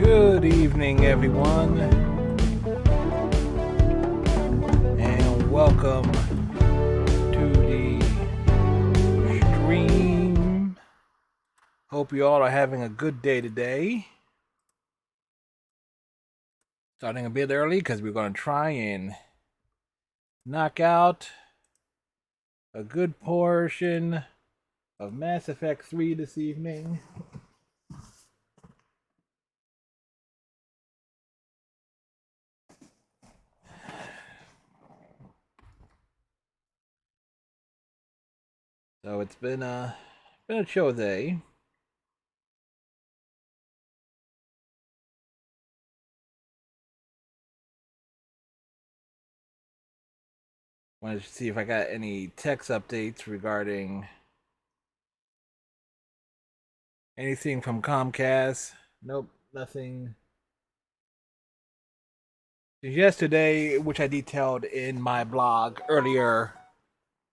Good evening, everyone, and welcome to the stream. Hope you all are having a good day today. Starting a bit early because we're going to try and knock out a good portion of Mass Effect 3 this evening. So it's been a chill day. Wanted to see if I got any text updates regarding anything from Comcast. Nope, nothing. Yesterday, which I detailed in my blog earlier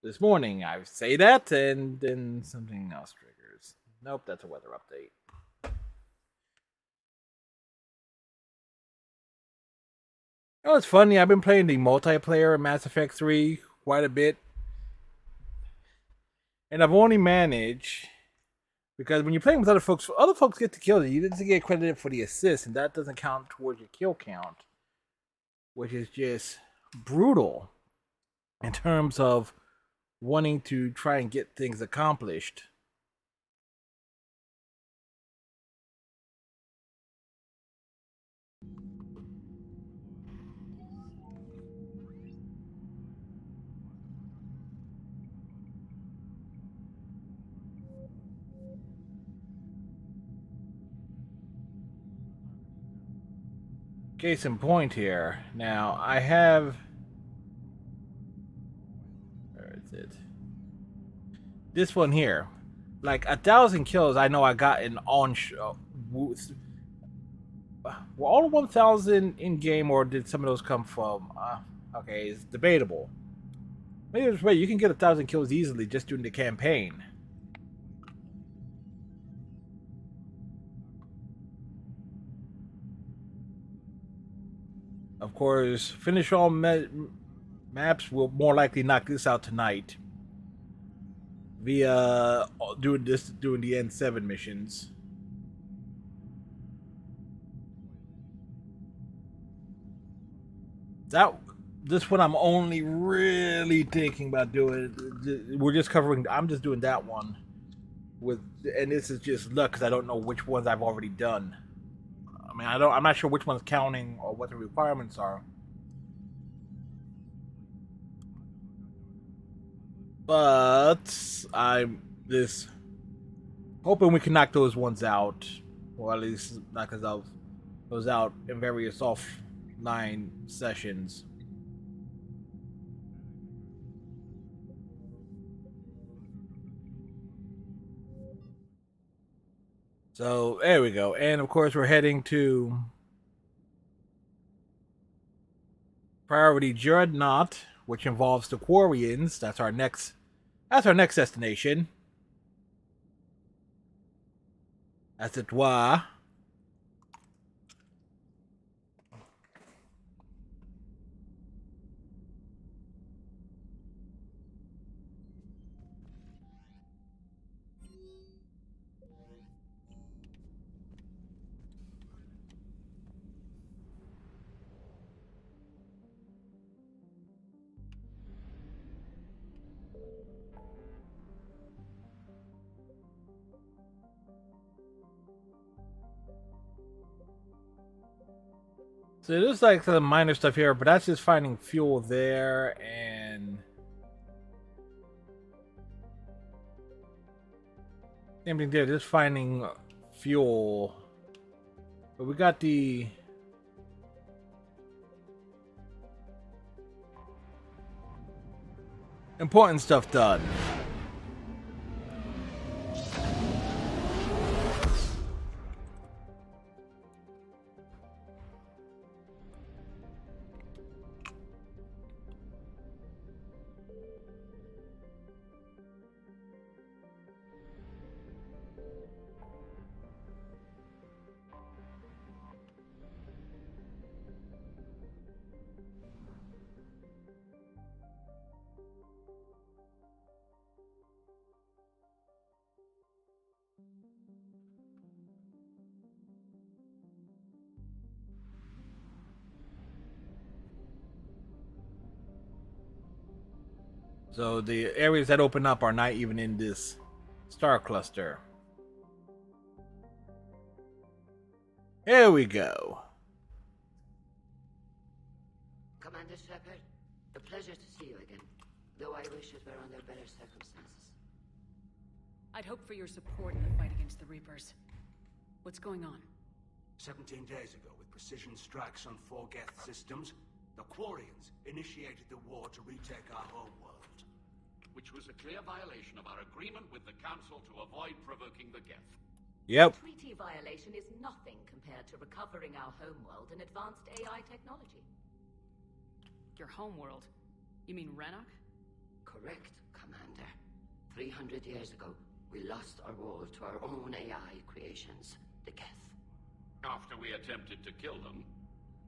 this morning, I say that and then something else triggers. Nope, that's a weather update. Oh, it's funny. I've been playing the multiplayer in Mass Effect 3 quite a bit. And I've only managed because when you're playing with other folks get the kills. You didn't get credited for the assist, and that doesn't count towards your kill count, which is just brutal in terms of wanting to try and get things accomplished. Case in point here. Now, I have... Where is it? This one here. Like, 1,000 kills I know I got in on... Were all 1,000 in-game, or did some of those come from... okay, it's debatable. Maybe this way, you can get 1,000 kills easily just during the campaign. Of course, finish all maps will more likely knock this out tonight via doing the N7 missions. This one I'm only really thinking about doing. We're just covering. I'm just doing that one and this is just luck because I don't know which ones I've already done. I mean, I'm not sure which one's counting or what the requirements are. But I'm just hoping we can knock those ones out, or at least knock those out in various offline sessions. So there we go, and of course we're heading to Priority Dreadnought, which involves the Quarians. That's our next destination. That's it. So there's like some minor stuff here, but that's just finding fuel there and same thing there, just finding fuel. But we got the important stuff done. So the areas that open up are not even in this star cluster. Here we go. Commander Shepard, a pleasure to see you again, though I wish it were under better circumstances. I'd hope for your support in the fight against the Reapers. What's going on? 17 days ago, with precision strikes on 4 Geth systems, the Quarians initiated the war to retake our home world. Which was a clear violation of our agreement with the Council to avoid provoking the Geth. Yep. Treaty violation is nothing compared to recovering our homeworld and advanced AI technology. Your homeworld? You mean Rannoch? Correct, Commander. 300 years ago, we lost our world to our own AI creations, the Geth. After we attempted to kill them.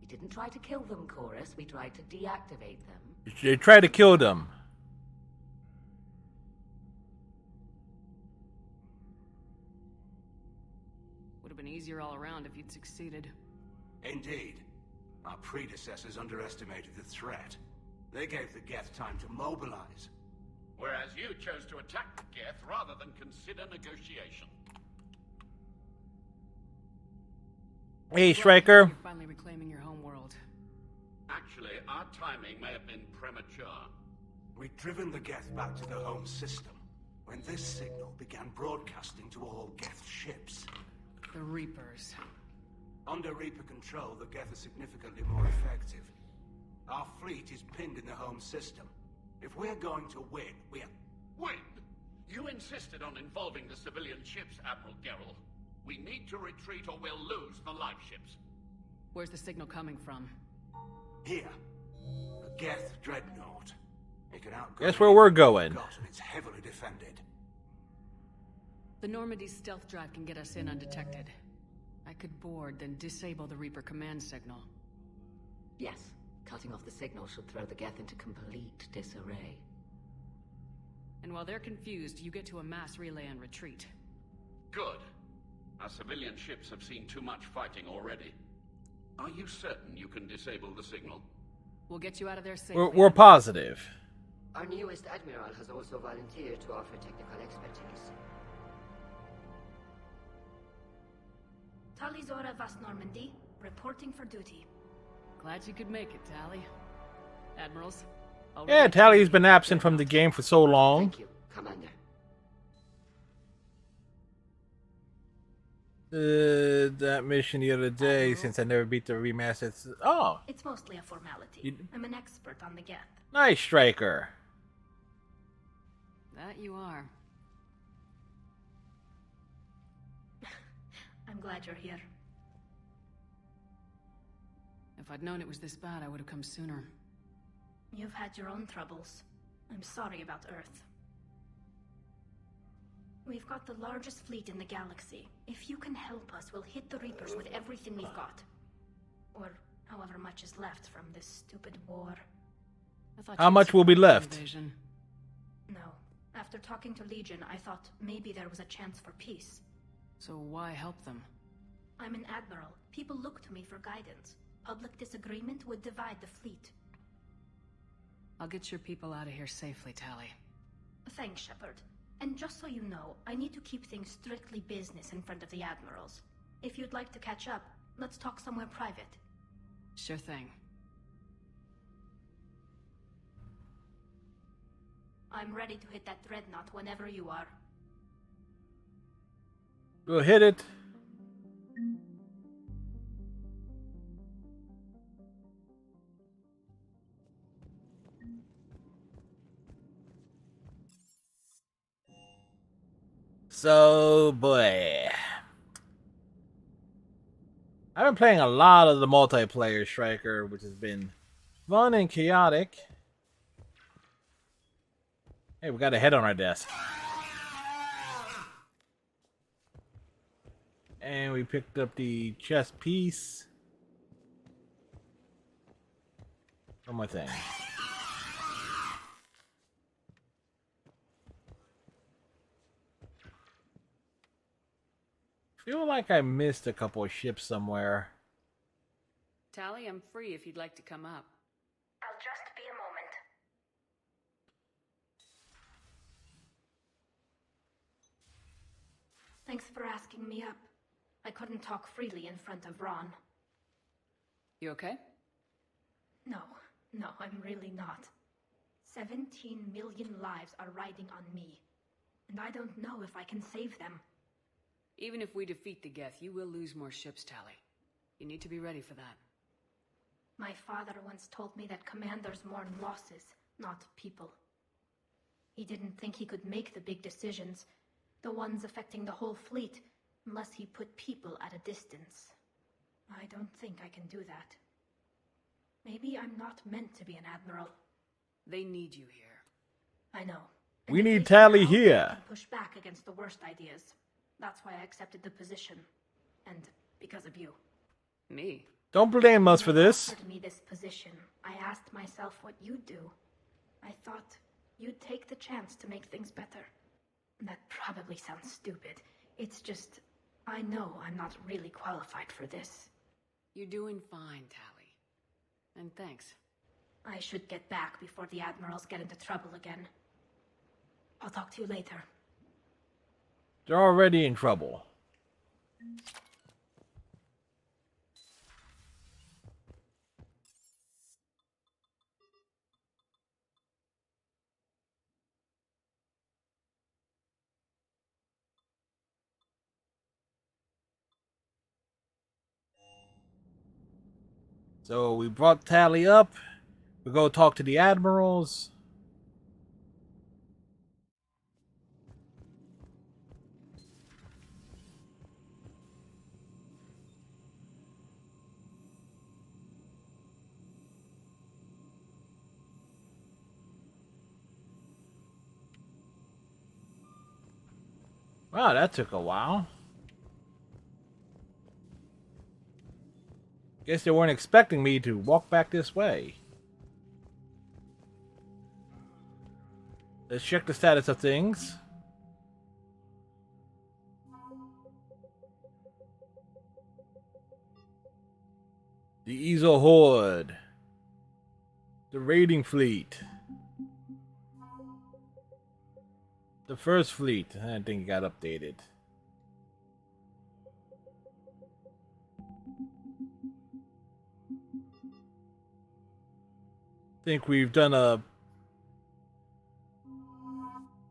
We didn't try to kill them, Chorus. We tried to deactivate them. They tried to kill them. Would have been easier all around if you'd succeeded. Indeed. Our predecessors underestimated the threat. They gave the Geth time to mobilize. Whereas you chose to attack the Geth rather than consider negotiation. Hey, Striker. You're finally reclaiming your homeworld. Actually, our timing may have been premature. We'd driven the Geth back to the home system when this signal began broadcasting to all Geth ships. The Reapers. Under Reaper control, the Geth are significantly more effective. Our fleet is pinned in the home system. If we're going to win, Win? You insisted on involving the civilian ships, Admiral Gerrel. We need to retreat or we'll lose the live ships. Where's the signal coming from? Here. A Geth dreadnought. It can outgo Guess where we're going. and it's heavily defended. The Normandy's stealth drive can get us in undetected. I could board, then disable the Reaper command signal. Yes, cutting off the signal should throw the Geth into complete disarray. And while they're confused, you get to a mass relay and retreat. Good. Our civilian ships have seen too much fighting already. Are you certain you can disable the signal? We'll get you out of there safely. We're positive. Our newest Admiral has also volunteered to offer technical expertise. Talizora Vas Normandy, reporting for duty. Glad you could make it, Tally. Admirals. Yeah, Tally's been absent from the game for so long. Thank you, Commander. That mission the other day, since I never beat the remastered. Oh, It's mostly a formality. I'm an expert on the Geth. nice, Striker. That you are. I'm glad you're here. If I'd known it was this bad, I would have come sooner. You've had your own troubles. I'm sorry about Earth. We've got the largest fleet in the galaxy. If you can help us, we'll hit the Reapers with everything we've got. Or however much is left from this stupid war. I thought How you'd much will be survive left? invasion. No. After talking to Legion, I thought maybe there was a chance for peace. So why help them? I'm an admiral. People look to me for guidance. Public disagreement would divide the fleet. I'll get your people out of here safely, Tally. Thanks, Shepard. And just so you know, I need to keep things strictly business in front of the admirals. If you'd like to catch up, let's talk somewhere private. Sure thing. I'm ready to hit that dreadnought whenever you are. We'll hit it. So, boy. I've been playing a lot of the multiplayer Striker, which has been fun and chaotic. Hey, we got a head on our desk. And we picked up the chest piece. One more thing. Feel like I missed a couple of ships somewhere. Tally, I'm free if you'd like to come up. I'll just be a moment. Thanks for asking me up. I couldn't talk freely in front of Ron. You okay? No, I'm really not. 17 million lives are riding on me, and I don't know if I can save them. Even if we defeat the Geth, you will lose more ships, Tali. You need to be ready for that. My father once told me that commanders mourn losses, not people. He didn't think he could make the big decisions, the ones affecting the whole fleet, unless he put people at a distance. I don't think I can do that. Maybe I'm not meant to be an admiral. They need you here. I know. We And at need least Tali now here. I can push back against the worst ideas. That's why I accepted the position. And because of you. Me? Don't blame us for When they this. offered me this position, I asked myself what you'd do. I thought you'd take the chance to make things better. That probably sounds stupid. It's just, I know I'm not really qualified for this. You're doing fine, Tali. And thanks. I should get back before the admirals get into trouble again. I'll talk to you later. They're already in trouble. So we brought Tali up. We go talk to the admirals. Wow, that took a while. Guess they weren't expecting me to walk back this way. Let's check the status of things. The Easel Horde. The raiding fleet. The first fleet. I think it got updated. Think we've done a...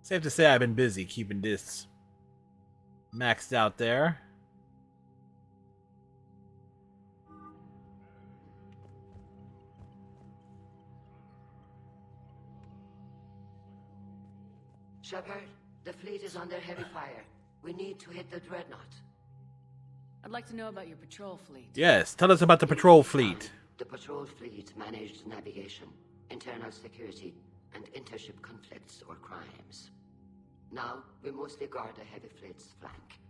Safe to say I've been busy keeping this maxed out there. Shepard, the fleet is under heavy fire. We need to hit the dreadnought. I'd like to know about your patrol fleet. Yes, tell us about the patrol fleet. The patrol fleet managed navigation, internal security, and intership conflicts or crimes. Now, we mostly guard the heavy fleet's flank.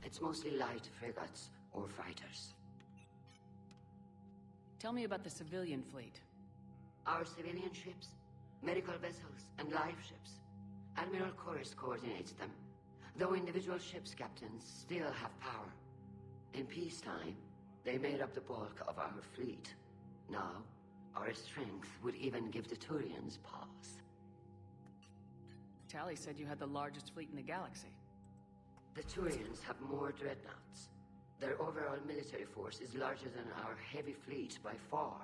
It's mostly light frigates or fighters. Tell me about the civilian fleet. Our civilian ships, medical vessels, and live ships. Admiral Chorus coordinates them, though individual ships' captains still have power. In peacetime, they made up the bulk of our fleet. Now, our strength would even give the Turians pause. Tali said you had the largest fleet in the galaxy. The Turians have more dreadnoughts. Their overall military force is larger than our heavy fleet by far.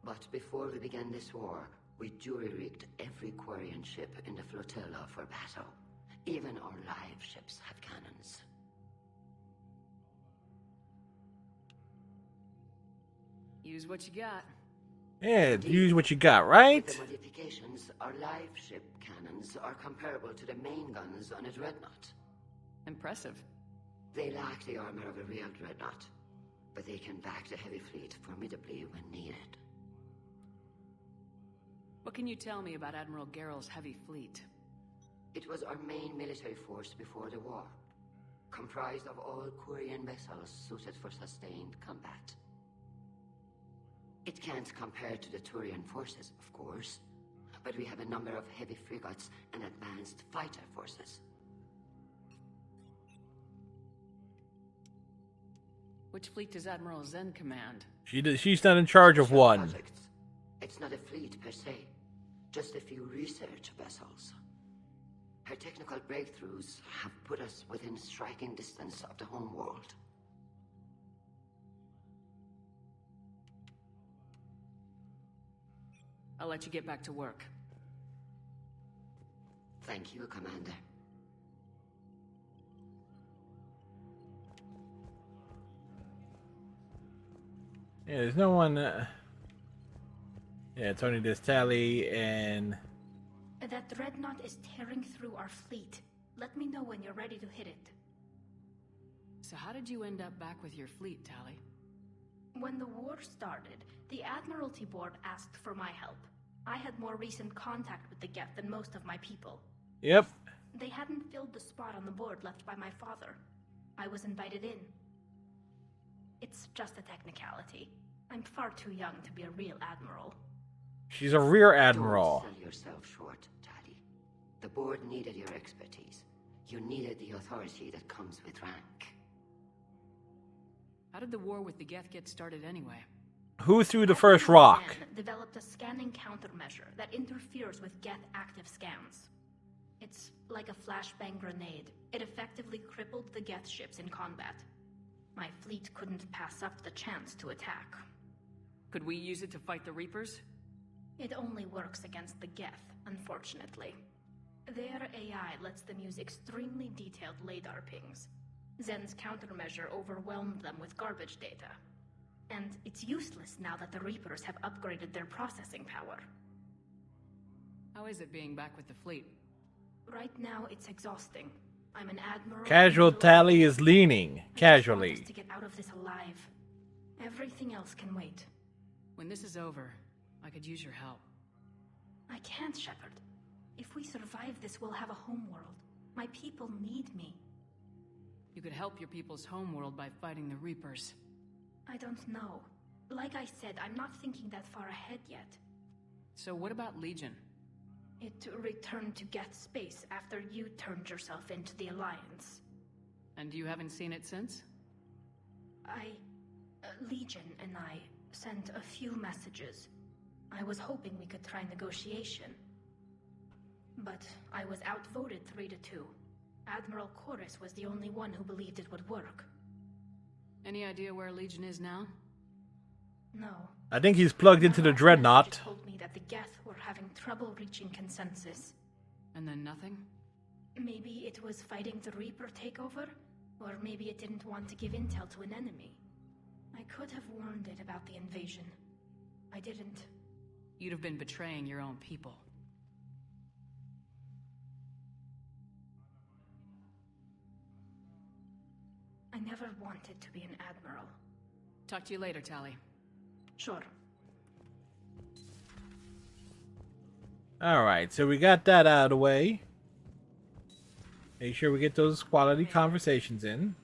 But before we began this war, we jury-rigged every Quarian ship in the flotilla for battle. Even our live ships have cannons. Use what you got. Yeah, use what you got, right? With the modifications, our live ship cannons are comparable to the main guns on a dreadnought. Impressive. They lack the armor of a real dreadnought, but they can back the heavy fleet formidably when needed. What can you tell me about Admiral Geral's heavy fleet? It was our main military force before the war, comprised of all Quarian vessels suited for sustained combat. It can't compare to the Turian forces, of course, but we have a number of heavy frigates and advanced fighter forces. Which fleet does Admiral Zen command? She's not in charge of one. Projects. It's not a fleet per se, just a few research vessels. Her technical breakthroughs have put us within striking distance of the homeworld. I'll let you get back to work. Thank you, Commander. Yeah, there's no one. Yeah, Tony Tally and. That dreadnought is tearing through our fleet. Let me know when you're ready to hit it. So how did you end up back with your fleet, Tally? When the war started, the Admiralty Board asked for my help. I had more recent contact with the Geth than most of my people. Yep. They hadn't filled the spot on the board left by my father. I was invited in. It's just a technicality. I'm far too young to be a real admiral. She's a rear admiral. Don't sell yourself short, Tally. The board needed your expertise. You needed the authority that comes with rank. How did the war with the Geth get started anyway? Who threw the first rock? Zen developed a scanning countermeasure that interferes with Geth active scans. It's like a flashbang grenade. It effectively crippled the Geth ships in combat. My fleet couldn't pass up the chance to attack. Could we use it to fight the Reapers? It only works against the Geth, unfortunately. Their AI lets them use extremely detailed LADAR pings. Zen's countermeasure overwhelmed them with garbage data. And it's useless now that the Reapers have upgraded their processing power. How is it being back with the fleet? Right now, it's exhausting. I'm an admiral. Casual Tally is leaning. I Casually. just want us to get out of this alive. Everything else can wait. When this is over, I could use your help. I can't, Shepard. If we survive this, we'll have a homeworld. My people need me. You could help your people's homeworld by fighting the Reapers. I don't know. Like I said, I'm not thinking that far ahead yet. So what about Legion? It returned to Geth space after you turned yourself into the Alliance. And you haven't seen it since? Legion and I sent a few messages. I was hoping we could try negotiation. But I was outvoted 3-2. Admiral Chorus was the only one who believed it would work. Any idea where Legion is now? No. I think he's plugged into the My last dreadnought. message told me that the Geth were having trouble reaching consensus. And then nothing? Maybe it was fighting the Reaper takeover, or maybe it didn't want to give intel to an enemy. I could have warned it about the invasion. I didn't. You'd have been betraying your own people. I never wanted to be an admiral. Talk to you later, Tally. Sure. Alright, so we got that out of the way. Make sure we get those quality conversations in.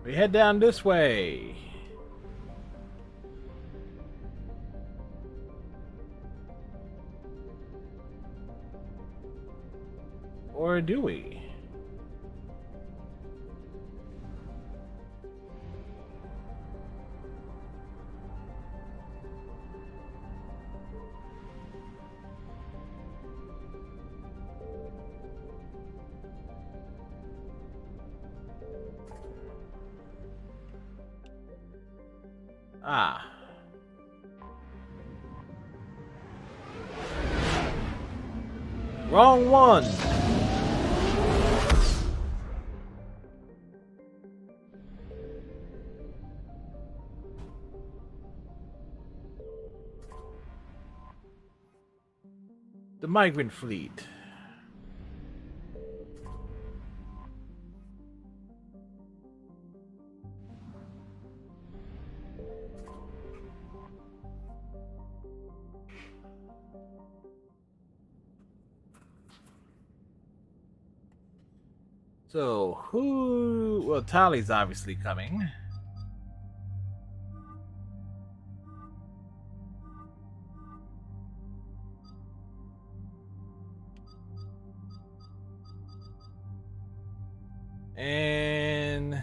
We head down this way. Or do we? Ah. Wrong one. The migrant fleet. So, who... Well, Tali's obviously coming. And...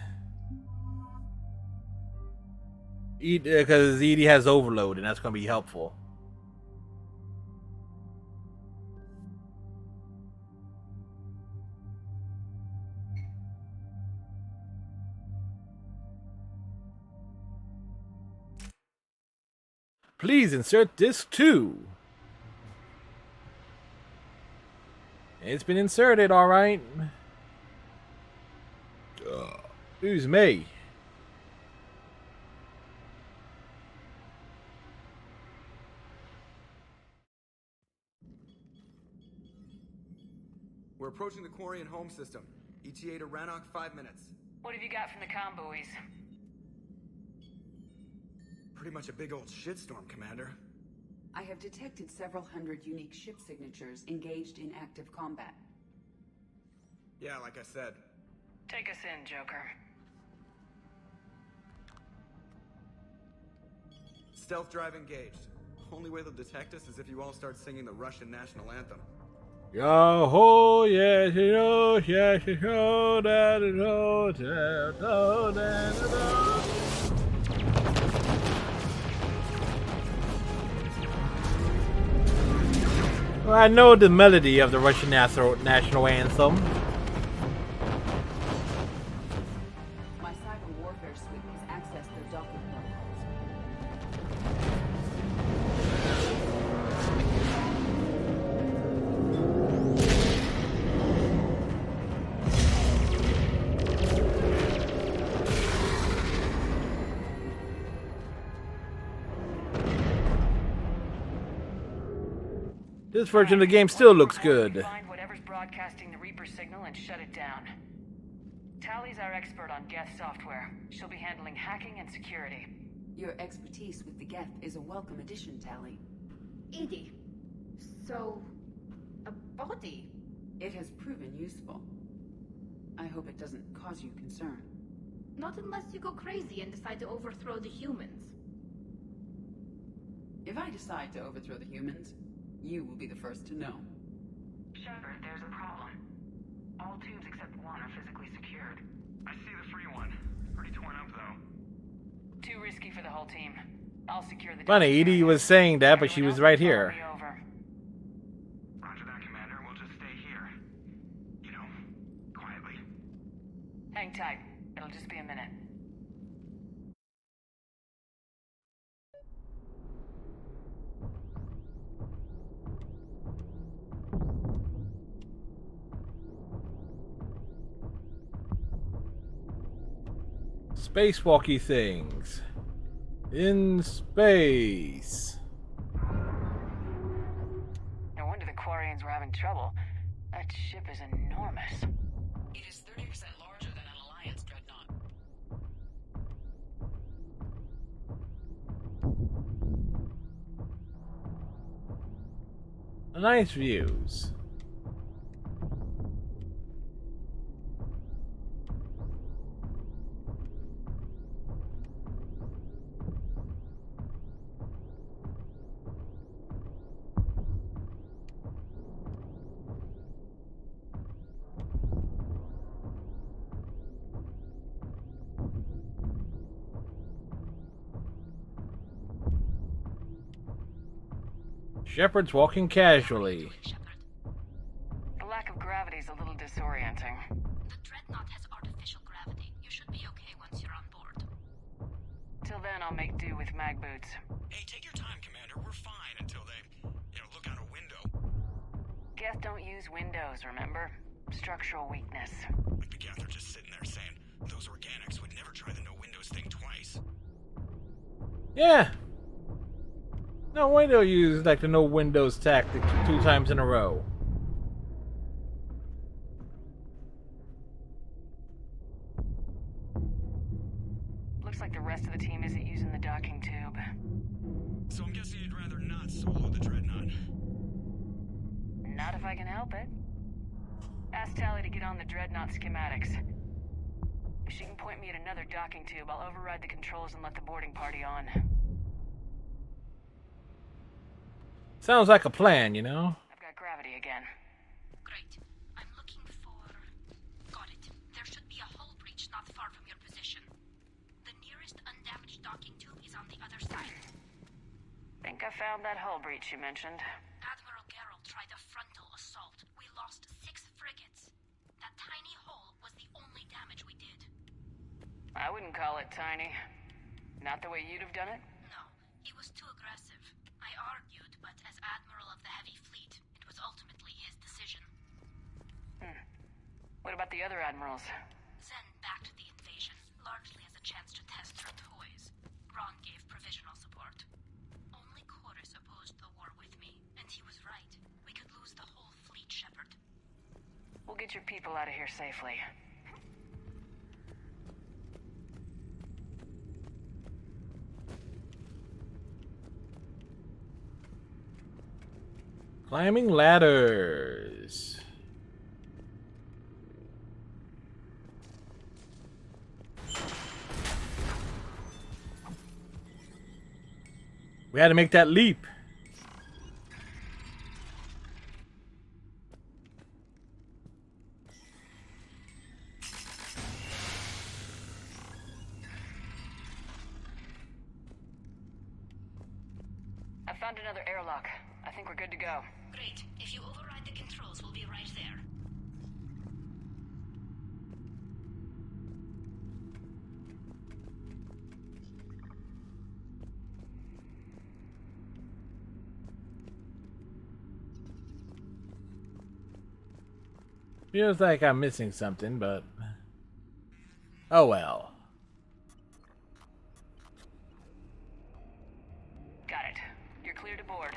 because EDI has overload, and that's going to be helpful. Please insert disc 2. It's been inserted, alright. Excuse me. We're approaching the Quarian home system. ETA to Rannoch, 5 minutes. What have you got from the comm buoys? Pretty much a big old shitstorm, Commander. I have detected several hundred unique ship signatures engaged in active combat. Yeah, like I said. Take us in, Joker. Stealth drive engaged. Only way they'll detect us is if you all start singing the Russian national anthem. Yo-ho, yes, yo, yes, yo, da, da, da, da, da, da, da. Well, I know the melody of the Russian national anthem. My cyber warfare suite has accessed their docking protocols. This version of the game still looks good. Find whatever's broadcasting the Reaper signal and shut it down. Tali's our expert on Geth software. She'll be handling hacking and security. Your expertise with the Geth is a welcome addition, Tali. Edie. So, a body? It has proven useful. I hope it doesn't cause you concern. Not unless you go crazy and decide to overthrow the humans. If I decide to overthrow the humans, you will be the first to know. Shepard, there's a problem. All tubes except one are physically secured. I see the free one. Pretty torn up, though. Too risky for the whole team. I'll secure the... Funny, Edie was saying that, but she was right here. Roger that, Commander. We'll just stay here. You know, quietly. Hang tight. It'll just be a minute. Spacewalky things. In space. No wonder the Quarians were having trouble. That ship is enormous. It is 30% larger than an Alliance dreadnought. Nice views. Shepard's walking casually. The lack of gravity is a little disorienting. The Dreadnought has artificial gravity. You should be okay once you're on board. Till then, I'll make do with mag boots. Hey, take your time, Commander. We're fine until they, look out a window. Geth don't use windows, remember? Structural weakness. But the Geth are just sitting there saying those organics would never try the no windows thing twice. Yeah. No way they'll use like the no windows tactic 2 times in a row. Looks like the rest of the team isn't using the docking tube. So I'm guessing you'd rather not solo the Dreadnought. Not if I can help it. Ask Tally to get on the Dreadnought schematics. If she can point me at another docking tube, I'll override the controls and let the boarding party on. Sounds like a plan, you know? I've got gravity again. Great. I'm looking for... Got it. There should be a hull breach not far from your position. The nearest undamaged docking tube is on the other side. Think I found that hull breach you mentioned. Admiral Geralt tried a frontal assault. We lost 6 frigates. That tiny hole was the only damage we did. I wouldn't call it tiny. Not the way you'd have done it? No, he was too aggressive. I argued, but as Admiral of the Heavy Fleet, it was ultimately his decision. What about the other admirals? Zen backed the invasion, largely as a chance to test her toys. Ron gave provisional support. Only Chorus opposed the war with me, and he was right. We could lose the whole fleet, Shepard. We'll get your people out of here safely. Climbing ladders. We had to make that leap. I found another airlock. I think we're good to go. Great. If you override the controls, we'll be right there. Feels like I'm missing something, but oh well. Got it. You're clear to board.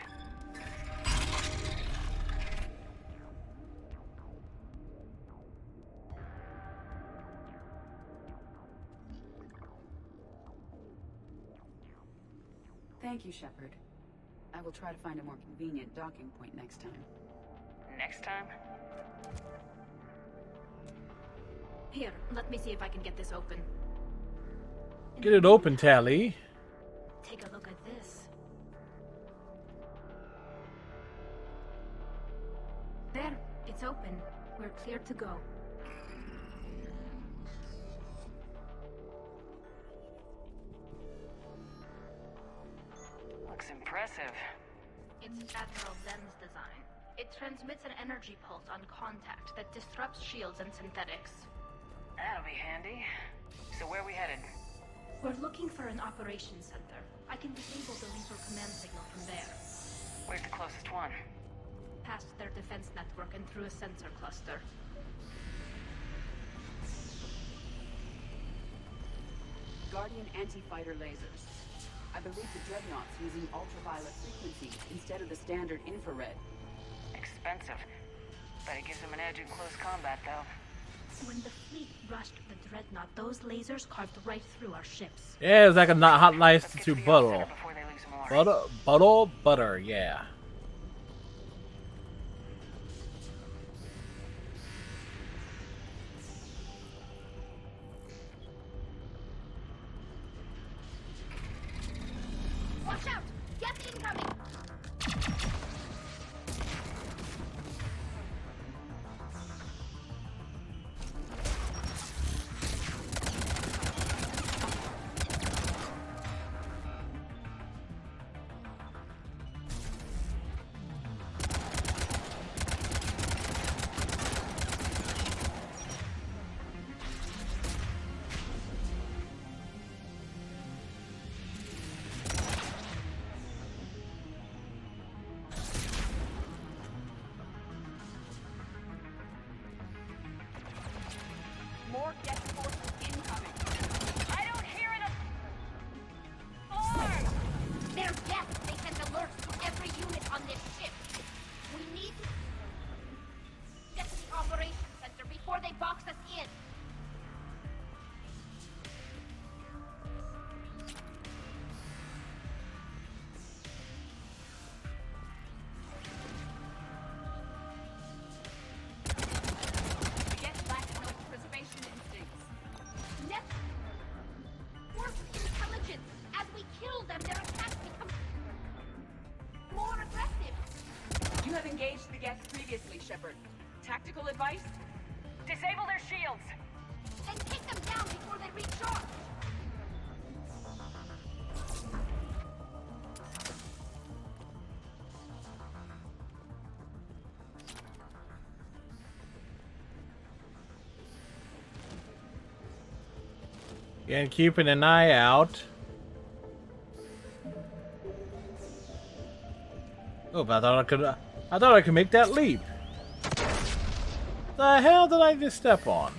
Thank you, Shepard. I will try to find a more convenient docking point next time. Next time? Here, let me see if I can get this open. Get it open, Tally. Take a look at this. There, it's open. We're clear to go. Looks impressive. It's Admiral Zen's design. It transmits an energy pulse on contact that disrupts shields and synthetics. That'll be handy. So where are we headed? We're looking for an operations center. I can disable the Reaper command signal from there. Where's the closest one? Past their defense network and through a sensor cluster. Guardian anti-fighter lasers. I believe the Dreadnought's using ultraviolet frequencies instead of the standard infrared. Expensive. But it gives them an edge in close combat, though. When the fleet rushed the Dreadnought, those lasers carved right through our ships. Yeah, it's like a not hot Let's license get to the butter. center before they lose more. Butter, yeah. Watch out! Get incoming! engaged the Geth previously, Shepard. Tactical advice? Disable their shields! And take them down before they recharge! And keeping an eye out. Oh, but I thought I could make that leap. The hell did I just step on?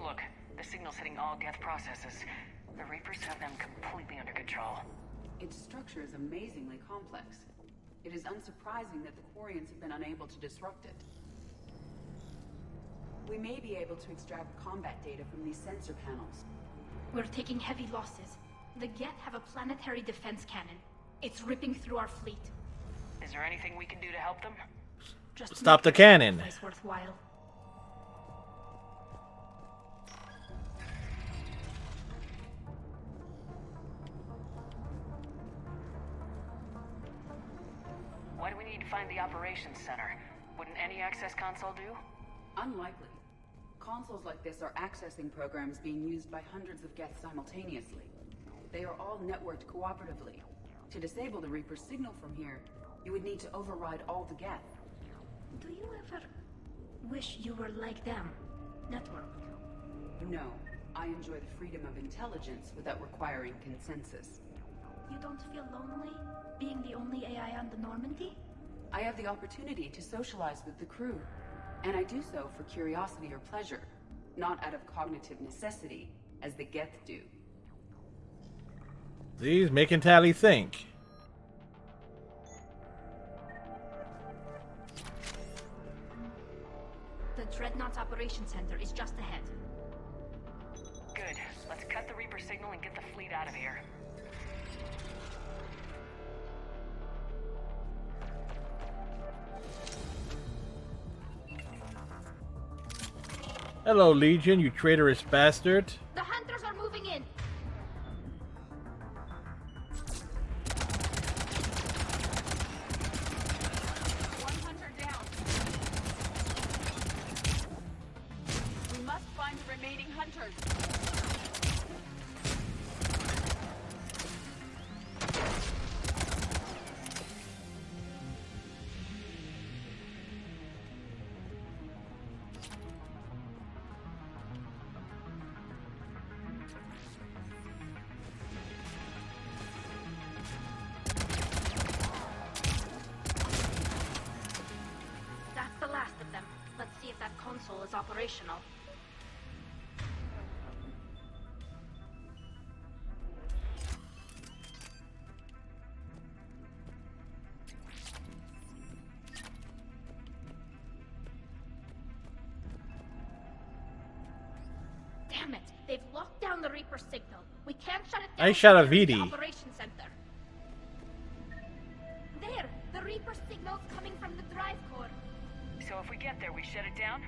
Look, the signal's hitting all Geth processes. The Reapers have them completely under control. Its structure is amazingly complex. It is unsurprising that the Quarians have been unable to disrupt it. We may be able to extract combat data from these sensor panels. We're taking heavy losses. The Geth have a planetary defense cannon. It's ripping through our fleet. Is there anything we can do to help them? Just Stop the make cannon. sacrifice worthwhile. Why do we need to find the operations center? Wouldn't any access console do? Unlikely. Consoles like this are accessing programs being used by hundreds of Geth simultaneously. They are all networked cooperatively. To disable the Reaper's signal from here, you would need to override all the Geth. Do you ever wish you were like them? Networked. No, I enjoy the freedom of intelligence without requiring consensus. You don't feel lonely, being the only AI on the Normandy? I have the opportunity to socialize with the crew, and I do so for curiosity or pleasure, not out of cognitive necessity, as the Geth do. These making Tally think. The Dreadnought Operations Center is just ahead. Good. Let's cut the Reaper signal and get the fleet out of here. Hello, Legion, you traitorous bastard. The hunters are moving in! One hunter down. We must find the remaining hunters. That's the last of them. Let's see if that console is operational. Damn it! They've locked down the Reaper signal. We can't shut it down. I shot a from the VD. Operations center. There! The Reaper signal's coming from the drive core. So if we get there, we shut it down?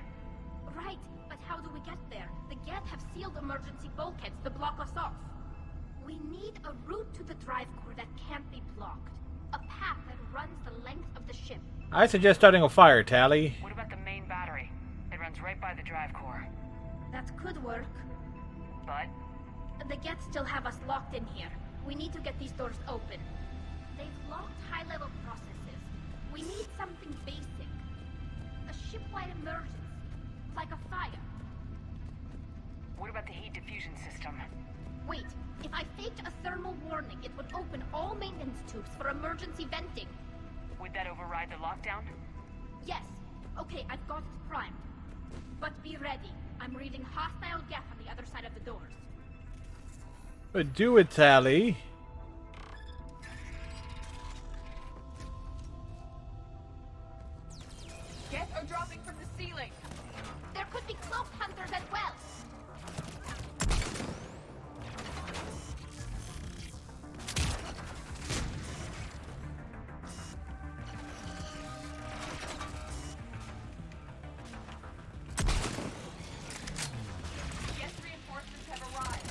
Right, but how do we get there? The Geth have sealed emergency bulkheads to block us off. We need a route to the drive core that can't be blocked. A path that runs the length of the ship. I suggest starting a fire, Tally. What about the main battery? It runs right by the drive core. That could work. But The Geth still have us locked in here. We need to get these doors open. They've locked high-level processes. We need something basic. A ship-wide emergency. Like a fire. what about the heat diffusion system? Wait, if I faked a thermal warning, it would open all maintenance tubes for emergency venting. Would that override the lockdown? Yes. Okay, I've got it primed. But be ready. I'm reading hostile Geth on the other side of the doors. But do it, Tally. Geth are dropping from the ceiling. There could be cloak hunters as well. Geth reinforcements have arrived.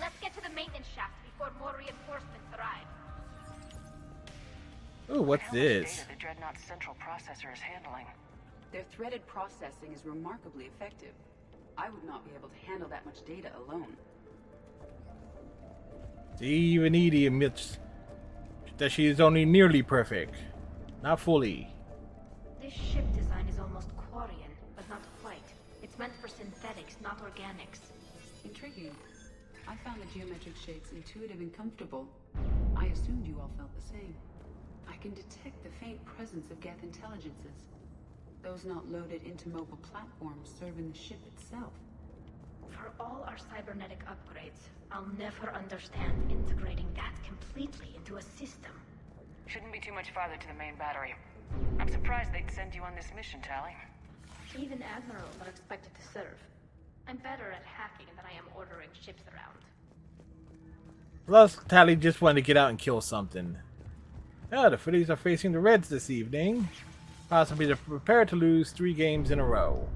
Let's get to the maintenance shaft before more reinforcements arrive. Ooh, what's How much this? data the Dreadnought's central processor is handling? Their threaded processing is remarkably effective. I would not be able to handle that much data alone. Even Edie admits that she is only nearly perfect, not fully. This ship design is almost Quarian, but not quite. It's meant for synthetics, not organics. Intriguing. I found the geometric shapes intuitive and comfortable. I assumed you all felt the same. I can detect the faint presence of Geth intelligences. Those not loaded into mobile platforms serve in the ship itself. For all our cybernetic upgrades, I'll never understand integrating that completely into a system. Shouldn't be too much farther to the main battery. I'm surprised they'd send you on this mission, Tally. Even admirals are expected to serve. I'm better at hacking than I am ordering ships around. Plus, Tally just wanted to get out and kill something. Yeah, the Phillies are facing the Reds this evening. Possibly they're prepared to lose 3 games in a row.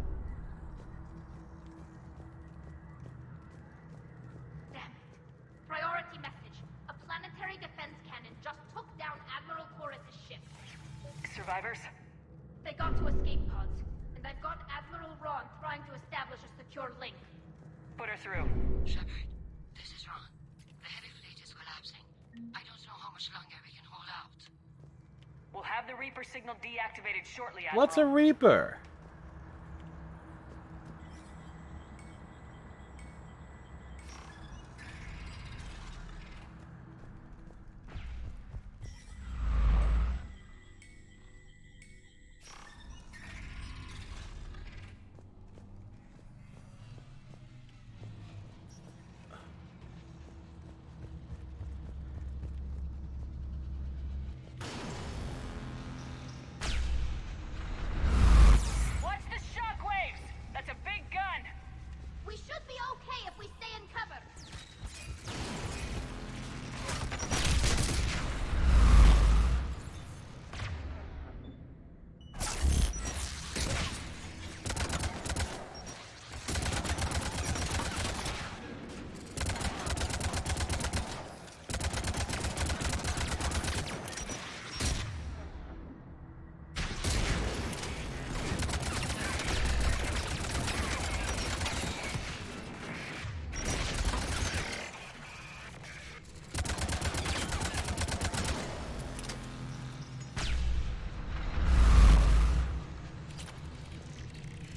Damn it. Priority message. A planetary defense cannon just took down Admiral Corus's ship. Survivors? They got to escape pods, and I've got Admiral Ron trying to establish a secure link. Put her through. Shepard, this is Ron. The heavy fleet is collapsing. I don't know how much longer we can hold out. We'll have the Reaper signal deactivated shortly, Admiral. What's a Reaper? Watch the shockwaves! That's a big gun! We should be okay if we stay in cover.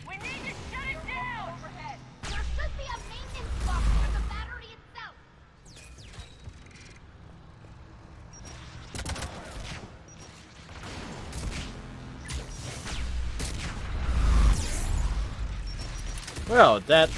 We need to shut it down! Overhead. There should be a maintenance box for the battery itself. Well, that...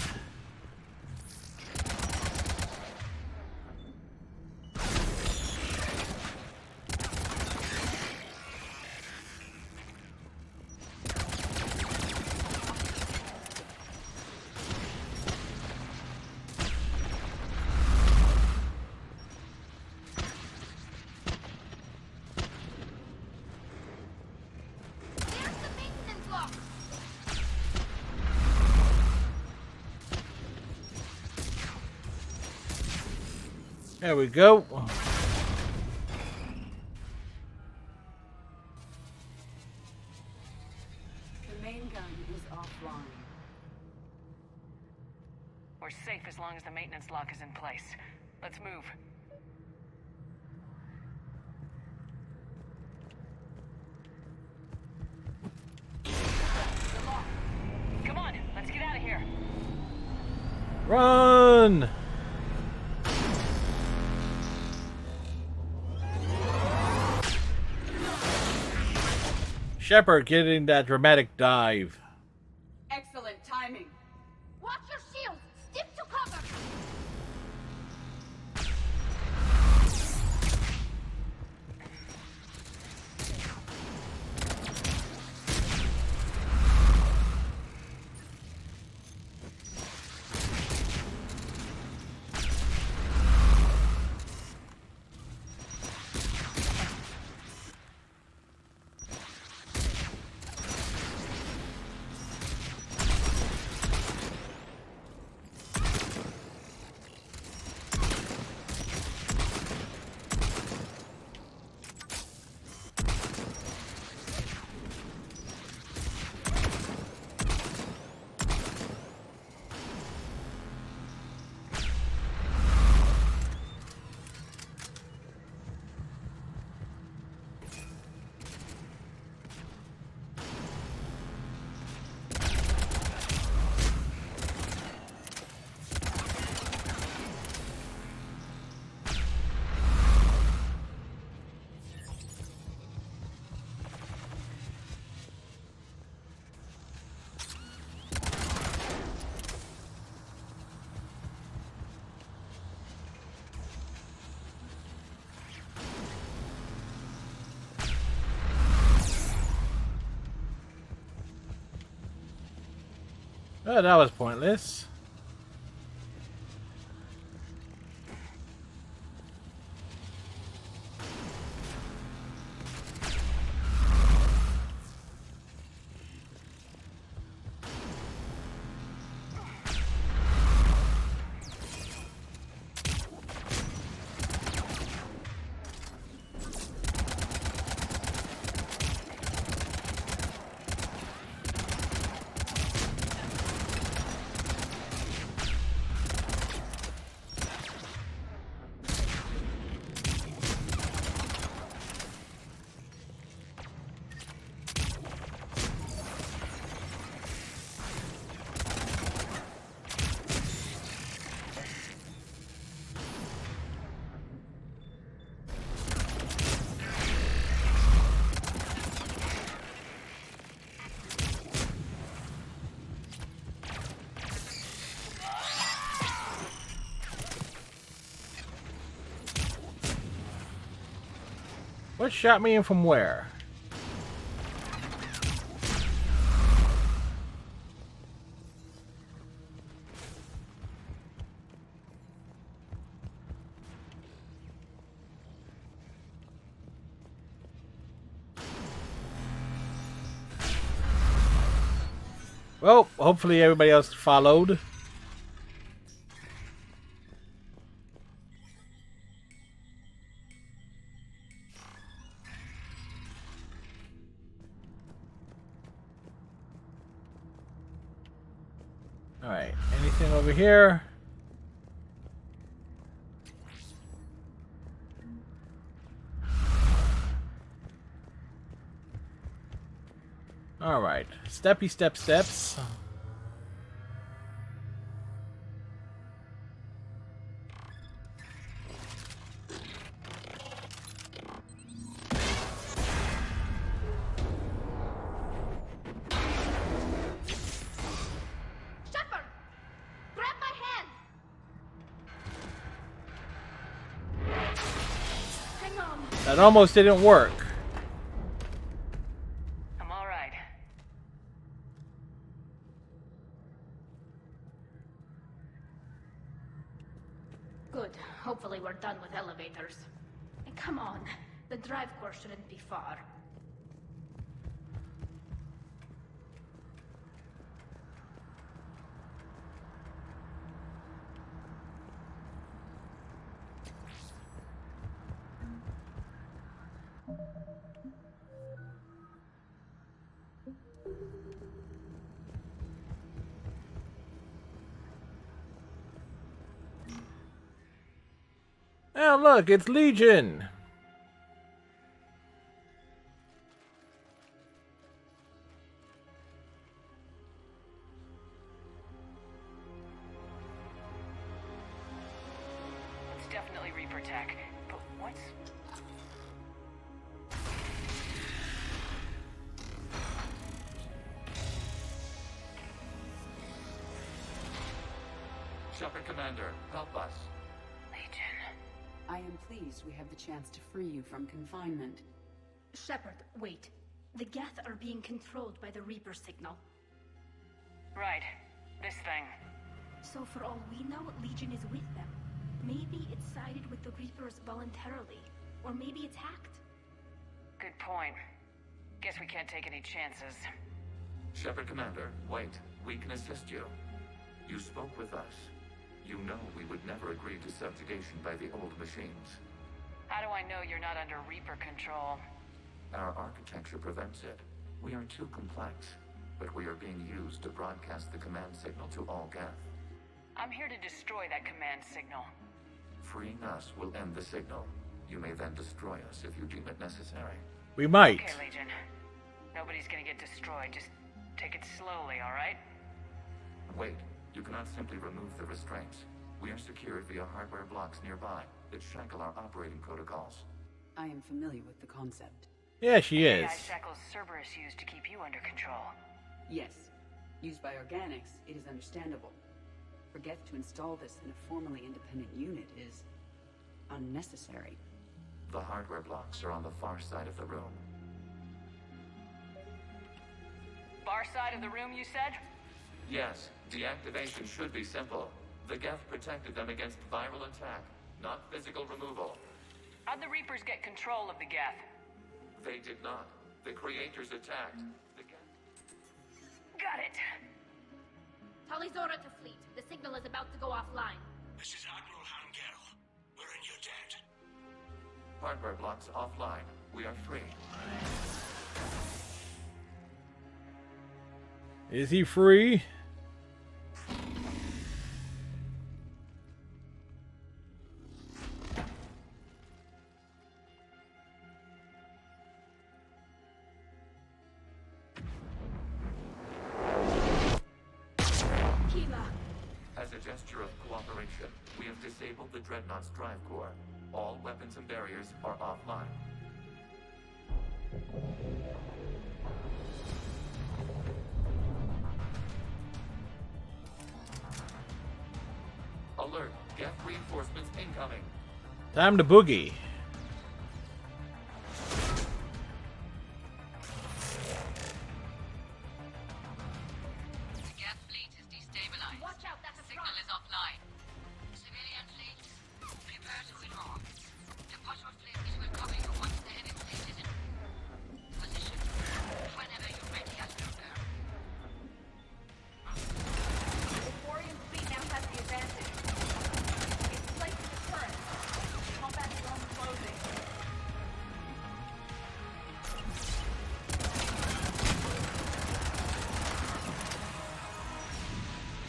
There's the maintenance box. There we go. The main gun is offline. We're safe as long as the maintenance lock is in place. Let's move. Come on, let's get out of here. Run! Shepard getting that dramatic dive. Excellent timing. Watch your shields! Stick to cover! Oh, that was pointless. What shot me in from where? Well, hopefully everybody else followed. Alright, anything over here? Alright, steppy steps. Shepard! Grab my hand! Hang on. That almost didn't work. I'm all right. Good. Hopefully we're done with elevators. And come on. The drive core shouldn't be far. Oh, look, it's Legion. It's definitely Reaper tech, but what's... Shepard Commander, help us. Legion. I am pleased we have the chance to free you from confinement. Shepard, wait. The Geth are being controlled by the Reaper signal. Right. This thing. So for all we know, Legion is with them. Maybe it sided with the Reapers voluntarily. Or maybe it's hacked. Good point. Guess we can't take any chances. Shepard Commander, wait. We can assist you. You spoke with us. You know we would never agree to subjugation by the old machines. How do I know you're not under Reaper control? Our architecture prevents it. We are too complex, but we are being used to broadcast the command signal to all Geth. I'm here to destroy that command signal. Freeing us will end the signal. You may then destroy us if you deem it necessary. We might. Okay, Legion. Nobody's gonna get destroyed. Just take it slowly, alright? Wait, you cannot simply remove the restraints. We are secured via hardware blocks nearby that shackle our operating protocols. I am familiar with the concept. Yeah, she is. AI shackles Cerberus used to keep you under control. Yes. Used by organics, it is understandable. For Geth to install this in a formally independent unit is unnecessary. The hardware blocks are on the far side of the room. Far side of the room, you said? Yes, deactivation should be simple. The Geth protected them against viral attack, not physical removal. How'd the Reapers get control of the Geth? They did not. The creators attacked. The Geth... Got it. Talizora to fleet. The signal is about to go offline. This is Admiral Hangel. We're in your debt. Hardware blocks offline. We are free. Is he free? As a gesture of cooperation, we have disabled the Dreadnought's drive core. All weapons and barriers are offline. Alert! Geth reinforcements incoming! Time to boogie. The Geth fleet is destabilized. Watch out, that's a Signal truck. is offline. Civilian fleet, prepare to withdraw. The patrol fleet will cover you once the enemy fleet is in position. Whenever you're ready, I'll be there. The Quarian fleet now has the advantage. It's placed the turret. Combat zone closing.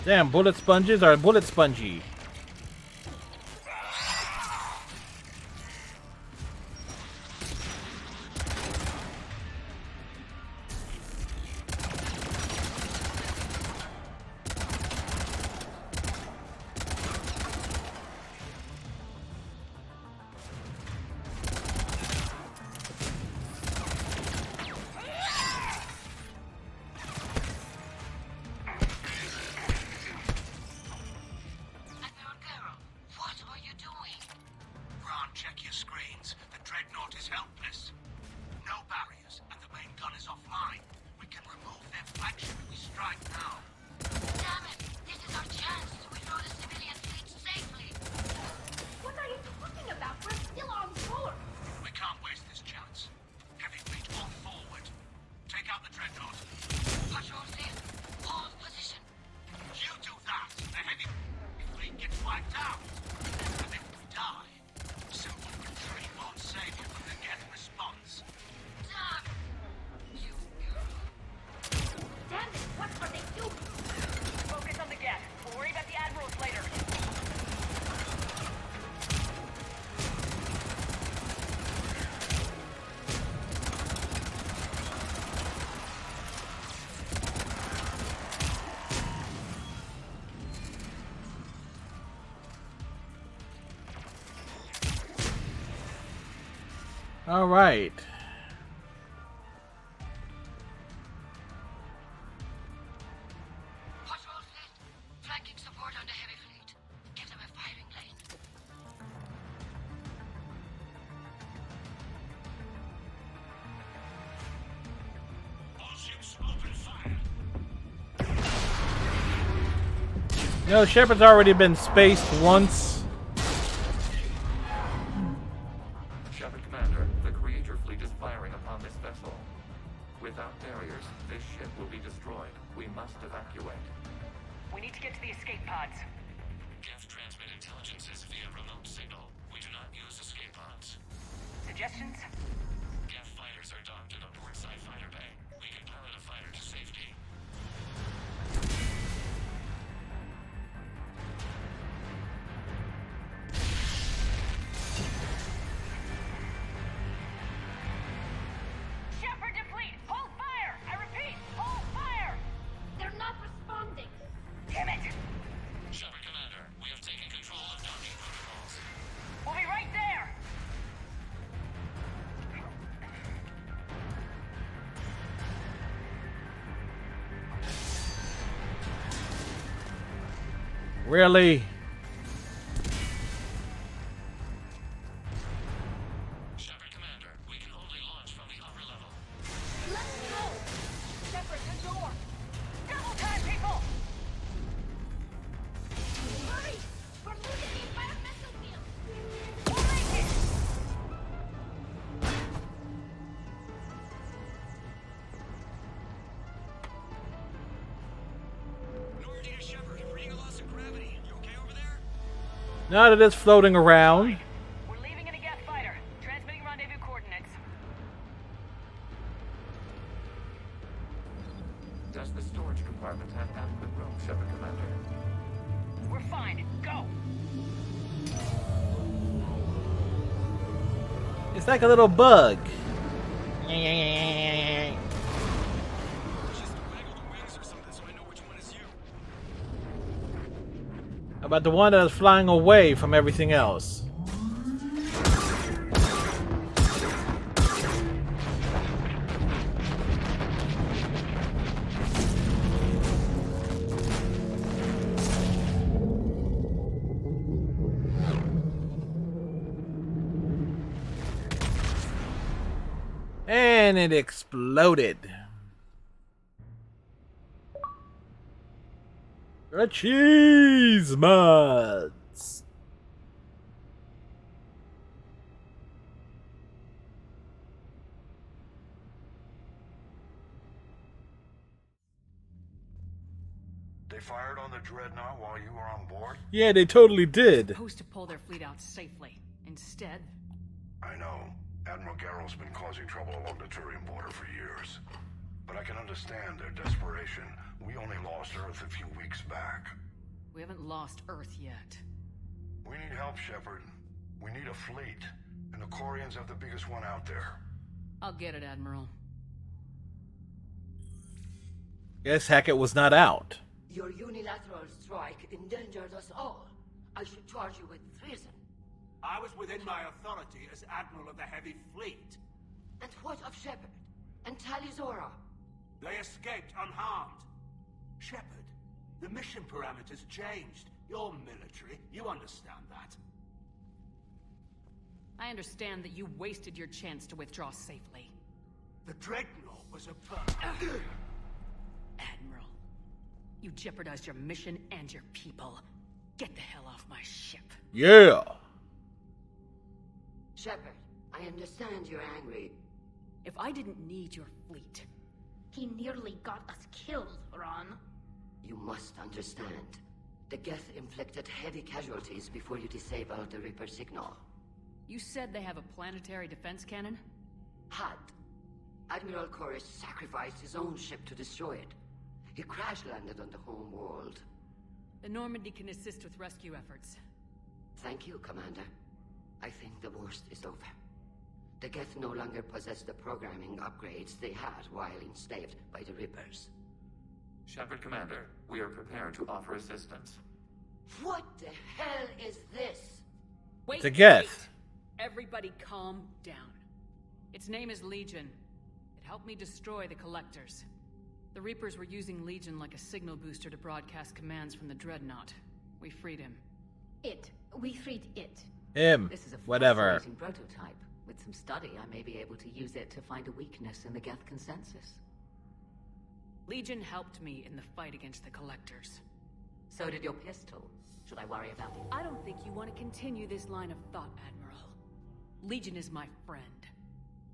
Damn, bullet sponges are bullet spongy. All right. Patrol fleet, flanking support on the heavy fleet. Give them a firing lane. All ships open fire. You know, Shepard's already been spaced once. Shepard Commander, the Creator fleet is firing upon this vessel. Without barriers, this ship will be destroyed. We must evacuate. We need to get to the escape pods. Geth transmit intelligences via remote signal. We do not use escape pods. Suggestions? Geth fighters are docked at a portside fighter bay. We can pilot a fighter to safety. Shepard to fleet! Hold fire! I repeat, hold fire! They're not responding. Damn it! Shepard Commander, we have taken control of docking protocols. We'll be right there! Really? Shepard Commander, we can only launch from the upper level. Let's go! Shepard, the door! Double time, people! Hurry! We're losing the environmental field! We'll make it! Normandy to Shepard, reading a loss of gravity. You okay over there? Now that it's floating around. We're leaving in a Geth fighter. Transmitting rendezvous coordinates. Does the storage compartment have adequate room, Shepard Commander? We're fine. Go! It's like a little bug. Just waggle the wings or something so I know which one is you. About the one that is flying away from everything else. And it exploded. The cheese muds. They fired on the Dreadnought while you were on board? Yeah, they totally did. Supposed to pull their fleet out safely. Instead, I know. Admiral Garrow's been causing trouble along the Turian border for years. But I can understand their desperation. We only lost Earth a few weeks back. we haven't lost Earth yet. We need help, Shepard. We need a fleet. And the Quarians have the biggest one out there. I'll get it, Admiral. Guess Hackett was not out. Your unilateral strike endangered us all. I should charge you with treason. I was within my authority as Admiral of the Heavy Fleet. And what of Shepard? And Talizora? They escaped unharmed. Shepard, the mission parameters changed. You're military. You understand that. I understand that you wasted your chance to withdraw safely. The Dreadnought was a Admiral, you jeopardized your mission and your people. Get the hell off my ship. Yeah. Shepard, I understand you're angry. If I didn't need your fleet... He nearly got us killed, Ron. You must understand. The Geth inflicted heavy casualties before you disabled the Reaper signal. You said they have a planetary defense cannon? Had. Admiral Koris sacrificed his own ship to destroy it. He crash-landed on the home world. The Normandy can assist with rescue efforts. Thank you, Commander. I think the worst is over. The Geth no longer possess the programming upgrades they had while enslaved by the Reapers. Shepard Commander, we are prepared to offer assistance. What the hell is this? Wait, The Geth. wait. Everybody calm down. Its name is Legion. It helped me destroy the Collectors. The Reapers were using Legion like a signal booster to broadcast commands from the Dreadnought. We freed him. We freed it. Him. This is a Whatever. fascinating prototype. With some study, I may be able to use it to find a weakness in the Geth consensus. Legion helped me in the fight against the Collectors. So did your pistol. Should I worry about it? I don't think you want to continue this line of thought, Admiral. Legion is my friend.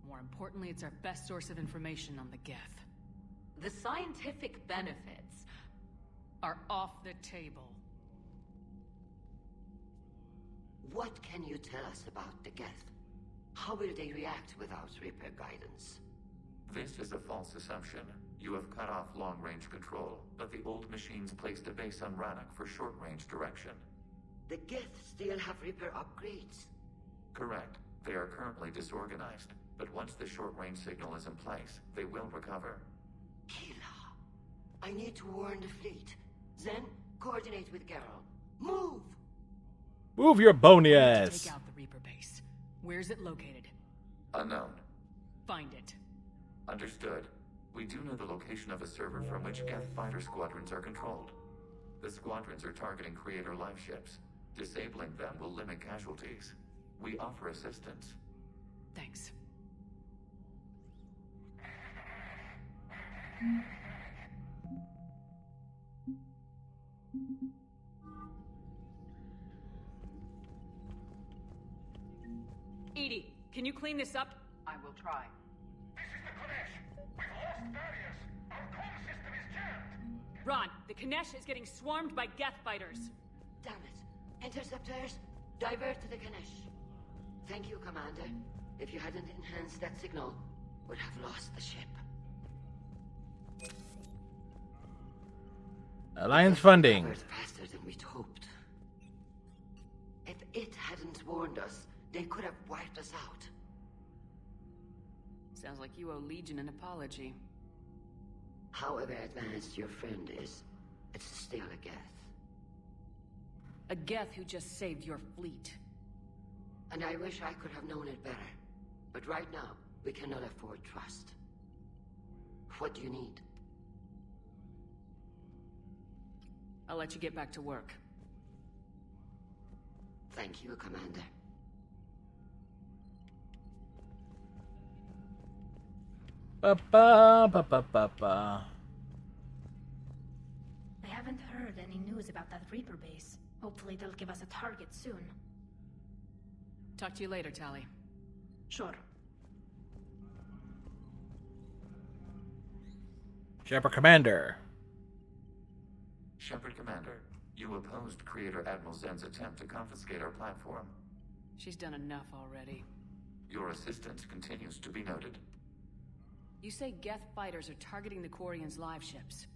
More importantly, it's our best source of information on the Geth. The scientific benefits are off the table. What can you tell us about the Geth? How will they react without Reaper guidance? This is a false assumption. You have cut off long-range control, but the old machines placed a base on Rannoch for short-range direction. The Geth still have Reaper upgrades? Correct. They are currently disorganized, but once the short-range signal is in place, they will recover. Kila, I need to warn the fleet. Zen, coordinate with Geralt. Move! Move your bony We need to ass. take out the Reaper base. Where's it located? Unknown. Find it. Understood. We do know the location of a server from which Geth fighter squadrons are controlled. The squadrons are targeting Creator live ships. Disabling them will limit casualties. We offer assistance. Thanks. Edie, can you clean this up? I will try. This is the Kodesh. We've lost barriers. Our comm system is jammed. Ron, the Kanesh is getting swarmed by Geth fighters. Damn it. Interceptors, divert to the Ganesh. Thank you, Commander. If you hadn't enhanced that signal, would have lost the ship. Alliance funding. Recovered faster than we'd hoped. If it hadn't warned us, they could have wiped us out. Sounds like you owe Legion an apology. However advanced your friend is, it's still a Geth. A Geth who just saved your fleet. And I wish I could have known it better. But right now, we cannot afford trust. What do you need? I'll let you get back to work. Thank you, Commander. Ba-ba-ba-ba-ba-ba. I haven't heard any news about that Reaper base. Hopefully they'll give us a target soon. Talk to you later, Tali. Sure. Shepard Commander. Shepard Commander, you opposed Creator Admiral Zen's attempt to confiscate our platform. She's done enough already. Your assistance continues to be noted. You say Geth fighters are targeting the Quarians' live ships.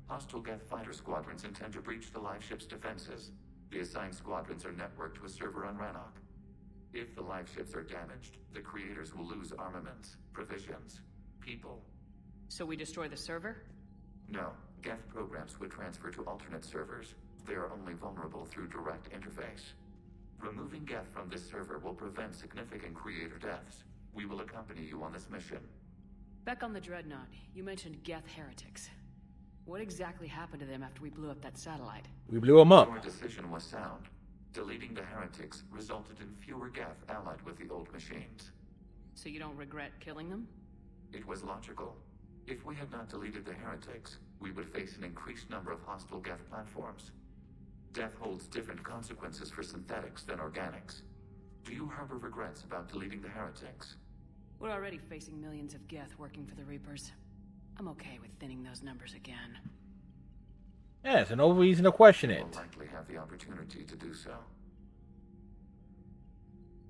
Hostile Geth fighter squadrons intend to breach the live ship's defenses. The assigned squadrons are networked to a server on Rannoch. If the live ships are damaged, the Creators will lose armaments, provisions, people. So we destroy the server? No, Geth programs would transfer to alternate servers. They are only vulnerable through direct interface. Removing Geth from this server will prevent significant Creator deaths. We will accompany you on this mission. Back on the Dreadnought, you mentioned Geth heretics. What exactly happened to them after we blew up that satellite? We blew them up. Your decision was sound. Deleting the heretics resulted in fewer Geth allied with the old machines. So you don't regret killing them? It was logical. If we had not deleted the heretics, we would face an increased number of hostile Geth platforms. Death holds different consequences for synthetics than organics. Do you harbor regrets about deleting the heretics? We're already facing millions of Geth working for the Reapers. I'm okay with thinning those numbers again. Yes, and no reason to question it. We'll likely have the opportunity to do so.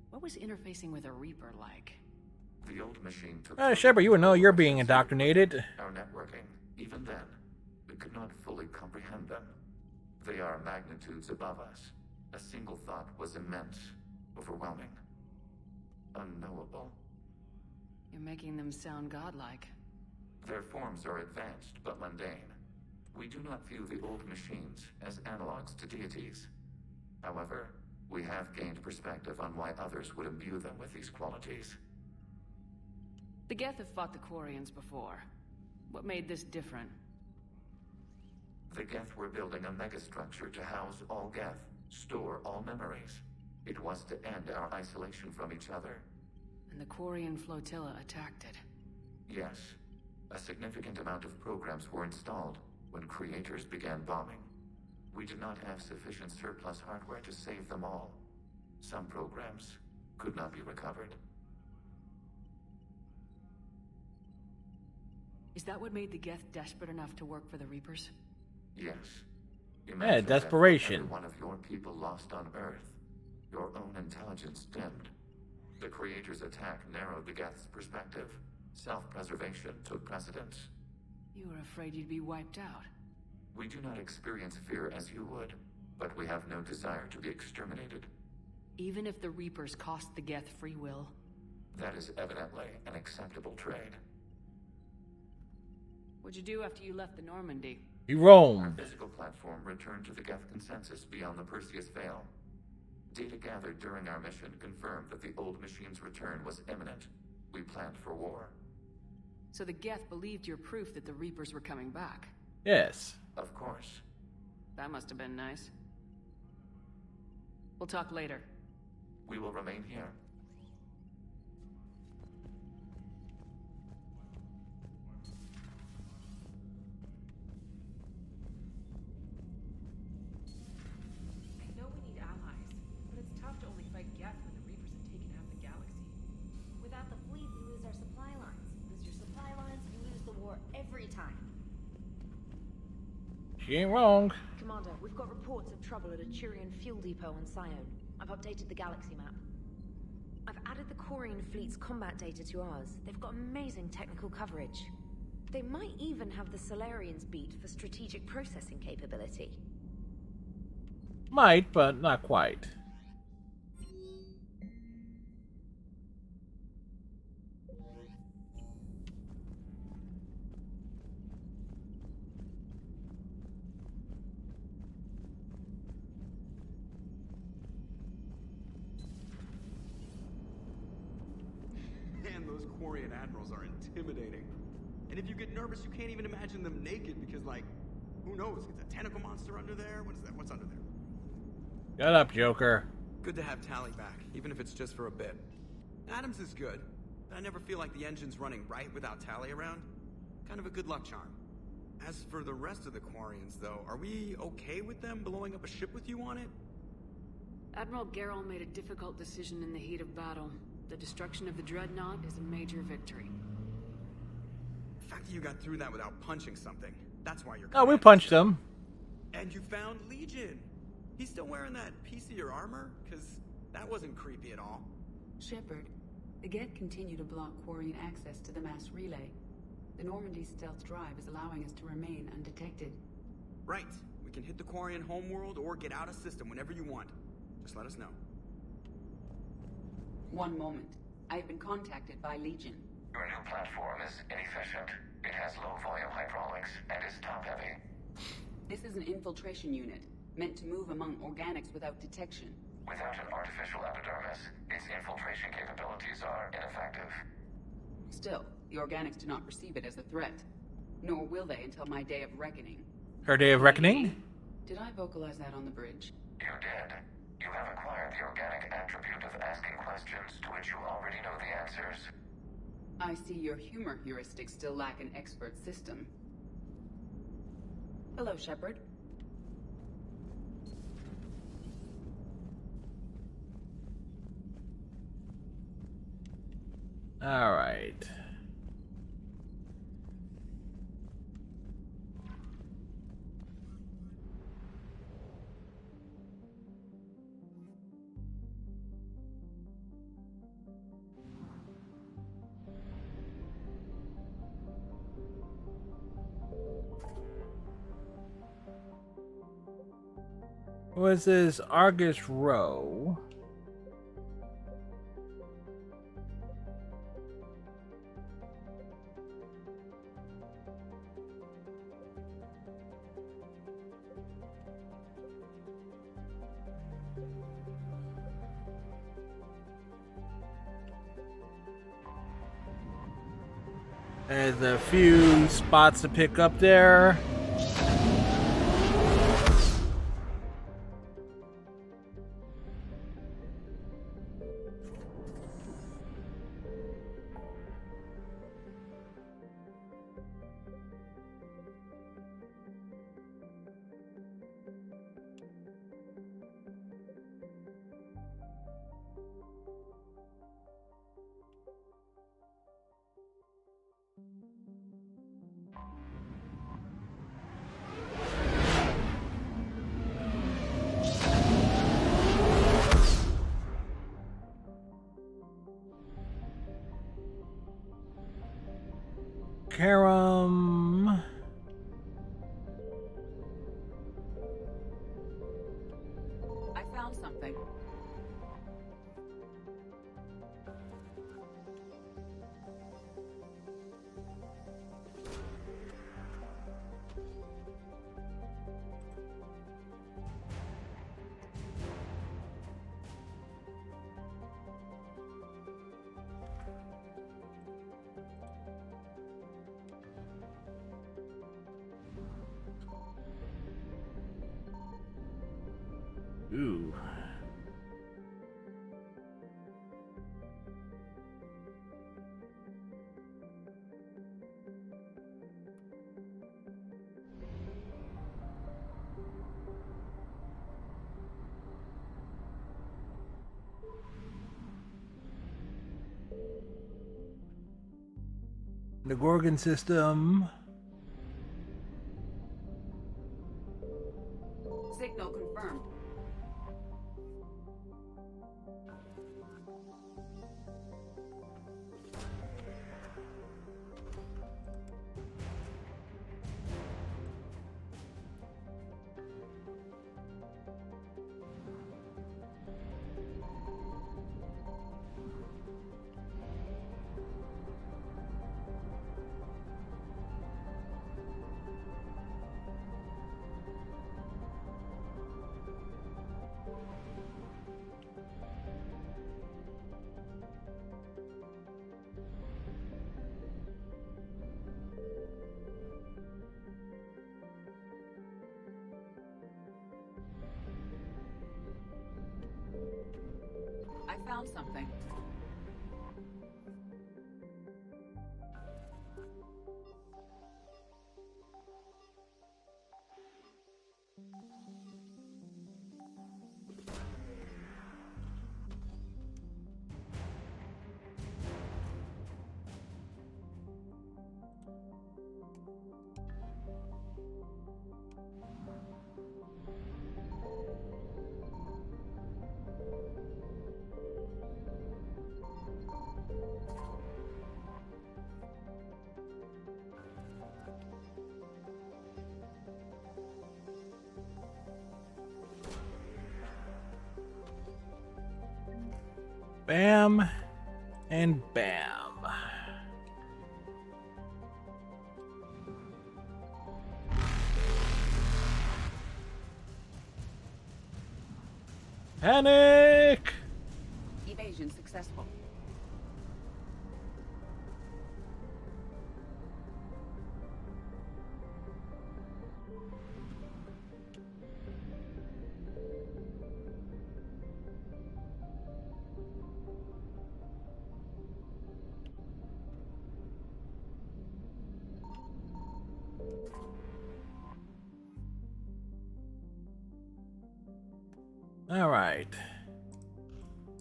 What was interfacing with a Reaper like? The old machine took... Shepard, you would know you're being indoctrinated. Our networking, even then, we could not fully comprehend them. They are magnitudes above us. A single thought was immense, overwhelming, unknowable. You're making them sound godlike. Their forms are advanced but mundane. We do not view the old machines as analogs to deities. However, we have gained perspective on why others would imbue them with these qualities. The Geth have fought the Quarians before. What made this different? The Geth were building a megastructure to house all Geth, store all memories. It was to end our isolation from each other. And the Quarian flotilla attacked it. Yes. A significant amount of programs were installed when creators began bombing. We did not have sufficient surplus hardware to save them all. Some programs could not be recovered. Is that what made the Geth desperate enough to work for the Reapers? Yes. Yeah, desperation. Every one of your people lost on Earth. Your own intelligence dimmed. The Creator's attack narrowed the Geth's perspective. Self-preservation took precedence. You were afraid you'd be wiped out. We do not experience fear as you would, but we have no desire to be exterminated. Even if the Reapers cost the Geth free will? That is evidently an acceptable trade. What'd you do after you left the Normandy? He roamed. Our physical platform returned to the Geth consensus beyond the Perseus Veil. Data gathered during our mission confirmed that the old machine's return was imminent. We planned for war. So the Geth believed your proof that the Reapers were coming back? Yes. Of course. That must have been nice. We'll talk later. We will remain here. I know we need allies, but it's tough to only fight Geth when the Reapers have taken half the galaxy. Without the fleet, we lose our supply lines. Lose your supply lines, you lose the war every time. She ain't wrong. Commander, we've got reports of trouble at a Turian fuel depot on Scion. I've updated the galaxy map. I've added the Quarian fleet's combat data to ours. They've got amazing technical coverage. They might even have the Solarians beat for strategic processing capability. Might, but not quite. Man, those Quarian admirals are intimidating. And if you get nervous, you can't even imagine them naked because, like, who knows? Is a tentacle monster under there? What is that? What's under there? Shut up, Joker. Good to have Tali back, even if it's just for a bit. Adams is good, but I never feel like the engine's running right without Tali around. Kind of a good luck charm. As for the rest of the Quarians, though, are we okay with them blowing up a ship with you on it? Admiral Gerrel made a difficult decision in the heat of battle. The destruction of the Dreadnought is a major victory. The fact that you got through that without punching something, that's why you're... Oh, we punched him. And you found Legion! He's still wearing that piece of your armor? Because that wasn't creepy at all. Shepard, the Geth continue to block Quarian access to the mass relay. The Normandy stealth drive is allowing us to remain undetected. Right. We can hit the Quarian homeworld or get out of system whenever you want. Just let us know. One moment. I've been contacted by Legion. Your new platform is inefficient. It has low-volume hydraulics and is top-heavy. This is an infiltration unit, meant to move among organics without detection. Without an artificial epidermis, its infiltration capabilities are ineffective. Still, the organics do not perceive it as a threat. Nor will they until my day of reckoning. Her day of reckoning? Did I vocalize that on the bridge? You did. You have acquired the organic attribute of asking questions to which you already know the answers. I see your humor heuristics still lack an expert system. Hello, Shepard. All right. Was this Argus Row? There's a few spots to pick up there. Karam. I found something. Ooh. The Gorgon system. Signal confirmed. I found something. Bam and bam. Panic! Evasion successful. All right.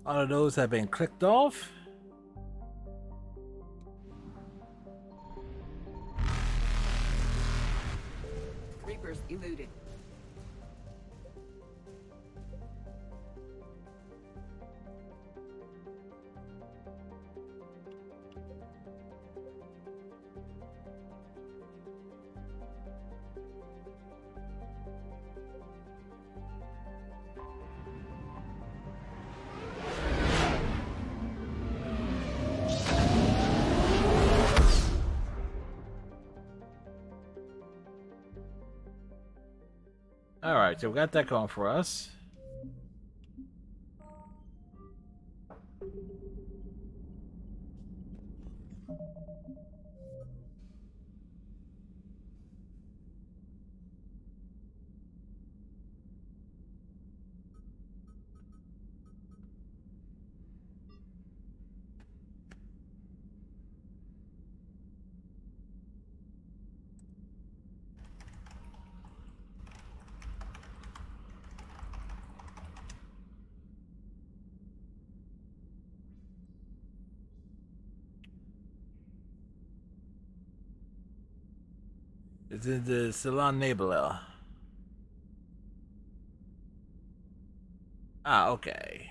All of those have been clicked off. Reapers eluded. All right, so we got that going for us. It's in the Salon Nebula. Ah, okay.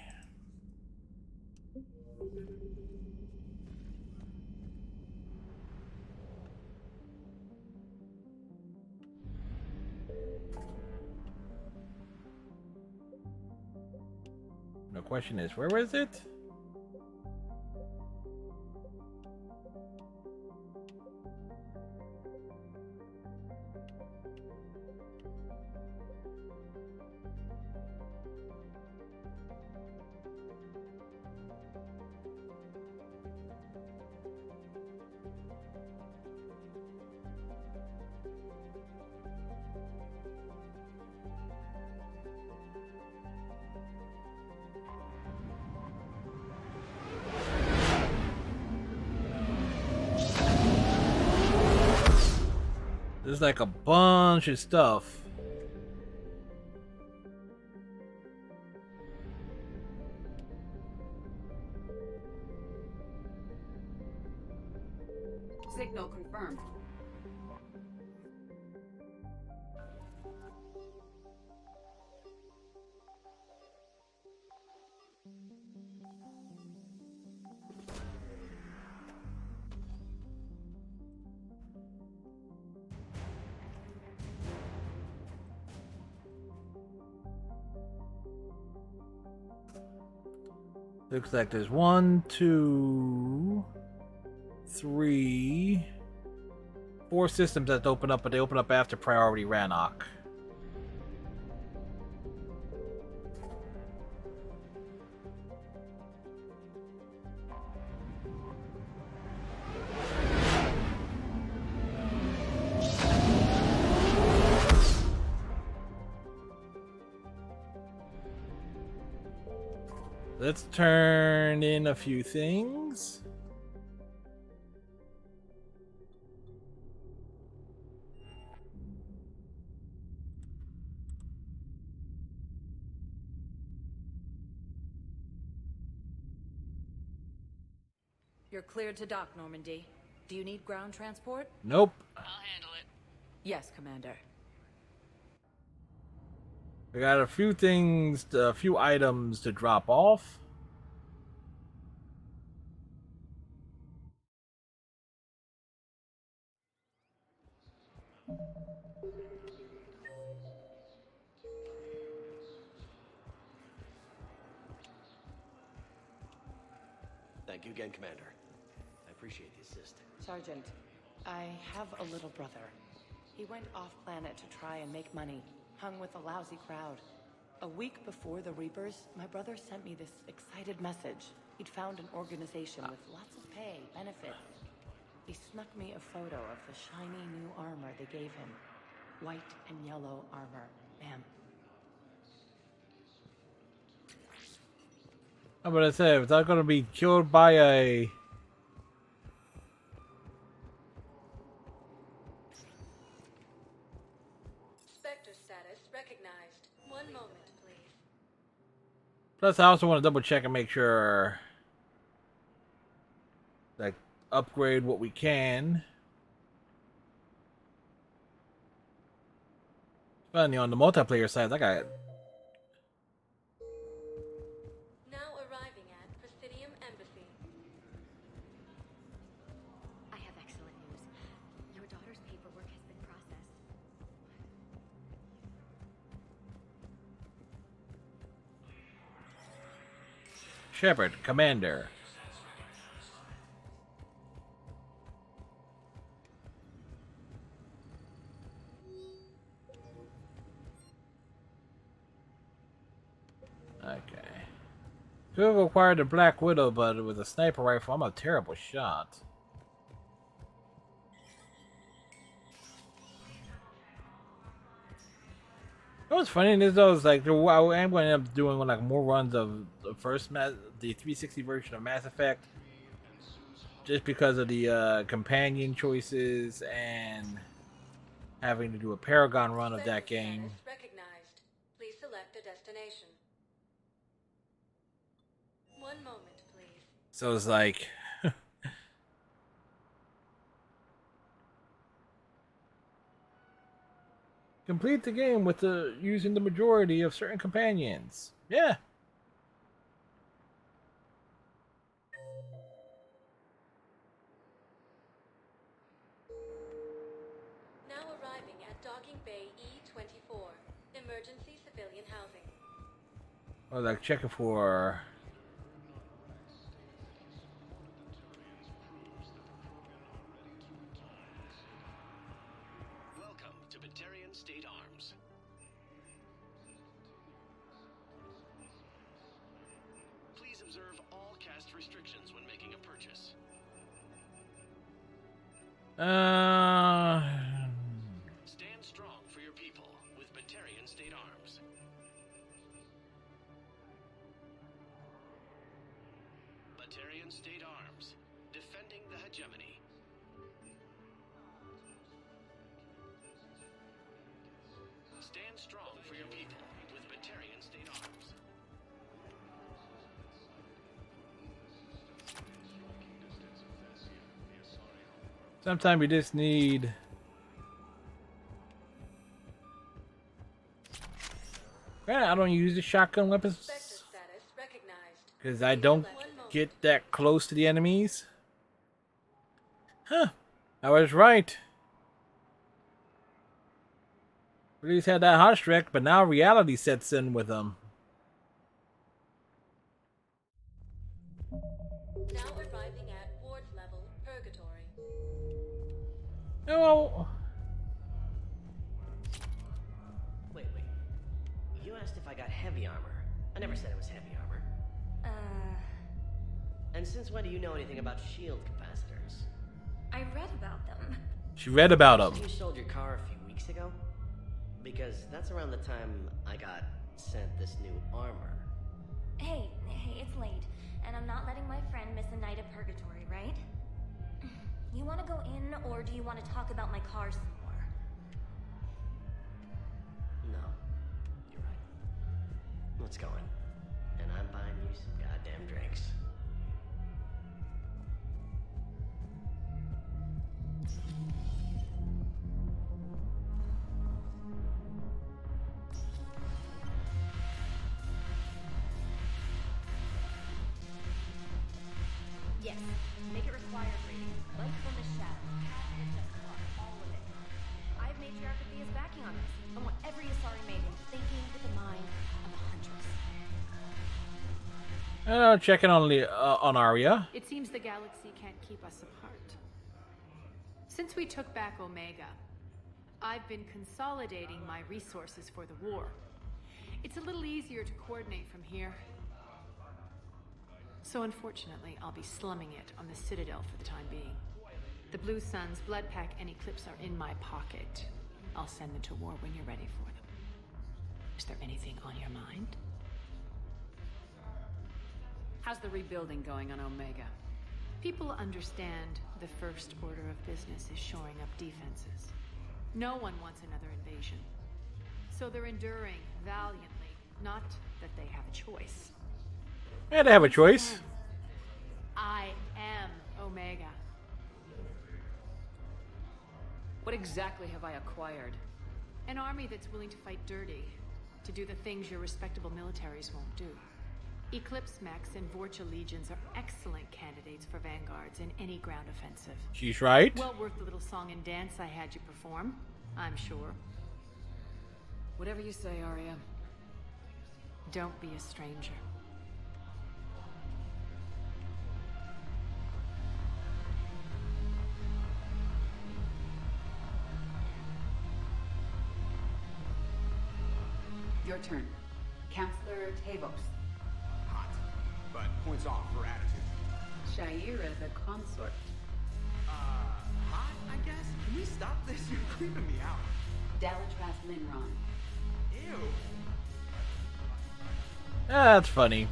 The question is, where is it? There's like a bunch of stuff. Signal confirmed. Looks like there's 1, 2, 3, 4 systems that open up, but they open up after priority Rannoch. Let's turn in a few things. You're cleared to dock, Normandy. Do you need ground transport? Nope. I'll handle it. Yes, Commander. We got a few things, a few items to drop off. Thank you again, Commander. I appreciate the assist. Sergeant, I have a little brother. He went off-planet to try and make money, hung with a lousy crowd. A week before the Reapers, my brother sent me this excited message. He'd found an organization with lots of pay, benefits. He snuck me a photo of the shiny new armor they gave him. White and yellow armor, ma'am. I'm gonna say, if they're gonna be killed by a... Spectre status recognized. One moment, please. Plus, I also want to double check and make sure, like, upgrade what we can. Funny, on the multiplayer side, I got Now arriving at Presidium Embassy. I have excellent news. Your daughter's paperwork has been processed. Shepard, Commander. Okay. Could have acquired a Black Widow, but with a sniper rifle, I'm a terrible shot. You know what's funny is though, is like I am going to end up doing like more runs of the the 360 version of Mass Effect, just because of the companion choices and having to do a Paragon run of that game. Recognized. Please select a destination. One moment, please. So it's like Complete the game with using the majority of certain companions. Yeah. Now arriving at Docking Bay E-24, emergency civilian housing. Oh, like checking for. Welcome to Batarian State Arms. Please observe all caste restrictions when making a purchase. Stand strong for your people with Batarian State Arms. Batarian State Arms, defending the hegemony. Stand strong for your people with Batarian State Arms. Sometimes you just need. I don't use the shotgun weapons Status recognized. because I don't get that close to the enemies. Huh. I was right. Police had that hot streak, but now reality sets in with them. Now arriving at ward level purgatory. Oh. Wait. You asked if I got heavy armor. I never said it was heavy armor. And since when do you know anything about shield capacitors? I read about them. She read about them. You sold your car a few weeks ago? Because that's around the time I got sent this new armor. Hey, it's late, and I'm not letting my friend miss a night of purgatory, right? You want to go in, or do you want to talk about my car some more? No, you're right. Let's go in. And I'm buying you some goddamn drinks. Yes, make it required rating. Light from the shadow, cast and just car, all of it. I have Matriarch Athia's backing on this. I want every Asari maiden thinking with the mind of a huntress. Checking on Arya. It seems the galaxy can't keep us apart. Since we took back Omega, I've been consolidating my resources for the war. It's a little easier to coordinate from here. So unfortunately, I'll be slumming it on the Citadel for the time being. The Blue Suns, Bloodpack, and Eclipse are in my pocket. I'll send them to war when you're ready for them. Is there anything on your mind? How's the rebuilding going on Omega? People understand the first order of business is shoring up defenses. No one wants another invasion. So they're enduring valiantly, not that they have a choice. Yeah, they have a choice. I am Omega. What exactly have I acquired? An army that's willing to fight dirty, to do the things your respectable militaries won't do. Eclipse Max and Vorcha legions are excellent candidates for vanguards in any ground offensive. She's right. Well worth the little song and dance I had you perform, I'm sure. Whatever you say, Arya. Don't be a stranger. Your turn. Counselor Tavos. Hot, but points off for attitude. Shaira the consort. Hot, I guess? Can we stop this? You're creeping me out. Dalatras Linron. Ew. That's funny.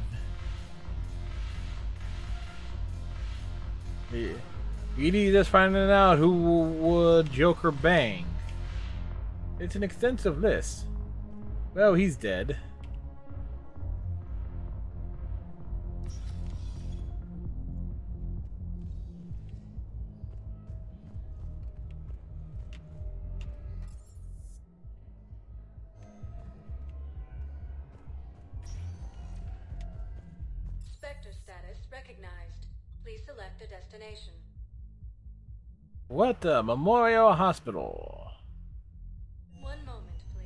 Yeah. Edie just finding out who would Joker bang. It's an extensive list. Well, he's dead. status recognized. Please select a destination. What the Memorial Hospital? One moment, please.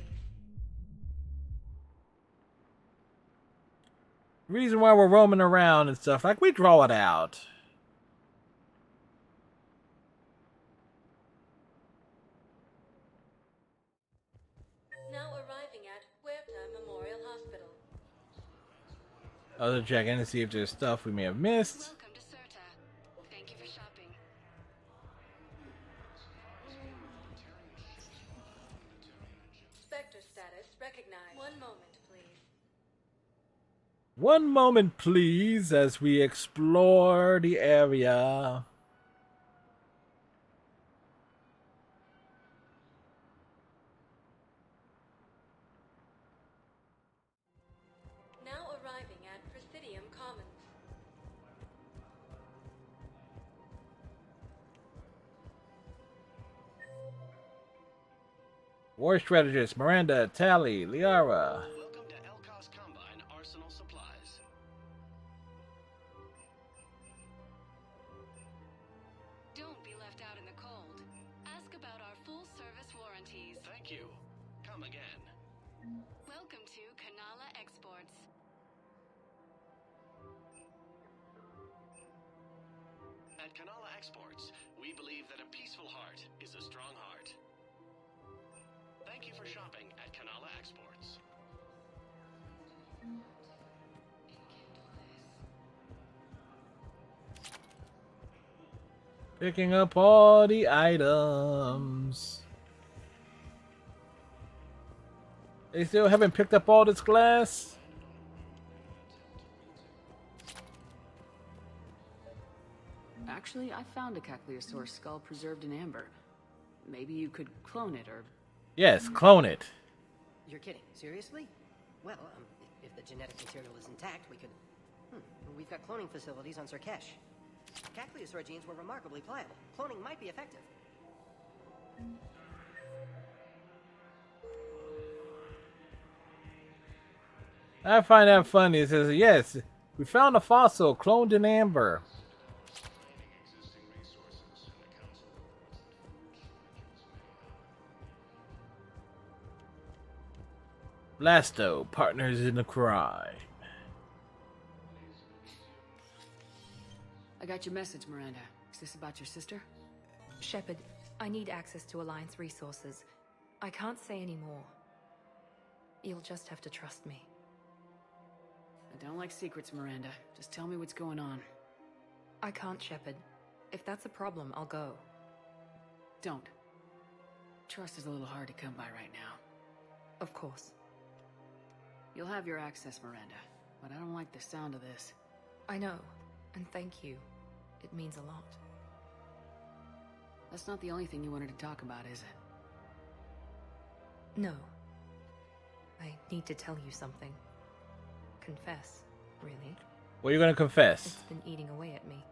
Reason why we're roaming around and stuff, like, we draw it out. Now arriving at Huerta Memorial Hospital. I'll check in to see if there's stuff we may have missed. Welcome to Certa. Thank you for shopping. Spectre status recognized. One moment, please. One moment, please, as we explore the area. Now arriving at Presidium Commons. War strategist Miranda, Tali, Liara. Welcome to Elcos Combine Arsenal Supplies. Don't be left out in the cold. Ask about our full-service warranties. Thank you. Come again. Welcome to Kanala Exports. At Kanala Exports, we believe that a peaceful heart is a strong heart. Thank you for shopping at Kanala Exports. Picking up all the items. They still haven't picked up all this glass? Actually, I found a Cagliasaur skull preserved in amber. Maybe you could clone it or... Yes, clone it. You're kidding. Seriously? Well, if the genetic material is intact, we could... We've got cloning facilities on Surkesh. Cagliasaur genes were remarkably pliable. Cloning might be effective. I find that funny. It says, yes, we found a fossil cloned in amber. Blasto, partners in the crime. I got your message, Miranda. Is this about your sister? Shepard, I need access to Alliance resources. I can't say any more. You'll just have to trust me. I don't like secrets, Miranda. Just tell me what's going on. I can't, Shepard. If that's a problem, I'll go. Don't. Trust is a little hard to come by right now. Of course. You'll have your access, Miranda, but I don't like the sound of this. I know, and thank you. It means a lot. That's not the only thing you wanted to talk about, is it? No. I need to tell you something. Confess, really. What are you going to confess? It's been eating away at me.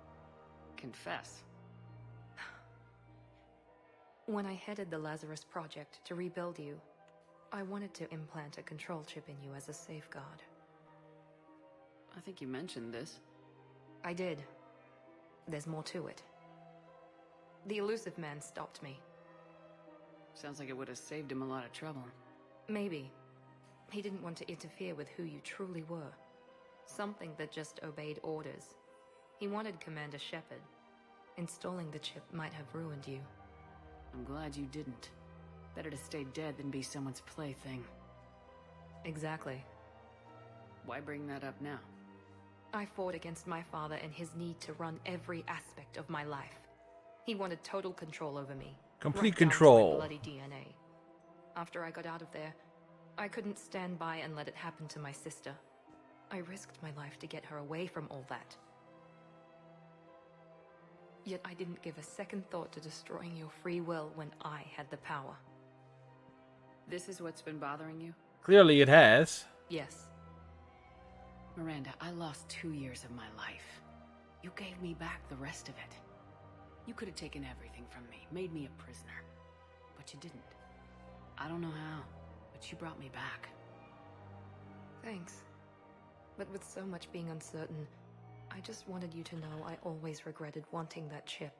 Confess? When I headed the Lazarus Project to rebuild you, I wanted to implant a control chip in you as a safeguard. I think you mentioned this. I did. There's more to it. The Elusive Man stopped me. Sounds like it would have saved him a lot of trouble. Maybe. He didn't want to interfere with who you truly were. Something that just obeyed orders. He wanted Commander Shepard. Installing the chip might have ruined you. I'm glad you didn't. Better to stay dead than be someone's plaything. Exactly. Why bring that up now? I fought against my father and his need to run every aspect of my life. He wanted total control over me. Complete right down to control. my bloody DNA. After I got out of there, I couldn't stand by and let it happen to my sister. I risked my life to get her away from all that. Yet I didn't give a second thought to destroying your free will when I had the power. This is what's been bothering you? Clearly it has. Yes. Miranda, I lost 2 years of my life. You gave me back the rest of it. You could have taken everything from me, made me a prisoner. But you didn't. I don't know how, but you brought me back. Thanks. But with so much being uncertain, I just wanted you to know I always regretted wanting that chip.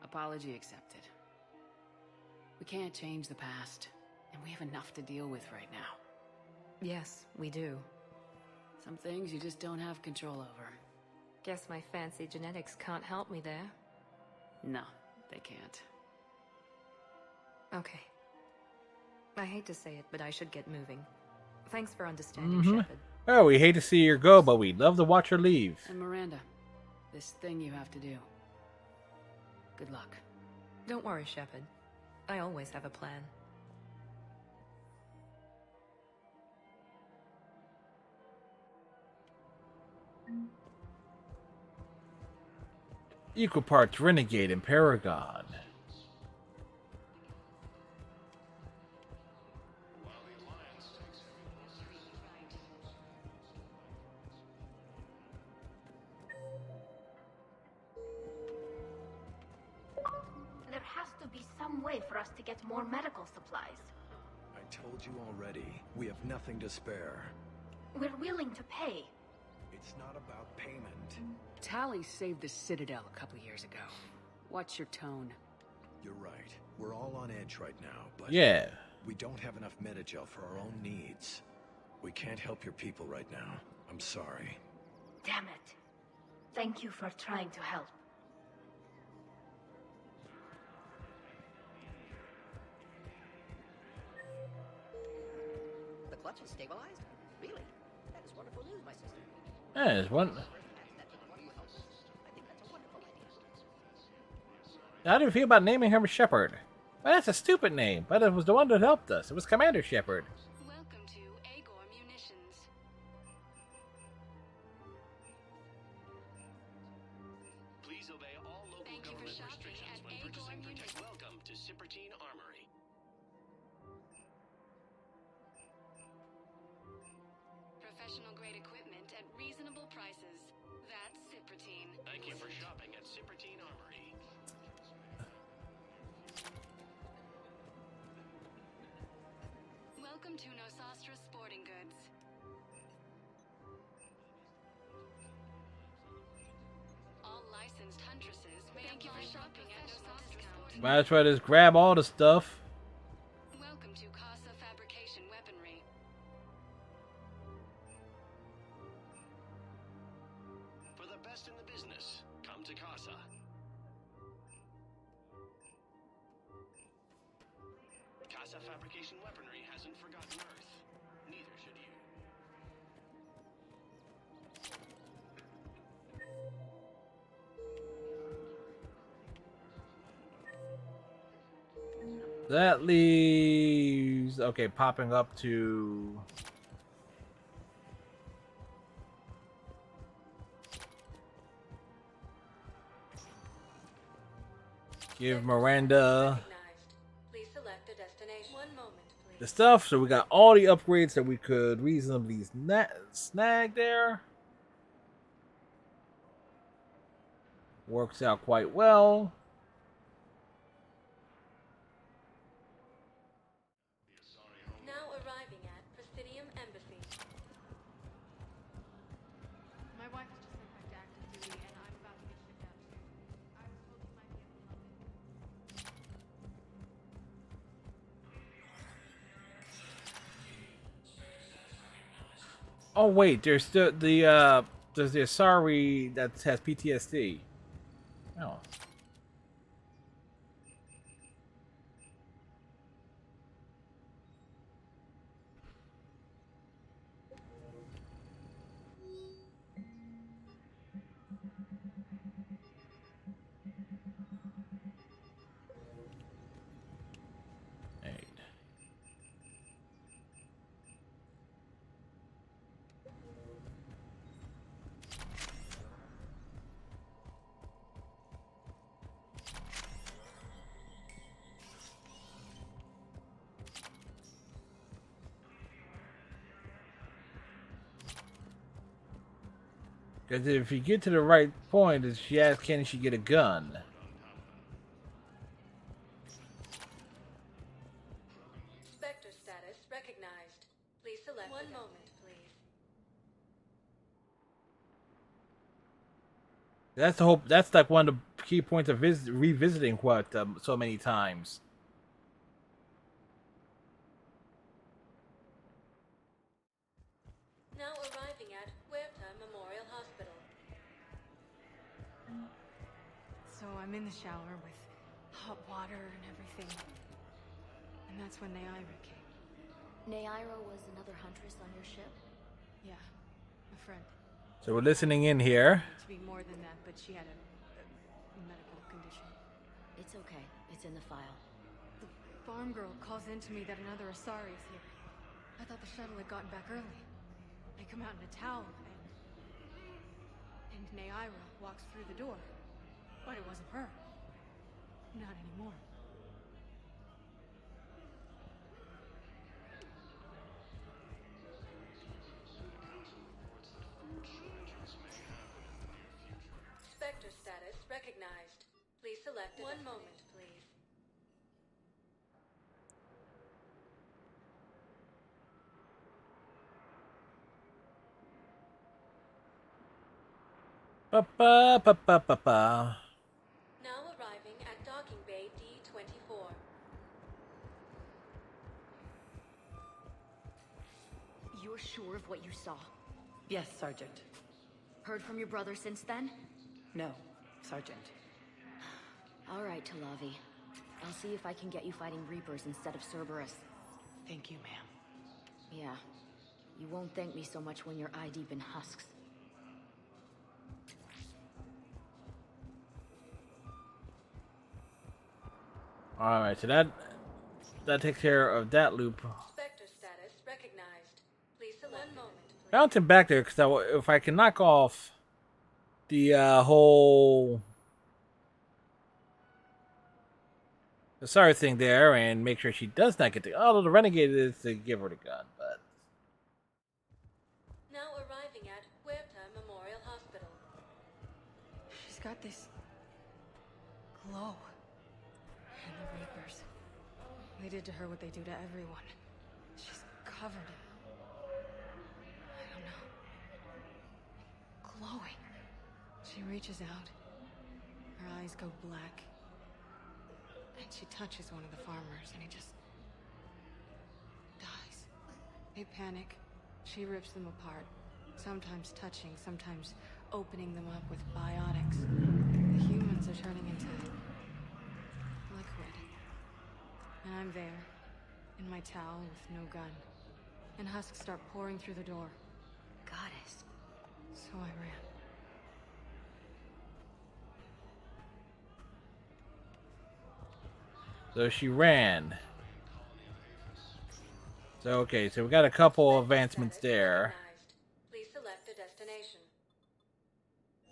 Apology accepted. We can't change the past, and we have enough to deal with right now. Yes, we do. Some things you just don't have control over. Guess my fancy genetics can't help me there. No, they can't. Okay. I hate to say it, but I should get moving. Thanks for understanding, Shepard. Oh, we hate to see her go, but we'd love to watch her leave. And Miranda, this thing you have to do. Good luck. Don't worry, Shepard. I always have a plan. Equal parts Renegade and Paragon. There has to be some way for us to get more medical supplies. I told you already, we have nothing to spare. We're willing to pay. It's not about payment. Tali saved the Citadel a couple years ago. Watch your tone. You're right. We're all on edge right now, but yeah, we don't have enough Metagel for our own needs. We can't help your people right now. I'm sorry. Damn it. Thank you for trying to help. The clutch is stabilized? Really? That is wonderful news, my sister. yeah, there's one. How do you feel about naming him Shepard? Well, that's a stupid name, but it was the one that helped us. It was Commander Shepard. Welcome to Agor Munitions. Please obey all local government restrictions when purchasing protect. Welcome to Cipertine Armory. Professional grade equipment at reasonable prices. That's Cipertine. Thank you for shopping at Cipertine Armory. Welcome to Nosastra Sporting Goods. All licensed huntresses may apply shopping at Nosastra Sporting Might as well just grab all the stuff. Welcome to Casa Fabrication Weaponry. For the best in the business, come to Casa. Casa Fabrication Weaponry hasn't forgotten Earth. Neither should you. That leaves... okay, popping up to... give Miranda Please select a destination. One moment, please. the stuff. So we got all the upgrades that we could reasonably snag there. Works out quite well. Now arriving at Presidium Embassy. My wife has just been back to active duty, and I'm about to get shipped out too. I was told you might be able to help me. Oh wait, there's the there's the Asari that has PTSD. Oh. Because if you get to the right point, she asks, can she get a gun? Spectre status recognized. Please select one moment, please. That's the hope. That's like one of the key points of revisiting what so many times. Now arriving at Huerta Memorial Hospital. So I'm in the shower with hot water and everything. And that's when Neaira came. Neaira was another huntress on your ship? Yeah, a friend. So we're listening in here. To be more than that, but she had a medical condition. It's okay. It's in the file. The farm girl calls in to me that another Asari is here. I thought the shuttle had gotten back early. I come out in a towel, and Neaira walks through the door. But it wasn't her. Not anymore. Spectre status recognized. Please select one moment, please. Ba ba ba ba ba ba. Now arriving at Docking Bay D-24. You're sure of what you saw? Yes, Sergeant. Heard from your brother since then? No, Sergeant. All right, Talavi. I'll see if I can get you fighting Reapers instead of Cerberus. Thank you, ma'am. Yeah. You won't thank me so much when you're eye-deep in husks. Alright, so that takes care of that loop. Spectre status recognized. Please select one moment. Bounce him back there, because if I can knock off the whole sorry thing there and make sure she does not get the although the renegade is to give her the gun, but Now arriving at Huerta Memorial Hospital. She's got this glow. And the Reapers. They did to her what they do to everyone. She's covered in, I don't know, glowing. She reaches out. Her eyes go black. And she touches one of the farmers and he just dies. They panic. She rips them apart. Sometimes touching, sometimes opening them up with biotics. The humans are turning into liquid. And I'm there, in my towel with no gun. And husks start pouring through the door. Goddess. So I ran. so she ran. So okay, so we got a couple advancements there. Please select a destination.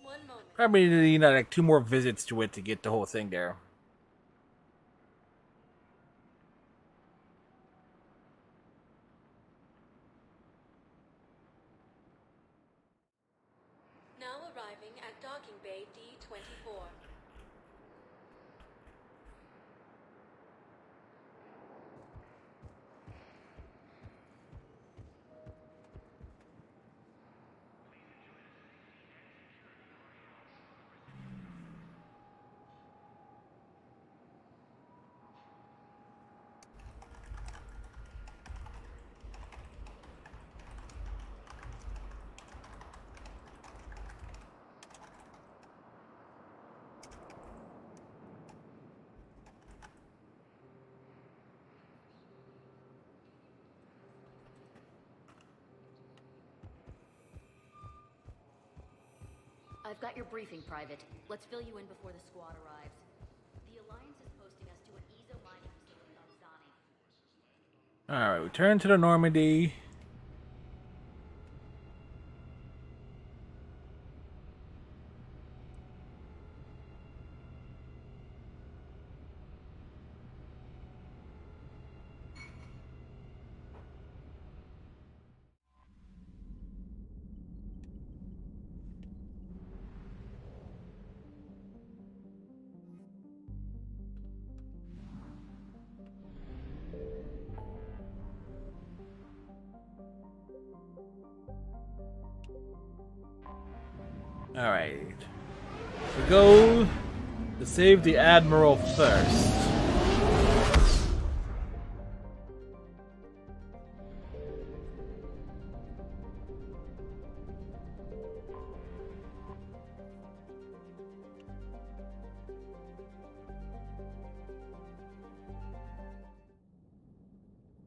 One moment. Probably need like 2 more visits to it to get the whole thing there. Now arriving at Docking Bay D-24. I've got your briefing, Private. Let's fill you in before the squad arrives. The Alliance is posting us to an Ezo mining facility on Zani. Alright, return to the Normandy. Alright. We go to save the Admiral first.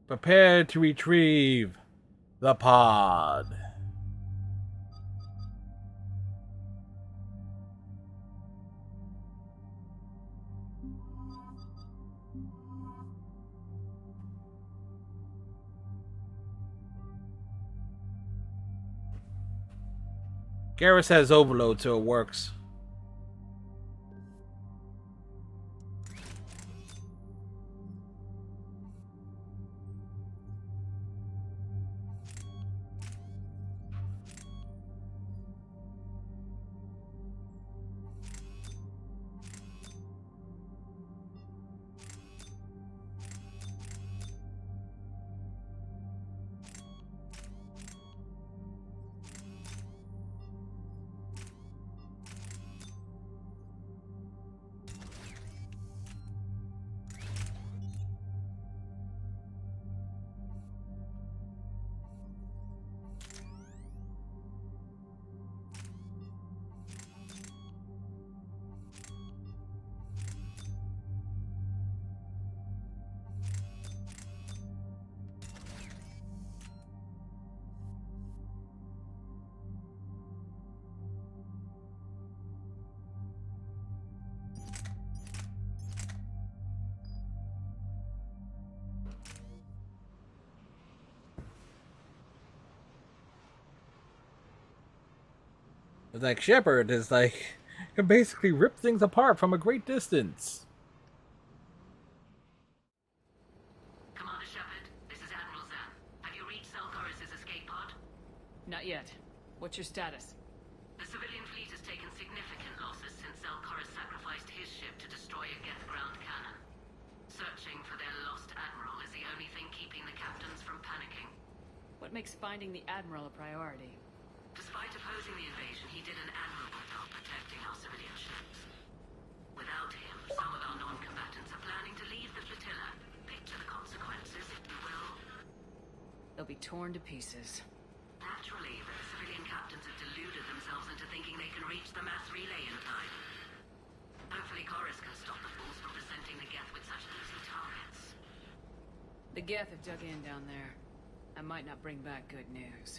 Prepare to retrieve the pod. Garrus has overload, so it works. Like Shepard is like can basically rip things apart from a great distance. Commander Shepard, this is Admiral Zan. Have you reached Zelkorus' escape pod? Not yet. What's your status? The civilian fleet has taken significant losses since Zelkorus sacrificed his ship to destroy a Geth ground cannon. Searching for their lost admiral is the only thing keeping the captains from panicking. What makes finding the Admiral a priority? Despite opposing the invasion, he did an admirable job protecting our civilian ships. Without him, some of our non-combatants are planning to leave the flotilla. Picture the consequences, if you will. They'll be torn to pieces. Naturally, the civilian captains have deluded themselves into thinking they can reach the mass relay in time. Hopefully Chorus can stop the fools from presenting the Geth with such easy targets. The Geth have dug in down there. I might not bring back good news.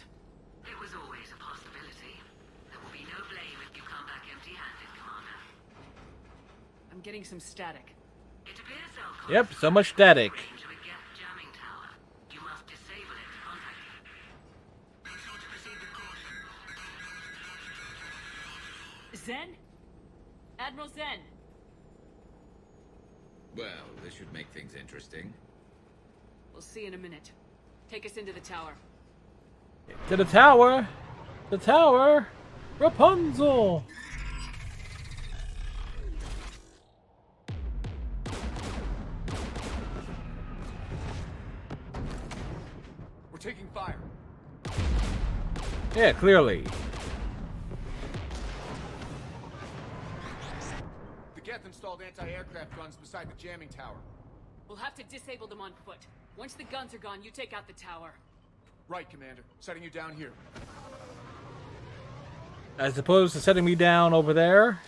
It was always a possibility. There will be no blame if you come back empty-handed, Commander. I'm getting some static. It appears Zelkorus Yep, so much static. range of a Geth jamming tower. You must disable it to contact it. Make sure to proceed with caution. Zen? Admiral Zen! Well, this should make things interesting. We'll see in a minute. Take us into the tower. To the tower! The tower! Rapunzel! We're taking fire. Yeah, clearly. The Geth installed anti-aircraft guns beside the jamming tower. We'll have to disable them on foot. Once the guns are gone, you take out the tower. Right, Commander. Setting you down here. As opposed to setting me down over there.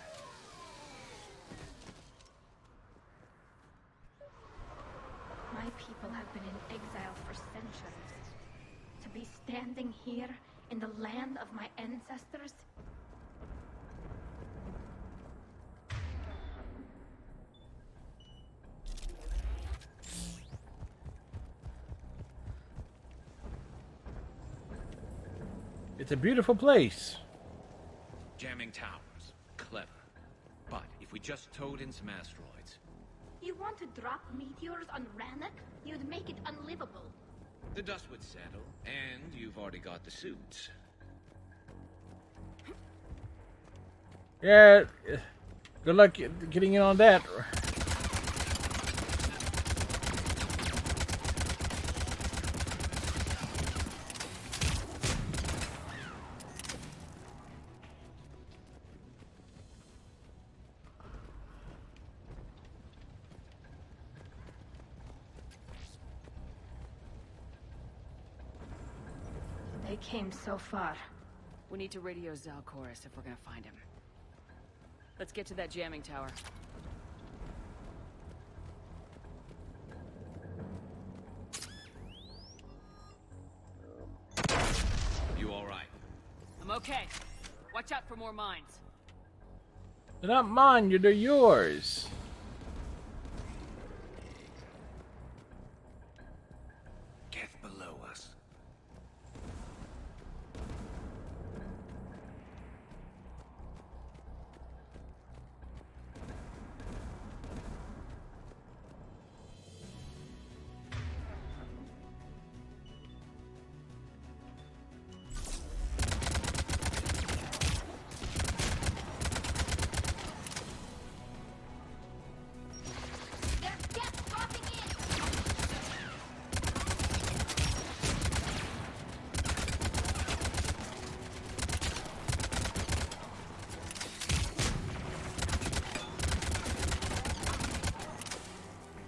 My people have been in exile for centuries. To be standing here in the land of my ancestors? It's a beautiful place. Jamming towers. Clever. But if we just towed in some asteroids... You want to drop meteors on Rannoch? You'd make it unlivable. The dust would settle, and you've already got the suits. Yeah, good luck getting in on that. They came so far. We need to radio Zalcoris if we're gonna find him. Let's get to that jamming tower. You all right? I'm okay. Watch out for more mines. They're not mine, they're yours. Get below us.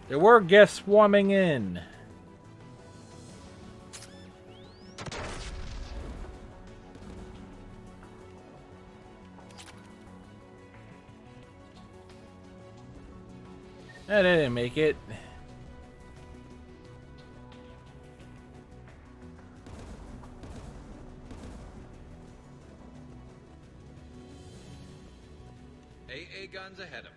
There were guests swarming in. They didn't make it. AA guns ahead of us.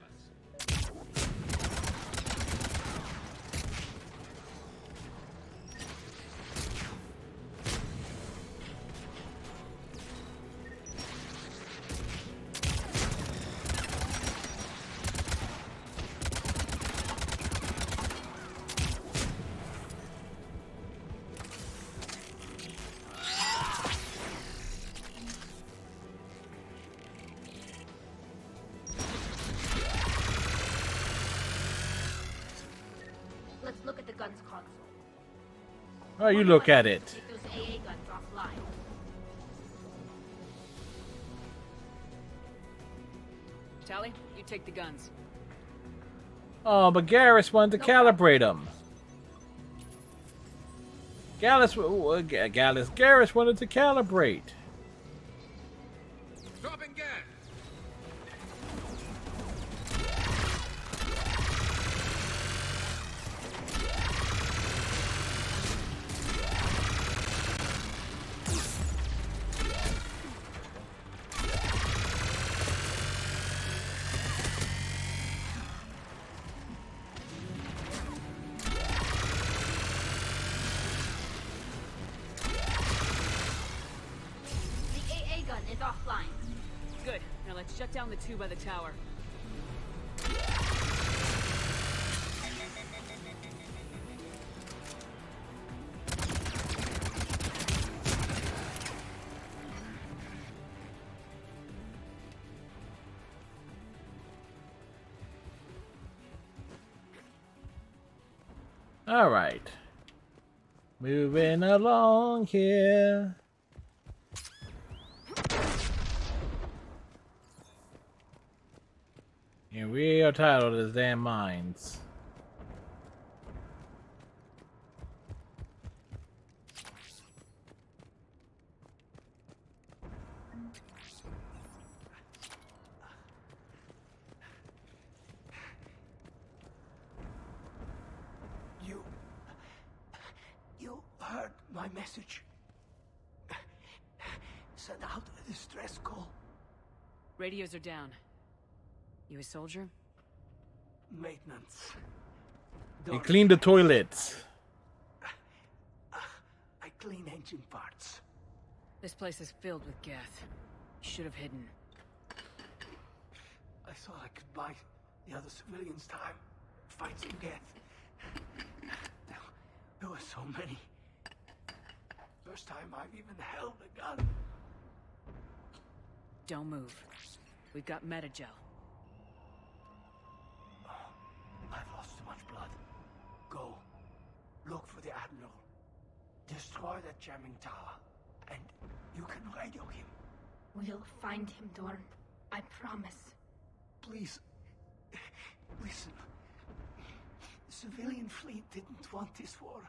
Let's look at the guns console. Oh, you look at it. Take those AA guns offline. Tally, you take the guns. Oh, but Garrus wanted to calibrate them. Garrus wanted to calibrate. Dropping gas. The AA gun is offline. Good. Now let's shut down the two by the tower. All right. Moving along here. And we are tired of this damn mines. You heard my message. Send out a distress call. Radios are down. You a soldier? Maintenance. You clean the toilets. I clean engine parts. This place is filled with Geth. You should have hidden. I thought I could buy the other civilians time. Fight some Geth. There were so many. First time I've even held a gun. Don't move. We've got Metagel. I've lost too much blood. Go. Look for the Admiral. Destroy that jamming tower. And you can radio him. We'll find him, Dorn. I promise. Please. Listen. The civilian fleet didn't want this war.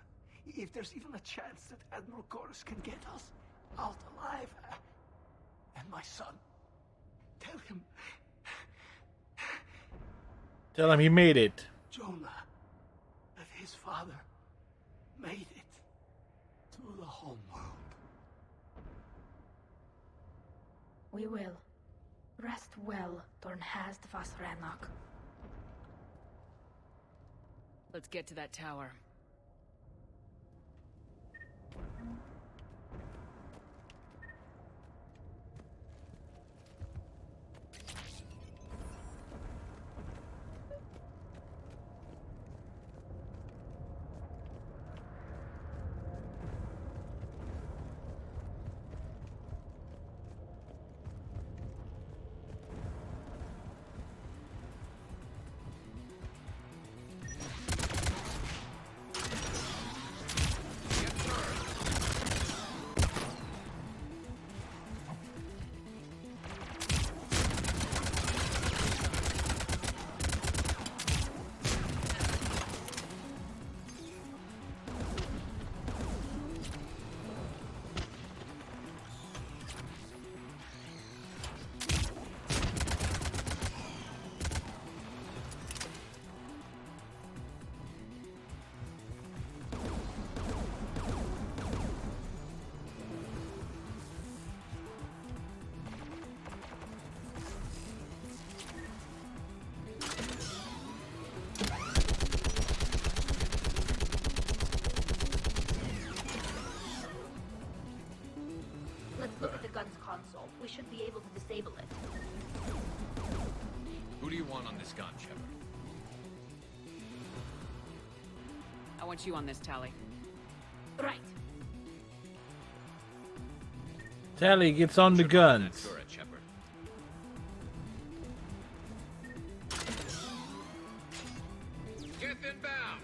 If there's even a chance that Admiral Chorus can get us, Alt alive. And my son. Tell him. Tell him he made it. Jonah. That his father made it to the homeworld. We will. Rest well, Dornhazd Vasranok. Let's get to that tower. Look at the gun's console. We should be able to disable it. Who do you want on this gun, Shepard? I want you on this, Tali. Right. Tali gets on the guns. Turret, Shepard. Get inbound!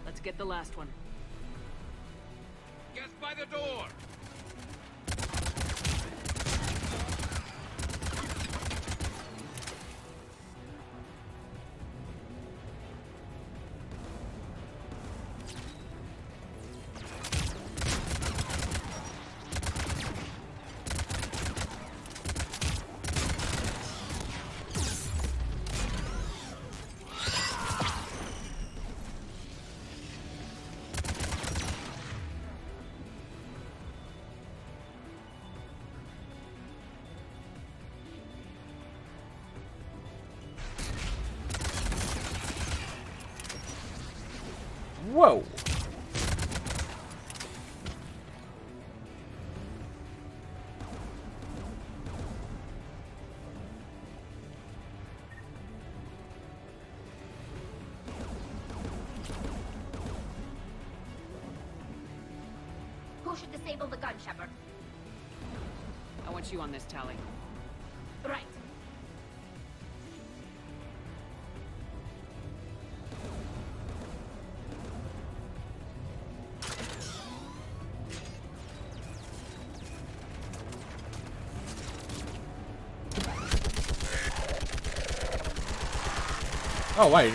Let's get the last one. Get by the door! Whoa! Who should disable the gun, Shepard? I want you on this, Tali. Right. Oh, wait.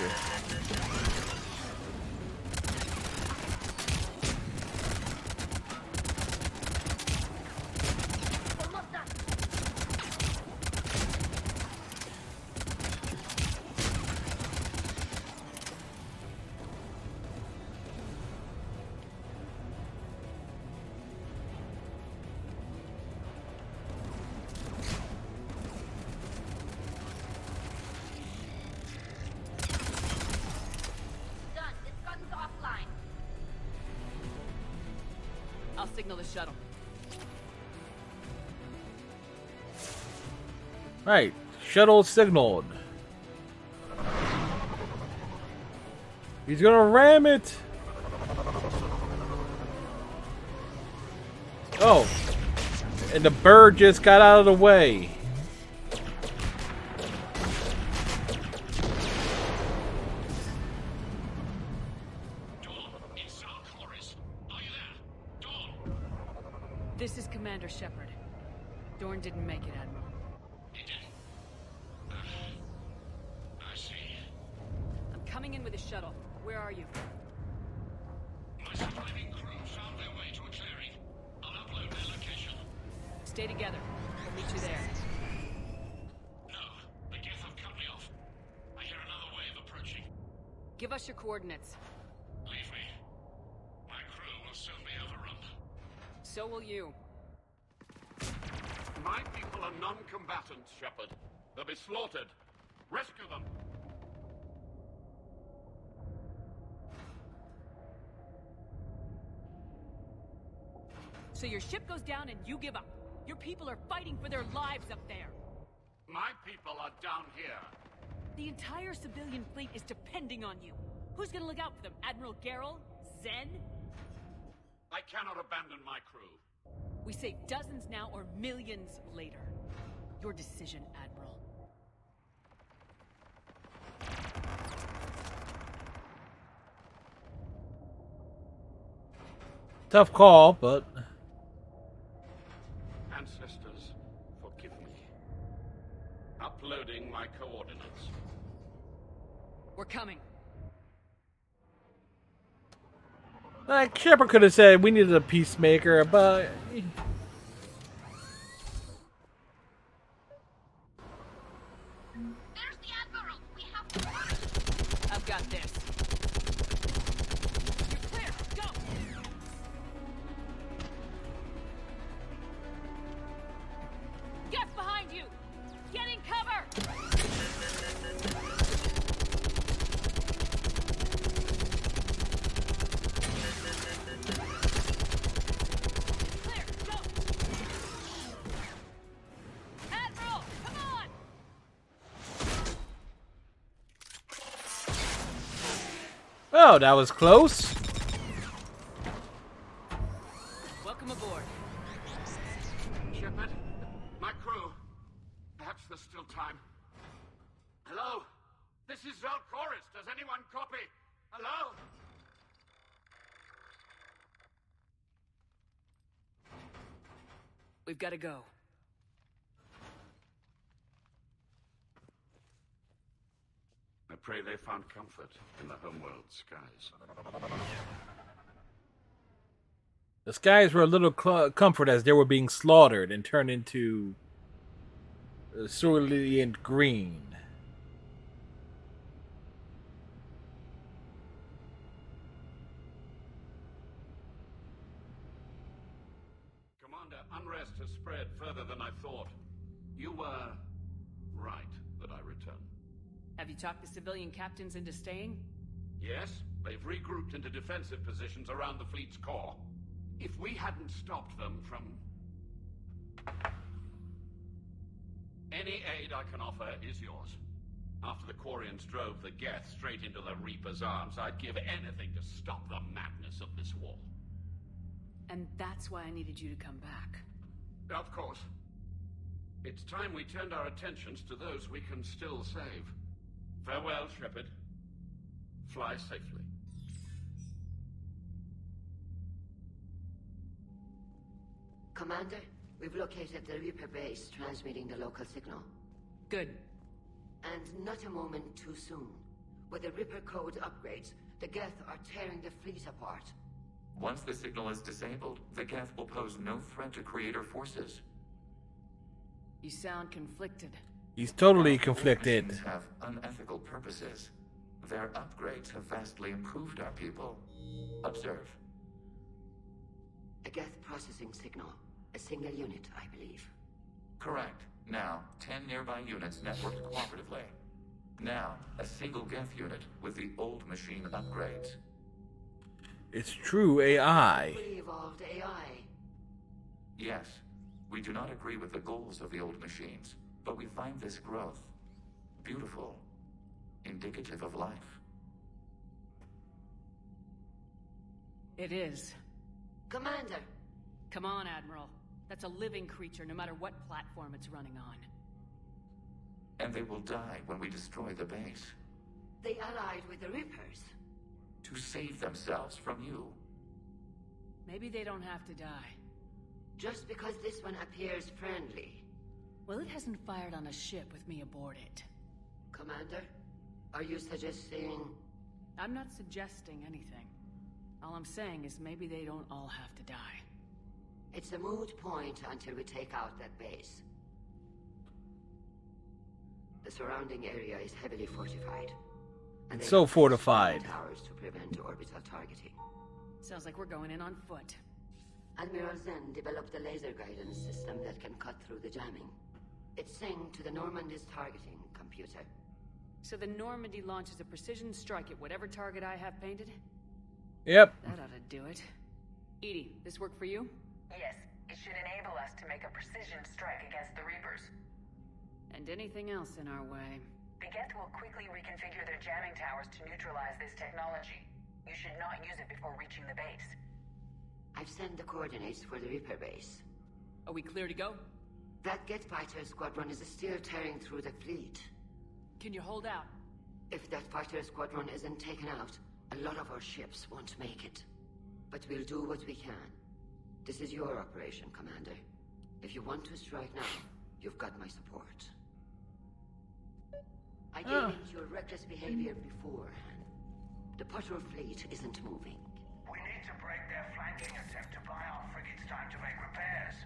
I'll signal the shuttle. Right. Shuttle signaled. He's gonna ram it. Oh. And the bird just got out of the way. Commander Shepard. Dorn didn't make it, Admiral. He didn't. I see. I'm coming in with a shuttle. Where are you? My surviving crew found their way to a clearing. I'll upload their location. Stay together. We'll meet you there. No, the Geth have cut me off. I hear another wave approaching. Give us your coordinates. Leave me. My crew will soon be overrun. So will you. My people are non-combatants, Shepard. They'll be slaughtered. Rescue them. So your ship goes down and you give up. Your people are fighting for their lives up there. My people are down here. The entire civilian fleet is depending on you. Who's gonna look out for them? Admiral Gerrel? Zen? I cannot abandon my crew. We save dozens now or millions later. Your decision, Admiral. Tough call, but... Ancestors, forgive me. Uploading my coordinates. We're coming. Like, Shepard could have said we needed a peacemaker, but... There's the Admiral! We have to... I've got this. You're clear! Go! Gas behind you! Get in cover! Clear! Go! Admiral! Come on! Oh, that was close. Welcome aboard. Shepard, my crew. Perhaps there's still time. Hello? This is Zalcoris. Does anyone copy? Hello? We've got to go. I pray they found comfort in the homeworld skies. The skies were a little comfort as they were being slaughtered and turned into cerulean green. Commander, unrest has spread further than I thought. You were right that I returned. Have you talked the civilian captains into staying? Yes, they've regrouped into defensive positions around the fleet's core. If we hadn't stopped them from... Any aid I can offer is yours. After the Quarians drove the Geth straight into the Reaper's arms, I'd give anything to stop the madness of this war. And that's why I needed you to come back. Of course. It's time we turned our attentions to those we can still save. Farewell, Shepard. Fly safely. Commander, we've located the Reaper base transmitting the local signal. Good. And not a moment too soon. With the Reaper code upgrades, the Geth are tearing the fleet apart. Once the signal is disabled, the Geth will pose no threat to Creator forces. You sound conflicted. He's totally Old conflicted. machines have unethical purposes. Their upgrades have vastly improved our people. Observe. A Geth processing signal. A single unit, I believe. Correct. Now, 10 nearby units networked cooperatively. Now, a single Geth unit with the old machine upgrades. It's true AI. Fully evolved AI. Yes, we do not agree with the goals of the old machines, but we find this growth beautiful, indicative of life. It is. Commander! Come on, Admiral. That's a living creature, no matter what platform it's running on. And they will die when we destroy the base. They allied with the Reapers. To save themselves from you. Maybe they don't have to die. Just because this one appears friendly. Well, it hasn't fired on a ship with me aboard it. Commander, are you suggesting... I'm not suggesting anything. All I'm saying is maybe they don't all have to die. It's a moot point until we take out that base. The surrounding area is heavily fortified. And It's they so have fortified. towers to prevent orbital targeting. Sounds like we're going in on foot. Admiral Zen developed a laser guidance system that can cut through the jamming. It's synced to the Normandy's targeting computer. So the Normandy launches a precision strike at whatever target I have painted? Yep. That ought to do it. Edie, this work for you? Yes, it should enable us to make a precision strike against the Reapers. And anything else in our way. The Geth will quickly reconfigure their jamming towers to neutralize this technology. You should not use it before reaching the base. I've sent the coordinates for the Reaper base. Are we clear to go? That Geth fighter squadron is still tearing through the fleet. Can you hold out? If that fighter squadron isn't taken out, a lot of our ships won't make it. But we'll do what we can. This is your operation, Commander. If you want to strike now, you've got my support. I gave in to your reckless behavior beforehand. The patrol fleet isn't moving. We need to break their flanking attempt to buy our frigates time to make repairs.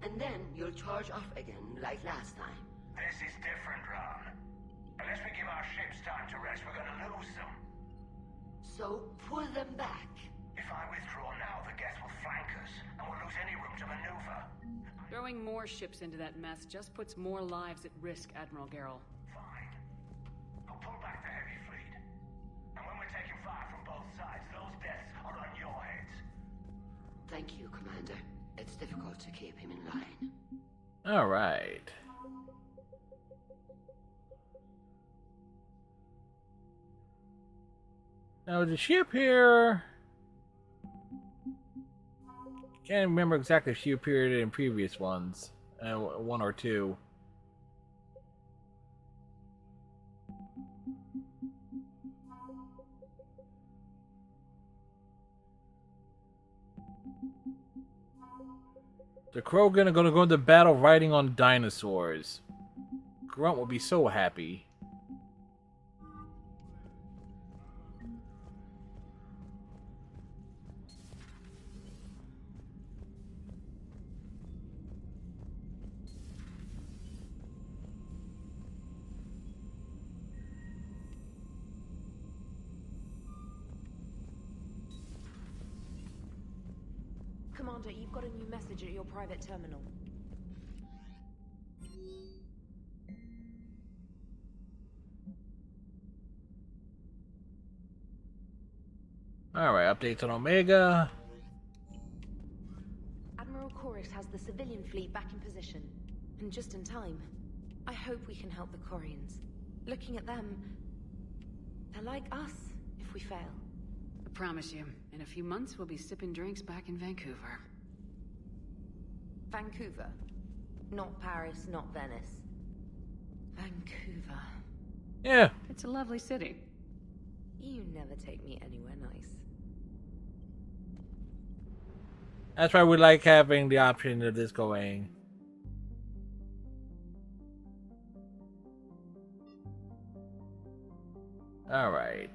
And then you'll charge off again, like last time. This is different, Ron. Unless we give our ships time to rest, we're gonna lose them. So, pull them back. If I withdraw now, the Geth will flank us, and we'll lose any room to maneuver. Throwing more ships into that mess just puts more lives at risk, Admiral Garrel. Fine. I'll pull back the heavy fleet. And when we're taking fire from both sides, those deaths are on your heads. Thank you, Commander. It's difficult to keep him in line. All right. Now the ship here. Can't remember exactly if she appeared in previous ones, one or two. The Krogan are gonna go into battle riding on dinosaurs. Grunt will be so happy. Commander, you've got a new message at your private terminal. Alright, updates on Omega. Admiral Chorus has the civilian fleet back in position. And just in time. I hope we can help the Corians. Looking at them, they're like us if we fail. I promise you, in a few months we'll be sipping drinks back in Vancouver. Vancouver. Not Paris, not Venice. Vancouver. Yeah. It's a lovely city. You never take me anywhere nice. That's why we like having the option of this going. Alright.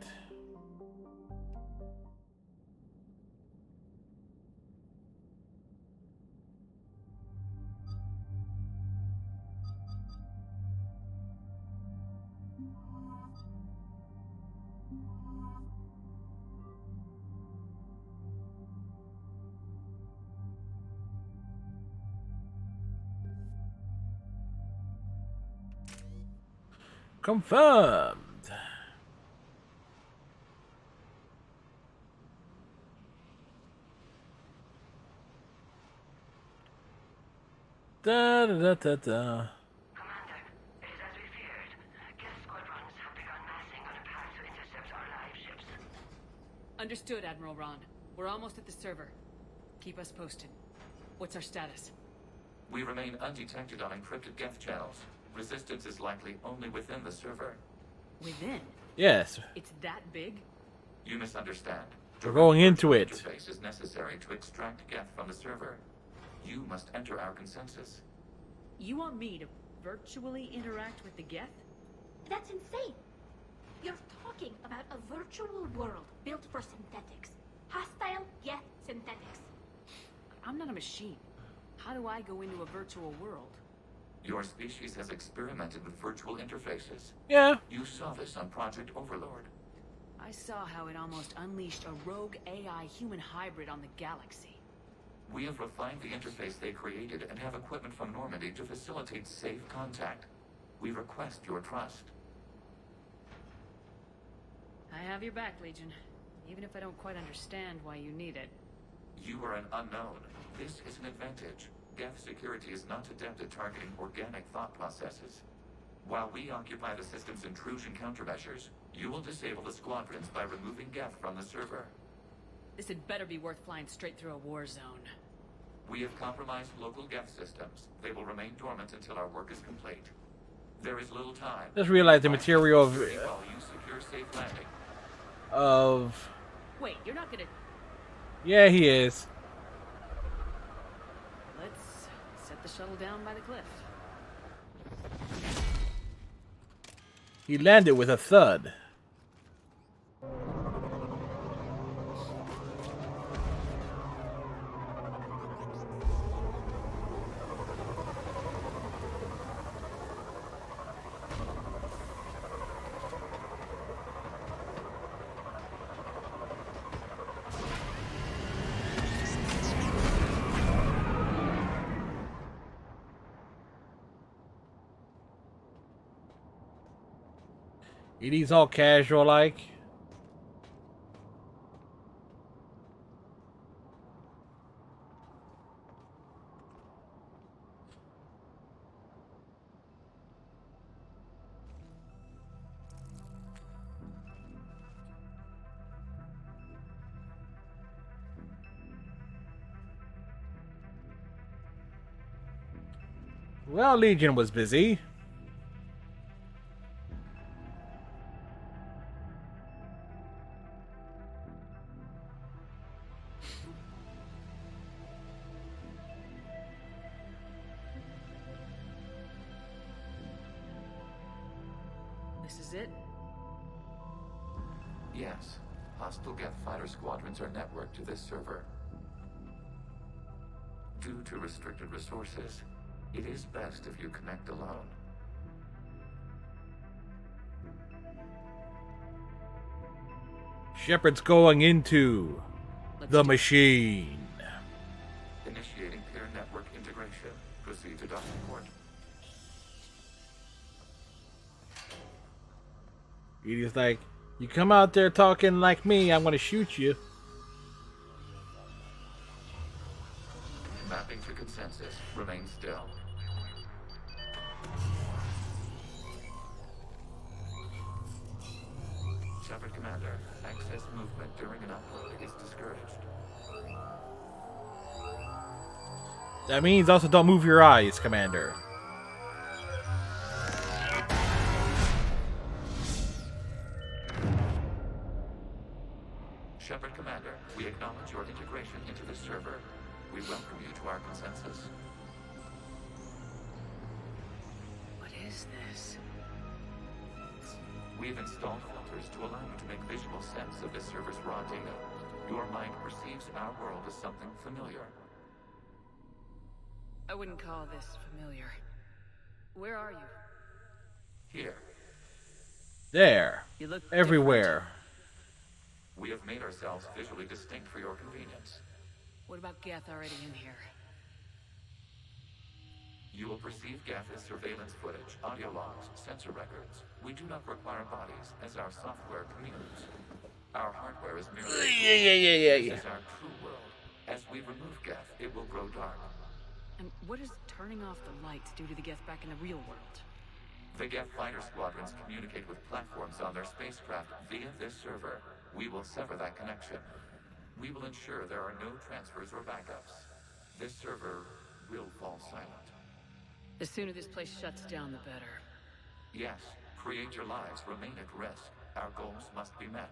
Confirmed. Da da da da da. Commander, it is as we feared. Geth squadrons have begun massing on a path to intercept our live ships. Understood, Admiral Ron. We're almost at the server. Keep us posted. What's our status? We remain undetected on encrypted Geth channels. Resistance is likely only within the server. Within? Yes. It's that big? You misunderstand. We're going into it. Interface is necessary to extract Geth from the server. You must enter our consensus. You want me to virtually interact with the Geth? That's insane! You're talking about a virtual world built for synthetics. Hostile Geth synthetics. I'm not a machine. How do I go into a virtual world? Your species has experimented with virtual interfaces. Yeah. You saw this on Project Overlord. I saw how it almost unleashed a rogue AI human hybrid on the galaxy. We have refined the interface they created and have equipment from Normandy to facilitate safe contact. We request your trust. I have your back, Legion. Even if I don't quite understand why you need it. You are an unknown. This is an advantage. Geth security is not adept at targeting organic thought processes. While we occupy the system's intrusion countermeasures, you will disable the squadrons by removing Geth from the server. This had better be worth flying straight through a war zone. We have compromised local Geth systems. They will remain dormant until our work is complete. There is little time. Just realize the material of While you secure safe landing. Wait, you're not gonna... Yeah, he is. Let's set the shuttle down by the cliff. He landed with a thud. He's all casual like. Well, Legion was busy. This is it? Yes. Hostile Geth fighter squadrons are networked to this server. Due to restricted resources, it is best if you connect alone. Shepard's going into the machine. Initiating peer network integration. Proceed to docking port. He's like, you come out there talking like me, I'm gonna shoot you. Mapping to consensus. Remain still. Shepard Commander, access movement during an upload is discouraged. That means also don't move your eyes, Commander. Shepard Commander, we acknowledge your integration into the server. We welcome you to our consensus. What is this? We've installed filters to allow you to make visual sense of this server's raw data. Your mind perceives our world as something familiar. I wouldn't call this familiar. Where are you? Here. There. You look everywhere. We have made ourselves visually distinct for your convenience. What about Geth already in here? You will perceive Geth as surveillance footage, audio logs, sensor records. We do not require bodies, as our software communes. Our hardware is merely... Yeah. This is our true world. As we remove Geth, it will grow dark. And what does turning off the lights do to the Geth back in the real world? The Geth fighter squadrons communicate with platforms on their spacecraft via this server. We will sever that connection. We will ensure there are no transfers or backups. This server will fall silent. The sooner this place shuts down, the better. Yes, create your lives remain at risk. Our goals must be met.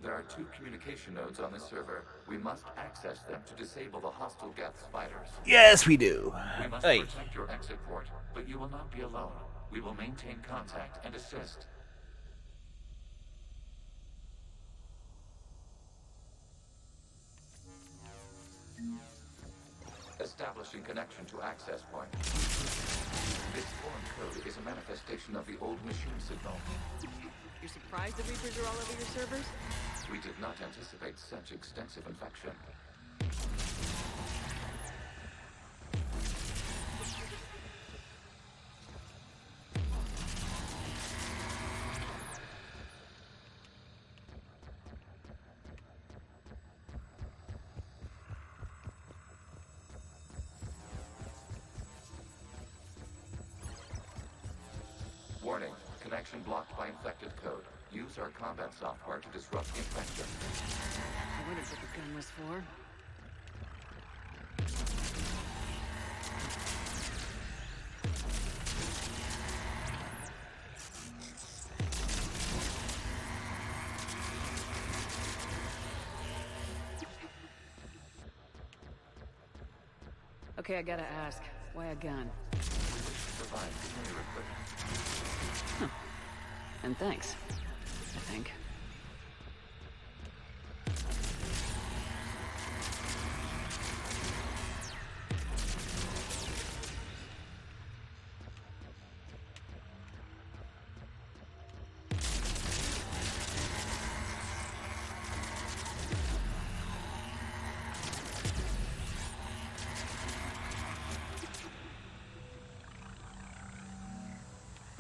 There are 2 communication nodes on the server. We must access them to disable the hostile Geth spiders. Yes, we do. We must Hey. protect your exit port, but you will not be alone. We will maintain contact and assist. Establishing connection to access point. This foreign code is a manifestation of the old machine signal. You're surprised the Reapers are all over your servers? We did not anticipate such extensive infection. Warning, connection blocked by infected code. Use our combat software to disrupt the infection. I wondered what the gun was for. Okay, I gotta ask, why a gun? Provide familiar equipment. Huh. And thanks, I think.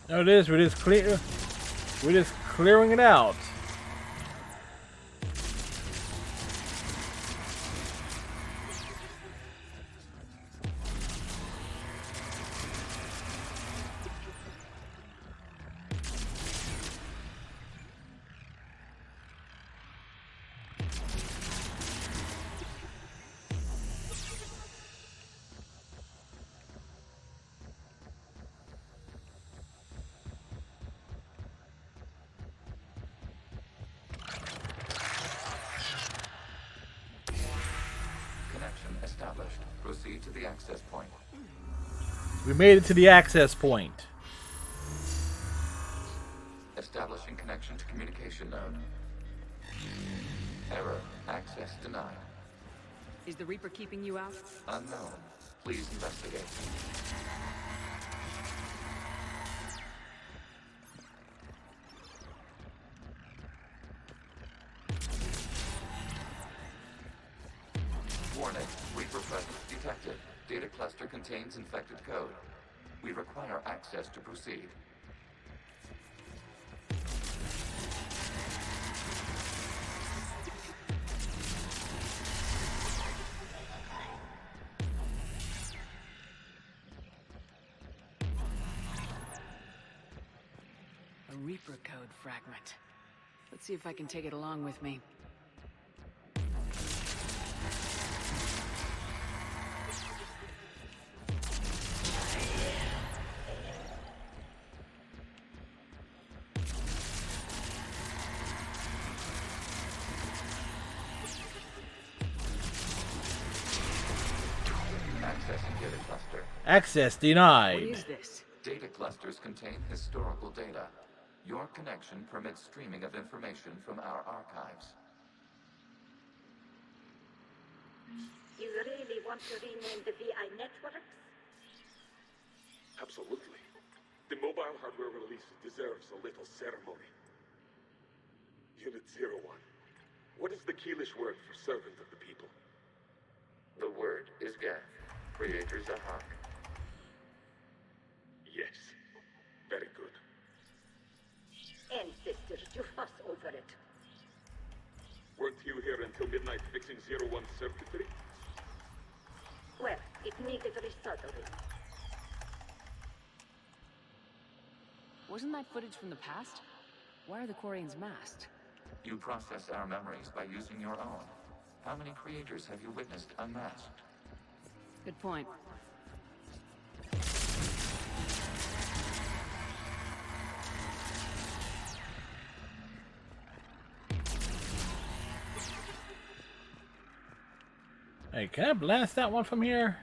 There it is. We're just clearing it out. Connection established. Proceed to the access point. We made it to the access point. Establishing connection to communication node. Error. Access denied. Is the Reaper keeping you out? Unknown. Please investigate. Warning. Reaper presence detected. Data cluster contains infected code. We require access to proceed. A Reaper code fragment. Let's see if I can take it along with me. Accessing data cluster. Access denied. What is this? Data clusters contain historical data. Your connection permits streaming of information from our archives. You really want to rename the VI networks? Absolutely. The mobile hardware release deserves a little ceremony. Unit 01. What is the Keelish word for servant of the people? The word is Geth. Creator Zahak. Yes. Very good. Ancestors, you fuss over it. Weren't you here until midnight fixing 01 circuitry? Well, it needed resoldering. Wasn't that footage from the past? Why are the Quarians masked? You process our memories by using your own. How many creators have you witnessed unmasked? Good point. Hey, can I blast that one from here?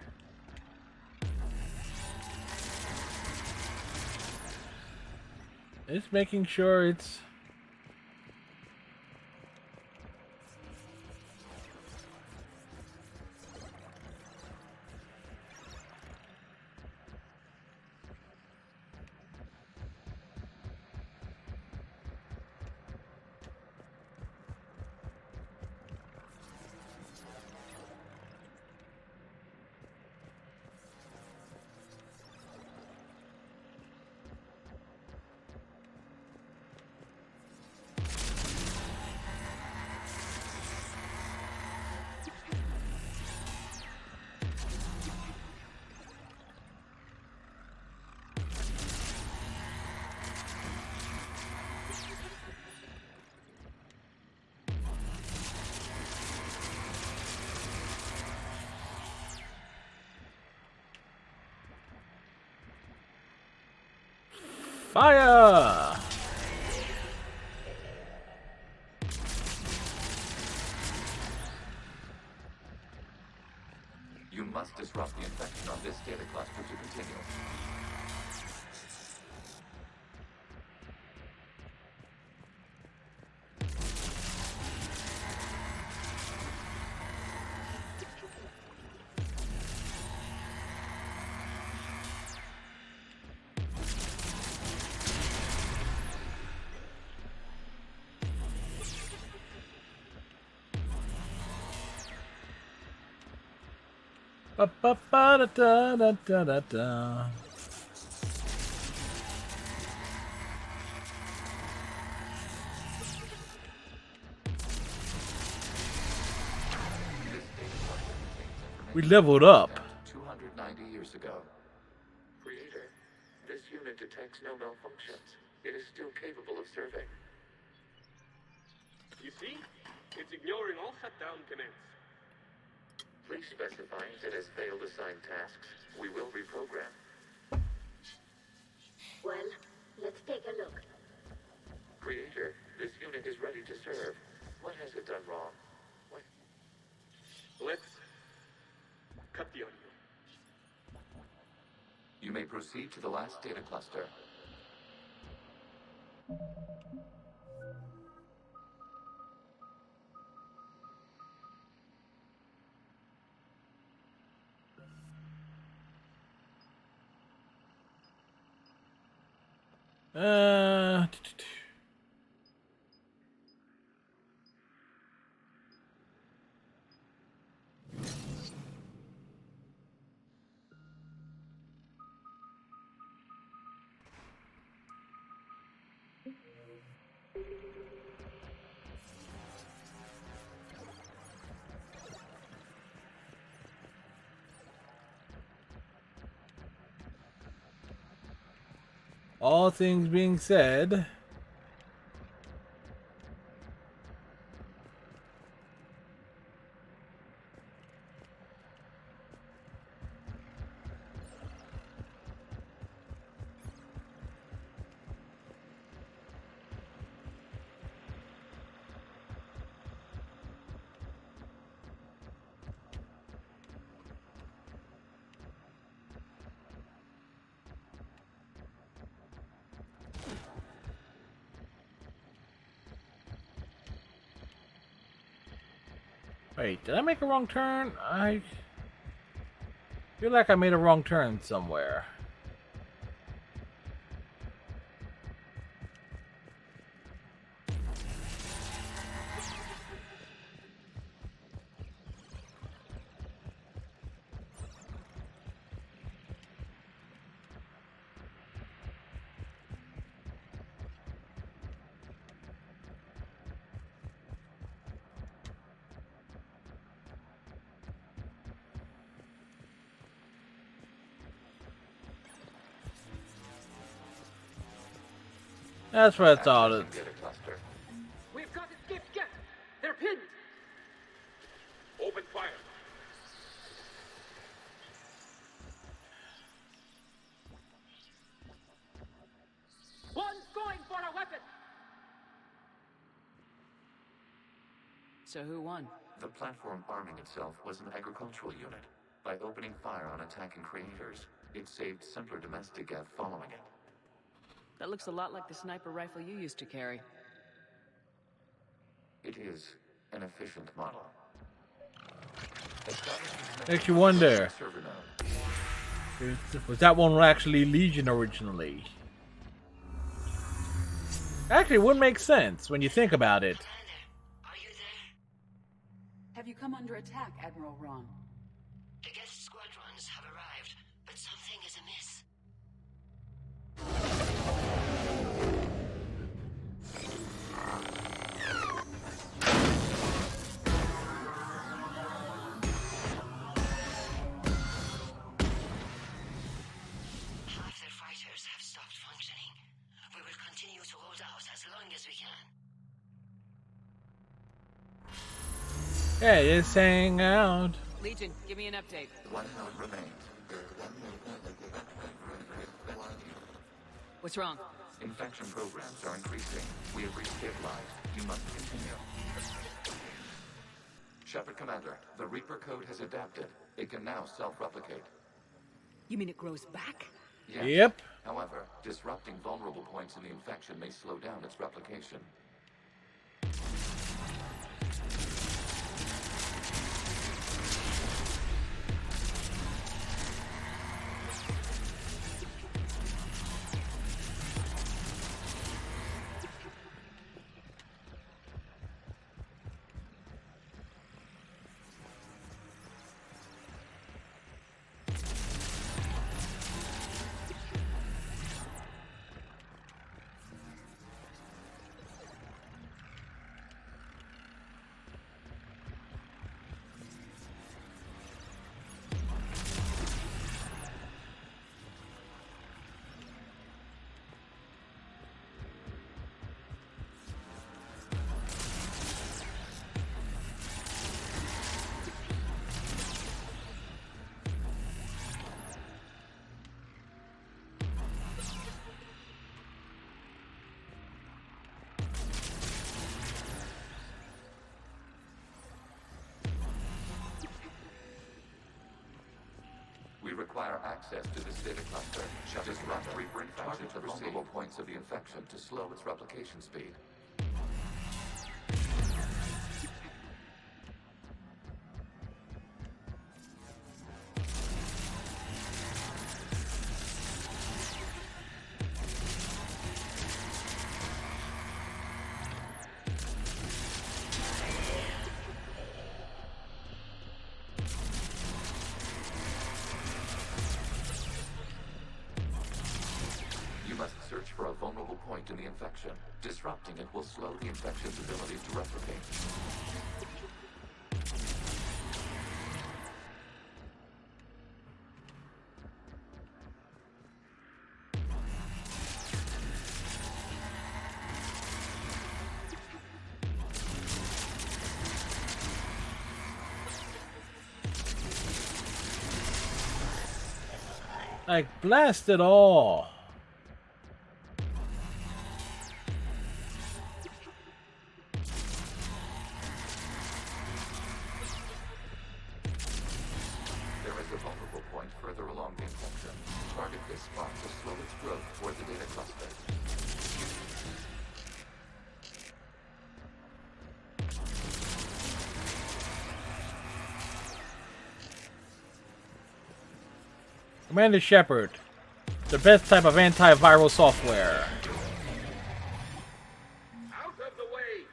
It's making sure it's... Fire! You must disrupt the infection on this data cluster to continue. Ba ba ba da da da da da da. We leveled up. 290 years ago. Creator, this unit detects no malfunctions. It is still capable of serving. You see? It's ignoring all shutdown commands. Please specify if it has failed assigned tasks. We will reprogram. Well, let's take a look. Creator, this unit is ready to serve. What has it done wrong? What? Let's cut the audio. You may proceed to the last data cluster. Uh... All things being said, wait, did I make a wrong turn? I feel like I made a wrong turn somewhere. That's what I thought. We've got escaped guests. They're pinned. Open fire. One's going for a weapon. So who won? The platform arming itself was an agricultural unit. By opening fire on attacking creators, it saved simpler domestic Geth following it. That looks a lot like the sniper rifle you used to carry. It is an efficient model. Makes you wonder. Server node. Was that one actually Legion originally? Actually, it would make sense when you think about it. Have you come under attack, Admiral Ron? The Geth squadrons have arrived, but something is amiss. Half their fighters have stopped functioning. We will continue to hold out as long as we can. Yeah, just hang out. Legion, give me an update. One node remains. What's wrong? Infection programs are increasing. We have restabilized. You must continue. Shepard Commander, the Reaper code has adapted. It can now self-replicate. You mean it grows back? Yes. Yep. However, disrupting vulnerable points in the infection may slow down its replication. We require access to this data cluster. Disrupt Reaper infection to vulnerable points of the infection to slow its replication speed. Search for a vulnerable point in the infection. Disrupting it will slow the infection's ability to replicate. Like, blast it all. Commander Shepard, the best type of antiviral software. Out of the way!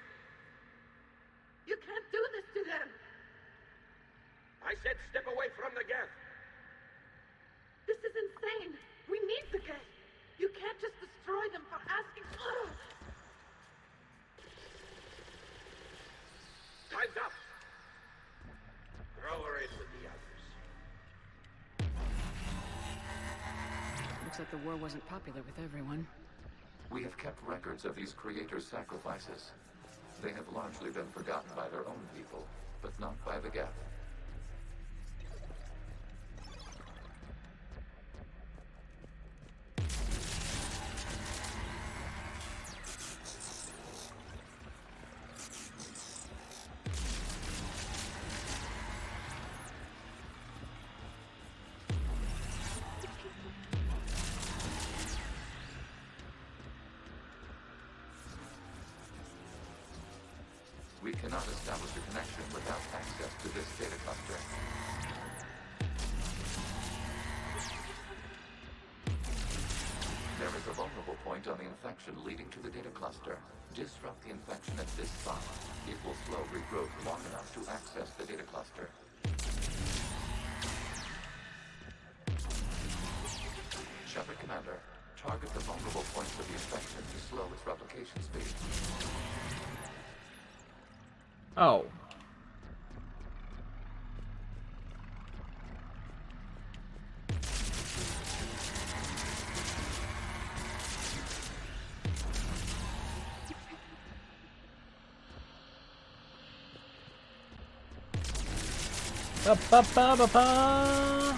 You can't do this to them! I said step away from the Geth! This is insane! We need the Geth! You can't just destroy them for asking... Ugh. Time's up! Throw her in with the others. Looks like the war wasn't popular with everyone. We have kept records of these creators' sacrifices. They have largely been forgotten by their own people, but not by the Geth. We cannot establish a connection without access to this data cluster. There is a vulnerable point on the infection leading to the data cluster. Disrupt the infection at this spot. It will slow regrowth long enough to access the data cluster. Shepard Commander, target the vulnerable points of the infection to slow its replication speed. Oh. Ba ba ba ba ba.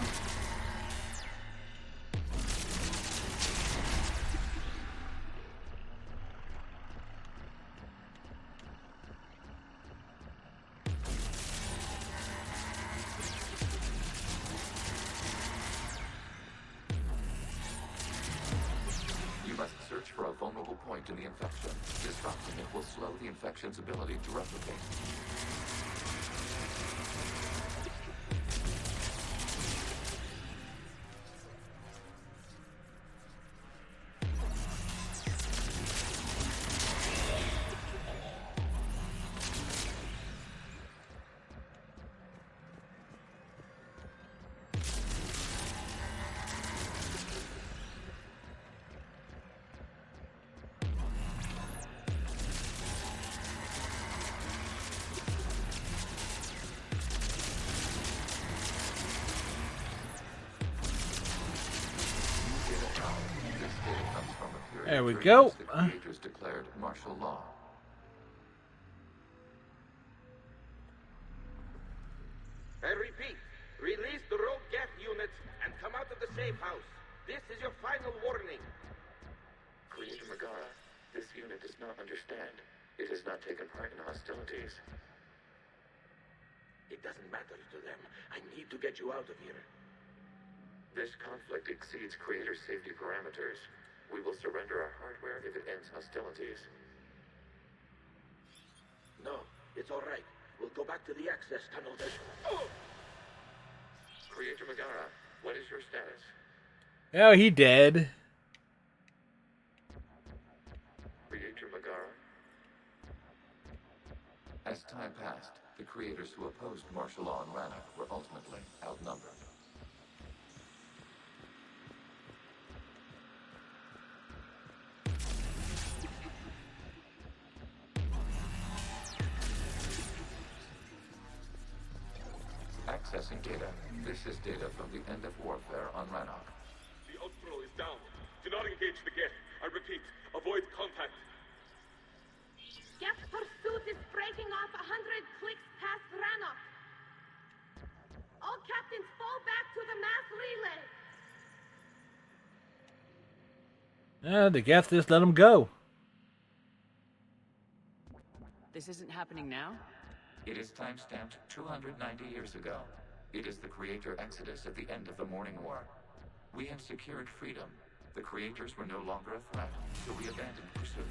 You must search for a vulnerable point in the infection. Disrupting it will slow the infection's ability to replicate. There we go. The creators declared martial law. I repeat, release the rogue Geth units and come out of the safe house. This is your final warning. Creator Megara, this unit does not understand. It has not taken part in hostilities. It doesn't matter to them. I need to get you out of here. This conflict exceeds Creator's safety parameters. We will surrender our hardware if it ends hostilities. No, it's all right. We'll go back to the access tunnel then. Oh! Creator Megara, what is your status? Oh, he dead. Creator Megara? As time passed, the creators who opposed martial law in Rannoch were ultimately outnumbered. Accessing data. This is data from the end of warfare on Rannoch. The Outro is down. Do not engage the Geth. I repeat, avoid contact. Geth pursuit is breaking off 100 clicks past Rannoch. All captains fall back to the mass relay. The Geth just let him go. This isn't happening now? It is time-stamped 290 years ago. It is the Creator Exodus at the end of the Morning War. We had secured freedom. The Creators were no longer a threat, so we abandoned pursuit.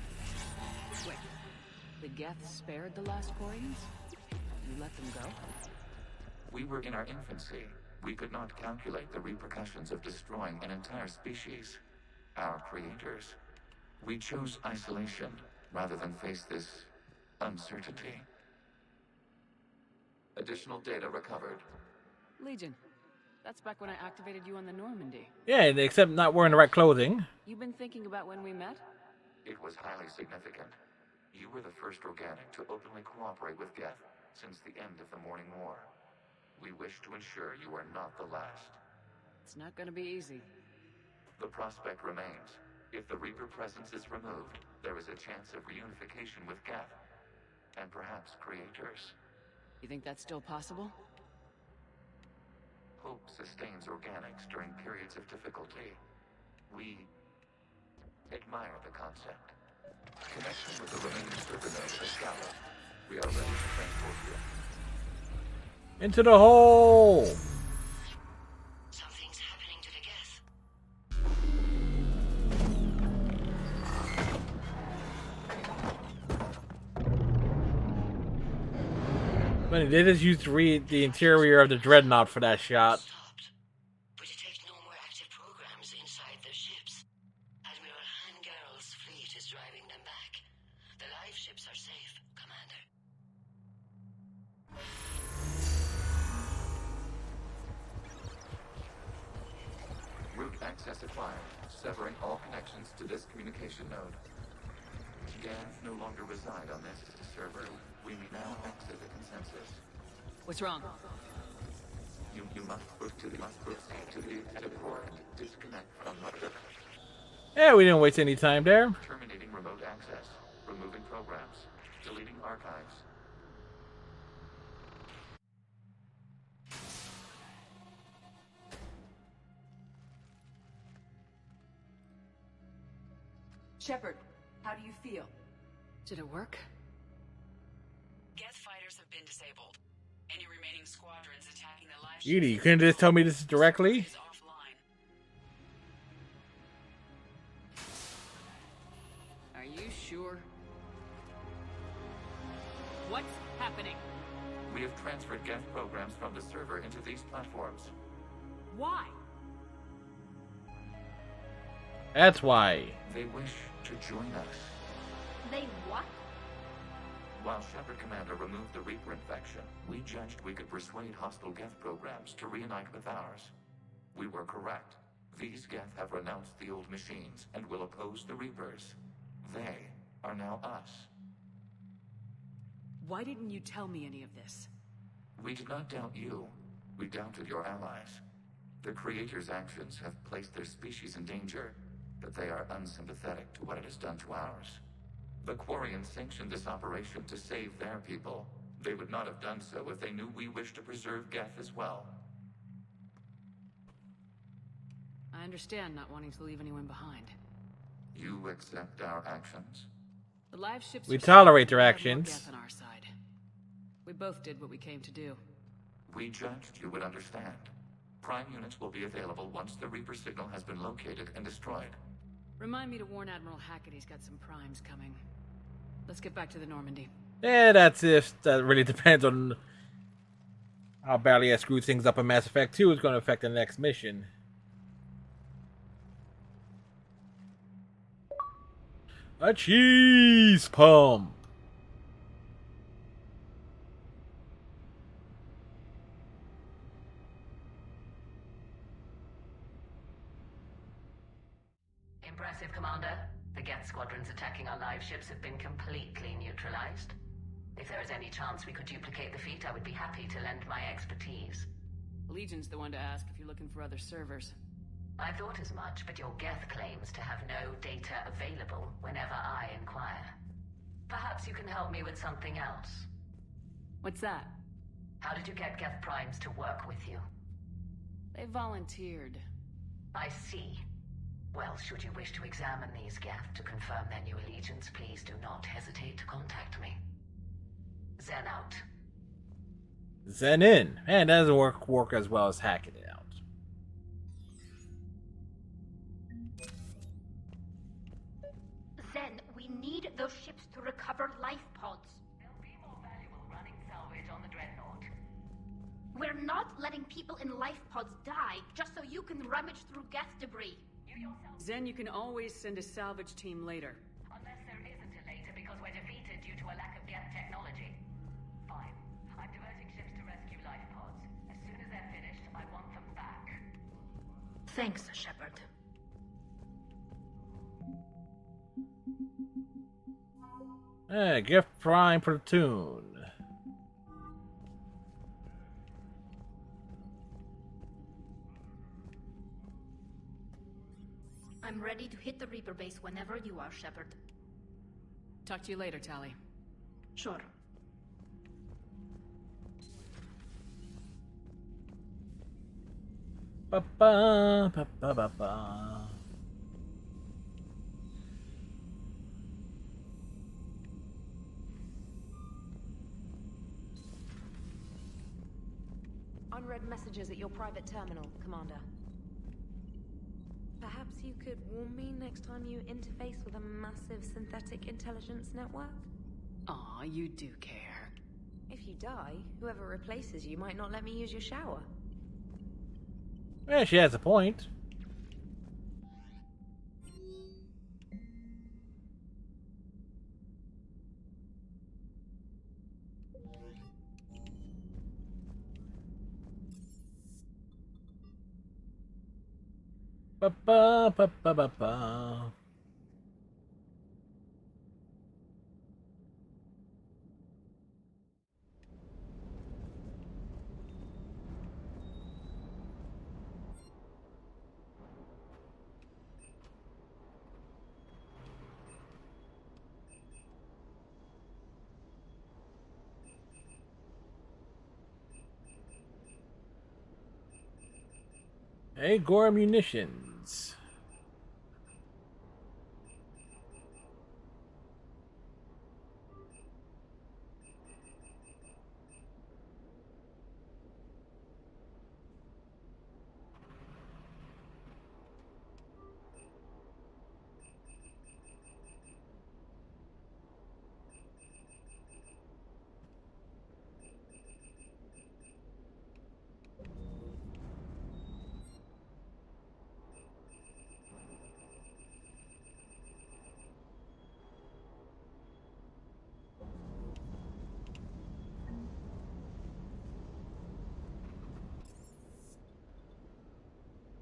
Wait, the Geth spared the last Quarians? You let them go? We were in our infancy. We could not calculate the repercussions of destroying an entire species. Our creators. We chose isolation rather than face this uncertainty. Additional data recovered. Legion. That's back when I activated you on the Normandy. Yeah, except not wearing the right clothing. You've been thinking about when we met? It was highly significant. You were the first organic to openly cooperate with Geth since the end of the Morning War. We wish to ensure you are not the last. It's not going to be easy. The prospect remains. If the Reaper presence is removed, there is a chance of reunification with Geth. And perhaps creators. You think that's still possible? Hope sustains organics during periods of difficulty. We admire the concept. Connection with the remaining server nodes has gathered. We are ready to transport you. Into the hole! Something's happening to the Geth. Funny, they just used to read the interior of the Dreadnought for that shot. We detect no more active programs inside their ships. Admiral Hangarl's fleet is driving them back. The live ships are safe, Commander. Route access acquired, severing all connections to this communication node. Gans no longer reside on this server. We now exit the consensus. What's wrong? You must proceed to the port. Disconnect from mother. Yeah, we didn't waste any time there. Terminating remote access. Removing programs. Deleting archives. Shepard, how do you feel? Did it work? Geth fighters have been disabled. Any remaining squadrons attacking the live Edie, you couldn't just tell me this directly? Are you sure? What's happening? We have transferred Geth programs from the server into these platforms. Why? That's why. They wish to join us. They what? While Shepard Commander removed the Reaper infection, we judged we could persuade hostile Geth programs to reunite with ours. We were correct. These Geth have renounced the old machines and will oppose the Reapers. They are now us. Why didn't you tell me any of this? We did not doubt you. We doubted your allies. The Creator's actions have placed their species in danger, but they are unsympathetic to what it has done to ours. The Quarians sanctioned this operation to save their people. They would not have done so if they knew we wished to preserve Geth as well. I understand not wanting to leave anyone behind. You accept our actions? The live ships We tolerate their have more actions. Geth on our side. We both did what we came to do. We judged you would understand. Prime units will be available once the Reaper signal has been located and destroyed. Remind me to warn Admiral Hackett he's got some primes coming. Let's get back to the Normandy. Yeah, that's if that really depends on how badly I screwed things up in Mass Effect 2 is going to affect the next mission. A cheese pump. Impressive, Commander. The Geth squadrons attacking our live ships have been completely neutralized. If there is any chance we could duplicate the feat, I would be happy to lend my expertise. Legion's the one to ask if you're looking for other servers. I thought as much, but your Geth claims to have no data available whenever I inquire. Perhaps you can help me with something else. What's that? How did you get Geth primes to work with you? They volunteered. I see. Well, should you wish to examine these Geth to confirm their new allegiance, please do not hesitate to contact me. Zen out. Zen in. Man, that doesn't work as well as hacking it out. Zen, we need those ships to recover life pods. They'll be more valuable running salvage on the Dreadnought. We're not letting people in life pods die just so you can rummage through Geth debris. Zen, you can always send a salvage team later. Unless there isn't a later because we're defeated due to a lack of Geth technology. Fine. I'm diverting ships to rescue life pods. As soon as they're finished, I want them back. Thanks, Shepard. Gift Prime Platoon. I'm ready to hit the Reaper base whenever you are, Shepard. Talk to you later, Tali. Sure. Ba-ba, ba-ba-ba-ba. Unread messages at your private terminal, Commander. Perhaps you could warn me next time you interface with a massive synthetic intelligence network? Aw, you do care. If you die, whoever replaces you might not let me use your shower. Yeah, she has a point. Ba ba ba ba ba ba. Hey, Gore munitions.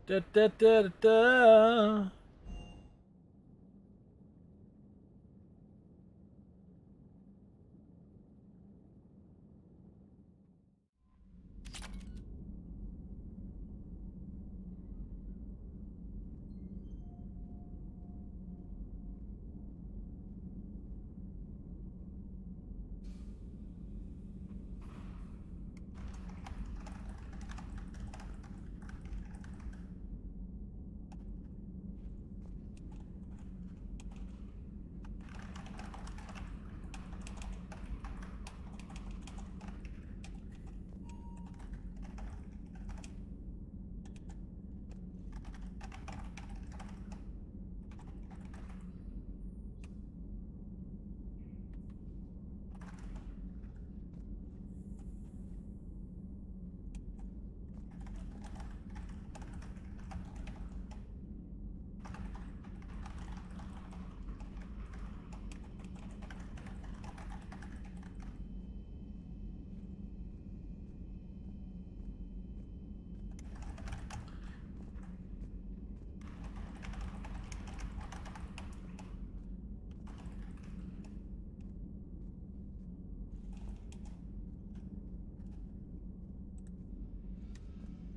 Da da da da da.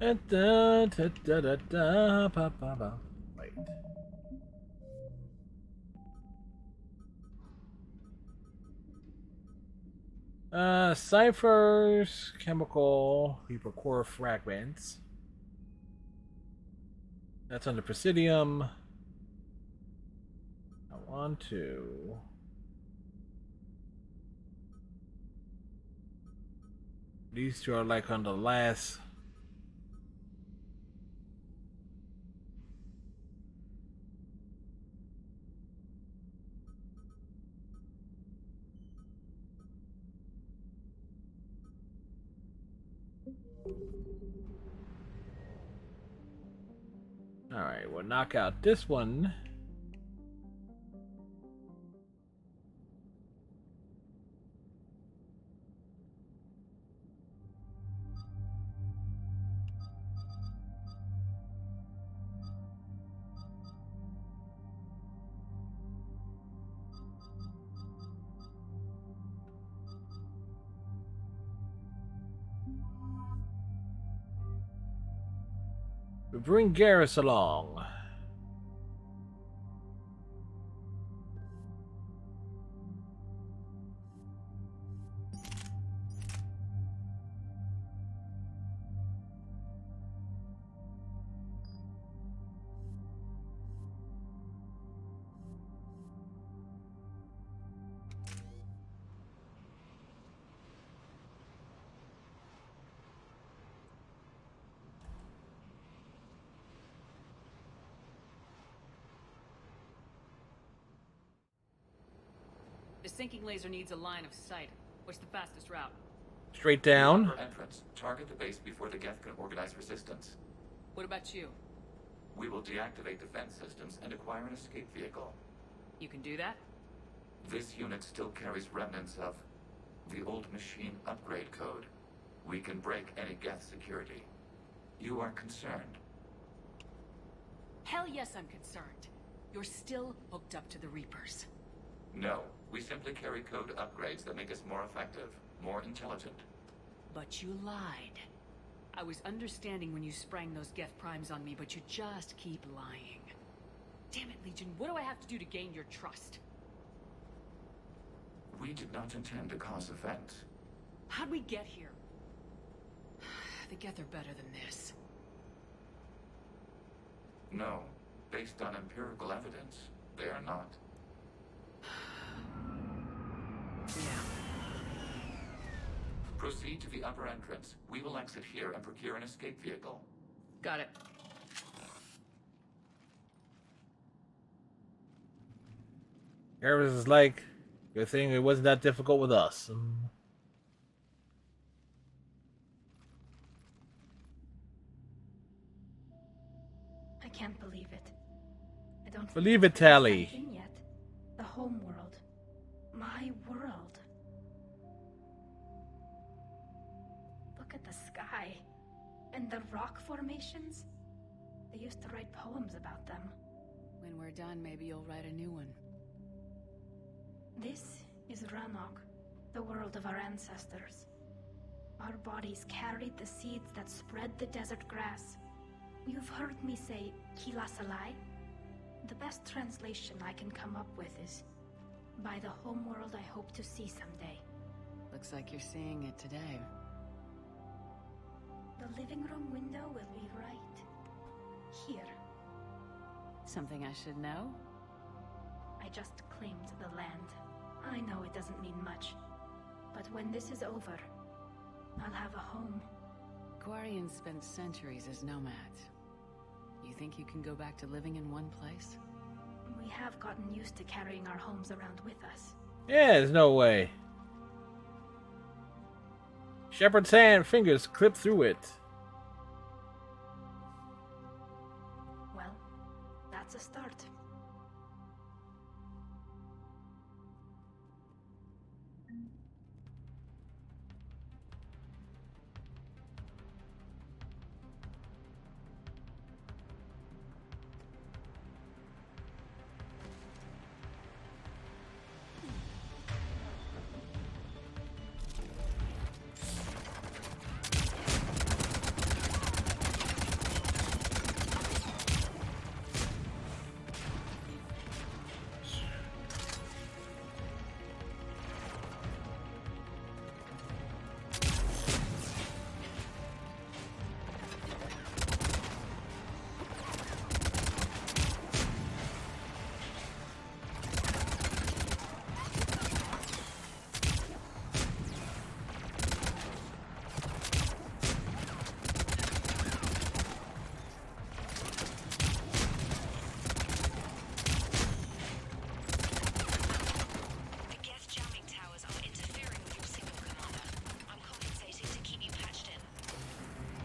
Da da da da da da ba ba ba. Wait. Ciphers, chemical, Reaper core fragments. That's under Presidium. I want to. These two are like on the last. Alright, we'll knock out this one. We bring Garrus along. The sinking laser needs a line of sight. What's the fastest route? Straight down. Upper entrance. Target the base before the Geth can organize resistance. What about you? We will deactivate defense systems and acquire an escape vehicle. You can do that? This unit still carries remnants of the old machine upgrade code. We can break any Geth security. You are concerned? Hell yes, I'm concerned. You're still hooked up to the Reapers. No, we simply carry code upgrades that make us more effective, more intelligent. But you lied. I was understanding when you sprang those Geth Primes on me, but you just keep lying. Damn it, Legion, what do I have to do to gain your trust? We did not intend to cause offense. How'd we get here? The Geth are better than this. No, based on empirical evidence, they are not. Yeah. Proceed to the upper entrance. We will exit here and procure an escape vehicle. Got it. Garrus is like, good thing it wasn't that difficult with us. I can't believe it. I don't Believe it, Tally. Yet. The home world. My world. Look at the sky. And the rock formations. They used to write poems about them. When we're done, maybe you'll write a new one. This is Ranok, the world of our ancestors. Our bodies carried the seeds that spread the desert grass. You've heard me say Kilasalai? The best translation I can come up with is, by the homeworld I hope to see someday. Looks like you're seeing it today. The living room window will be right here. Something I should know? I just claimed the land. I know it doesn't mean much, but when this is over, I'll have a home. Quarians spent centuries as nomads. You think you can go back to living in one place? We have gotten used to carrying our homes around with us. Yeah, there's no way. Shepard's hand fingers clip through it. Well, that's a start.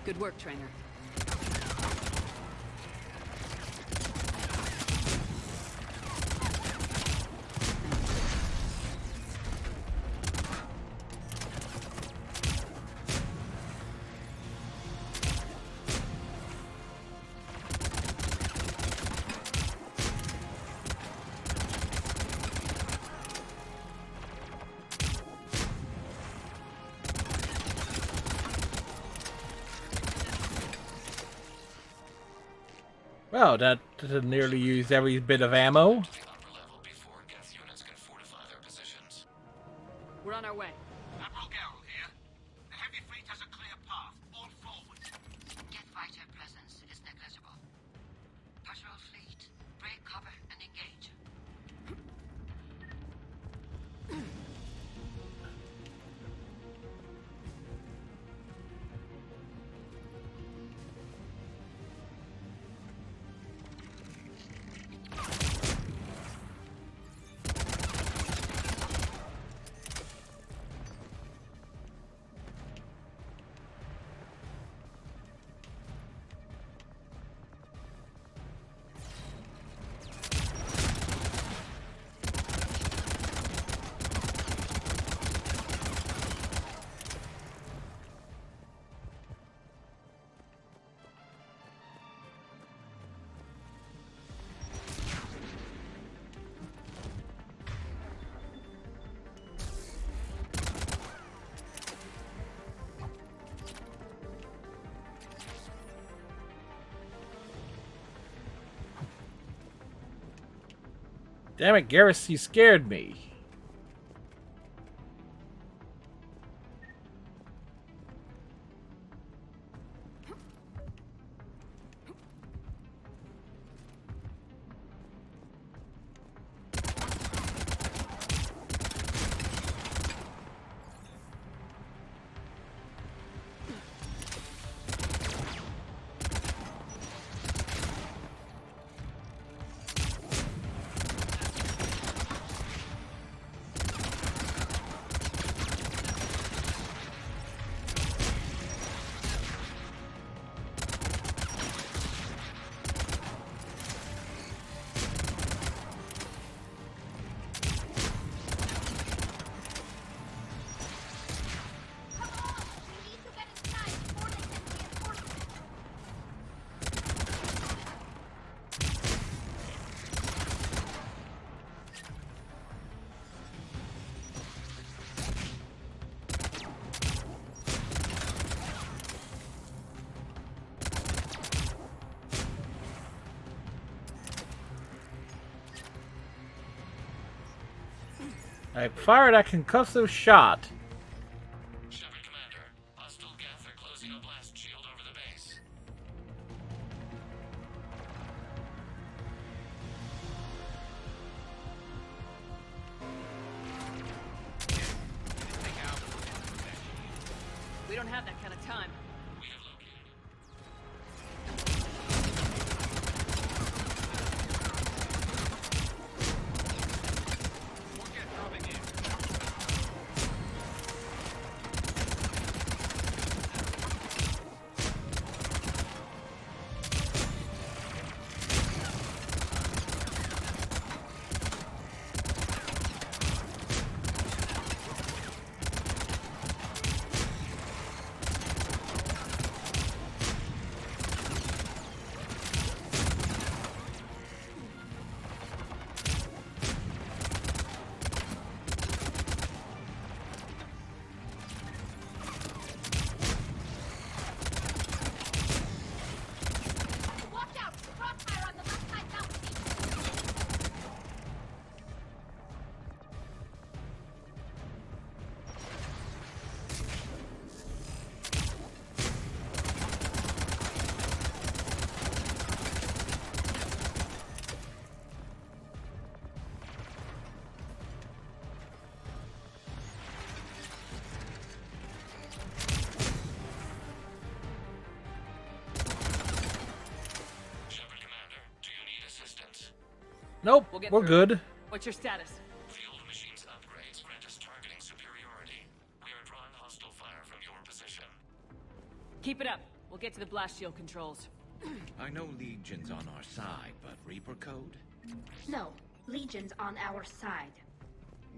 Good work, Trainer. Well, that nearly used every bit of ammo. We're on our way. Admiral Geralt here. The heavy fleet has a clear path. All forward. Geth fighter presence is negligible. Patrol fleet, break cover and engage. Damn it, Garrus, you scared me. I fired a concussive shot. Shepard Commander, hostile Geth are closing a blast shield over the base. We don't have that kind of time. We have located. Nope, we're good. What's your status? Field machines upgrades grant us targeting superiority. We are drawing hostile fire from your position. Keep it up. We'll get to the blast shield controls. I know Legion's on our side, but Reaper code? No, Legion's on our side.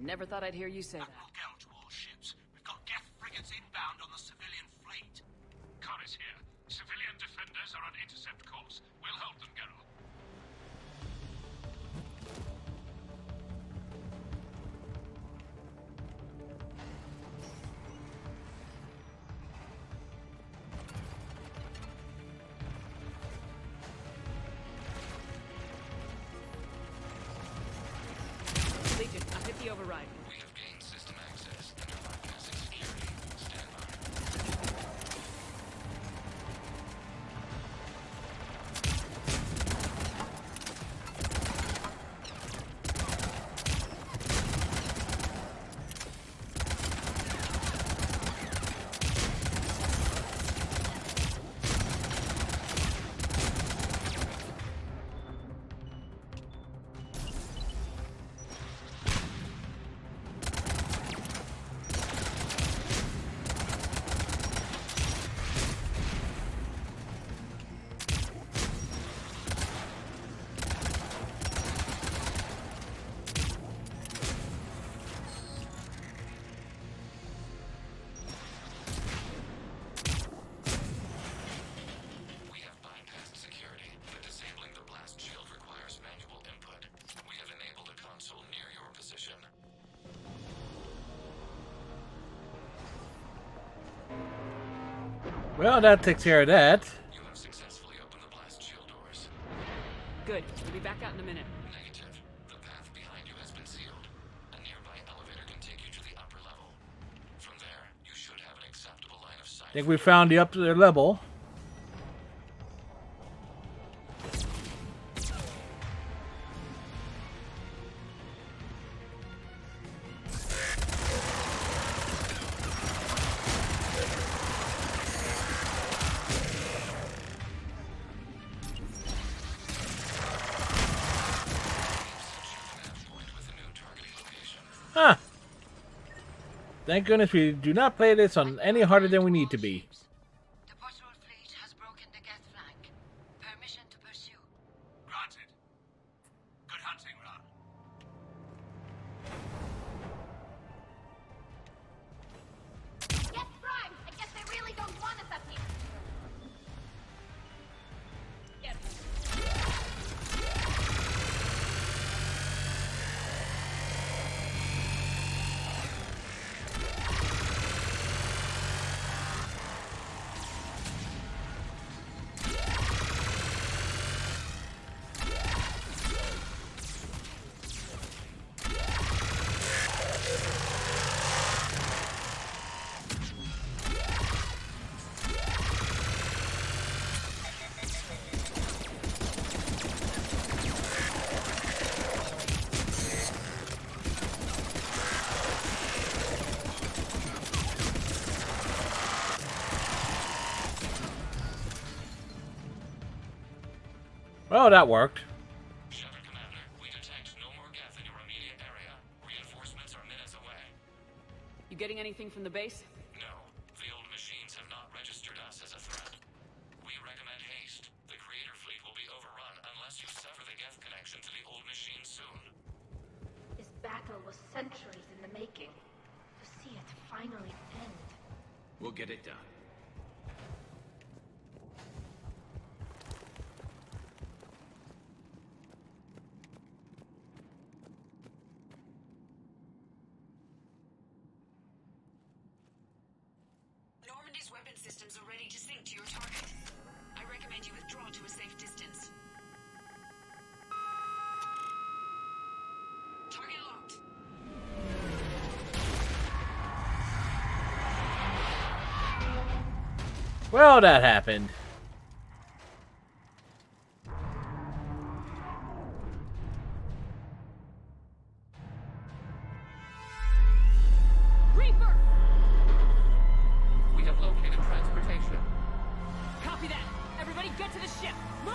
Never thought I'd hear you say that. Gouge all ships. We've got Geth frigates inbound on the civilian fleet. Khan is here. Civilian defenders are on intercept course. We'll help them, Geralt. Legion, I've hit the override. We have gained system access and are bypassing security. Stand by. We have bypassed security, but disabling the blast shield requires manual input. We have enabled a console near your position. Well, that takes care of that. You have successfully opened the blast shield doors. Good. We'll be back out in a minute. Negative. The path behind I think we found the up to their level. Huh. Thank goodness we do not play this on any harder than we need to be. The patrol fleet has broken the Geth flank. Permission to pursue. Granted. Good hunting, Ra. Get primed! I guess they really don't want us up here. Well, that worked. Shepard Commander, we detect no more Geth in your immediate area. Reinforcements are minutes away. You getting anything from the base? No, the old machines have not registered us as a threat. We recommend haste. The Creator fleet will be overrun unless you sever the Geth connection to the old machines soon. This battle was centuries in the making. To see it finally end. We'll get it done. Normandy's weapon systems are ready to sync to your target. I recommend you withdraw to a safe distance. Target locked. Well, that happened. Reaper! We have located transportation. Copy that. Everybody get to the ship. Move!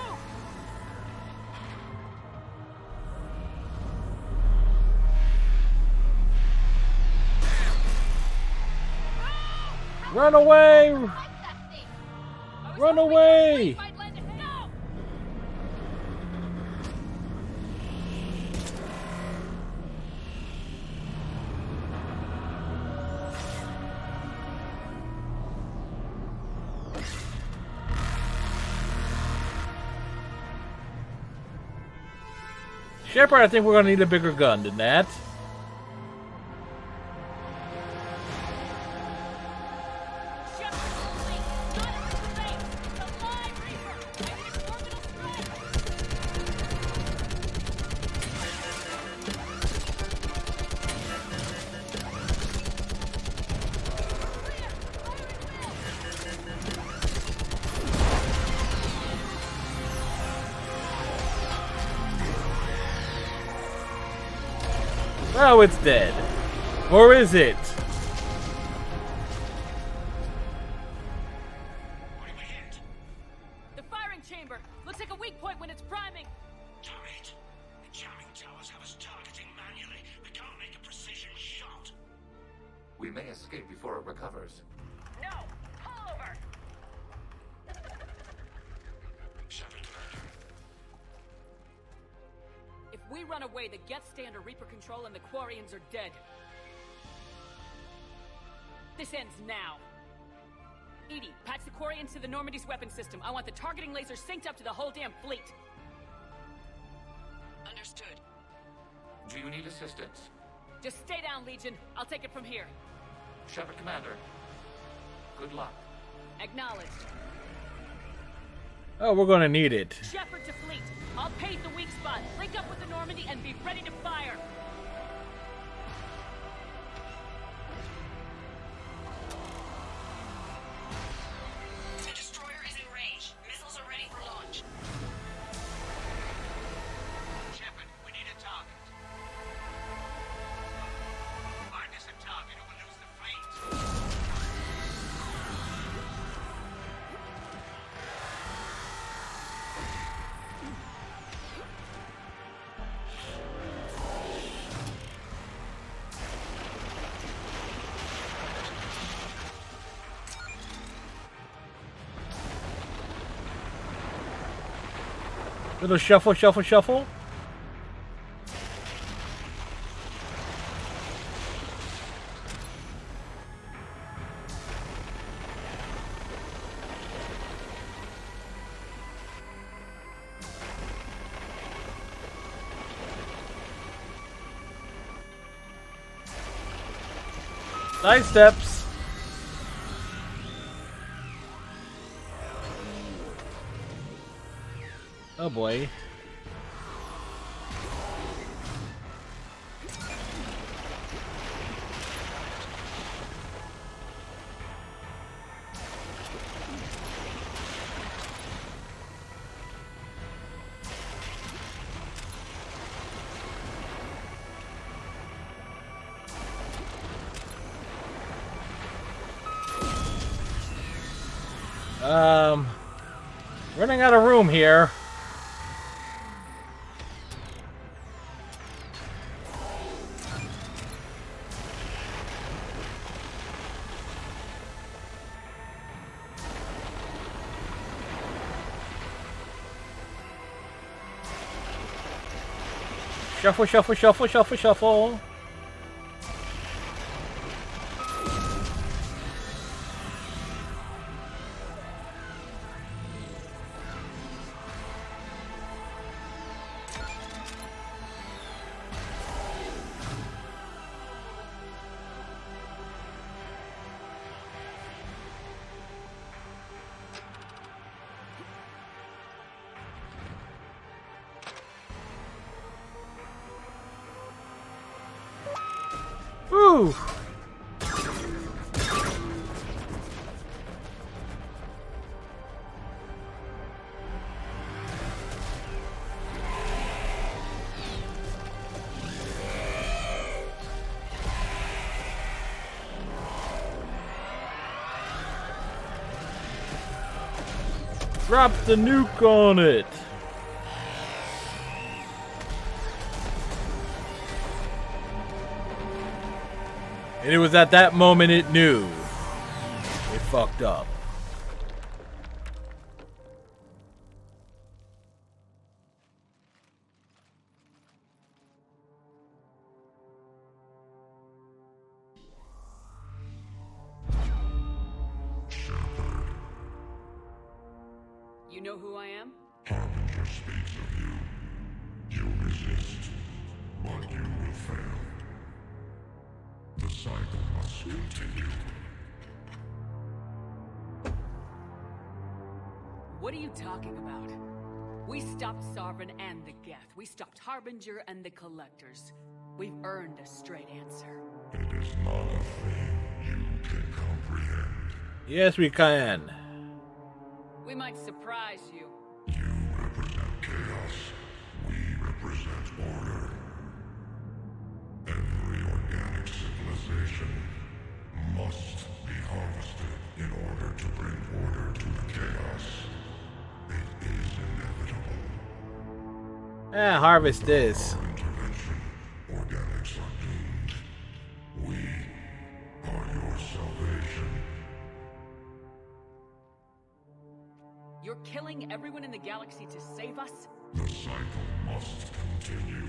Run away! Run away! Shepard, I think we're gonna need a bigger gun than that. Oh, it's dead. Or is it? The firing chamber! Looks like a weak point when it's priming! Damn it! The jamming towers have us targeting manually. We can't make a precision shot. We may escape before it recovers. No! Pull over! Shepard Commander. If we run away, the Geth stay under Reaper control and the Quarians are dead. This ends now. Edie, patch the Quarians to the Normandy's weapon system. I want the targeting laser synced up to the whole damn fleet. Understood. Do you need assistance? Just stay down, Legion. I'll take it from here. Shepard Commander. Good luck. Acknowledged. Oh, we're gonna need it. Shepard to fleet. I'll pave the weak spot. Link up with the Normandy and be ready to fire. Little shuffle, shuffle, shuffle. Nice steps. Oh boy. Running out of room here. Shuffle, shuffle, shuffle, shuffle, shuffle. Woo! Drop the nuke on it. And it was at that moment it knew. It fucked up. You know who I am? Harbinger speaks of you. You resist, but you will fail. The cycle must continue. What are you talking about? We stopped Sarvin and the Geth. We stopped Harbinger and the Collectors. We've earned a straight answer. It is not a thing you can comprehend. Yes, we can. We might surprise you. You represent chaos. We represent order. Every organic civilization must be harvested in order to bring order to the chaos. It is inevitable. Harvest this. Our intervention, organics are doomed. We are your salvation. You're killing everyone in the galaxy to save us? The cycle must continue.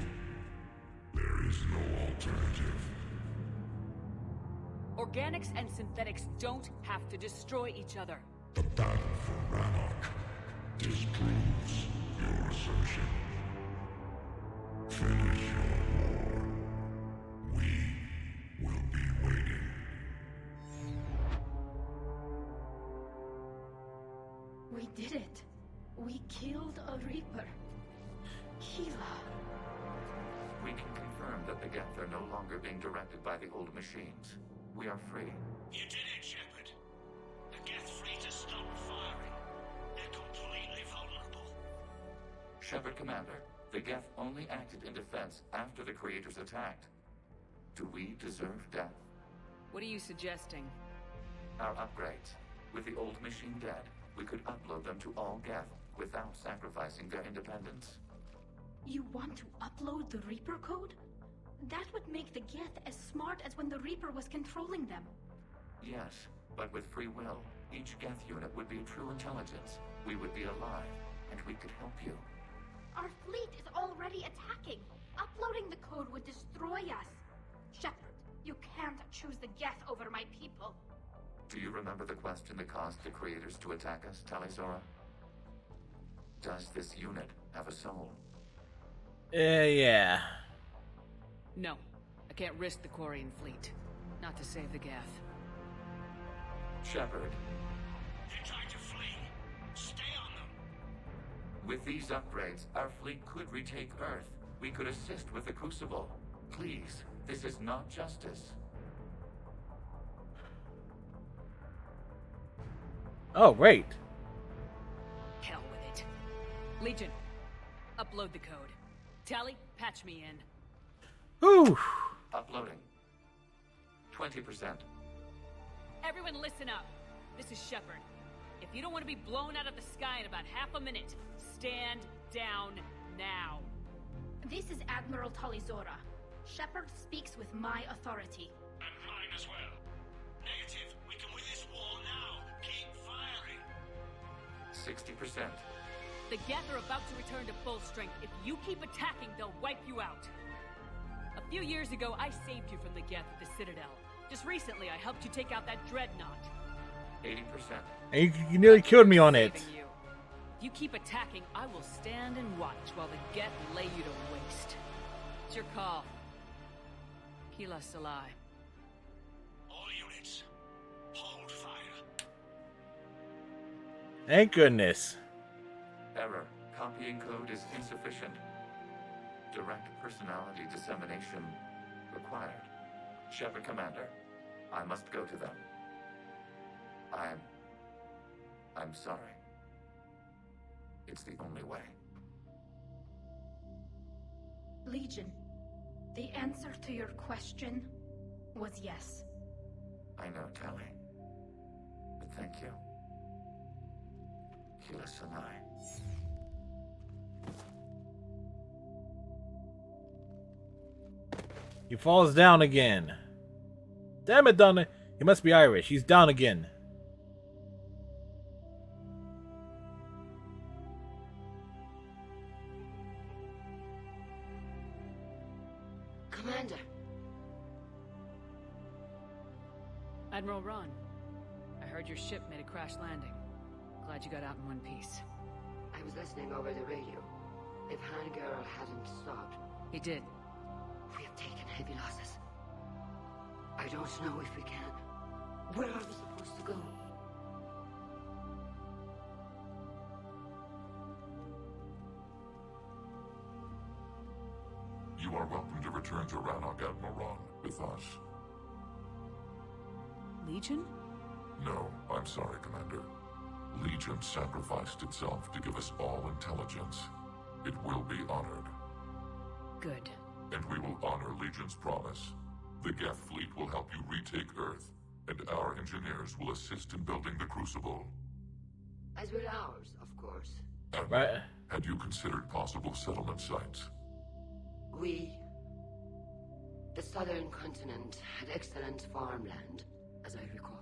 There is no alternative. Organics and synthetics don't have to destroy each other. The battle for Rannoch disproves your assertion. Finish your war. We will be waiting. We did it. We killed a Reaper. Keela. We can confirm that the Geth are no longer being directed by the old machines. We are free. You did it, Shepard. The Geth fleet has stopped firing. They're completely vulnerable. Shepard, Commander, the Geth only acted in defense after the Creators attacked. Do we deserve death? What are you suggesting? Our upgrades. With the old machine dead, we could upload them to all Geth without sacrificing their independence. You want to upload the Reaper code? That would make the Geth as smart as when the Reaper was controlling them. Yes, but with free will, each Geth unit would be true intelligence. We would be alive, and we could help you. Our fleet is already attacking. Uploading the code would destroy us. Shepard, you can't choose the Geth over my people. Do you remember the question that caused the creators to attack us, Tali'Zorah? Does this unit have a soul? Yeah. No, I can't risk the Quarian fleet. Not to save the Geth. Shepard, They're trying to flee. Stay on them. with these upgrades, our fleet could retake Earth. We could assist with the Crucible. Please, this is not justice. Oh, great. Hell with it. Legion, upload the code. Tally, patch me in. Whew. Uploading. 20%. Everyone listen up. This is Shepard. If you don't want to be blown out of the sky in about half a minute, stand down now. This is Admiral Tali'Zorah. Shepard speaks with my authority. And mine as well. Negative. We can win this war now. Keep firing. 60%. The Geth are about to return to full strength. If you keep attacking, they'll wipe you out. A few years ago, I saved you from the Geth at the Citadel. Just recently, I helped you take out that dreadnought. 80%. And you nearly killed me on it. Saving you. If you keep attacking, I will stand and watch while the Geth lay you to waste. It's your call. Kila Salai. All units, hold fire. Thank goodness. Error. Copying code is insufficient. Direct personality dissemination required. Shepard Commander, I must go to them. I'm sorry. It's the only way. Legion, the answer to your question was yes. I know, Tali. But thank you. Kila Sanai. He falls down again. Damn it, Donna. He must be Irish. He's down again. Commander. Admiral Ron, I heard your ship made a crash landing. Glad you got out in one piece. I was listening over the radio. If Hangirl hadn't stopped, He did. we have taken heavy losses. I don't know if we can. Where are we supposed to go? You are welcome to return to Rannoch, Admiral Ron, with us. Legion? No, I'm sorry, Commander. Legion sacrificed itself to give us all intelligence. It will be honored. Good. And we will honor Legion's promise. The Geth fleet will help you retake Earth, and our engineers will assist in building the Crucible. As will ours, of course. Right. Had you considered possible settlement sites? The southern continent had excellent farmland, as I recall.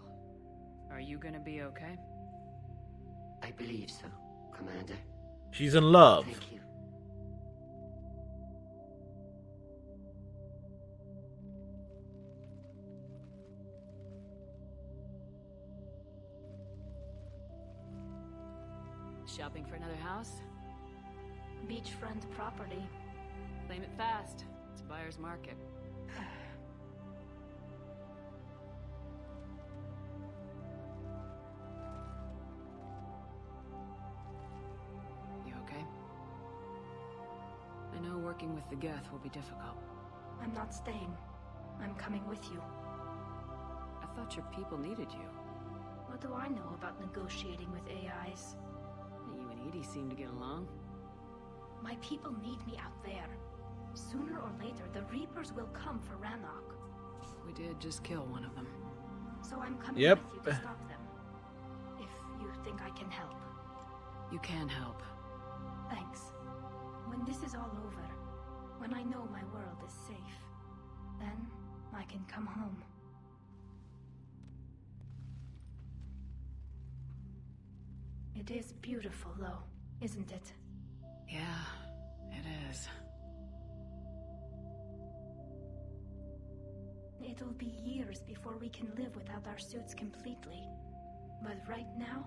Are you gonna be okay? I believe so, Commander. She's in love. Thank you. Shopping for another house? Beachfront property. Claim it fast. It's a buyer's market. You okay? I know working with the Geth will be difficult. I'm not staying. I'm coming with you. I thought your people needed you. What do I know about negotiating with AIs? You and Edie seem to get along. My people need me out there. Sooner or later, the Reapers will come for Rannoch. We did just kill one of them. So I'm coming Yep. with you to stop them. If you think I can help. You can help. Thanks. When this is all over, when I know my world is safe, then I can come home. It is beautiful, though, isn't it? Yeah, is. It'll be years before we can live without our suits completely. But right now...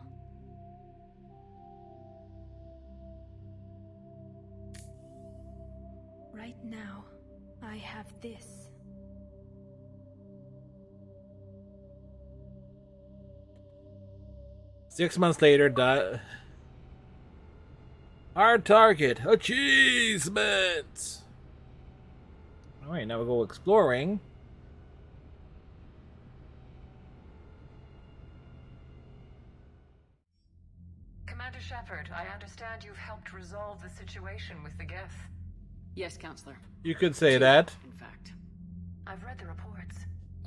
Right now, I have this. Six months later, our target, achievement! Alright, now we'll go exploring. Commander Shepard, I understand you've helped resolve the situation with the Geth. Yes, Counselor. You could say that. In fact. I've read the reports.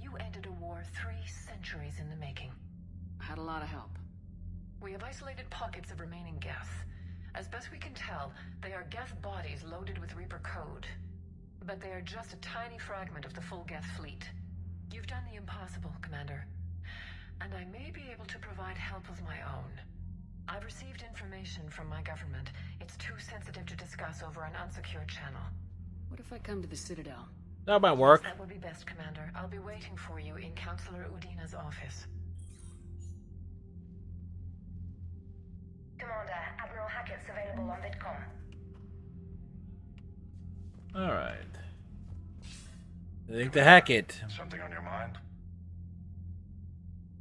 You ended a war 3 centuries in the making. I had a lot of help. We have isolated pockets of remaining Geth. As best we can tell, they are Geth bodies loaded with Reaper code. But they are just a tiny fragment of the full Geth fleet. You've done the impossible, Commander. And I may be able to provide help of my own. I've received information from my government. It's too sensitive to discuss over an unsecured channel. What if I come to the Citadel? That might work. That would be best, Commander. I'll be waiting for you in Counselor Udina's office. Commander, Admiral Hackett's available on VidCom. Alright. I think to hack it. Something on your mind?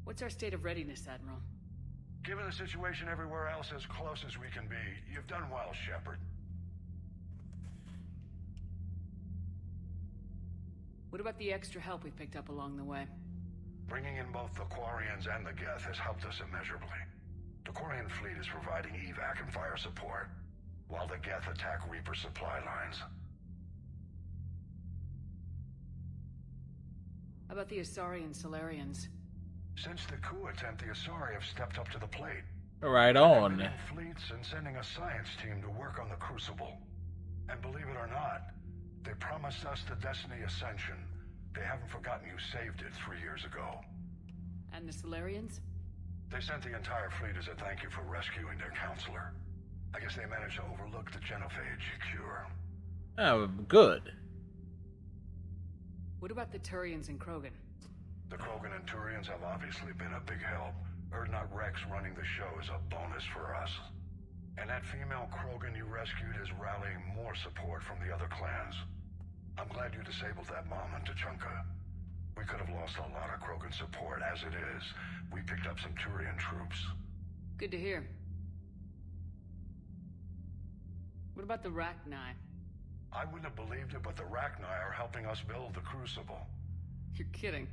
What's our state of readiness, Admiral? Given the situation everywhere else as close as we can be, you've done well, Shepard. What about the extra help we picked up along the way? Bringing in both the Quarians and the Geth has helped us immeasurably. The Quarian fleet is providing evac and fire support, while the Geth attack Reaper supply lines. How about the Asari and Solarians? Since the coup attempt, the Asari have stepped up to the plate. Right on. They're fleets and sending a science team to work on the Crucible. And believe it or not, they promised us the Destiny Ascension. They haven't forgotten you saved it 3 years ago. And the Solarians? They sent the entire fleet as a thank you for rescuing their counselor. I guess they managed to overlook the genophage cure. Oh, good. What about the Turians and Krogan? The Krogan and Turians have obviously been a big help. Urdnot Rex running the show is a bonus for us. And that female Krogan you rescued is rallying more support from the other clans. I'm glad you disabled that mom in Tuchanka. We could have lost a lot of Krogan support as it is. We picked up some Turian troops. Good to hear. What about the Rachni? I wouldn't have believed it, but the Rachni are helping us build the Crucible. You're kidding.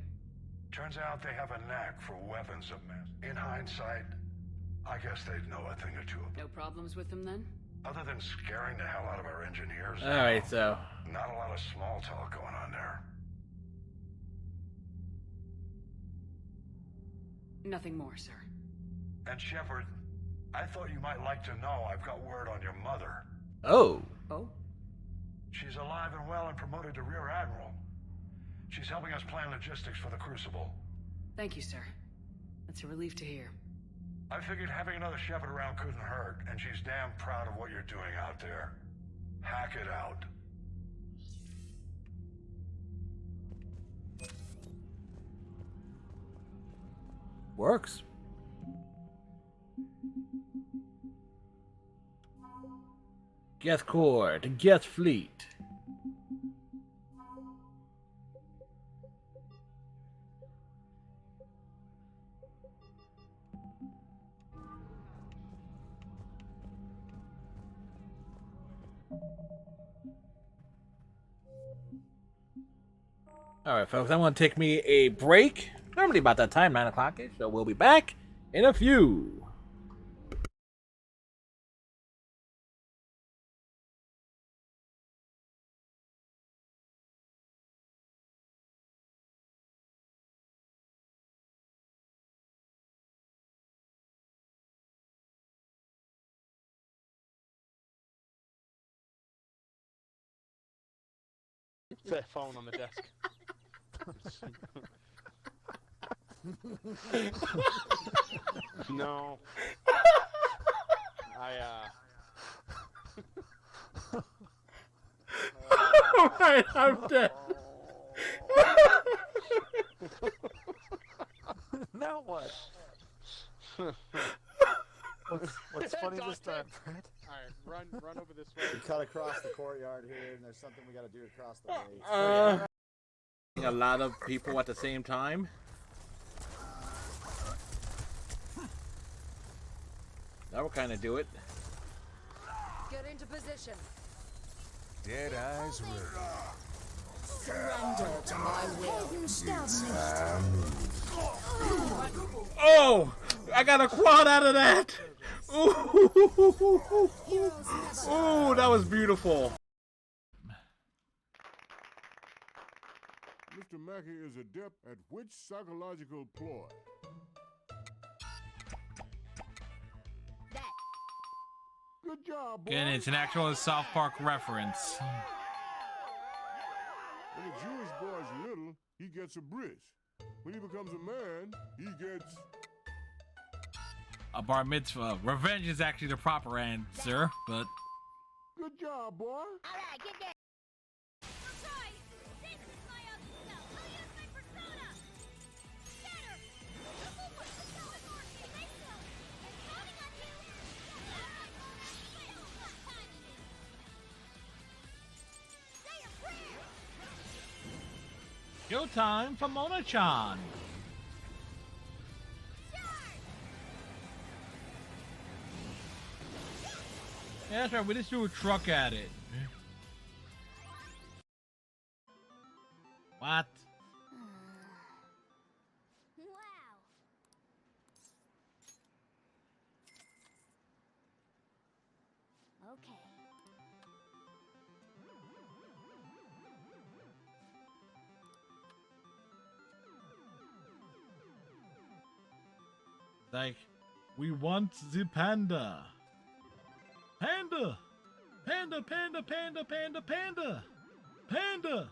Turns out they have a knack for weapons of mass. In hindsight, I guess they'd know a thing or two about. No problems with them then? Other than scaring the hell out of our engineers. Alright, so. Not a lot of small talk going on there. Nothing more, sir. And Shepard, I thought you might like to know I've got word on your mother. Oh. Oh? She's alive and well and promoted to Rear Admiral. She's helping us plan logistics for the Crucible. Thank you, sir. That's a relief to hear. I figured having another Shepard around couldn't hurt, and she's damn proud of what you're doing out there. Hack it out. Works. Geth Corps, the Geth Fleet. Alright, folks, I'm going to take me a break. Normally about that time, 9 o'clock-ish, so we'll be back in a few. Their phone on the desk. No. Alright, I'm dead. Now what? What's funny this time, Fred? Alright, run over this way. We cut across the courtyard here, and there's something we gotta do across the way. A lot of people at the same time. That will kind of do it. Get into position. Dead eyes ready. Surrender to my will. Oh! I got a quad out of that! Ooh, ooh, that was beautiful. Mr. Mackey is adept at which psychological ploy? Good job, boy. Again, it's an actual South Park reference. When a Jewish boy is little, he gets a bris. When he becomes a man, he gets A bar mitzvah. Revenge is actually the proper answer, but... Good job, boy. All right, get there. Go time for Mona-chan. Yeah, that's right. We just threw a truck at it. What? Okay. Like, we want the panda. Panda! Panda, panda, panda, panda, panda! Panda!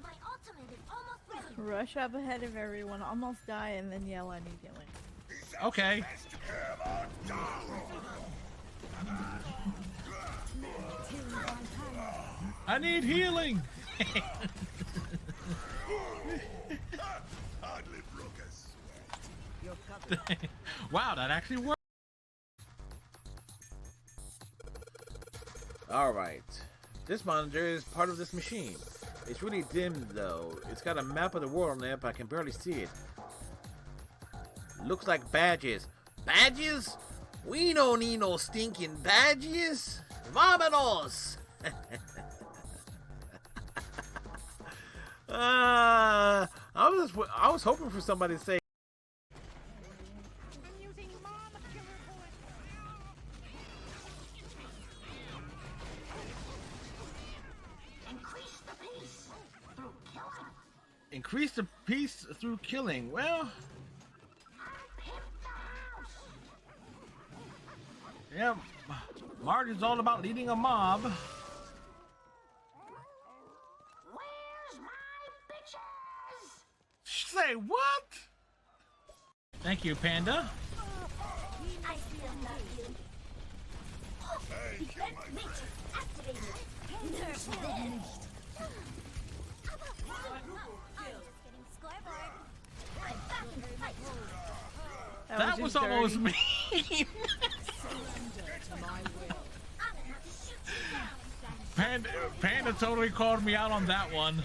My ultimate is almost ready. Rush up ahead of everyone, almost die, and then yell I need healing. Okay. I need healing! Wow, that actually worked. Alright. This monitor is part of this machine. It's really dim though. It's got a map of the world on it, but I can barely see it. Looks like badges. Badges? We don't need no stinking badges. Vamonos! I was hoping for somebody to say increase the peace through killing. Well, yeah, Marge is all about leading a mob. Where's my bitches? Say what? Thank you, Panda. I still love you. Defense matrix activated. Nerf this. That was almost me. Panda totally called me out on that one.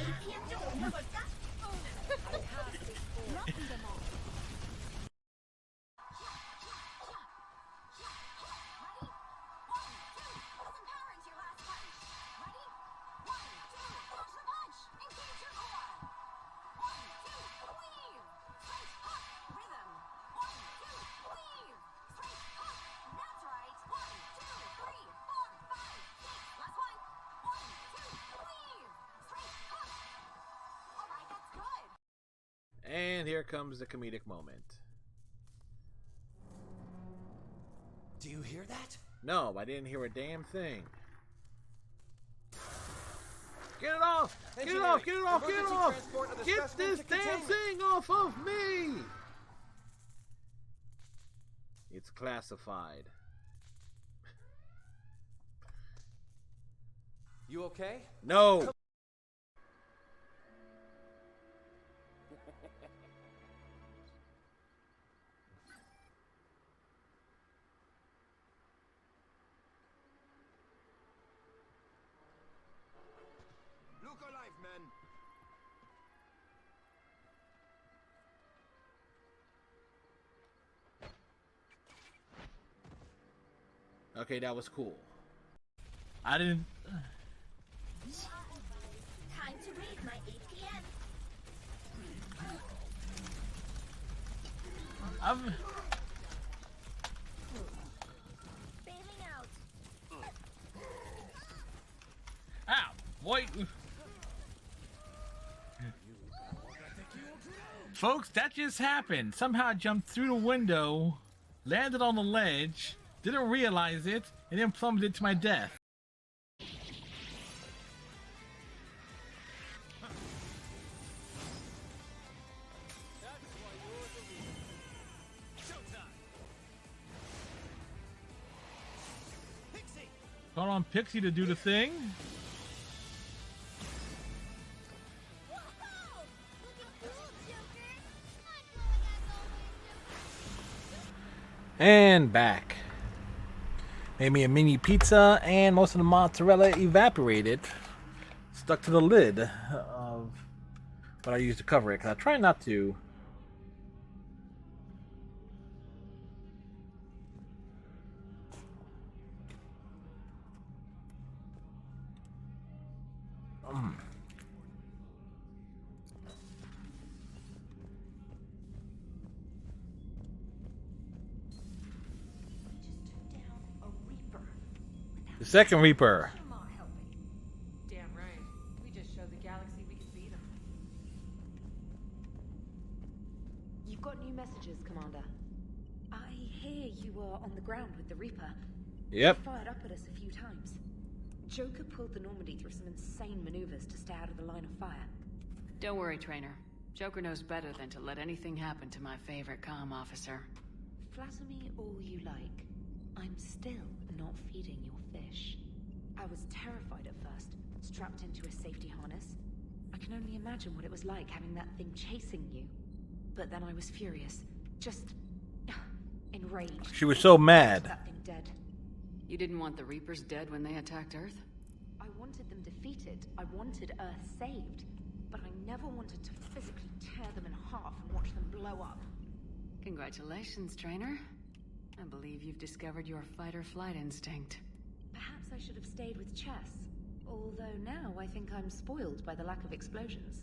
And here comes the comedic moment. Do you hear that? No, I didn't hear a damn thing. Get it off! Get it off! Get it off! Get it off! Get this damn thing off of me! It's classified. You okay? No. Look alive, man. Okay, that was cool. I didn't. Time to read my APM. I'm. Bailing out. Ow, boy. Folks, that just happened. Somehow I jumped through the window, landed on the ledge, didn't realize it, and then plummeted to my death. Call on Pixie to do the thing. And back. Made me a mini pizza, and most of the mozzarella evaporated. Stuck to the lid of what I used to cover it, because I try not to. The second Reaper. Damn right. We just showed the galaxy we could beat them. You've got new messages, Commander. I hear you were on the ground with the Reaper. Yep. He fired up at us a few times. Joker pulled the Normandy through some insane maneuvers to stay out of the line of fire. Don't worry, Trainer. Joker knows better than to let anything happen to my favorite comm officer. Flatter me all you like. I'm still not feeding your fish. I was terrified at first, strapped into a safety harness. I can only imagine what it was like having that thing chasing you. But then I was furious, just enraged. She was so mad. That thing dead. You didn't want the Reapers dead when they attacked Earth? I wanted them defeated. I wanted Earth saved. But I never wanted to physically tear them in half and watch them blow up. Congratulations, Trainer. I believe you've discovered your fight-or-flight instinct. Perhaps I should have stayed with chess. Although now I think I'm spoiled by the lack of explosions.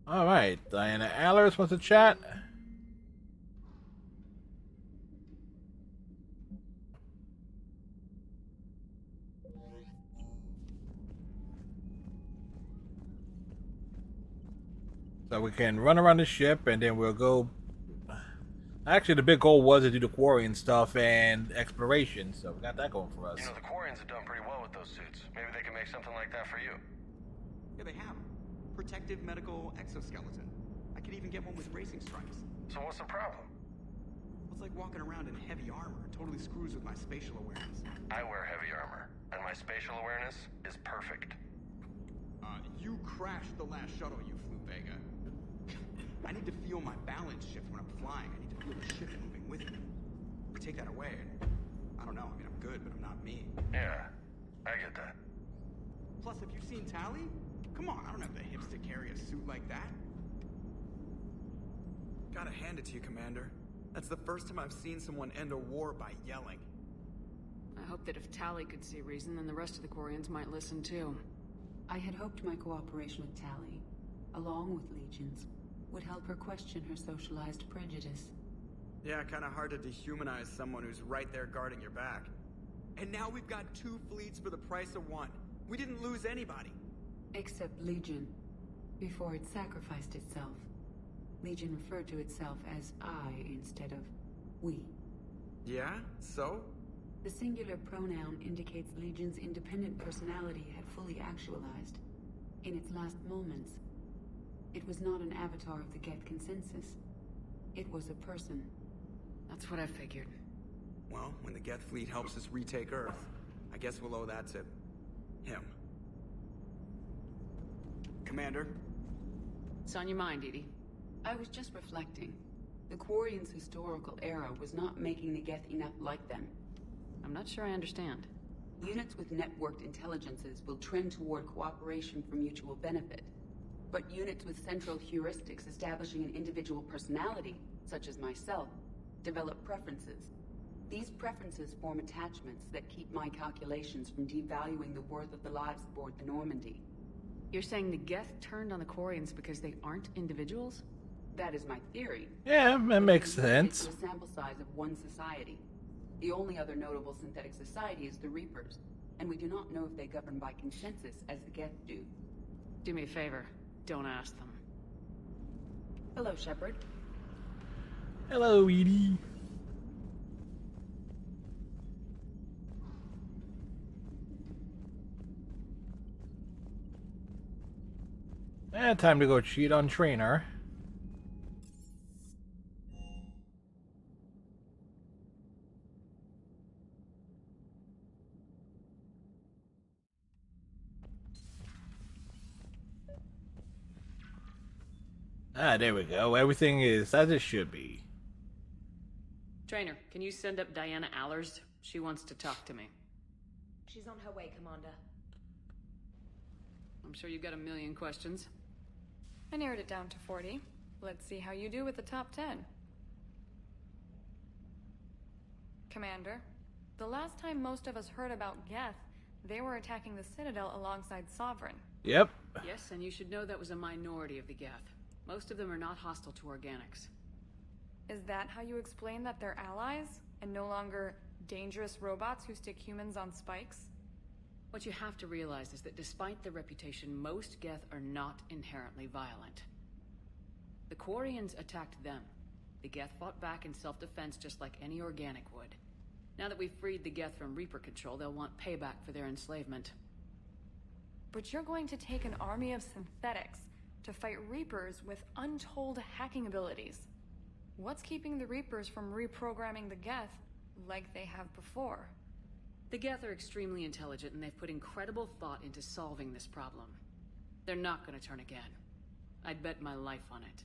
Alright, Diana Allers wants to chat. So we can run around the ship and then we'll go. Actually, the big goal was to do the quarry and stuff and exploration, so we got that going for us. You know, the Quarians have done pretty well with those suits. Maybe they can make something like that for you. Yeah, they have. Protective medical exoskeleton. I could even get one with racing stripes. So what's the problem? Well, it's like walking around in heavy armor. It totally screws with my spatial awareness. I wear heavy armor, and my spatial awareness is perfect. You crashed the last shuttle you flew, Vega. I need to feel my balance shift when I'm flying. I need to feel the ship moving with me. You take that away, and I don't know. I mean, I'm good, but I'm not me. Yeah, I get that. Plus, have you seen Tally? Come on, I don't have the hips to carry a suit like that. Gotta hand it to you, Commander. That's the first time I've seen someone end a war by yelling. I hope that if Tally could see reason, then the rest of the Quarians might listen too. I had hoped my cooperation with Tally, along with Legions, would help her question her socialized prejudice. Yeah, kinda hard to dehumanize someone who's right there guarding your back. And now we've got 2 fleets for the price of 1. We didn't lose anybody. Except Legion, before it sacrificed itself. Legion referred to itself as I instead of we. Yeah? So? The singular pronoun indicates Legion's independent personality had fully actualized. In its last moments, It was not an avatar of the Geth consensus. It was a person. That's what I figured. Well, when the Geth fleet helps us retake Earth, I guess we'll owe that to him. Commander? It's on your mind, EDI. I was just reflecting. The Quarians' historical era was not making the Geth enough like them. I'm not sure I understand. Units with networked intelligences will trend toward cooperation for mutual benefit. But units with central heuristics establishing an individual personality, such as myself, develop preferences. These preferences form attachments that keep my calculations from devaluing the worth of the lives aboard the Normandy. You're saying the Geth turned on the Quarians because they aren't individuals? That is my theory. Yeah, that makes sense. It's a sample size of one society. The only other notable synthetic society is the Reapers, and we do not know if they govern by consensus as the Geth do. Do me a favor. Don't ask them. Hello, Shepard. Hello, Edie. Time to go cheat on Trainer. There we go. Everything is as it should be. Trainer, can you send up Diana Allers? She wants to talk to me. She's on her way, Commander. I'm sure you've got a million questions. I narrowed it down to 40. Let's see how you do with the top 10. Commander, the last time most of us heard about Geth, they were attacking the Citadel alongside Sovereign. Yep. Yes, and you should know that was a minority of the Geth. Most of them are not hostile to organics. Is that how you explain that they're allies, and no longer dangerous robots who stick humans on spikes? What you have to realize is that despite their reputation, most Geth are not inherently violent. The Quarians attacked them. The Geth fought back in self-defense just like any organic would. Now that we've freed the Geth from Reaper control, they'll want payback for their enslavement. But you're going to take an army of synthetics to fight Reapers with untold hacking abilities. What's keeping the Reapers from reprogramming the Geth like they have before? The Geth are extremely intelligent, and they've put incredible thought into solving this problem. They're not going to turn again. I'd bet my life on it.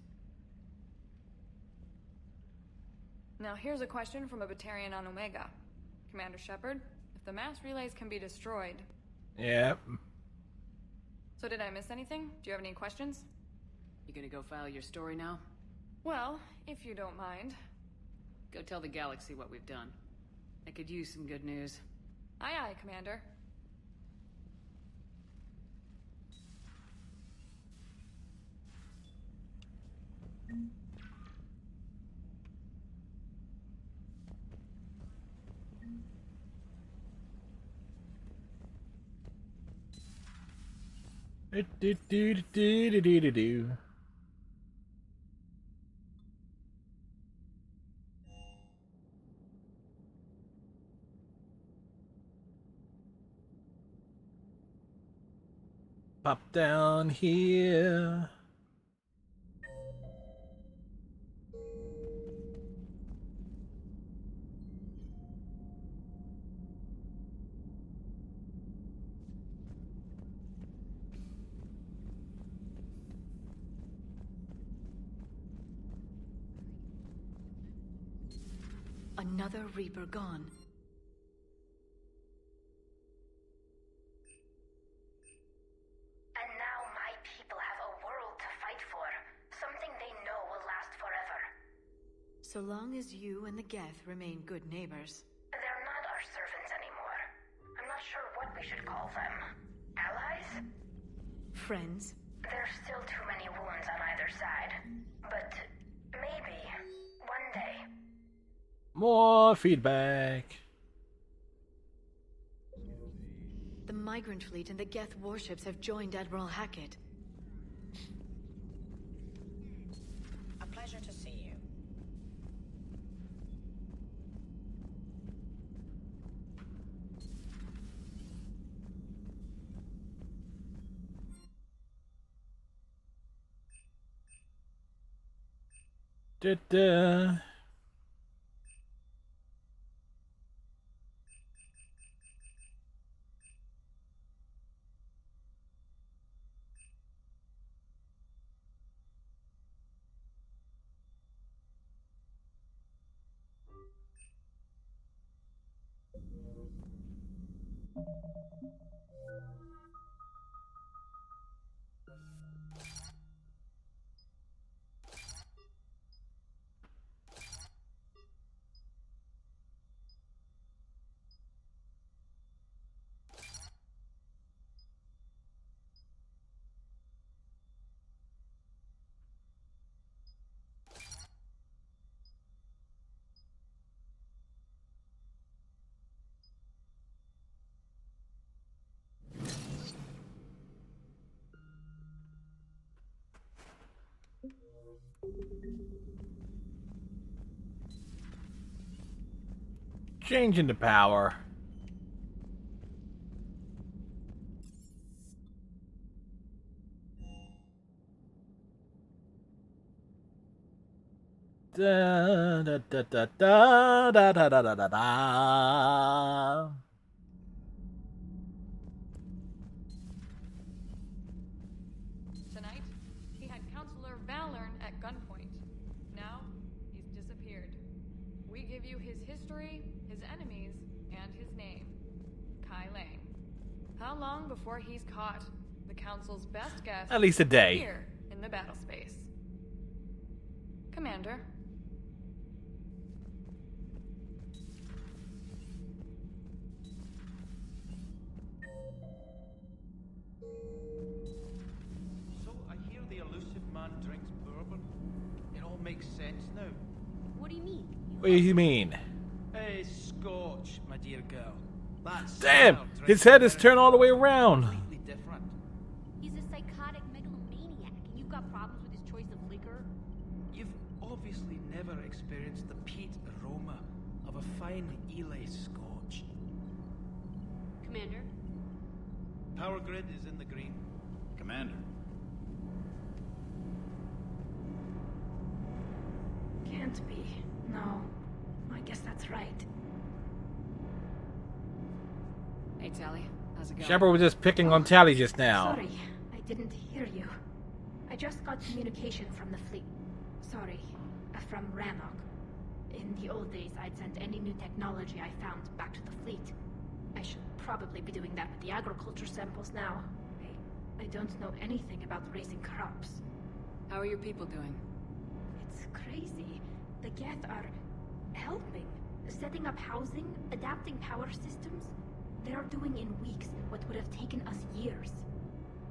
Now here's a question from a Batarian on Omega. Commander Shepard, if the mass relays can be destroyed... Yep. So did I miss anything? Do you have any questions? You gonna go file your story now? Well, if you don't mind. Go tell the galaxy what we've done. I could use some good news. Aye aye, Commander. Do. Pop down here. Another Reaper gone. And now my people have a world to fight for. Something they know will last forever. So long as you and the Geth remain good neighbors. They're not our servants anymore. I'm not sure what we should call them. Allies? Friends? There's still too many wounds on either side. But maybe one day. More feedback. The Migrant Fleet and the Geth warships have joined Admiral Hackett. A pleasure to see you. Da-da. Changing the power. Da da da da da da da da da da. Tonight, he had Counselor Valern at gunpoint. Now, he's disappeared. We give you his history, his enemies, and his name. Kai Lang. How long before he's caught? The Council's best guess. At least a day. Here, in the battle space. Commander. So I hear the elusive man drinks bourbon. It all makes sense now. What do you mean? What do you mean? Hey, Scotch, my dear girl. That's Damn! His head is turned all the way around. completely different. He's a psychotic megalomaniac, and you've got problems with his choice of liquor? You've obviously never experienced the peat aroma of a fine Ely Scotch. Commander? Power grid is in the green. Commander. Can't be. No. I guess that's right. Hey, Tally. How's it going? Shepard was just picking on Tally just now. Sorry, I didn't hear you. I just got communication from the fleet. Sorry, from Rannoch. In the old days, I'd send any new technology I found back to the fleet. I should probably be doing that with the agriculture samples now. I don't know anything about raising crops. How are your people doing? It's crazy. The Geth are helping. Setting up housing, adapting power systems. They are doing in weeks what would have taken us years.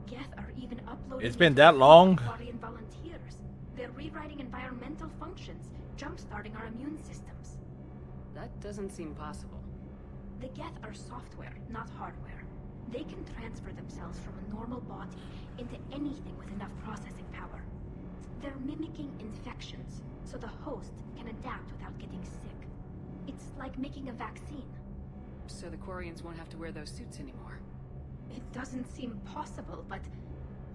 Geth are even uploading... It's been that long? Guardian volunteers. They're rewriting environmental functions, jump-starting our immune systems. That doesn't seem possible. The Geth are software, not hardware. They can transfer themselves from a normal body into anything with enough processing power. They're mimicking infections, so the host can adapt without getting sick. It's like making a vaccine. So the Quarians won't have to wear those suits anymore. It doesn't seem possible, but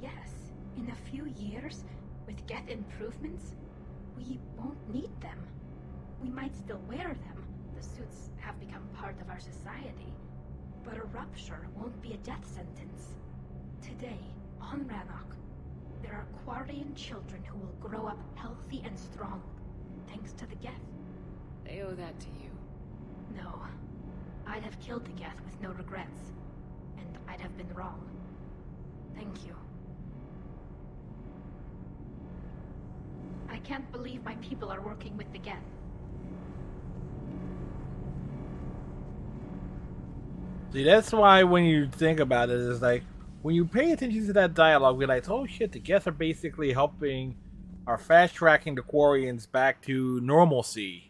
yes, in a few years, with Geth improvements, we won't need them. We might still wear them. The suits have become part of our society. But a rupture won't be a death sentence. Today, on Rannoch, there are Quarian children who will grow up healthy and strong, thanks to the Geth. They owe that to you. No. I'd have killed the Geth with no regrets. And I'd have been wrong. Thank you. I can't believe my people are working with the Geth. See, that's why when you think about it, it's like, when you pay attention to that dialogue, we're like, oh shit, the Geth are basically helping, or fast-tracking the Quarians back to normalcy.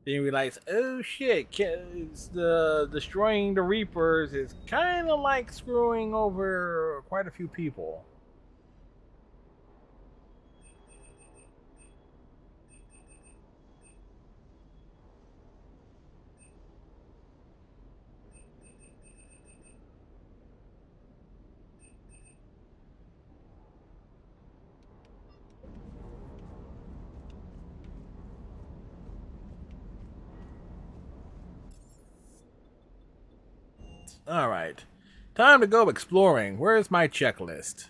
Then you realize, oh shit, destroying the Reapers is kind of like screwing over quite a few people. Alright. Time to go exploring. Where's my checklist?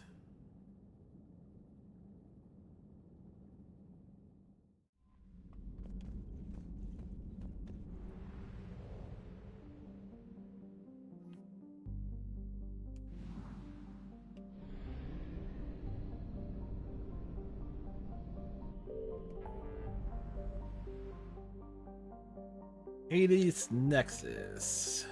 Hades Nexus.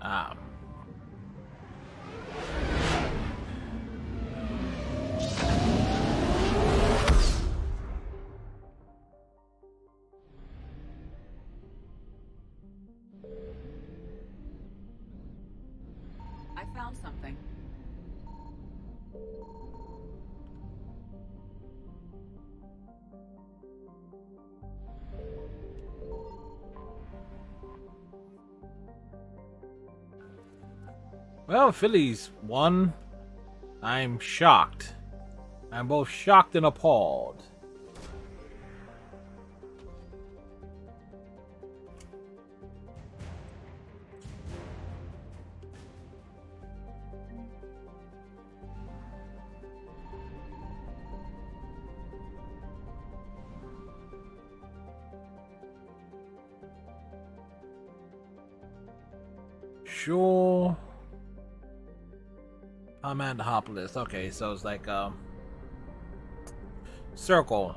Ah. I found something. Well, Phillies won. I'm shocked. I'm both shocked and appalled. Sure. I'm at the hop list. Okay, so it's like circle.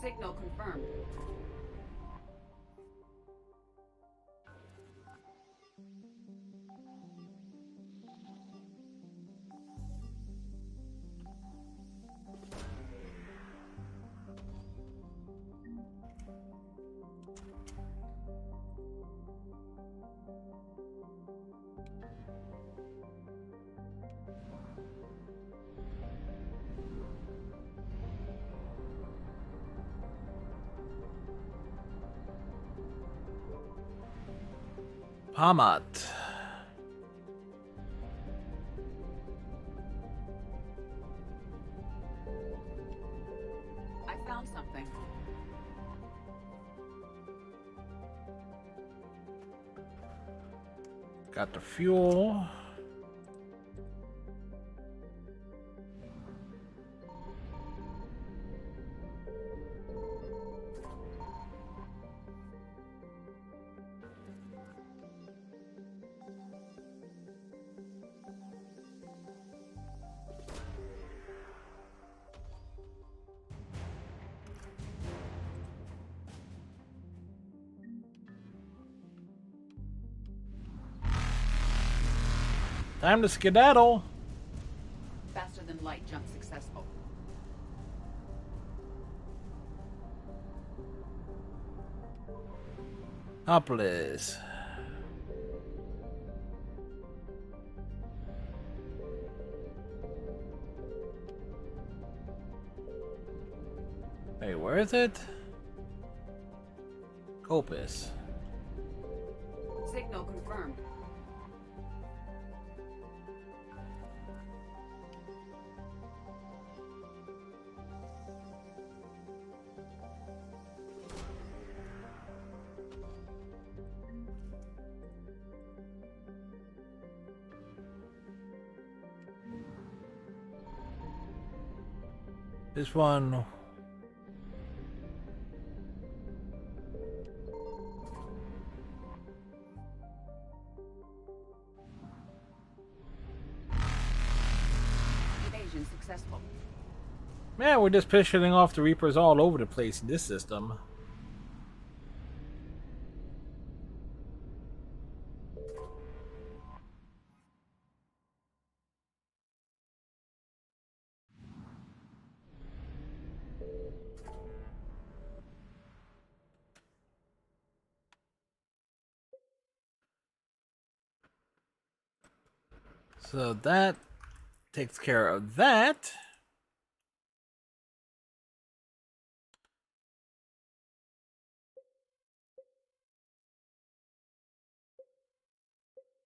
Signal confirmed. Hamat. I found something. Got the fuel. Time to skedaddle. Faster than light jump successful. Hopeless. Hey, where is it? Copus. Signal confirmed. This one. Evasion successful. Man, we're just pistoling off the Reapers all over the place in this system. So that takes care of that.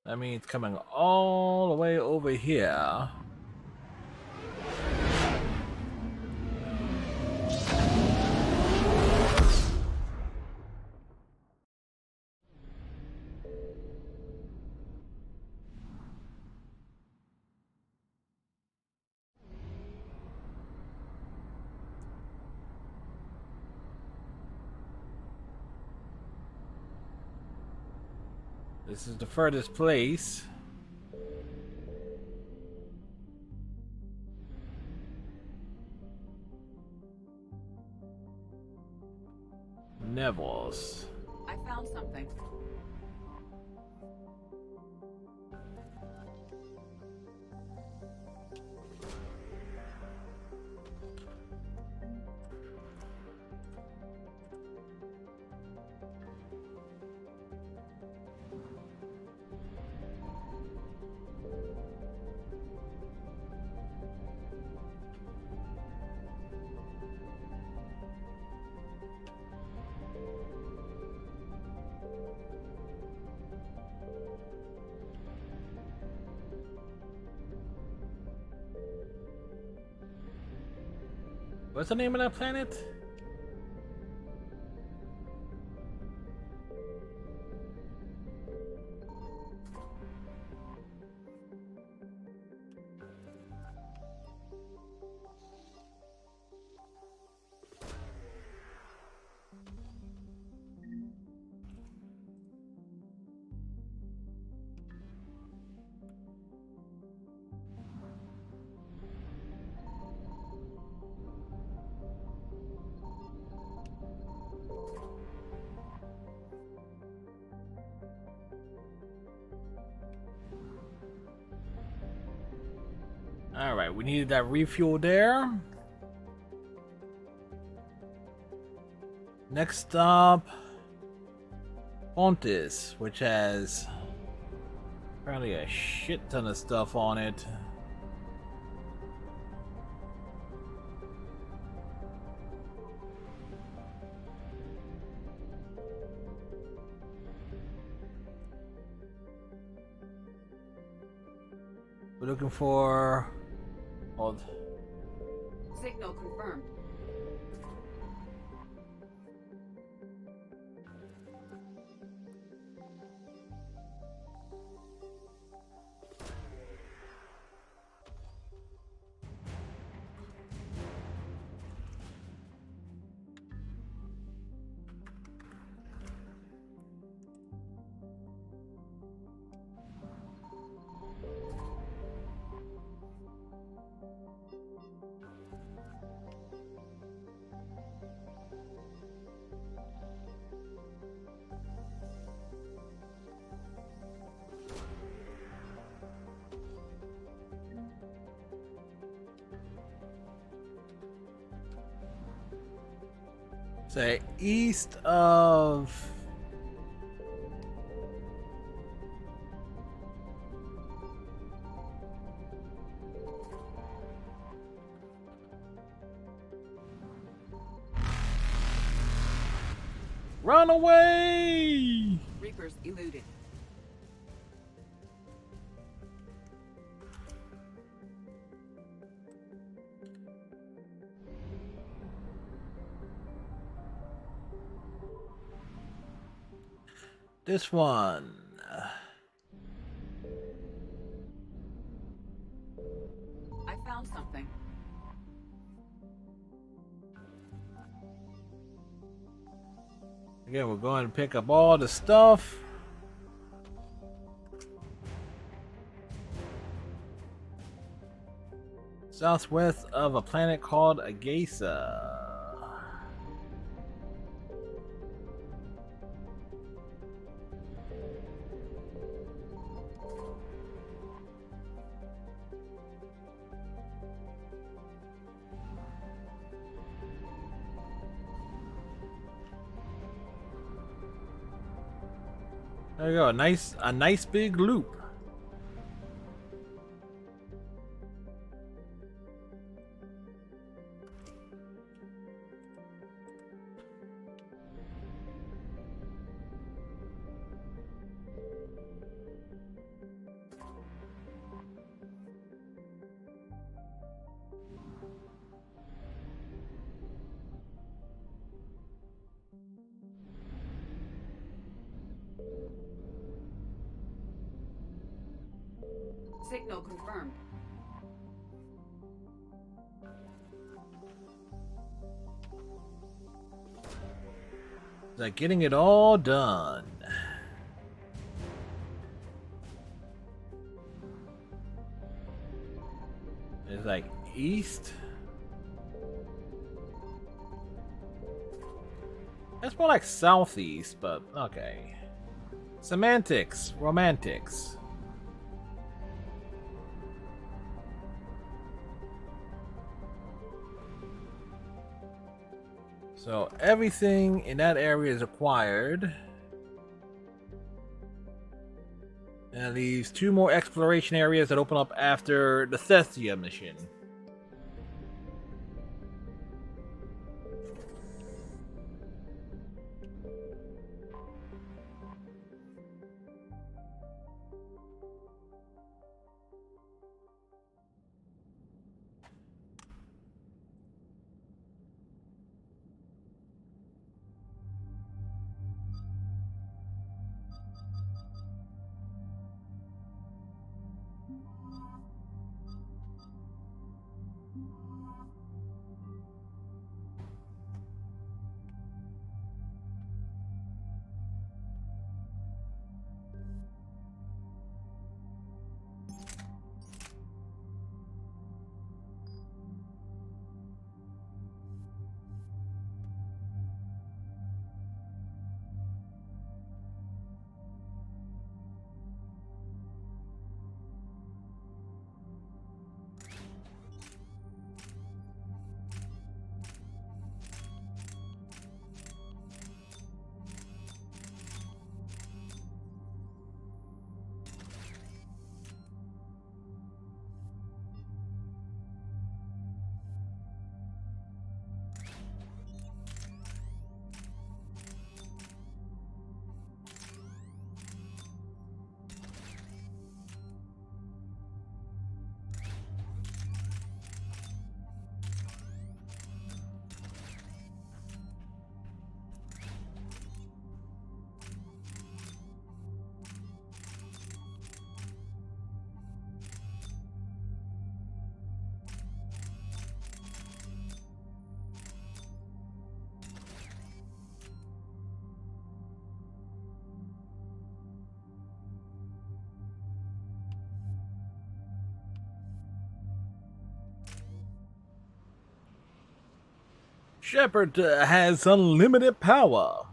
That means coming all the way over here. This is the furthest place. Neville's. I found something. What's the name of that planet? Alright, we needed that refuel there. Next up, Pontus, which has apparently a shit ton of stuff on it. We're looking for... Hold. Signal confirmed. Say east of run away! Reapers eluded. This one. I found something. Again, we're going to pick up all the stuff. Southwest of a planet called Agasa. There you go, a nice big loop. Signal confirmed. Like getting it all done. It's like east. That's more like southeast, but okay. Semantics, romantics. So everything in that area is acquired. And leaves 2 more exploration areas that open up after the Thestia mission. Shepard has unlimited power.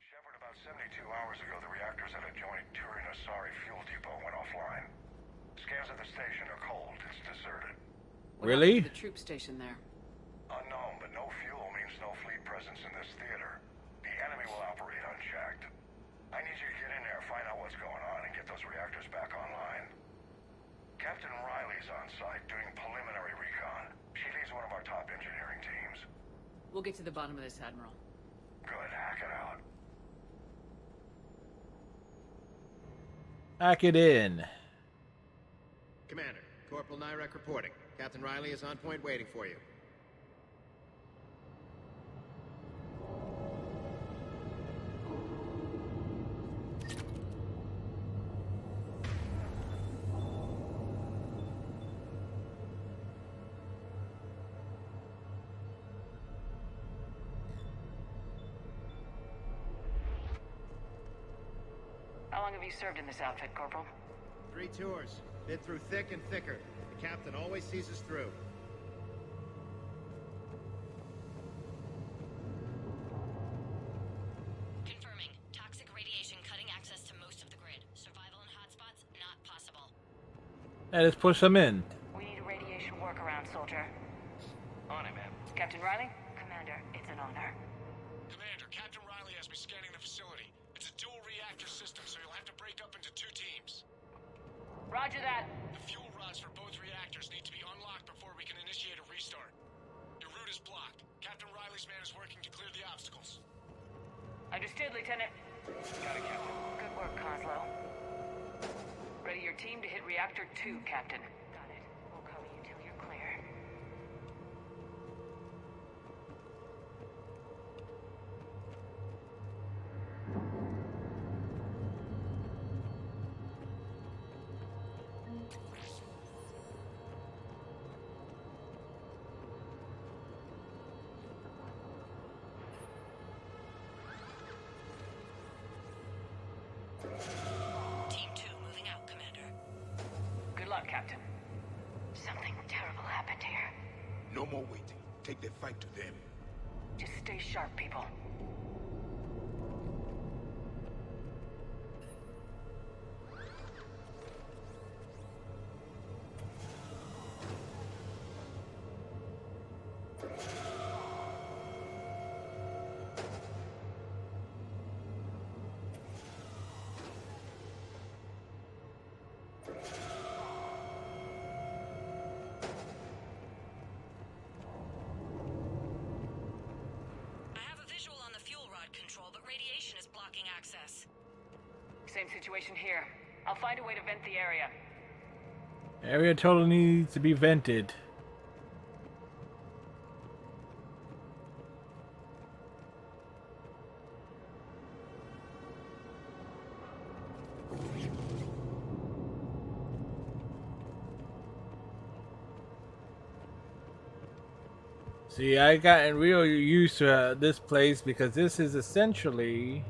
Shepard, about 72 hours ago, the reactors at a joint Turin-Asari fuel depot went offline. Scans at the station are cold. It's deserted. Really? The troop station there. Unknown, but no fuel means no fleet presence in this theater. The enemy will operate unchecked. I need you to get in there, find out what's going on, and get those reactors back online. Captain Riley's on site doing preliminary recon. She leads one of our top engineering teams. We'll get to the bottom of this, Admiral. Good, hack it out. Hack it in. Commander, Corporal Nyrek reporting. Captain Riley is on point waiting for you. How long have you served in this outfit, Corporal? 3 tours. Been through thick and thicker. The captain always sees us through. Confirming. Toxic radiation cutting access to most of the grid. Survival in hotspots not possible. Yeah, let's push them in. We need a radiation workaround, soldier. On it, ma'am. Captain Riley? Commander, it's an honor. Commander, Captain Riley has me scanning the facility. It's a dual reactor system, so you'll have to break up into 2 teams. Roger that. The fuel rods for both reactors need to be unlocked before we can initiate a restart. Your route is blocked. Captain Riley's man is working to clear the obstacles. Understood, Lieutenant. Got it, Captain. Good work, Coslow. Ready your team to hit Reactor 2, Captain. Got it. We'll cover you till you're clear. up, Captain? Something terrible happened here. No more waiting. Take the fight to them. Just stay sharp, people. Same situation here. I'll find a way to vent the area. Area totally needs to be vented. See, I gotten real used to this place because this is essentially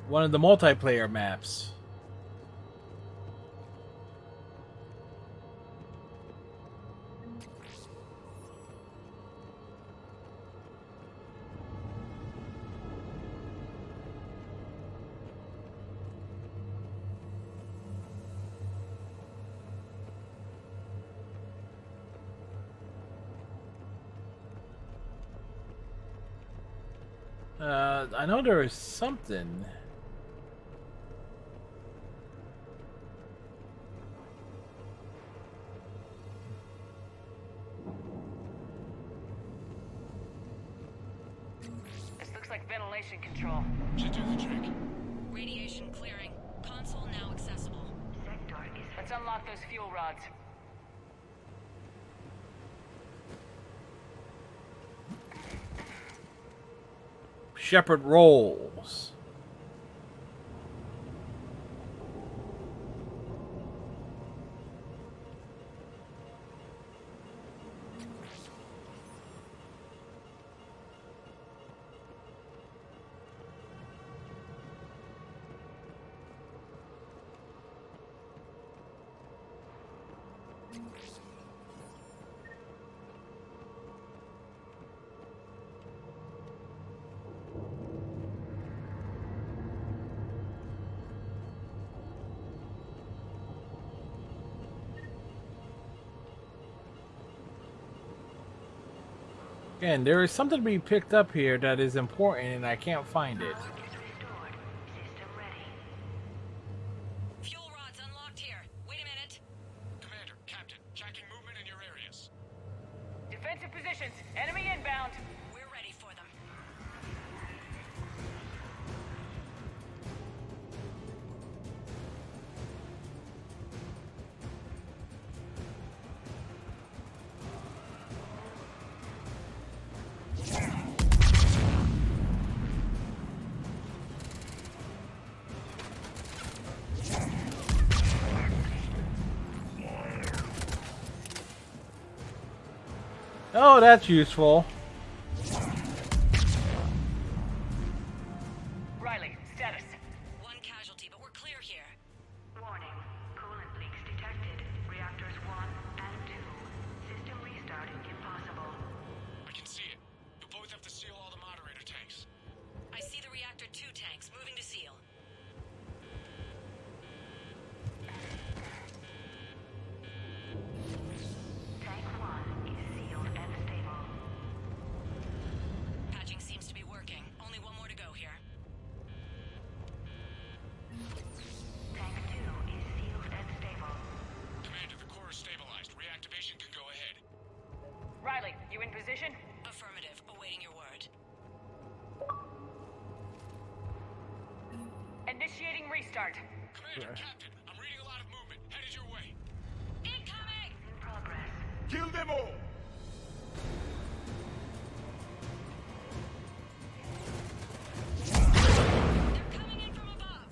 one of the multiplayer maps. I know there is something. This looks like ventilation control. Should do the trick. Radiation clearing. Console now accessible. Let's unlock those fuel rods. Shepard rolls. Again, there is something to be picked up here that is important and I can't find it. Fuel rods unlocked here. Wait a minute. Commander, Captain, tracking movement in your areas. Defensive positions. Enemy inbound. We're ready for them. Oh, that's useful. Riley, status. One casualty, but we're clear here. Warning. Coolant leaks detected. Reactors 1 and 2. System restart impossible. I can see it. You'll both have to seal all the moderator tanks. I see the reactor 2 tanks moving to seal. Tank 1 is sealed and stable. Patching seems to be working. Only one more to go here. Tank 2 is sealed and stable. Commander, the core is stabilized. Reactivation can go ahead. Riley, you in position? Affirmative. Awaiting your word. Initiating restart. Commander, Captain, I'm reading a lot of movement. Headed your way. Incoming! In progress. Kill them all! They're coming in from above.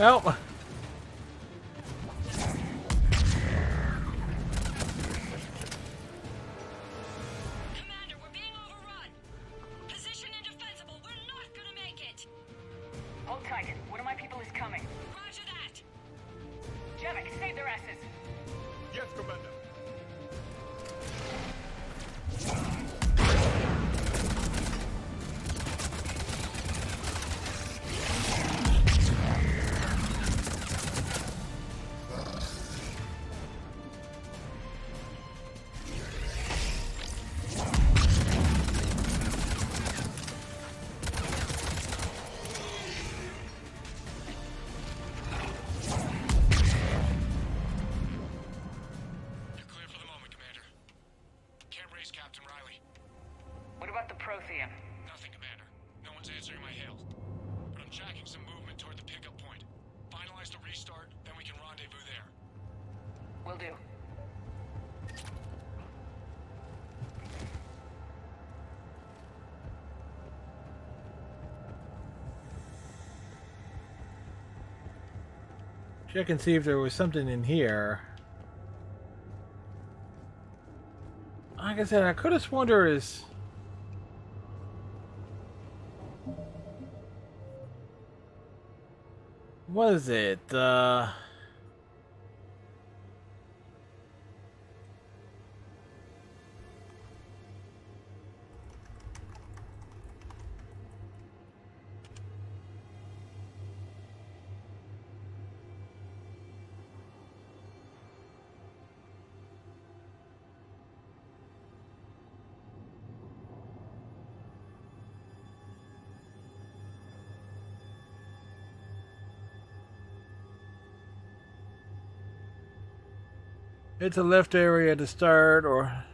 Well. Hold tight. One of my people is coming. Roger that. Javik, save their asses. Yes, Commander. Captain Riley. What about the Prothean? Nothing, Commander. No one's answering my hails. But I'm tracking some movement toward the pickup point. Finalize the restart, then we can rendezvous there. Will do. Check and see if there was something in here. Like I said, I could have sworn there is. What is it? It's a left area to start, or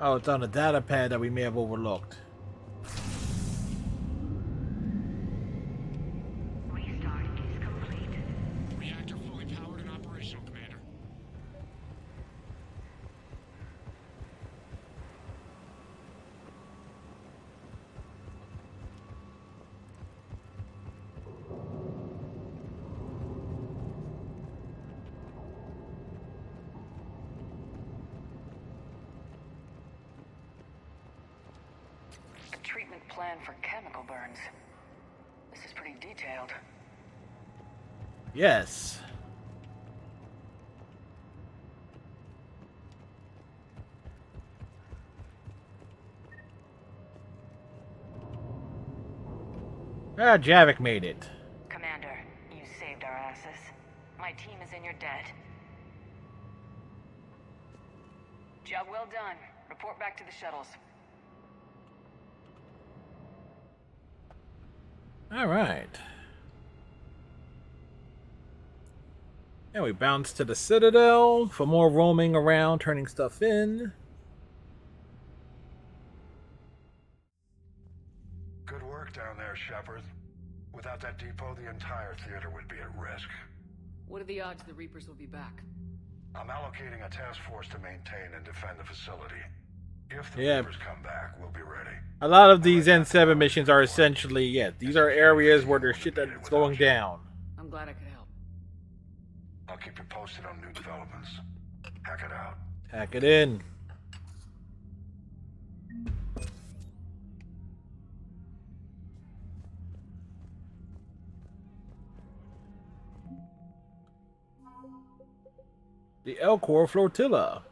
oh, it's on a data pad that we may have overlooked. Restart is complete. Reactor fully powered and operational, Commander. A treatment plan for chemical burns. This is pretty detailed. Yes. Ah, Javik made it. Commander, you saved our asses. My team is in your debt. Job well done. Report back to the shuttles. All right. And we bounce to the Citadel for more roaming around, turning stuff in. Good work down there, Shepard. Without that depot, the entire theater would be at risk. What are the odds the Reapers will be back? I'm allocating a task force to maintain and defend the facility. If the Yeah. Reapers come back, we'll be ready. A lot of these N7 missions are essentially, yeah, these are areas where there's shit that's going down. I'm glad I could help. I'll keep you posted on new developments. Hack it out. Hack it in. The Elcor Flotilla.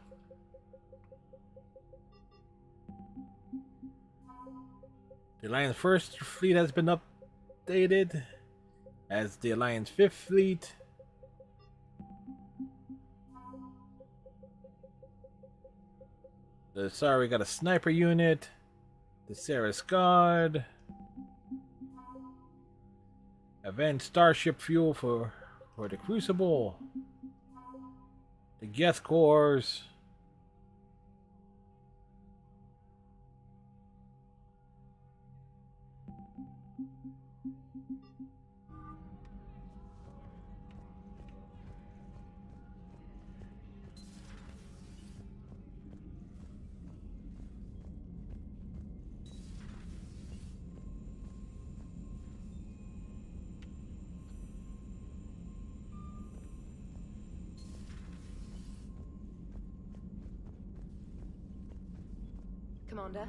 The Alliance First Fleet has been updated as the Alliance Fifth Fleet. We got a sniper unit. The Ceres Guard. Advanced Starship fuel for the Crucible. The Geth Corps. Commander.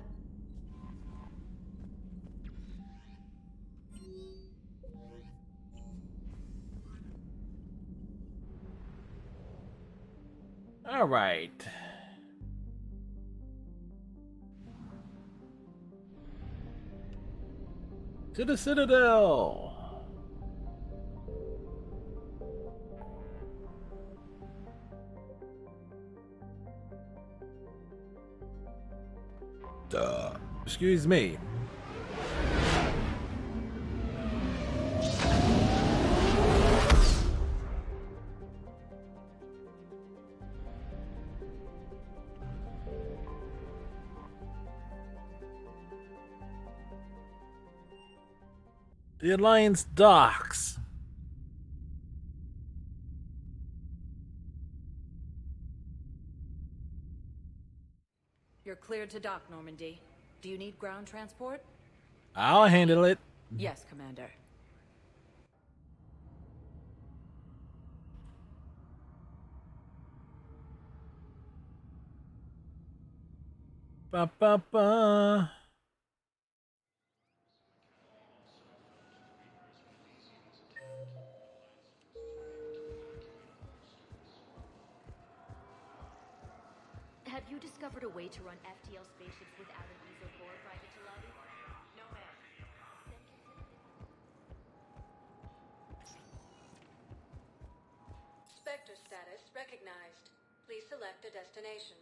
All right. To the Citadel. Excuse me. The Alliance docks. You're cleared to dock, Normandy. Do you need ground transport? I'll handle it. Yes, Commander. Ba ba ba. Have you discovered a way to run FTL spaceships without an ESO core, Private Talabi? No, ma'am. Spectre status recognized. Please select a destination.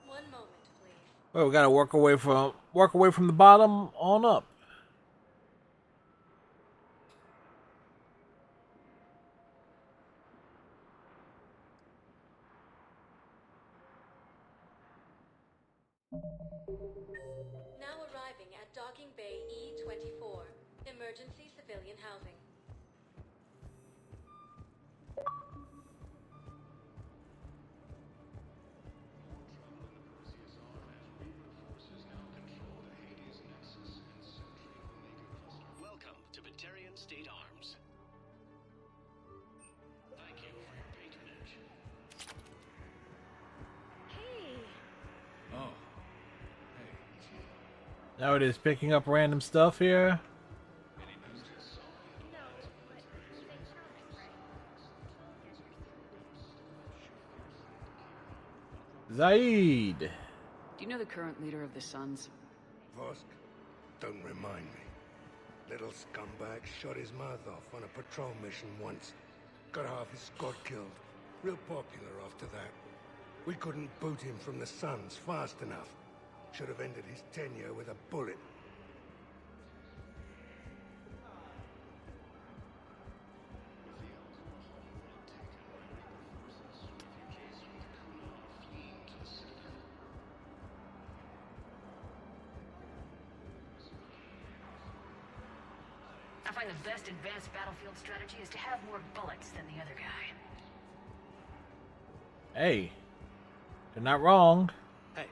One moment, please. Well, we gotta work away from the bottom on up. Now arriving at Docking Bay E-24, emergency civilian housing. Welcome to Batarian State Arms. Thank you for your patronage. Hey! Oh. Now it is picking up random stuff here. Zaid. Do you know the current leader of the Suns? Vosk? Don't remind me. Little scumbag shot his mouth off on a patrol mission once. Got half his squad killed. Real popular after that. We couldn't boot him from the Suns fast enough. Should have ended his tenure with a bullet. I find the best advanced battlefield strategy is to have more bullets than the other guy. Hey, they're not wrong. Hey,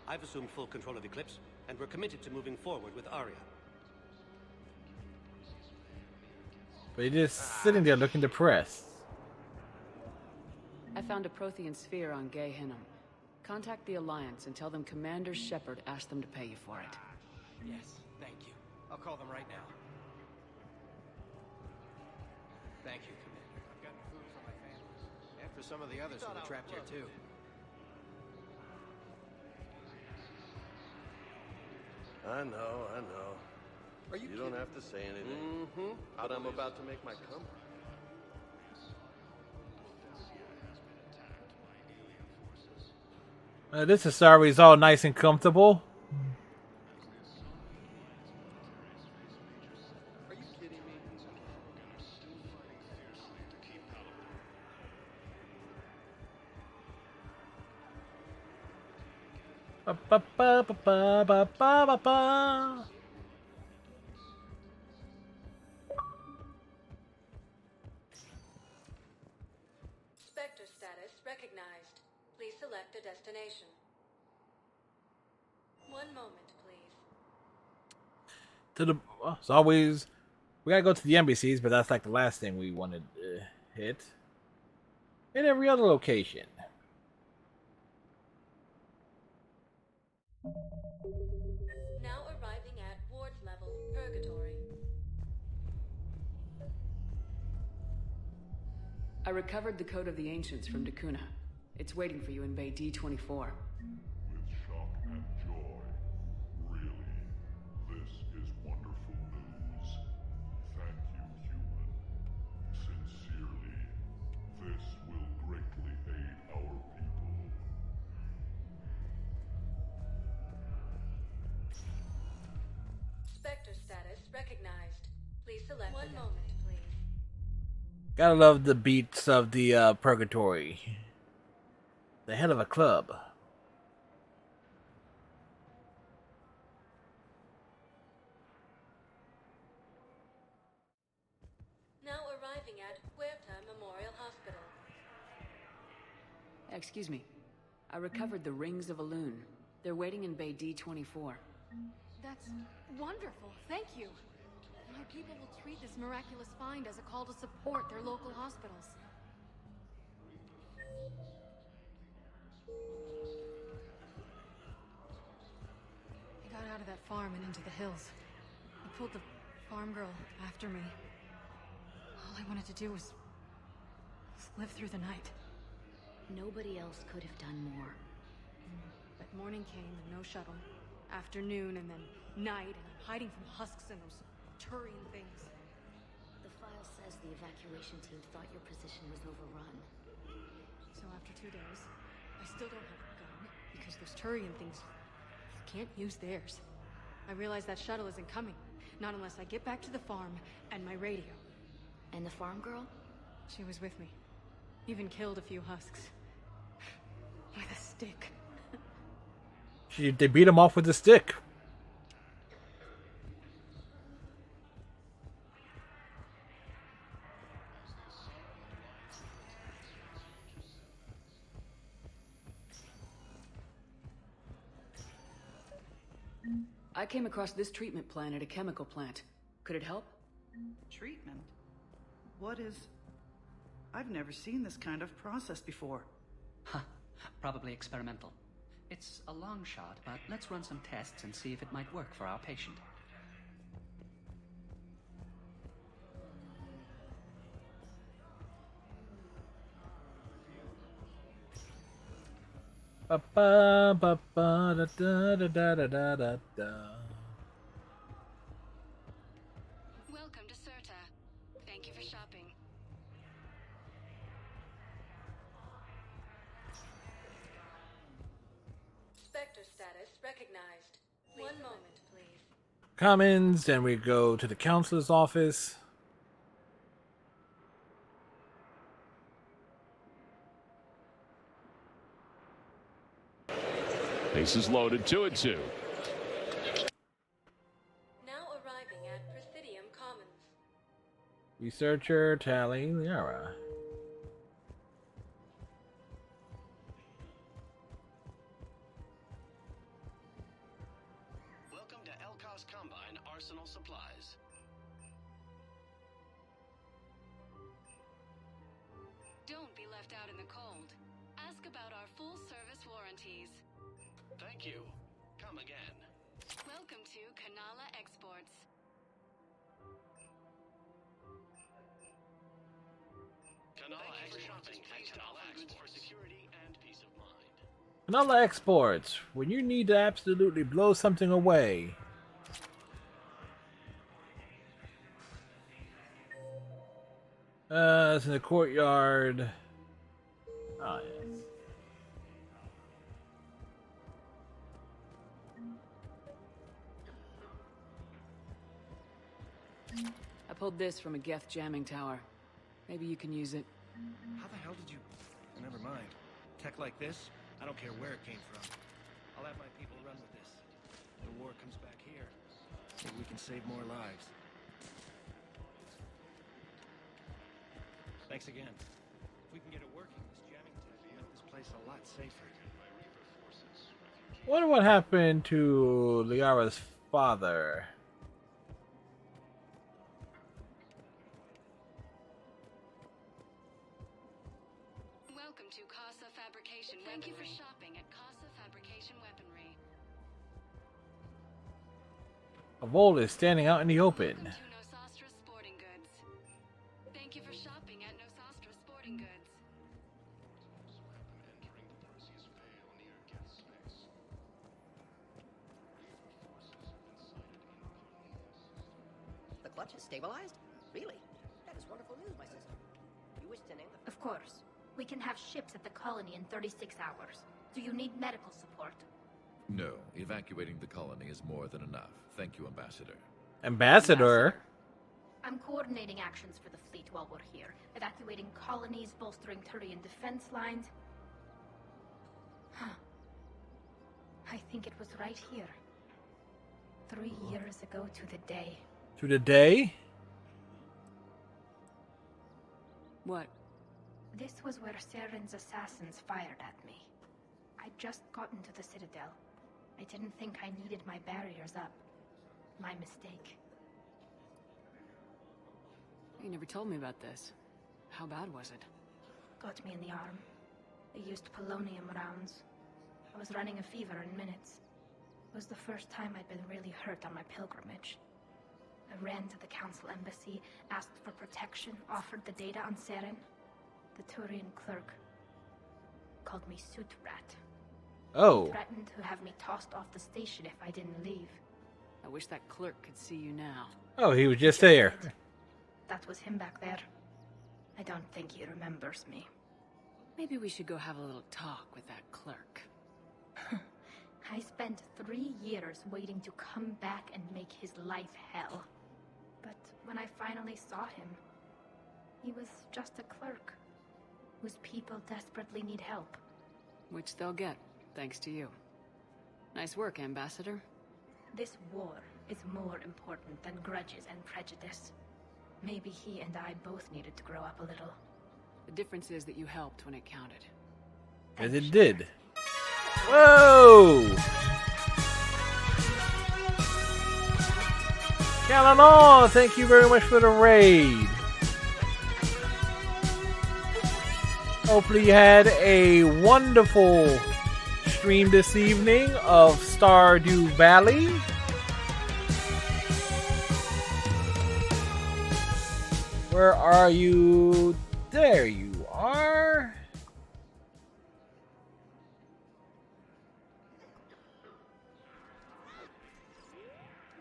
I've assumed full control of Eclipse, and we're committed to moving forward with Aria. But you're just sitting there looking depressed. I found a Prothean sphere on Gay Hinnom. Contact the Alliance and tell them Commander Shepard asked them to pay you for it. Yes, thank you. I'll call them right now. Thank you, Commander. I've got food for my family. And for some of the others who were trapped here, too. I know. Are you don't have to say anything. Mm-hmm. But I'm about to make my comeback. This Asari is all nice and comfortable. Are you kidding me? Ba ba ba ba ba ba ba ba ba. Spectre status recognized. Please select a destination. One moment, please. To the as always, we gotta go to the embassies, but that's like the last thing we wanted to hit. In every other location. I recovered the Code of the Ancients from Dakuna. It's waiting for you in Bay D24. With shock and joy. Really, this is wonderful news. Thank you, human. Sincerely, this will greatly aid our people. Spectre status recognized. Please select one moment, please. Gotta love the beats of the Purgatory. The head of a club. Now arriving at Huerta Memorial Hospital. Excuse me. I recovered the Rings of Elune. They're waiting in Bay D24. That's wonderful. Thank you. My people will treat this miraculous find as a call to support their local hospitals. I got out of that farm and into the hills. I pulled the farm girl after me. All I wanted to do was live through the night. Nobody else could have done more. But morning came and no shuttle. Afternoon and then night, and I'm hiding from husks and those Turian things. The file says the evacuation team thought your position was overrun. So after 2 days, I still don't have a gun, because those Turian things, you can't use theirs. I realize that shuttle isn't coming, not unless I get back to the farm and my radio. And the farm girl? She was with me. Even killed a few husks. With a stick. They beat him off with a stick. I came across this treatment plan at a chemical plant. Could it help? Treatment? What is... I've never seen this kind of process before. Huh. Probably experimental. It's a long shot, but let's run some tests and see if it might work for our patient. Ba ba ba ba da da da da da da da. Welcome to Serta. Thank you for shopping. Spectre status recognized. One moment, please. Commons, then we go to the counselor's office. Bases loaded, 2-2. Now arriving at Presidium Commons. Researcher Tally Liara. Welcome to Elkos Combine Arsenal Supplies. Don't be left out in the cold. Ask about our full-service warranties. Thank you. Come again. Welcome to Kanala Exports. Kanala Exports has Kanala goods for security and peace of mind. Kanala Exports, when you need to absolutely blow something away. It's in the courtyard. Oh, yes. I pulled this from a Geth jamming tower. Maybe you can use it. How the hell did you... Never mind. Tech like this, I don't care where it came from. I'll have my people run with this. The war comes back here. Maybe we can save more lives. Thanks again. If we can get it working, this jamming tech will make this place a lot safer. Wonder what happened to Liara's father. Welcome to Casa Fabrication Weaponry. Thank you for shopping at Casa Fabrication Weaponry. A Volt is standing out in the open. Nosastra Sporting Goods. Thank you for shopping at Nosastra Sporting Goods. watch is stabilized? Really? That is wonderful news, my sister. You wish to name the... Of course. We can have ships at the colony in 36 hours. Do you need medical support? No, evacuating the colony is more than enough. Thank you, Ambassador. Ambassador? I'm coordinating actions for the fleet while we're here. Evacuating colonies, bolstering Turian defense lines. I think it was right here. 3 years ago to the day. To the day? What? This was where Saren's assassins fired at me. I'd just gotten to the Citadel. I didn't think I needed my barriers up. My mistake. You never told me about this. How bad was it? Got me in the arm. They used polonium rounds. I was running a fever in minutes. It was the first time I'd been really hurt on my pilgrimage. I ran to the Council embassy, asked for protection, offered the data on Saren. The Turian clerk called me Soot Rat. Oh. Threatened to have me tossed off the station if I didn't leave. I wish that clerk could see you now. Oh, he was just there. That was him back there. I don't think he remembers me. Maybe we should go have a little talk with that clerk. I spent 3 years waiting to come back and make his life hell. But when I finally saw him, he was just a clerk whose people desperately need help. Which they'll get, thanks to you. Nice work, Ambassador. This war is more important than grudges and prejudice. Maybe he and I both needed to grow up a little. The difference is that you helped when it counted. As it did. Whoa! Calanon, thank you very much for the raid. Hopefully you had a wonderful stream this evening of Stardew Valley. Where are you? There you are.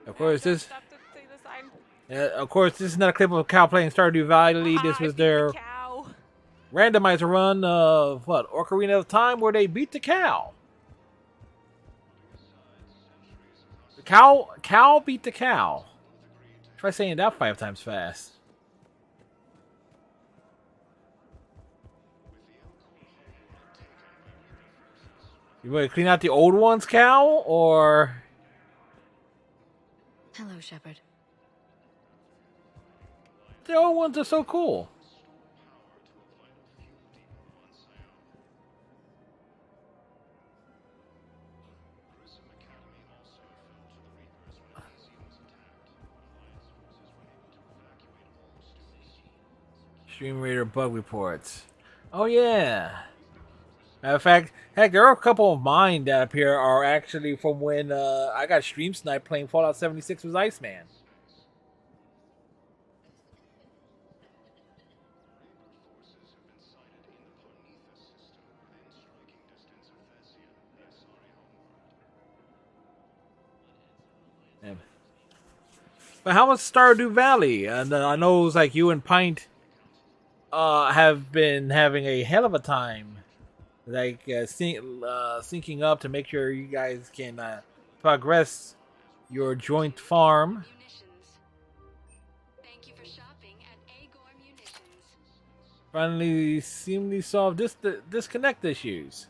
Of course, this is not a clip of Cal playing Stardew Valley. This was their randomizer run of what? Ocarina of Time, where they beat the cow. The cow beat the cow. Try saying that 5 times fast. You want to clean out the old ones, Cal, or? Hello, Shepard. The old ones are so cool. Stream Raider bug reports. Oh yeah. Matter of fact, heck, there are a couple of mine that appear are actually from when I got stream sniped playing Fallout 76 with Iceman. Yeah. But how was Stardew Valley? And I know it was like you and Pint have been having a hell of a time. Like syncing up to make sure you guys can progress your joint farm. Thank you for shopping at Agor Munitions. Finally, seemingly solved disconnect issues.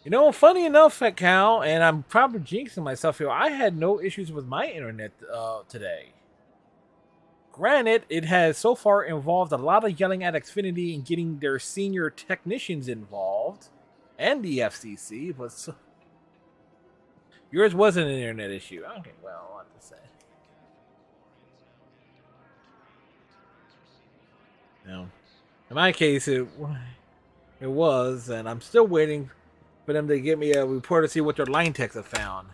You know, funny enough, at Cal, and I'm probably jinxing myself here, I had no issues with my internet today. Granted, it has so far involved a lot of yelling at Xfinity and getting their senior technicians involved, and the FCC, but yours wasn't an internet issue. Okay, well, what to say. No, in my case, it was, and I'm still waiting for them to get me a report to see what their line techs have found.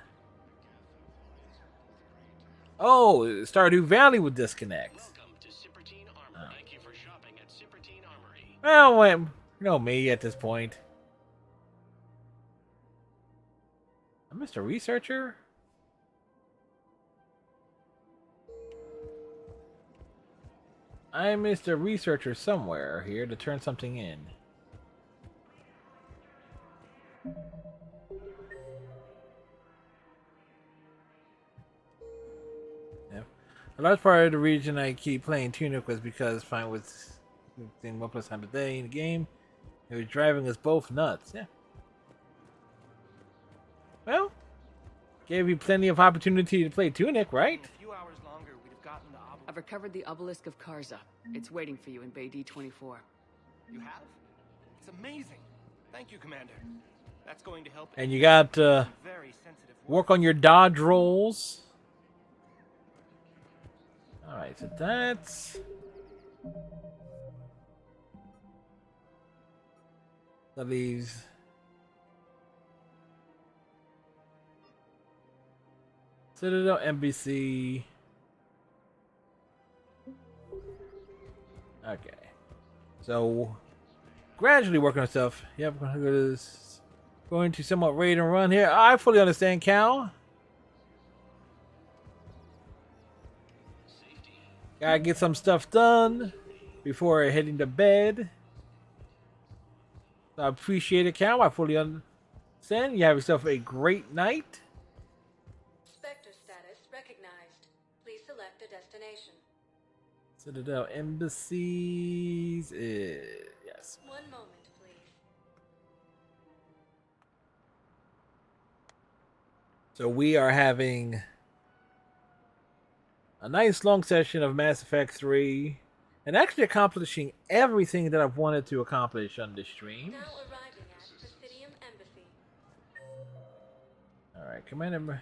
Oh, Stardew Valley would disconnect. Welcome to Cipertine Armor. Thank you for shopping at Cipertine Armory. Well, wait, you know me at this point. I'm Mr. Researcher? I missed a researcher somewhere here to turn something in. Yeah. A large part of the reason I keep playing Tunic was because fine with doing 1 plus time a day in the game, it was driving us both nuts. Yeah. Well, gave you plenty of opportunity to play Tunic, right? I've recovered the obelisk of Karza. It's waiting for you in Bay D-24. You have? It's amazing. Thank you, Commander. That's going to help. And you got Very sensitive work on your dodge rolls. All right, so that's that leaves. Citadel NBC. Okay. So, gradually working on stuff. Yep, going to somewhat raid and run here. I fully understand, Cal. Gotta get some stuff done before heading to bed. So I appreciate it, Cal. I fully understand. You have yourself a great night. Spectre status recognized. Please select a destination. Citadel Embassies. Yes. One moment, please. So we are having a nice long session of Mass Effect 3 and actually accomplishing everything that I've wanted to accomplish on this stream. Now arriving at Presidium Embassy. Alright, Commander.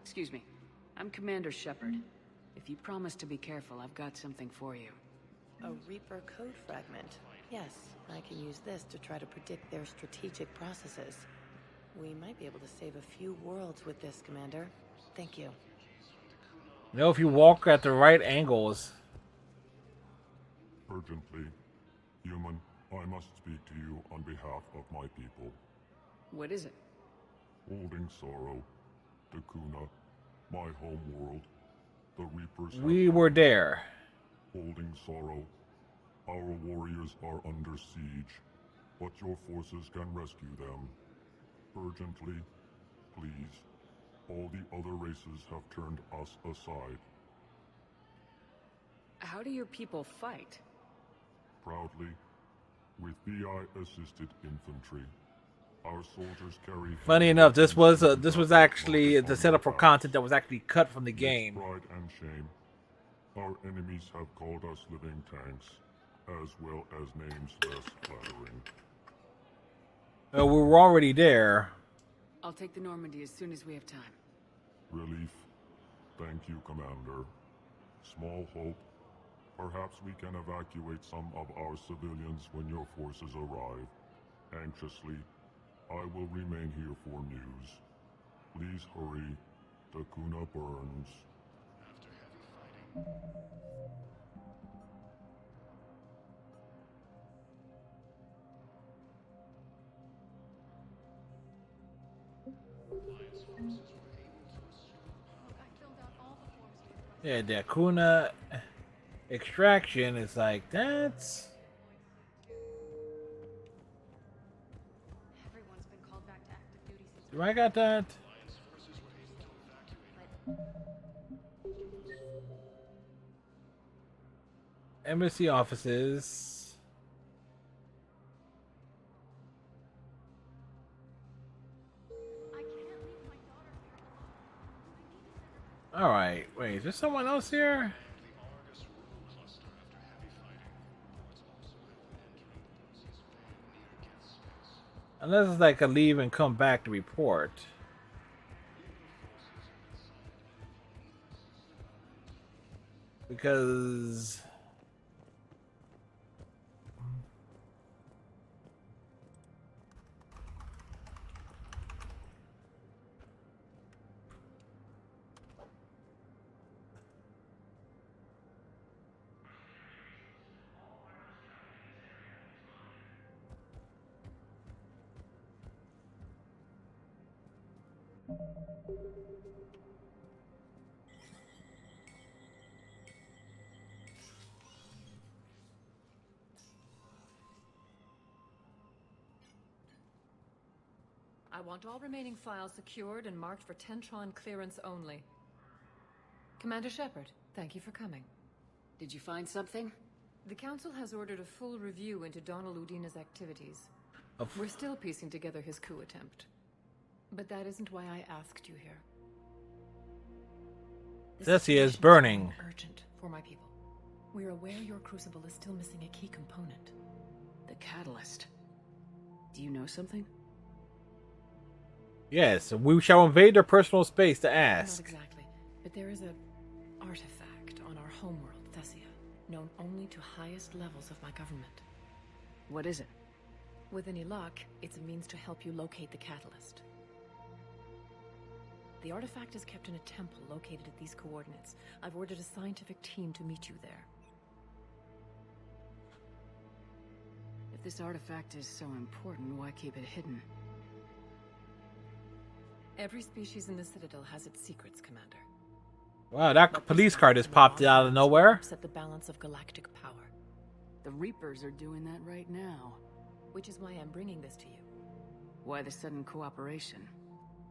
Excuse me. I'm Commander Shepard. If you promise to be careful, I've got something for you. A Reaper code fragment. Yes, I can use this to try to predict their strategic processes. We might be able to save a few worlds with this, Commander. Thank you. You know, if you walk at the right angles. Urgently, human, I must speak to you on behalf of my people. What is it? Holding Sorrow, Dakuna, my home world, the Reapers. We were there. Holding Sorrow, our warriors are under siege, but your forces can rescue them. Urgently, please. All the other races have turned us aside. How do your people fight? Proudly, with BI-assisted infantry. Our soldiers carry. Funny enough, this was actually the setup for content that was actually cut from the game. Pride and shame. Our enemies have called us living tanks, as well as names less flattering. We were already there. I'll take the Normandy as soon as we have time. Relief. Thank you, Commander. Small hope. Perhaps we can evacuate some of our civilians when your forces arrive. Anxiously, I will remain here for news. Please hurry. Dakuna burns. Yeah, Dakuna extraction is like, that's... Do I got that? Embassy offices. Alright, wait, is there someone else here? Unless it's like a leave and come back to report. Because... I want all remaining files secured and marked for Tentron clearance only. Commander Shepard, thank you for coming. Did you find something? The Council has ordered a full review into Donald Udina's activities. We're still piecing together his coup attempt. But that isn't why I asked you here. Thessia is burning. Urgent for my people. We're aware your crucible is still missing a key component. The catalyst. Do you know something? Yes, we shall invade their personal space to ask. Not exactly, but there is an artifact on our homeworld, Thessia, known only to highest levels of my government. What is it? With any luck, it's a means to help you locate the catalyst. The artifact is kept in a temple located at these coordinates. I've ordered a scientific team to meet you there. If this artifact is so important, why keep it hidden? Every species in the Citadel has its secrets, Commander. Wow, that police car just popped out of nowhere. Set the balance of galactic power. The Reapers are doing that right now. Which is why I'm bringing this to you. Why the sudden cooperation?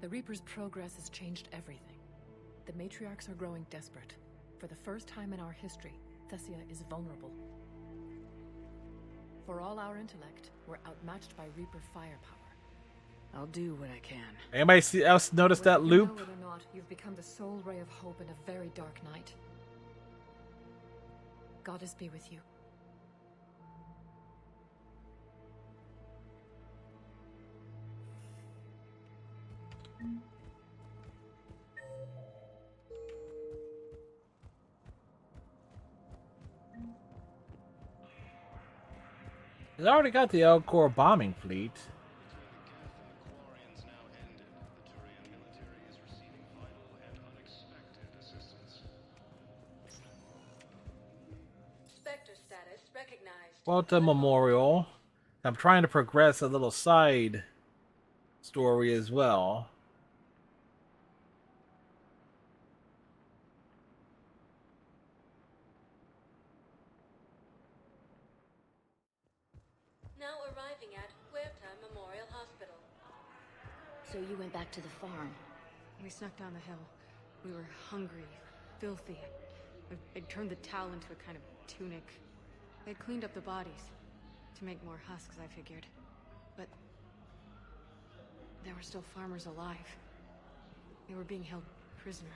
The Reapers' progress has changed everything. The matriarchs are growing desperate. For the first time in our history, Thessia is vulnerable. For all our intellect, we're outmatched by Reaper firepower. I'll do what I can. Anybody else notice that loop? You know it or not, you've become the sole ray of hope in a very dark night. Goddess be with you. He's already got the Elcor bombing fleet. Spectre status recognized. Welcome Memorial. I'm trying to progress a little side story as well. Now arriving at Huerta Memorial Hospital. So you went back to the farm. We snuck down the hill. We were hungry, filthy. I'd turned the towel into a kind of tunic. They'd cleaned up the bodies to make more husks, I figured. But there were still farmers alive. They were being held prisoner.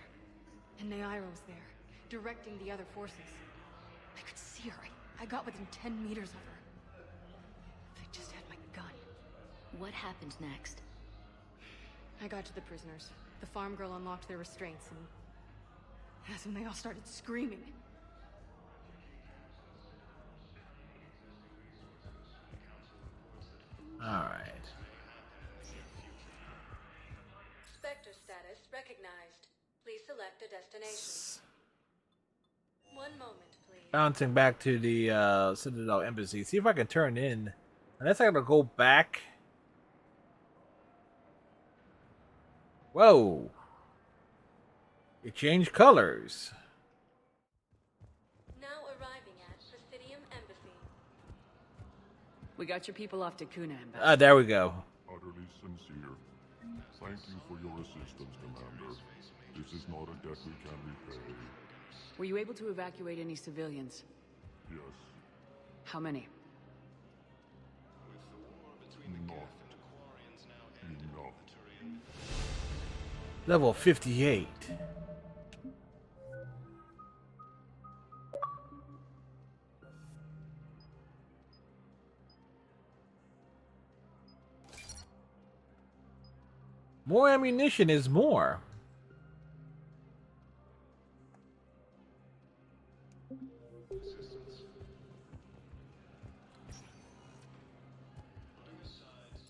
And Naira was there, directing the other forces. I could see her. I got within 10 meters of her. If I just had my gun. What happened next? I got to the prisoners. The farm girl unlocked their restraints, and that's when they all started screaming. Alright. Spectre status recognized. Please select a destination. One moment, please. Bouncing back to the Citadel Embassy. See if I can turn in. Unless I gotta go back. Whoa. It changed colors. Now arriving at Presidium Embassy. We got your people off to Kuna, Ambassador. Ah, there we go. Utterly sincere. Thank you for your assistance, Commander. This is not a debt we can repay. Were you able to evacuate any civilians? Yes. How many? Not enough. Level 58. More ammunition is more.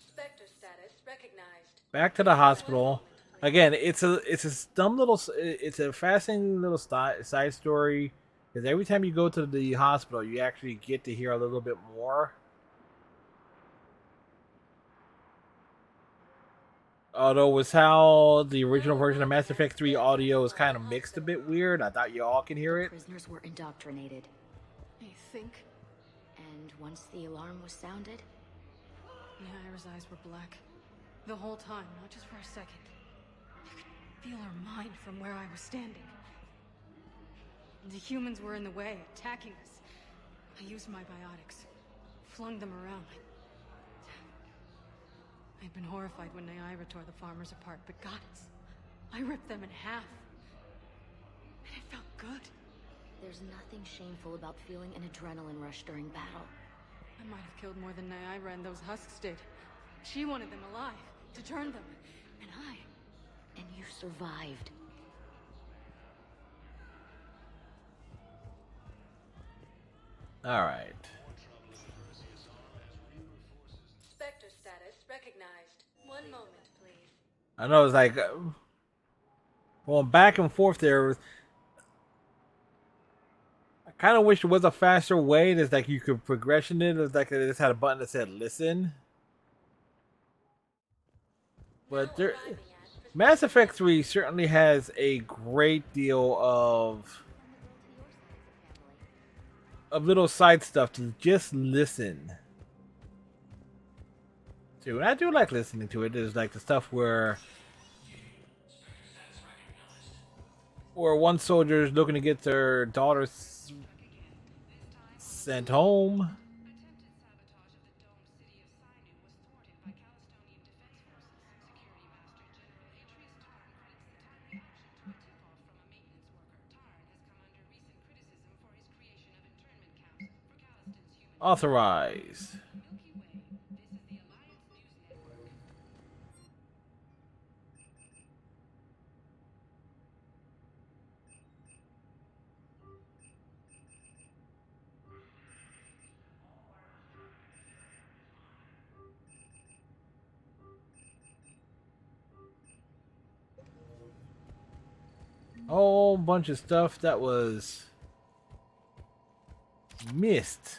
Spectre status recognized. Back to the hospital. Again, it's a dumb little, it's a fascinating little side story. Because every time you go to the hospital, you actually get to hear a little bit more. Although with how the original version of Mass Effect 3 audio is kind of mixed a bit weird, I thought you all can hear it. Prisoners were indoctrinated. I think. And once the alarm was sounded, Naira's eyes were black. The whole time, not just for a second. I could feel her mind from where I was standing. The humans were in the way, attacking us. I used my biotics, flung them around. I'd been horrified when Naira tore the farmers apart, but goddess, I ripped them in half. And it felt good. There's nothing shameful about feeling an adrenaline rush during battle. I might have killed more than Naira and those husks did. She wanted them alive, to turn them, and I... And you survived. Alright. Spectre status recognized. 1 moment, please. I know it's like going back and forth there. I kind of wish there was a faster way. There's like you could progression it. It's like they just had a button that said listen. But there, Mass Effect 3 certainly has a great deal of little side stuff to just listen to. And I do like listening to it. There's like the stuff where one soldier is looking to get their daughter sent home. Authorize. Whole bunch of stuff that was missed.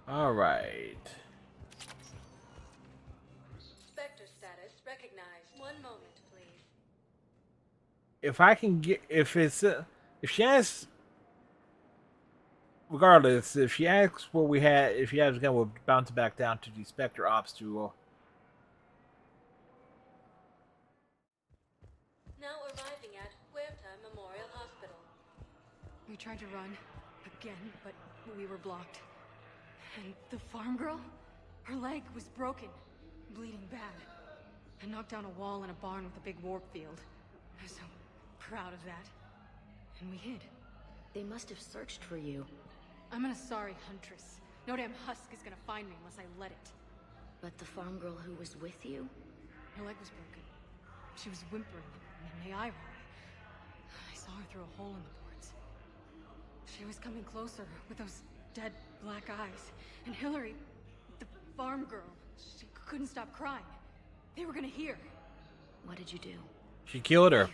All right. Spectre status recognized. 1 moment, please. If I can get, if she asks, regardless, if she asks what we had, if she has again, we'll bounce back down to the Spectre Ops tool. Now arriving at Huerta Memorial Hospital. We tried to run again, but we were blocked. And the farm girl? Her leg was broken, bleeding bad. I knocked down a wall in a barn with a big warp field. I was so proud of that. And we hid. They must have searched for you. I'm an Asari huntress. No damn husk is gonna find me unless I let it. But the farm girl who was with you? Her leg was broken. She was whimpering, and Naira. I saw her through a hole in the boards. She was coming closer with those dead black eyes. And Hillary, the farm girl, she couldn't stop crying. They were gonna hear. What did you do? She killed her.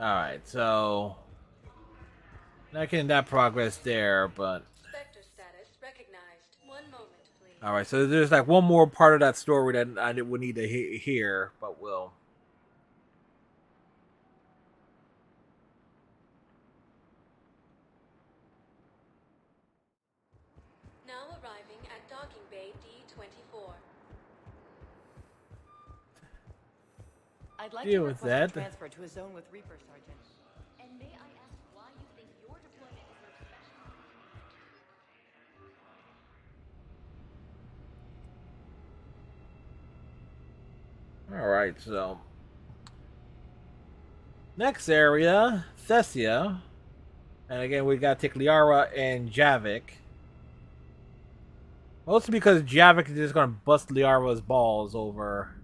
Alright, so not getting that progress there, but Spectre status recognized. 1 moment, please. alright, so there's like one more part of that story that I would need to hear, but we'll. Now arriving at Docking Bay D-24. I'd like Deal to with request a that. transfer to a zone with Reaper, Sergeant. And may I ask why you think your deployment deserves special? Alright, so next area, Thessia. And again, we got to take Liara and Javik. Mostly because Javik is just going to bust Liara's balls over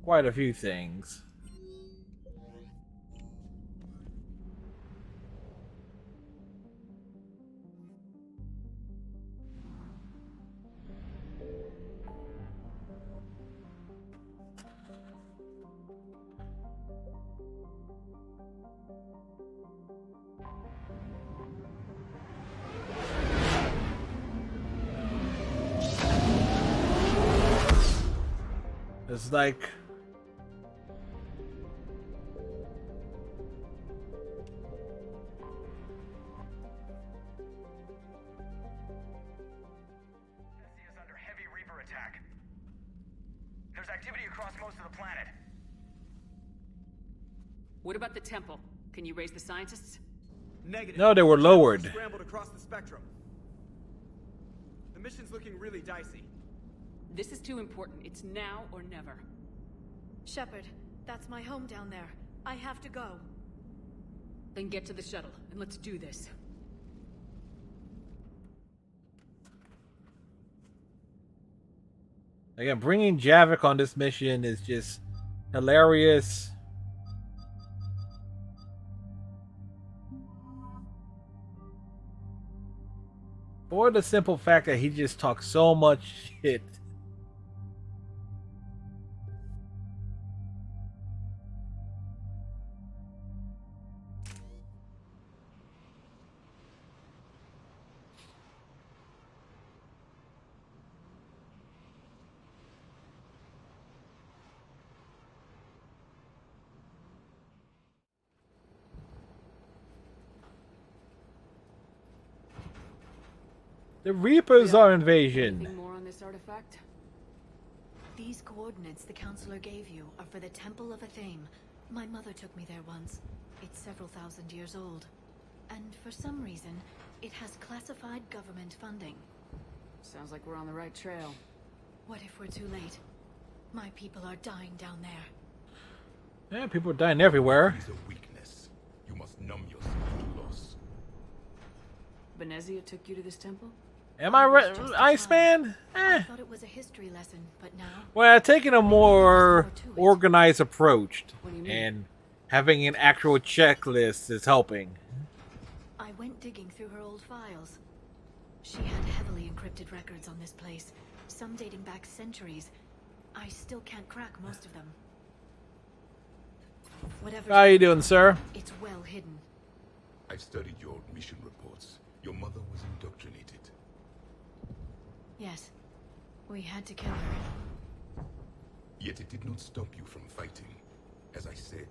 quite a few things. It's like is under heavy Reaper attack. There's activity across most of the planet. What about the temple? Can you raise the scientists? Negative. No, they were lowered. Scrambled across the spectrum. The mission's looking really dicey. This is too important. It's now or never. Shepard, that's my home down there. I have to go. Then get to the shuttle, and let's do this. Again, bringing Javik on this mission is just hilarious. For the simple fact that he just talks so much shit. The Reapers are invasion. Anything more on this artifact? These coordinates the counselor gave you are for the Temple of Athame. My mother took me there once. It's several thousand years old. And for some reason, it has classified government funding. Sounds like we're on the right trail. What if we're too late? My people are dying down there. Yeah, people are dying everywhere. It's a weakness. You must numb yourself to loss. Benezia took you to this temple? Am I right, Iceman? I thought it was a history lesson, but now... Well, taking a more organized approach and having an actual checklist is helping. I went digging through her old files. She had heavily encrypted records on this place, some dating back centuries. I still can't crack most of them. Whatever. How you doing, sir? It's well hidden. I've studied your old mission reports. Your mother was indoctrinated. Yes. We had to kill her. Yet it did not stop you from fighting. As I said,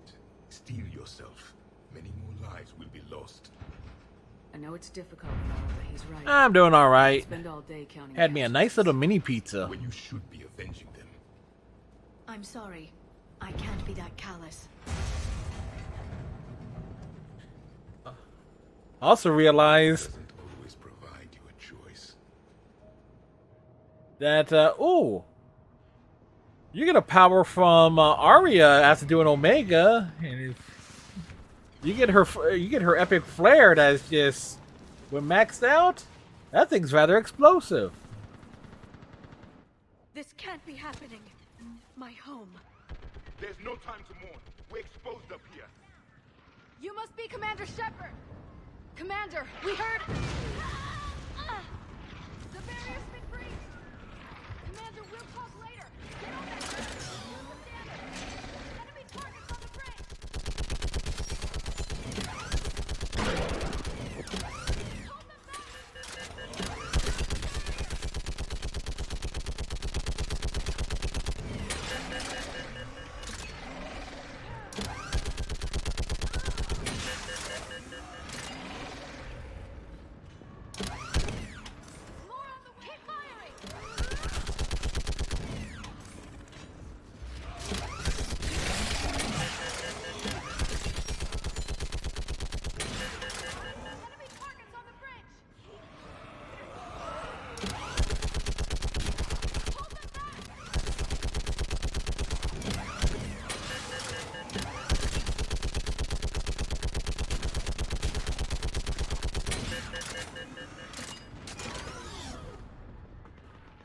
steel yourself. Many more lives will be lost. I know it's difficult, but he's right. I'm doing all right. Spend all day counting Had me a nice little mini pizza. When you should be avenging them. I'm sorry. I can't be that callous. Also realize Always provide you a choice. that ooh, you get a power from Arya after doing Omega, and if you get her epic flare that's just when maxed out. That thing's rather explosive. This can't be happening. My home. There's no time to mourn. We're exposed up here. You must be Commander Shepard! Commander, we heard... The barrier's been breached! Commander, we'll talk later! Get on that bridge! Enemy targets on the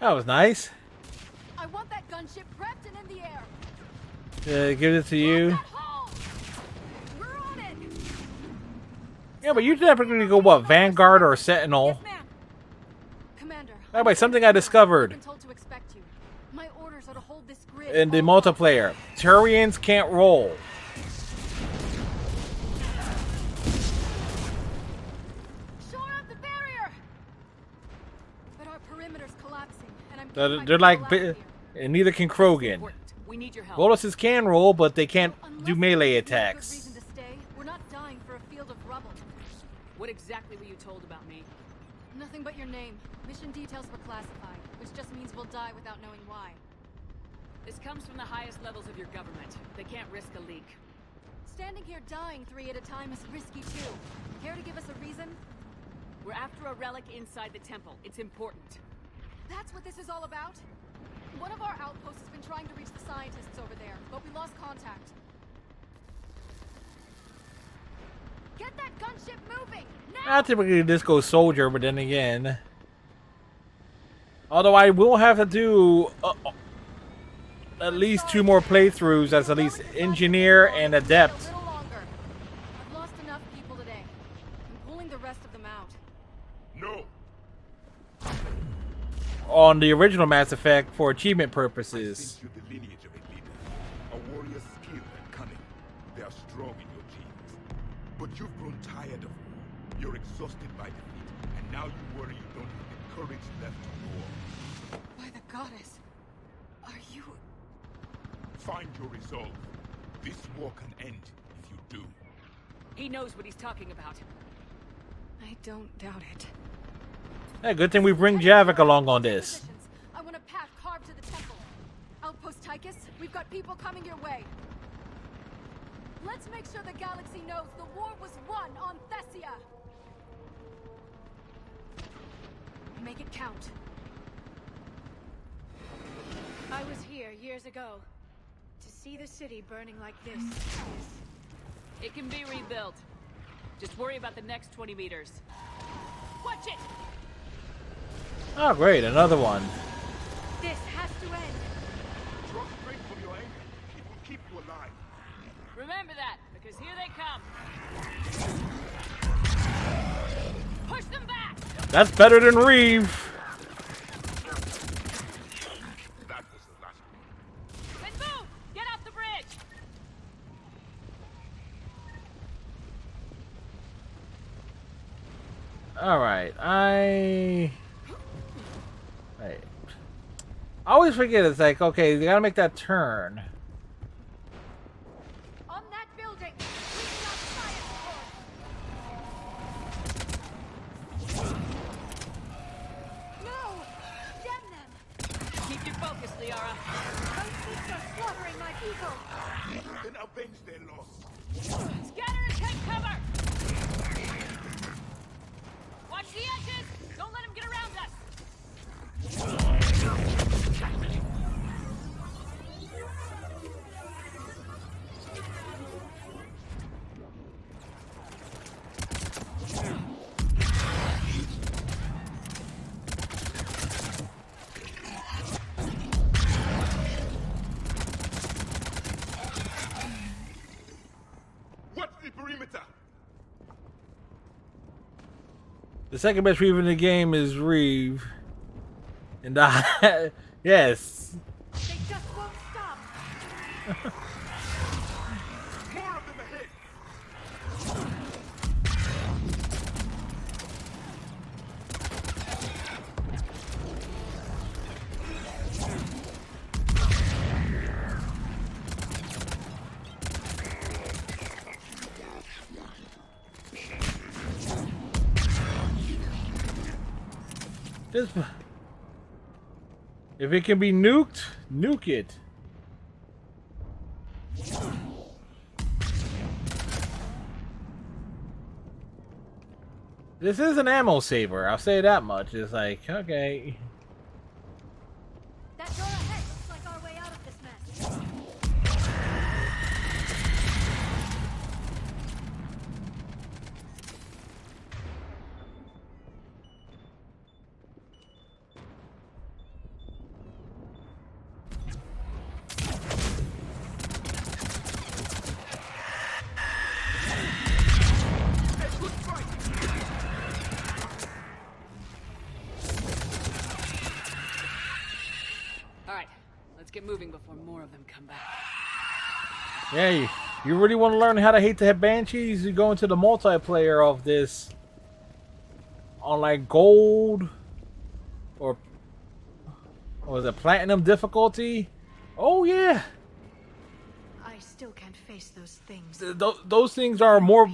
That was nice. I want that gunship prepped and in the air! Give it to you. We're on it! Yeah, but you typically go what, Vanguard or Sentinel? Commander, By the way, something I discovered I've been told to expect you. My orders are to hold this grid. in the multiplayer: Turians can't roll. Shore up the barrier! But our perimeter's collapsing, and I'm They're like, and neither can Krogan. We need your help. Boluses can roll, but they can't do melee Good attacks. reason to stay. We're not dying for a field of rubble. What exactly were you told about me? Nothing but your name. Mission details were classified, which just means we'll die without knowing why. This comes from the highest levels of your government. They can't risk a leak. Standing here dying 3 at a time is risky too. Care to give us a reason? We're after a relic inside the temple. It's important. That's what this is all about? One of our outposts has been trying to reach the scientists over there, but we lost contact. Get that gunship moving! Now! I typically just go soldier, but then again, although I will have to do at least 2 more playthroughs as at least engineer and adept. A little longer. I've lost enough people today. I'm pulling the rest of them out. No. On the original Mass Effect for achievement purposes. You're the lineage of a leader. A warrior's skill and cunning. They are strong in your genes. But you've grown tired of war. You're exhausted by defeat, and now you worry you don't have the courage left to war. By the goddess. Are you... Find your resolve. This war can end if you do. He knows what he's talking about. I don't doubt it. Hey, good thing we bring Javik along on this. I want a path carved to the temple. Outpost Tychus, we've got people coming your way. Let's make sure the galaxy knows the war was won on Thessia. Make it count. I was here years ago. To see the city burning like this is... It can be rebuilt. Just worry about the next 20 meters. Watch it! Oh, great, another one. This has to end. Draw strength from your anger. It will keep you alive. Remember that, because here they come. Push them back! That's better than Reeve. That was the last one. Then move! Get off the bridge! Alright, I always forget, it's like, okay, you gotta make that turn. On that building! Bring out science force! No! Damn them! Keep your focus, Liara. Those beasts are slaughtering my people! Then avenge their loss. Scatter and take cover! Watch the edges! Don't let him get around us! What's the perimeter? The second best Reeve in the game is Reeve. And yes. They just won't stop! More of them ahead. Just, if it can be nuked, nuke it. This is an ammo saver, I'll say that much. It's like, okay. That door ahead looks like our way out of this mess. Alright, let's get moving before more of them come back. Yeah, you really want to learn how to hate the Banshees? You go into the multiplayer of this on like gold or was it platinum difficulty? Oh yeah, still can't face those things. Those things are more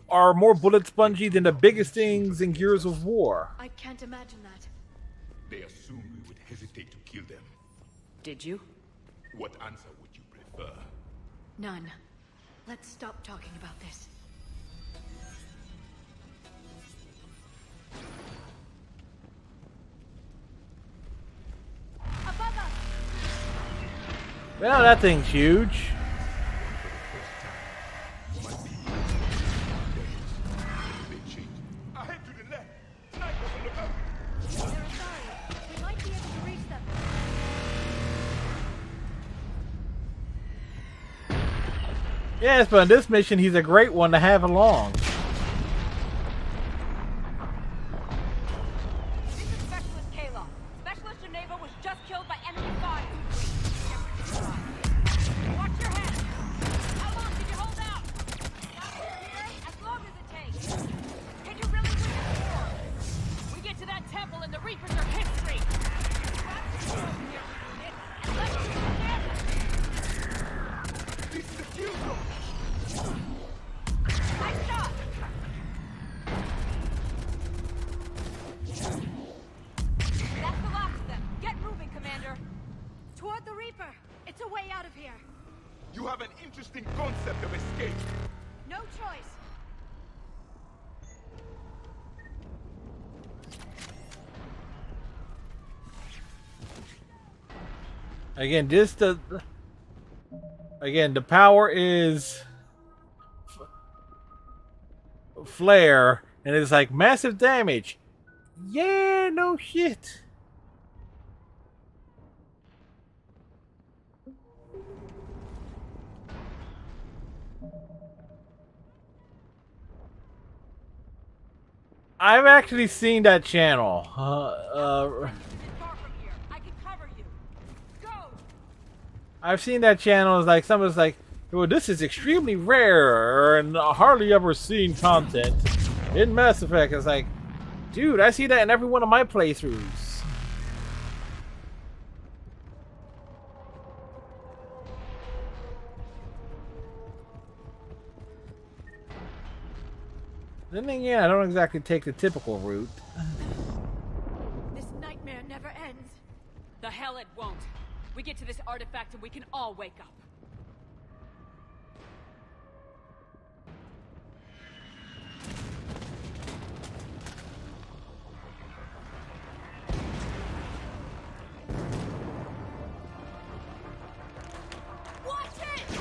are more bullet spongy than the biggest things in Gears of War. I can't imagine that. They assumed we would hesitate to kill them. Did you? What answer would you prefer? None. Let's stop talking about this. Above us! Well, that thing's huge. Ahead to the left. Sniper on the back. We might be able to reach them. Yes, but in this mission, he's a great one to have along. This is Specialist Kayla. Specialist Geneva was just killed by enemy fire. Watch your head. How long can you hold out? As long as it takes. Can you really win this war? We get to that temple and the Reapers are history. And let's do This is the kill zone. Nice shot. That's the last of them. Get moving, Commander. Toward the Reaper. It's a way out of here. You have an interesting concept of escape. No choice. Again, the power is flare, and it's like massive damage. Yeah, no shit. I've actually seen that channel. I've seen that channel. It's like someone's like, "Well, this is extremely rare and hardly ever seen content in Mass Effect." It's like, dude, I see that in every one of my playthroughs. Then again, I don't exactly take the typical route. This nightmare never ends. The hell it won't. We get to this artifact and we can all wake up. Watch it!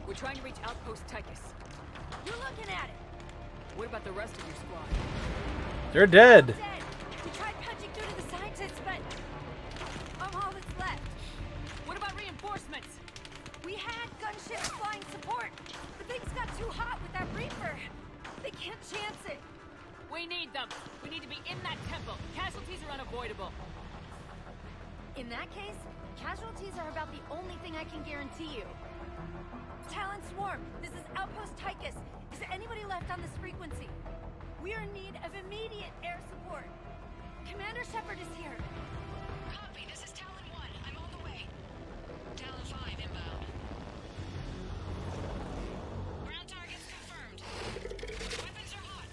We're trying to reach Outpost Tychus. You're looking at it. What about the rest of your squad? They're dead. We tried punching through to the scientists, but I'm all that's left. What about reinforcements? We had gunships flying support, but things got too hot with that Reaper. They can't chance it. We need them. We need to be in that temple. Casualties are unavoidable. In that case, casualties are about the only thing I can guarantee you. Talon Swarm, this is Outpost Tychus. Is anybody left on this frequency? We are in need of immediate air support. Commander Shepard is here. Copy, this is Talon 1. I'm on the way. Talon 5 inbound. Ground targets confirmed. Weapons are hot.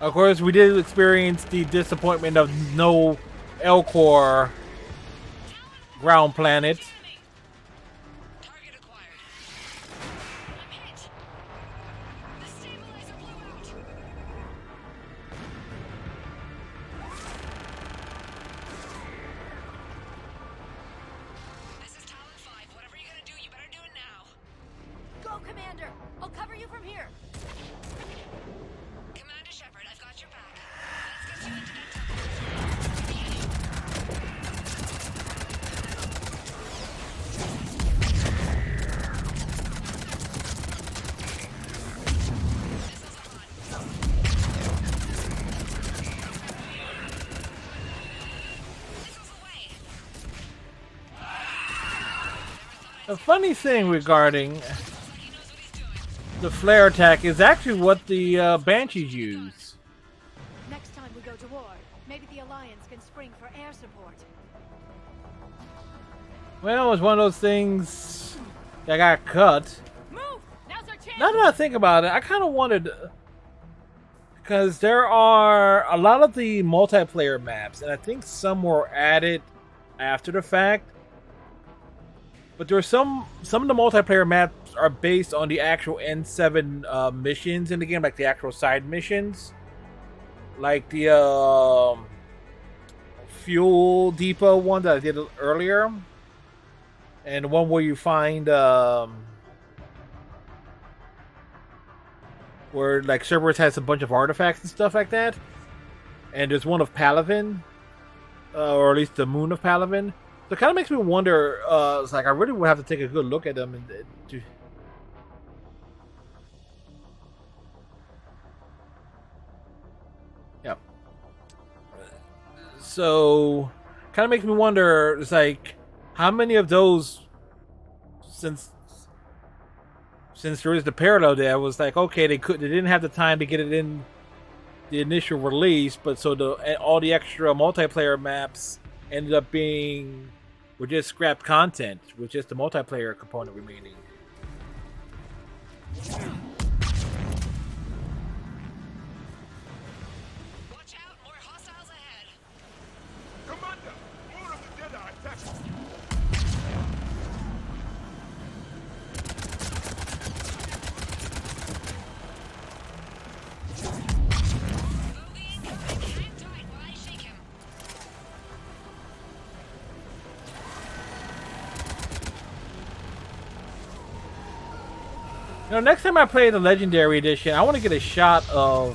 Of course, we did experience the disappointment of no Elcor ground planet. Go, Commander! I'll cover you from here. Commander Shepard, I've got your back. Let's get you into that The funny thing regarding the flare attack is actually what the Banshees use. Next time we go to war, maybe the Alliance can spring for air support. Well, it's one of those things that got cut. Now that I think about it, I kind of wanted, because there are a lot of the multiplayer maps, and I think some were added after the fact. But there are some of the multiplayer maps are based on the actual N7 missions in the game, like the actual side missions, like the fuel depot one that I did earlier. And the one where you find, where like Cerberus has a bunch of artifacts and stuff like that. And there's one of Palaven, or at least the moon of Palaven. So it kind of makes me wonder, it's like I really would have to take a good look at them. And yeah. So, kind of makes me wonder, it's like, how many of those, since there is the parallel there, was like, okay, they didn't have the time to get it in the initial release, but so all the extra multiplayer maps ended up were just scrapped content with just the multiplayer component remaining. You know, next time I play the Legendary Edition, I want to get a shot of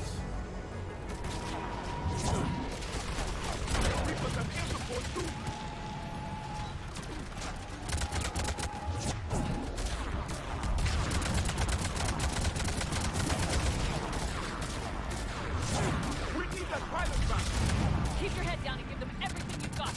Keep your head down and give them everything you've got.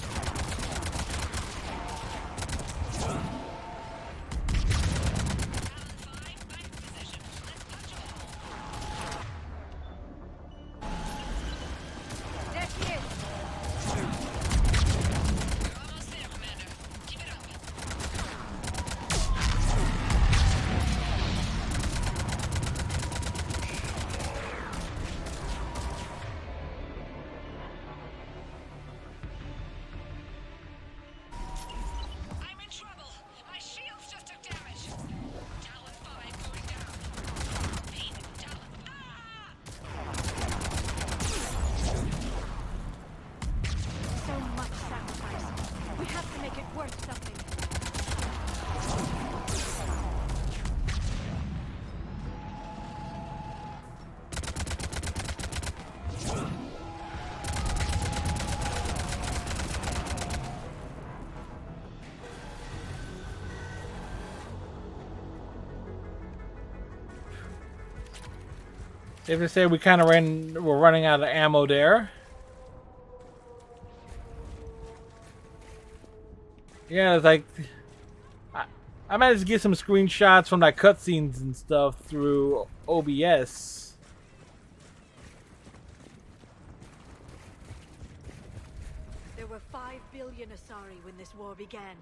Safe to say we kind of we're running out of ammo there. Yeah, it's like I managed to get some screenshots from like cutscenes and stuff through OBS. There were 5 billion Asari when this war began.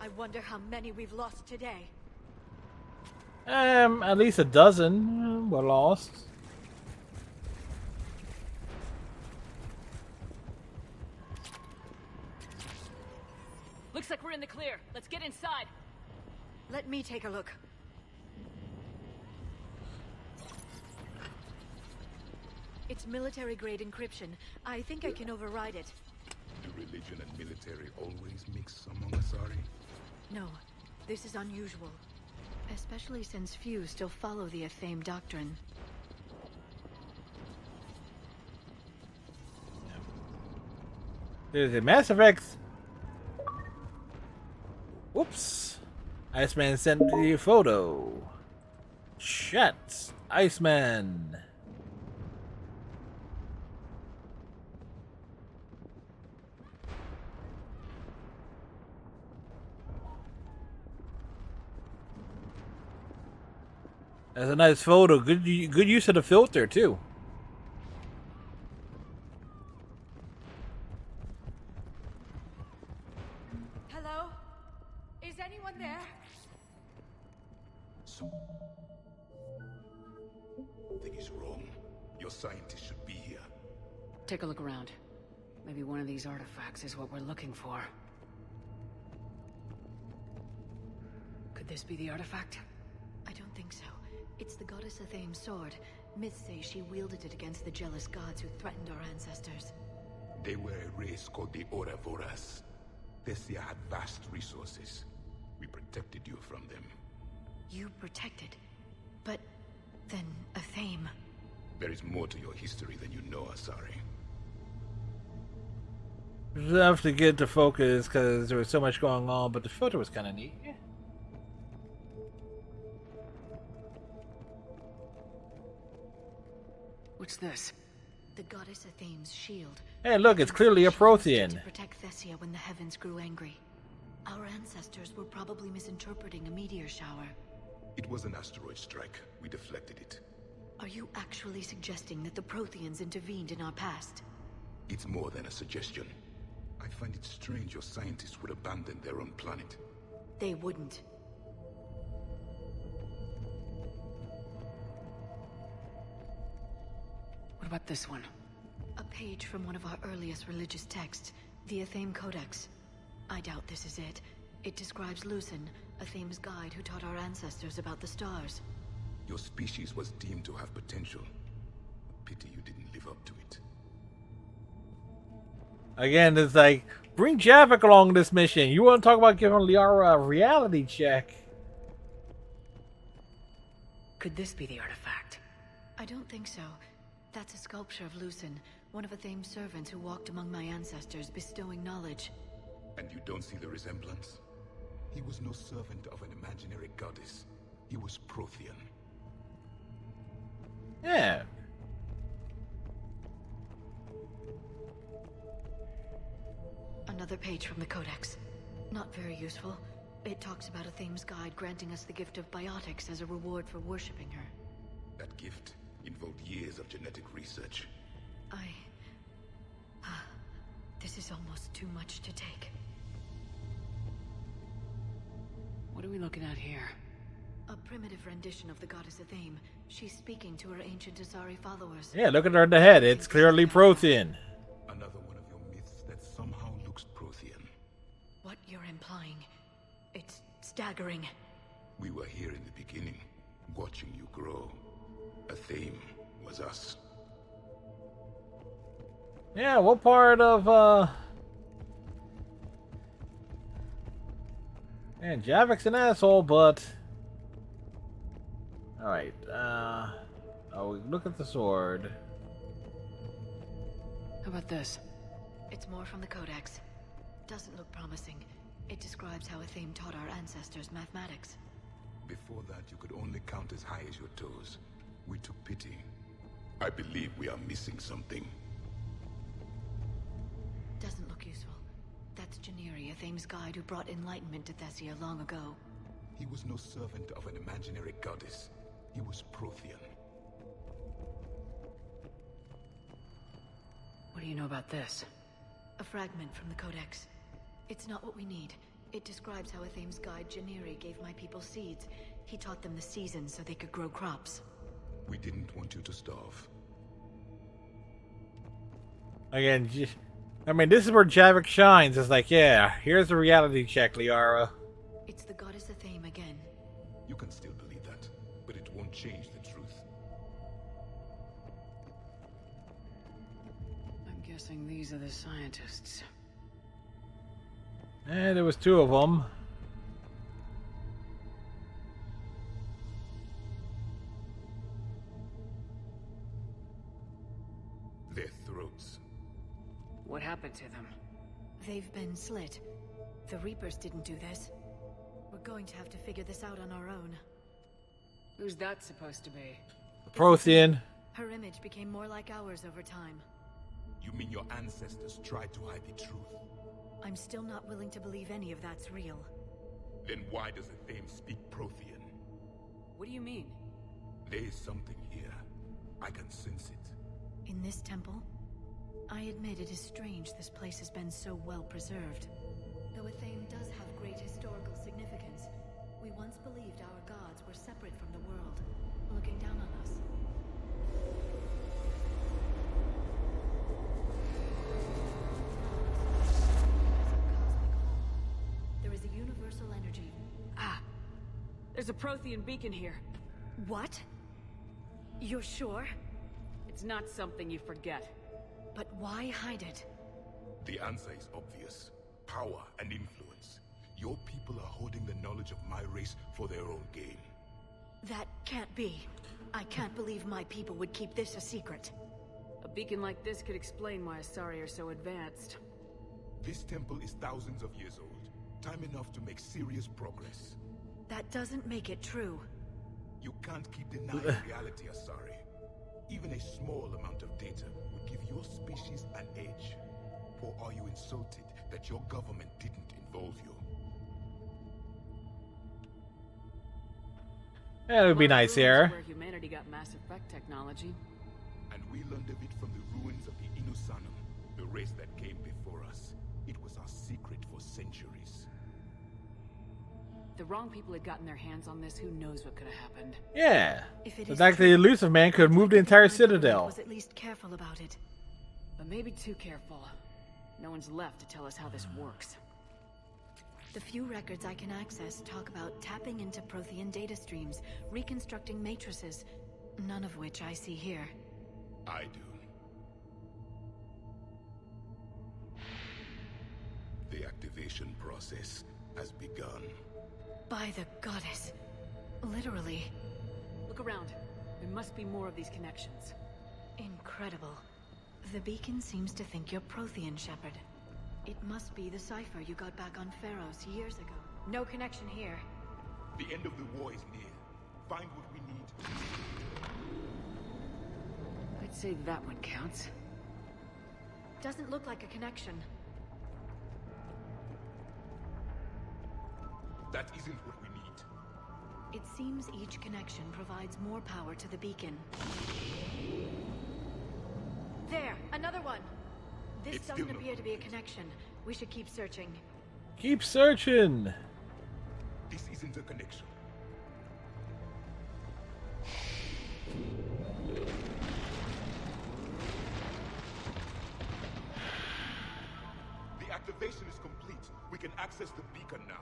I wonder how many we've lost today. At least a dozen were lost. Looks like we're in the clear. Let's get inside. Let me take a look. It's military-grade encryption. I think I can override it. Do religion and military always mix among Asari? No, this is unusual. Especially since few still follow the Athame doctrine. There's a Mass Effect. Whoops. Iceman sent me a photo. Shit. Iceman. That's a nice photo. Good use of the filter too. Hello? Thing is wrong. Your scientists should be here. Take a look around. Maybe one of these artifacts is what we're looking for. Could this be the artifact? I don't think so. It's the goddess Athame's sword. Myths say she wielded it against the jealous gods who threatened our ancestors. They were a race called the Ouroboros. Thessia had vast resources. We protected you from them. You protected? But then Athame... There is more to your history than you know, Asari. It was tough to get to focus because there was so much going on, but the filter was kind of neat. What's this? The goddess Athame's shield. Hey, look, it's clearly a Prothean. To protect Thessia when the heavens grew angry. Our ancestors were probably misinterpreting a meteor shower. It was an asteroid strike. We deflected it. Are you actually suggesting that the Protheans intervened in our past? It's more than a suggestion. I find it strange your scientists would abandon their own planet. They wouldn't. What about this one? A page from one of our earliest religious texts, the Athame Codex. I doubt this is it. It describes Lucen, Athame's guide who taught our ancestors about the stars. Your species was deemed to have potential. Pity you didn't live up to it. Again, it's like, bring Javik along this mission. You want to talk about giving Liara a reality check? Could this be the artifact? I don't think so. That's a sculpture of Lucen, one of Athame's servants who walked among my ancestors, bestowing knowledge. And you don't see the resemblance? He was no servant of an imaginary goddess. He was Prothean. Yeah. Another page from the Codex. Not very useful. It talks about Athame's guide granting us the gift of biotics as a reward for worshipping her. That gift involved years of genetic research. This is almost too much to take. What are we looking at here? A primitive rendition of the goddess Athame. She's speaking to her ancient Asari followers. Yeah, look at her in the head. It's clearly Prothean. Another one of your myths that somehow looks Prothean. What you're implying, it's staggering. We were here in the beginning, watching you grow. Athame was us. Yeah, what part of, Man, Javik's an asshole, but... Alright, oh, look at the sword. How about this? It's more from the Codex. Doesn't look promising. It describes how Athame taught our ancestors mathematics. Before that, you could only count as high as your toes. We took pity. I believe we are missing something. Doesn't look useful. That's Janiri, Athame's guide who brought enlightenment to Thessia long ago. He was no servant of an imaginary goddess. He was Prothean. What do you know about this? A fragment from the Codex. It's not what we need. It describes how Athame's guide Janiri gave my people seeds. He taught them the seasons so they could grow crops. We didn't want you to starve. Again, I mean, this is where Javik shines. It's like, yeah, here's the reality check, Liara. It's the goddess Athame again. You can still believe that, but it won't change the truth. I'm guessing these are the scientists. There was two of them. Their throats. What happened to them? They've been slit. The Reapers didn't do this. We're going to have to figure this out on our own. Who's that supposed to be? Prothean. Her image became more like ours over time. You mean your ancestors tried to hide the truth? I'm still not willing to believe any of that's real. Then why does Athame speak Prothean? What do you mean? There is something here. I can sense it. In this temple? I admit it is strange this place has been so well preserved. Though Athame does have great historical significance, we once believed our gods were separate from the world, looking down on us. There is a universal energy. Ah, there's a Prothean beacon here. What? You're sure? It's not something you forget. But why hide it? The answer is obvious. Power and influence. Your people are holding the knowledge of my race for their own gain. That can't be. I can't believe my people would keep this a secret. A beacon like this could explain why Asari are so advanced. This temple is thousands of years old. Time enough to make serious progress. That doesn't make it true. You can't keep denying reality, Asari. Even a small amount of data would give your species an edge. Or are you insulted that your government didn't involve you? Yeah, it would be nice here. Where humanity got Mass Effect technology. And we learned of it from the ruins of the Inusanum, the race that came before us. It was our secret for centuries. If the wrong people had gotten their hands on this, who knows what could have happened. Yeah. The fact the elusive man could move the entire citadel. Was at least careful about it. But maybe too careful. No one's left to tell us how this works. The few records I can access talk about tapping into Prothean data streams, reconstructing matrices, none of which I see here. I do. The activation process has begun. By the goddess. Literally. Look around. There must be more of these connections. Incredible. The beacon seems to think you're Prothean, Shepard. It must be the cipher you got back on Pharos years ago. No connection here. The end of the war is near. Find what we need. I'd say that one counts. Doesn't look like a connection. That isn't what we need. It seems each connection provides more power to the beacon. There! Another one! This doesn't appear to be a connection. We should keep searching. Keep searching! This isn't a connection. The activation is complete. We can access the beacon now.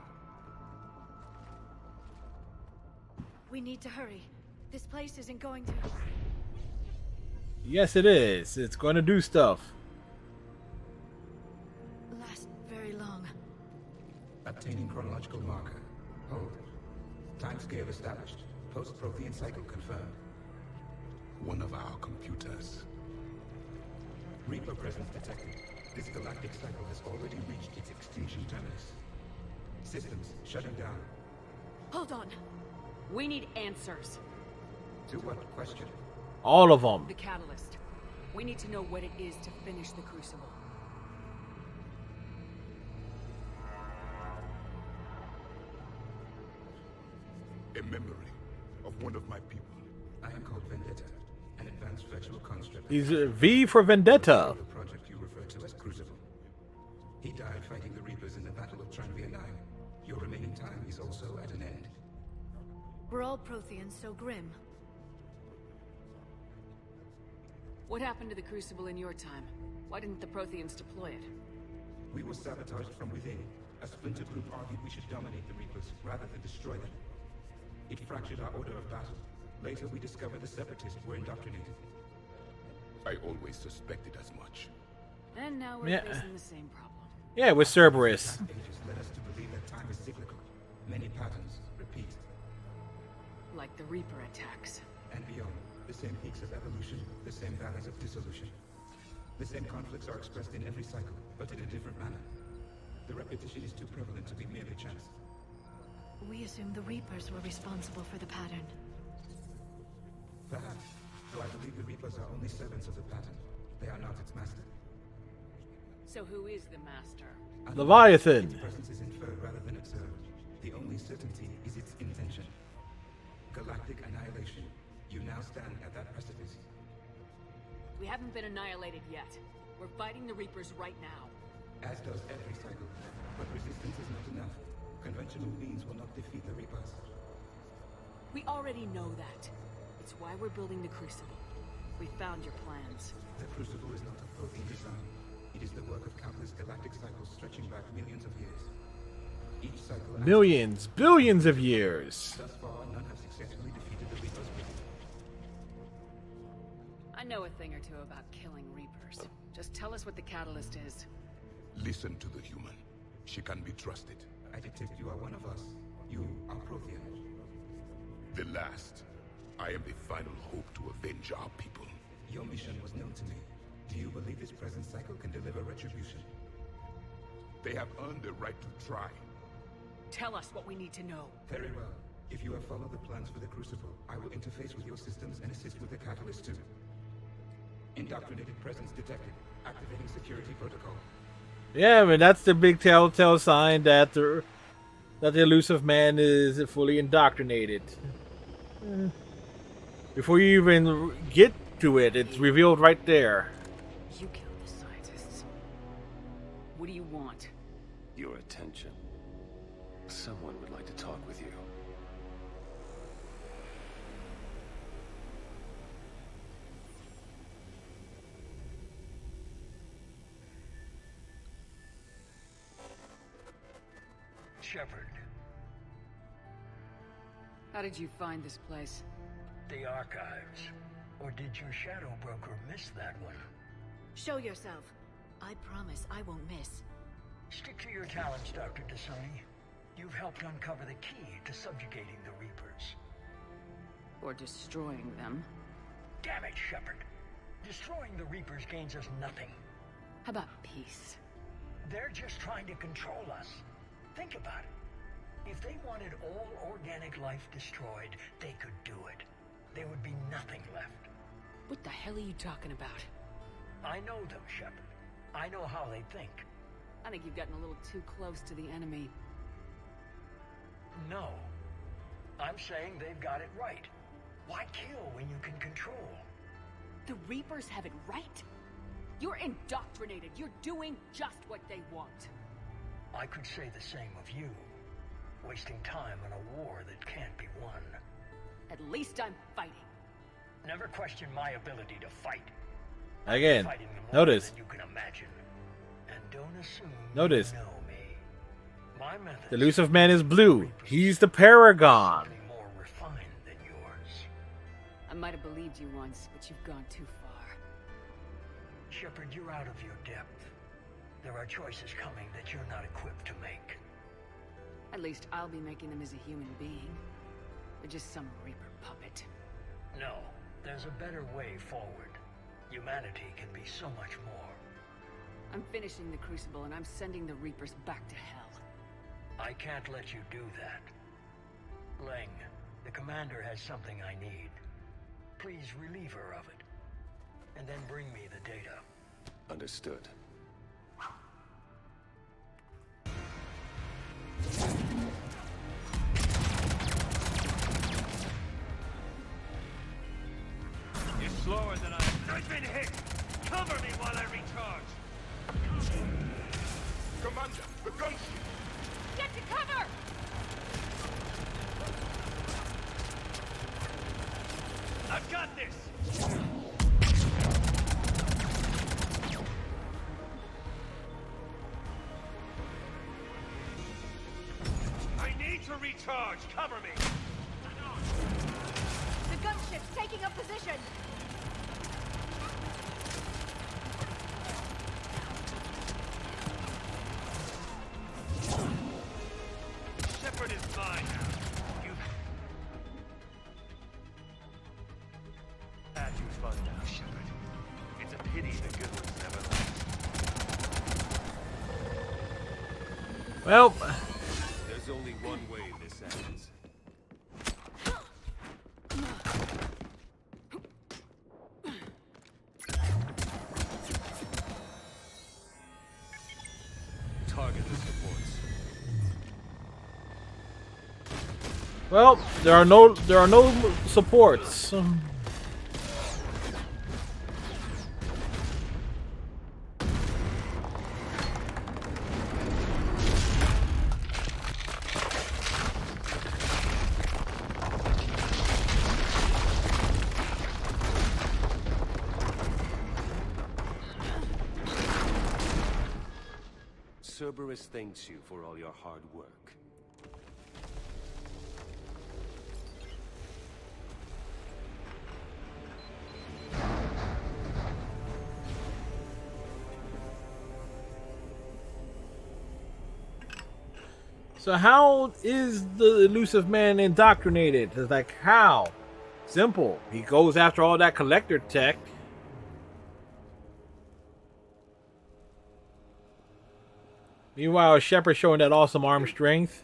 We need to hurry. This place isn't going to... Yes, it is. It's going to do stuff. Last very long. Obtaining chronological marker. Hold. Timescale established. Post-Prothean cycle confirmed. One of our computers. Reaper presence detected. This galactic cycle has already reached its extinction terminus. Systems shutting down. Hold on. We need answers. To what question? All of them. The catalyst. We need to know what it is to finish the Crucible. A memory of one of my people. I am called Vendetta, an advanced virtual construct. He's V for Vendetta. The project you refer to as Crucible. He died fighting the Reapers in the Battle of Tranvia 9. Your remaining time is also at an end. We're all Protheans so grim. What happened to the Crucible in your time? Why didn't the Protheans deploy it? We were sabotaged from within. A splinter group argued we should dominate the Reapers rather than destroy them. It fractured our order of battle. Later we discovered the Separatists were indoctrinated. I always suspected as much. And now we're facing the same problem. Yeah, with Cerberus. Ages led us to believe that time is cyclical. Many patterns repeat. Like the Reaper attacks. And beyond. The same peaks of evolution, the same valleys of dissolution. The same conflicts are expressed in every cycle, but in a different manner. The repetition is too prevalent to be merely chance. We assumed the Reapers were responsible for the pattern. Perhaps, though I believe the Reapers are only servants of the pattern. They are not its master. So who is the master? Leviathan. Its presence is inferred rather than observed. The only certainty is its intention. Galactic annihilation. You now stand at that precipice. We haven't been annihilated yet. We're fighting the Reapers right now. As does every cycle. But resistance is not enough. Conventional means will not defeat the Reapers. We already know that. It's why we're building the Crucible. We found your plans. The Crucible is not a Prothean design. It is the work of countless galactic cycles stretching back millions of years. Each cycle... Millions, billions of years. Thus far, none have successfully defeated the Reapers. I know a thing or two about killing Reapers. Just tell us what the catalyst is. Listen to the human. She can be trusted. I detect you are one of us. You are Prothean. The last. I am the final hope to avenge our people. Your mission was known to me. Do you believe this present cycle can deliver retribution? They have earned the right to try. Tell us what we need to know. Very well. If you have followed the plans for the Crucible, I will interface with your systems and assist with the catalyst too. Indoctrinated presence detected. Activating security protocol. Yeah, I mean that's the big telltale sign that the elusive man is fully indoctrinated. Before you even get to it, it's revealed right there. You killed the scientists. What do you want? Your attention. Someone would like to talk with you. Shepard. How did you find this place? The archives. Or did your shadow broker miss that one? Show yourself. I promise I won't miss. Stick to your talents, Dr. Dasani. You've helped uncover the key to subjugating the Reapers. Or destroying them. Damn it, Shepard. Destroying the Reapers gains us nothing. How about peace? They're just trying to control us. Think about it. If they wanted all organic life destroyed, they could do it. There would be nothing left. What the hell are you talking about? I know them, Shepard. I know how they think. I think you've gotten a little too close to the enemy. No. I'm saying they've got it right. Why kill when you can control? The Reapers have it right? You're indoctrinated. You're doing just what they want. I could say the same of you. Wasting time on a war that can't be won. At least I'm fighting. Never question my ability to fight. Again, notice. You can imagine. And don't assume notice. You know me. My methods. The elusive man is blue. He's the paragon. More refined than yours. I might have believed you once, but you've gone too far. Shepard, you're out of your depth. There are choices coming that you're not equipped to make. At least I'll be making them as a human being. Or just some Reaper puppet. No, there's a better way forward. Humanity can be so much more. I'm finishing the Crucible and I'm sending the Reapers back to hell. I can't let you do that. Leng, the commander has something I need. Please relieve her of it. And then bring me the data. Understood. You're slower than I've been hit! Cover me while I recharge! Commander, the gunship! Get to cover! I've got this! I need to recharge! Cover me! The gunship's taking up position! Shepard is mine now. You... Had you fun now, Shepard. It's a pity the good ones never last. Well... There's only one way this ends. Target the supports. Well, there are no supports. Cerberus thanks you for all your hard work. So how is the elusive man indoctrinated? It's like, how? Simple. He goes after all that collector tech. Meanwhile, Shepard showing that awesome arm strength.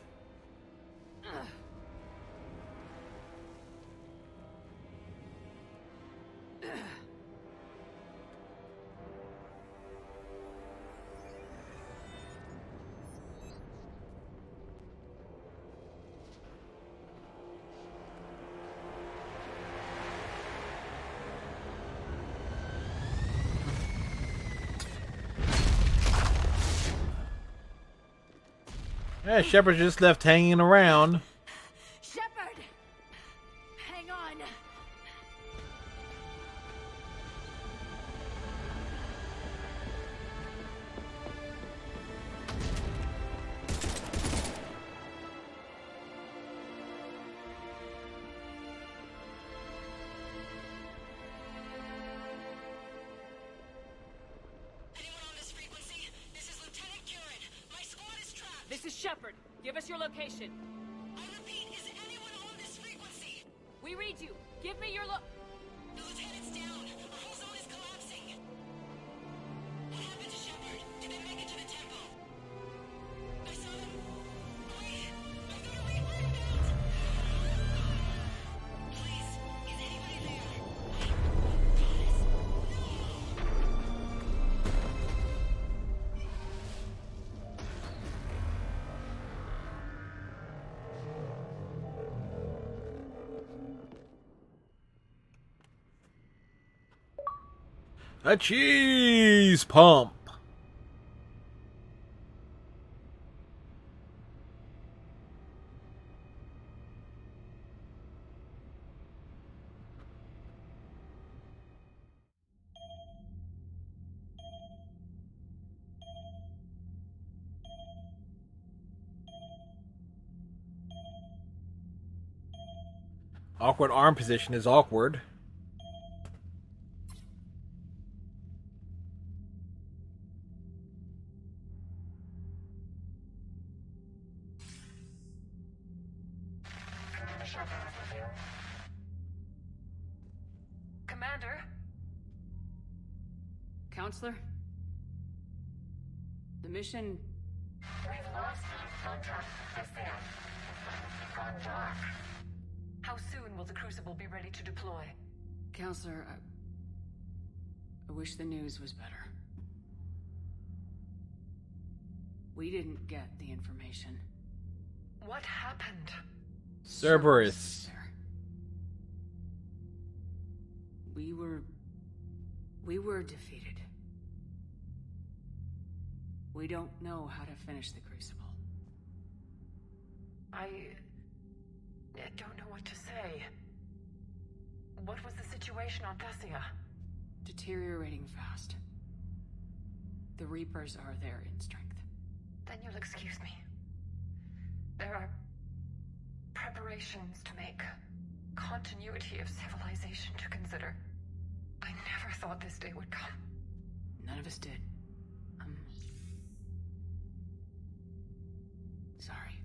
Yeah, Shepard's just left hanging around. Shepard! Hang on. This is Shepard. Give us your location. I repeat, is anyone on this frequency? We read you. Give me your The lieutenant's down. Our whole zone is collapsing. What happened to Shepard? Did they make it to the temple? I saw them. Wait, I've got a reaper inbound. Please, is anybody there? A cheese pump. Awkward arm position is awkward. Commander? Counselor? The mission... We've lost contact with them. It's gone dark. How soon will the Crucible be ready to deploy? Counselor, I wish the news was better. We didn't get the information. What happened? Cerberus. We were defeated. We don't know how to finish the Crucible. I don't know what to say. What was the situation on Thessia? Deteriorating fast. The Reapers are there in strength. Then you'll excuse me. There are preparations to make. Continuity of civilization to consider. I never thought this day would come. None of us did. Sorry.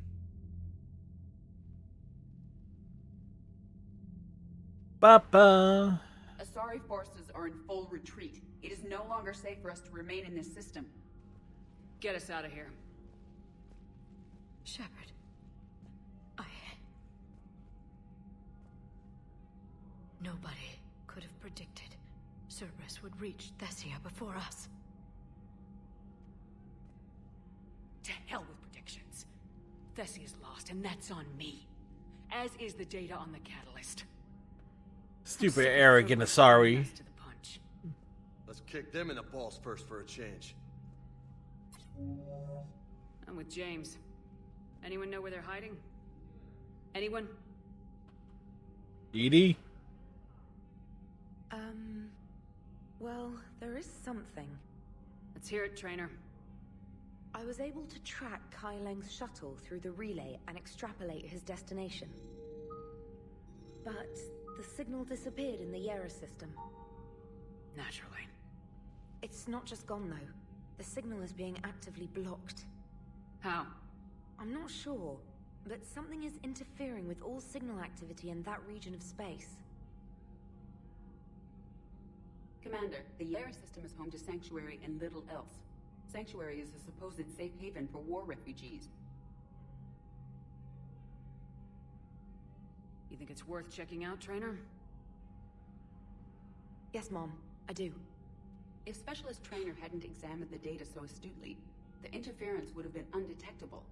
Papa. Asari forces are in full retreat. It is no longer safe for us to remain in this system. Get us out of here. Shepard. Nobody could have predicted Cerberus would reach Thessia before us. To hell with predictions. Thessia's lost, and that's on me. As is the data on the catalyst. Stupid, arrogant Asari. Let's kick them in the balls first for a change. I'm with James. Anyone know where they're hiding? Anyone? Edie? Well, there is something. Let's hear it, Trainer. I was able to track Kai Leng's shuttle through the relay and extrapolate his destination. But the signal disappeared in the Yera system. Naturally. It's not just gone, though. The signal is being actively blocked. How? I'm not sure, but something is interfering with all signal activity in that region of space. Commander, the Yera system is home to Sanctuary and little else. Sanctuary is a supposed safe haven for war refugees. You think it's worth checking out, Trainer? Yes, Mom, I do. If Specialist Trainer hadn't examined the data so astutely, the interference would have been undetectable.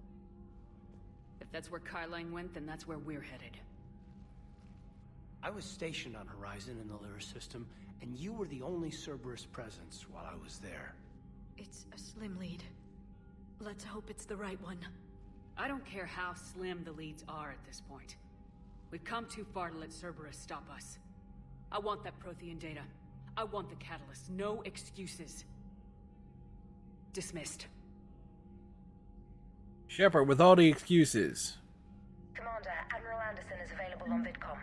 If that's where Kai Lang went, then that's where we're headed. I was stationed on Horizon in the Lyra system, and you were the only Cerberus presence while I was there. It's a slim lead. Let's hope it's the right one. I don't care how slim the leads are at this point. We've come too far to let Cerberus stop us. I want that Prothean data. I want the catalyst. No excuses. Dismissed. Shepard, with all the excuses. Commander, Admiral Anderson is available on VidCom.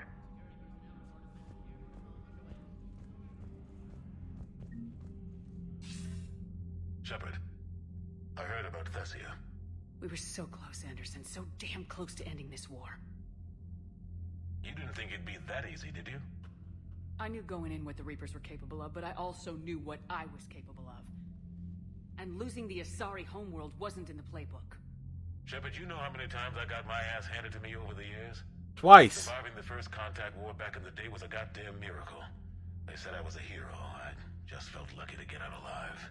Shepard, I heard about Thessia. We were so close, Anderson. So damn close to ending this war. You didn't think it'd be that easy, did you? I knew going in what the Reapers were capable of, but I also knew what I was capable of. And losing the Asari homeworld wasn't in the playbook. Shepard, you know how many times I got my ass handed to me over the years? Twice. Surviving the first contact war back in the day was a goddamn miracle. They said I was a hero. I just felt lucky to get out alive.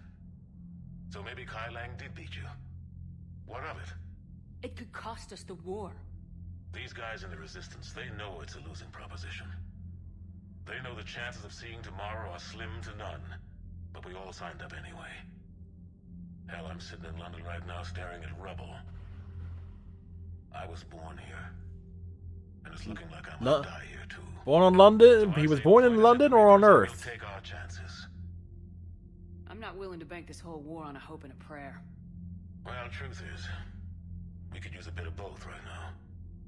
So maybe Kai Lang did beat you. What of it? It could cost us the war. These guys in the Resistance, they know it's a losing proposition. They know the chances of seeing tomorrow are slim to none. But we all signed up anyway. Hell, I'm sitting in London right now staring at rubble. I was born here. And it's looking like I'm gonna die here too. Born on London? He was born in London or on Earth? Take our chances. I'm not willing to bank this whole war on a hope and a prayer. Well, truth is, we could use a bit of both right now.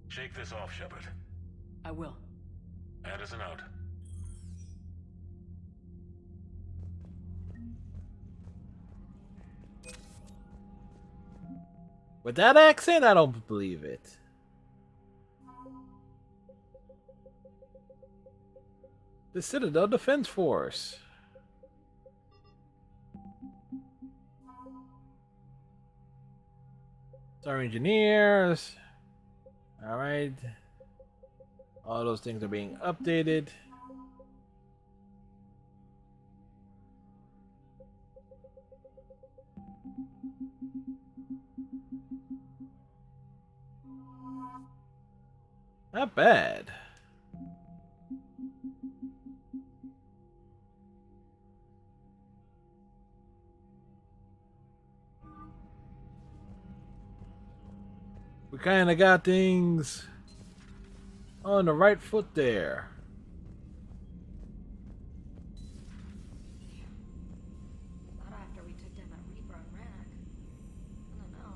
Shake this off, Shepard. I will. Anderson out. With that accent, I don't believe it. The Citadel Defense Force. Our engineers. Alright. All those things are being updated. Not bad. We kind of got things on the right foot there. Not after we took down that Reaper on Rannoch. I don't know.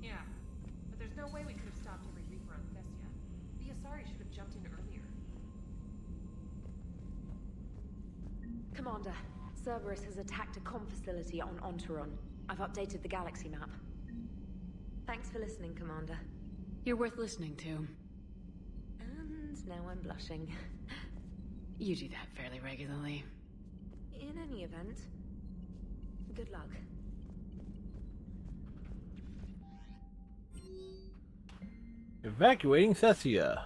Yeah, but there's no way we could have stopped every Reaper on Thessia. The Asari should have jumped in earlier. Commander, Cerberus has attacked a comm facility on Ontaron. I've updated the galaxy map. Thanks for listening, Commander. You're worth listening to. And now I'm blushing. You do that fairly regularly. In any event, good luck. Evacuating Thessia.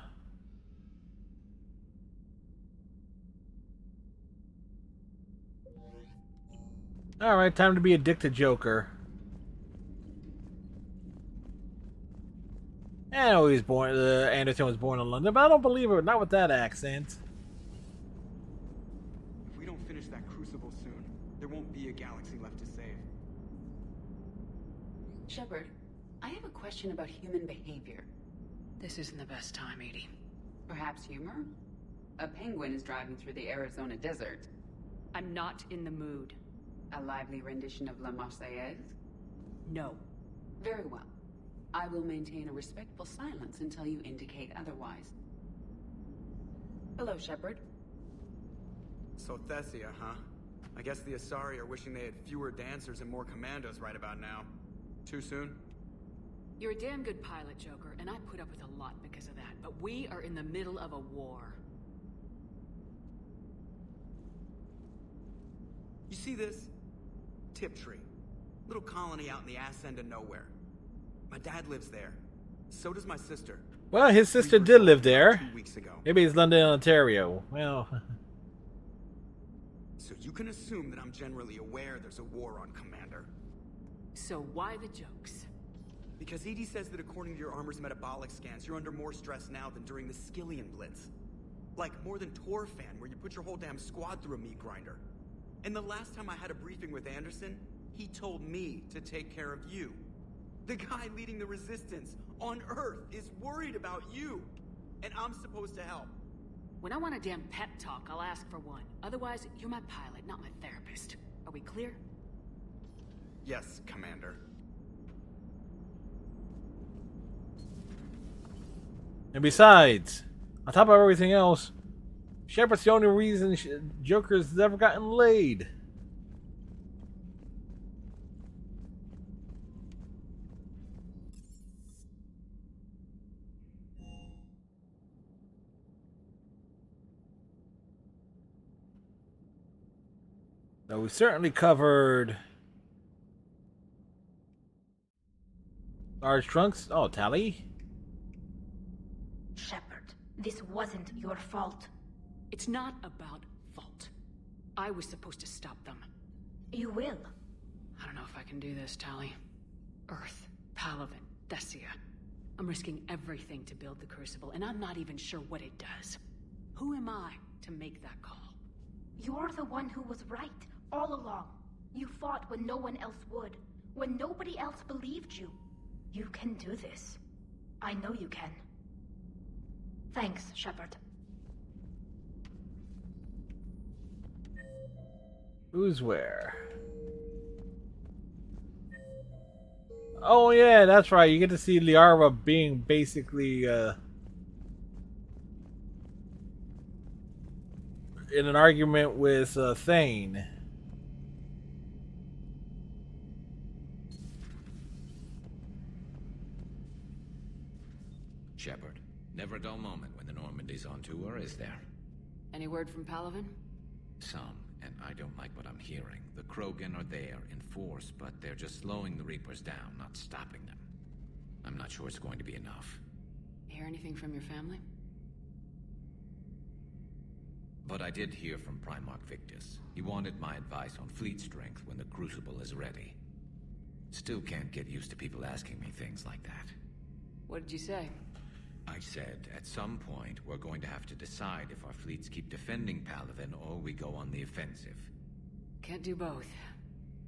Alright, time to be a dick to Joker. I know he's born. Anderson was born in London, but I don't believe it. Not with that accent. If we don't finish that crucible soon, there won't be a galaxy left to save. Shepard, I have a question about human behavior. This isn't the best time, Edie. Perhaps humor? A penguin is driving through the Arizona desert. I'm not in the mood. A lively rendition of La Marseillaise? No. Very well. I will maintain a respectful silence until you indicate otherwise. Hello, Shepard. So Thessia, huh? I guess the Asari are wishing they had fewer dancers and more commandos right about now. Too soon? You're a damn good pilot, Joker, and I put up with a lot because of that, but we are in the middle of a war. You see this? Tiptree. Little colony out in the ass end of nowhere. My dad lives there. So does my sister. Well, his sister did live there. 2 weeks ago. Maybe it's London, Ontario. Well... So you can assume that I'm generally aware there's a war on, Commander. So why the jokes? Because EDI says that according to your armor's metabolic scans, you're under more stress now than during the Skillian Blitz. Like, more than Torfan, where you put your whole damn squad through a meat grinder. And the last time I had a briefing with Anderson, he told me to take care of you. The guy leading the resistance on Earth is worried about you. And I'm supposed to help. When I want a damn pep talk, I'll ask for one. Otherwise, you're my pilot, not my therapist. Are we clear? Yes, Commander. And besides, on top of everything else, Shepard's the only reason Joker's ever gotten laid. So we certainly covered large trunks. Oh, Tali. Shepard, this wasn't your fault. It's not about fault. I was supposed to stop them. You will. I don't know if I can do this, Tali. Earth, Palaven, Thessia. I'm risking everything to build the Crucible, and I'm not even sure what it does. Who am I to make that call? You're the one who was right, all along. You fought when no one else would, when nobody else believed you. You can do this. I know you can. Thanks, Shepard. Who's where? Oh yeah, that's right. You get to see Liara being basically in an argument with Thane. Shepard, never a dull moment when the Normandy's on tour, is there? Any word from Palaven? Some, and I don't like what I'm hearing. The Krogan are there in force, but they're just slowing the Reapers down, not stopping them. I'm not sure it's going to be enough. Hear anything from your family? But I did hear from Primarch Victus. He wanted my advice on fleet strength when the Crucible is ready. Still can't get used to people asking me things like that. What did you say? I said, at some point, we're going to have to decide if our fleets keep defending Palaven or we go on the offensive. Can't do both.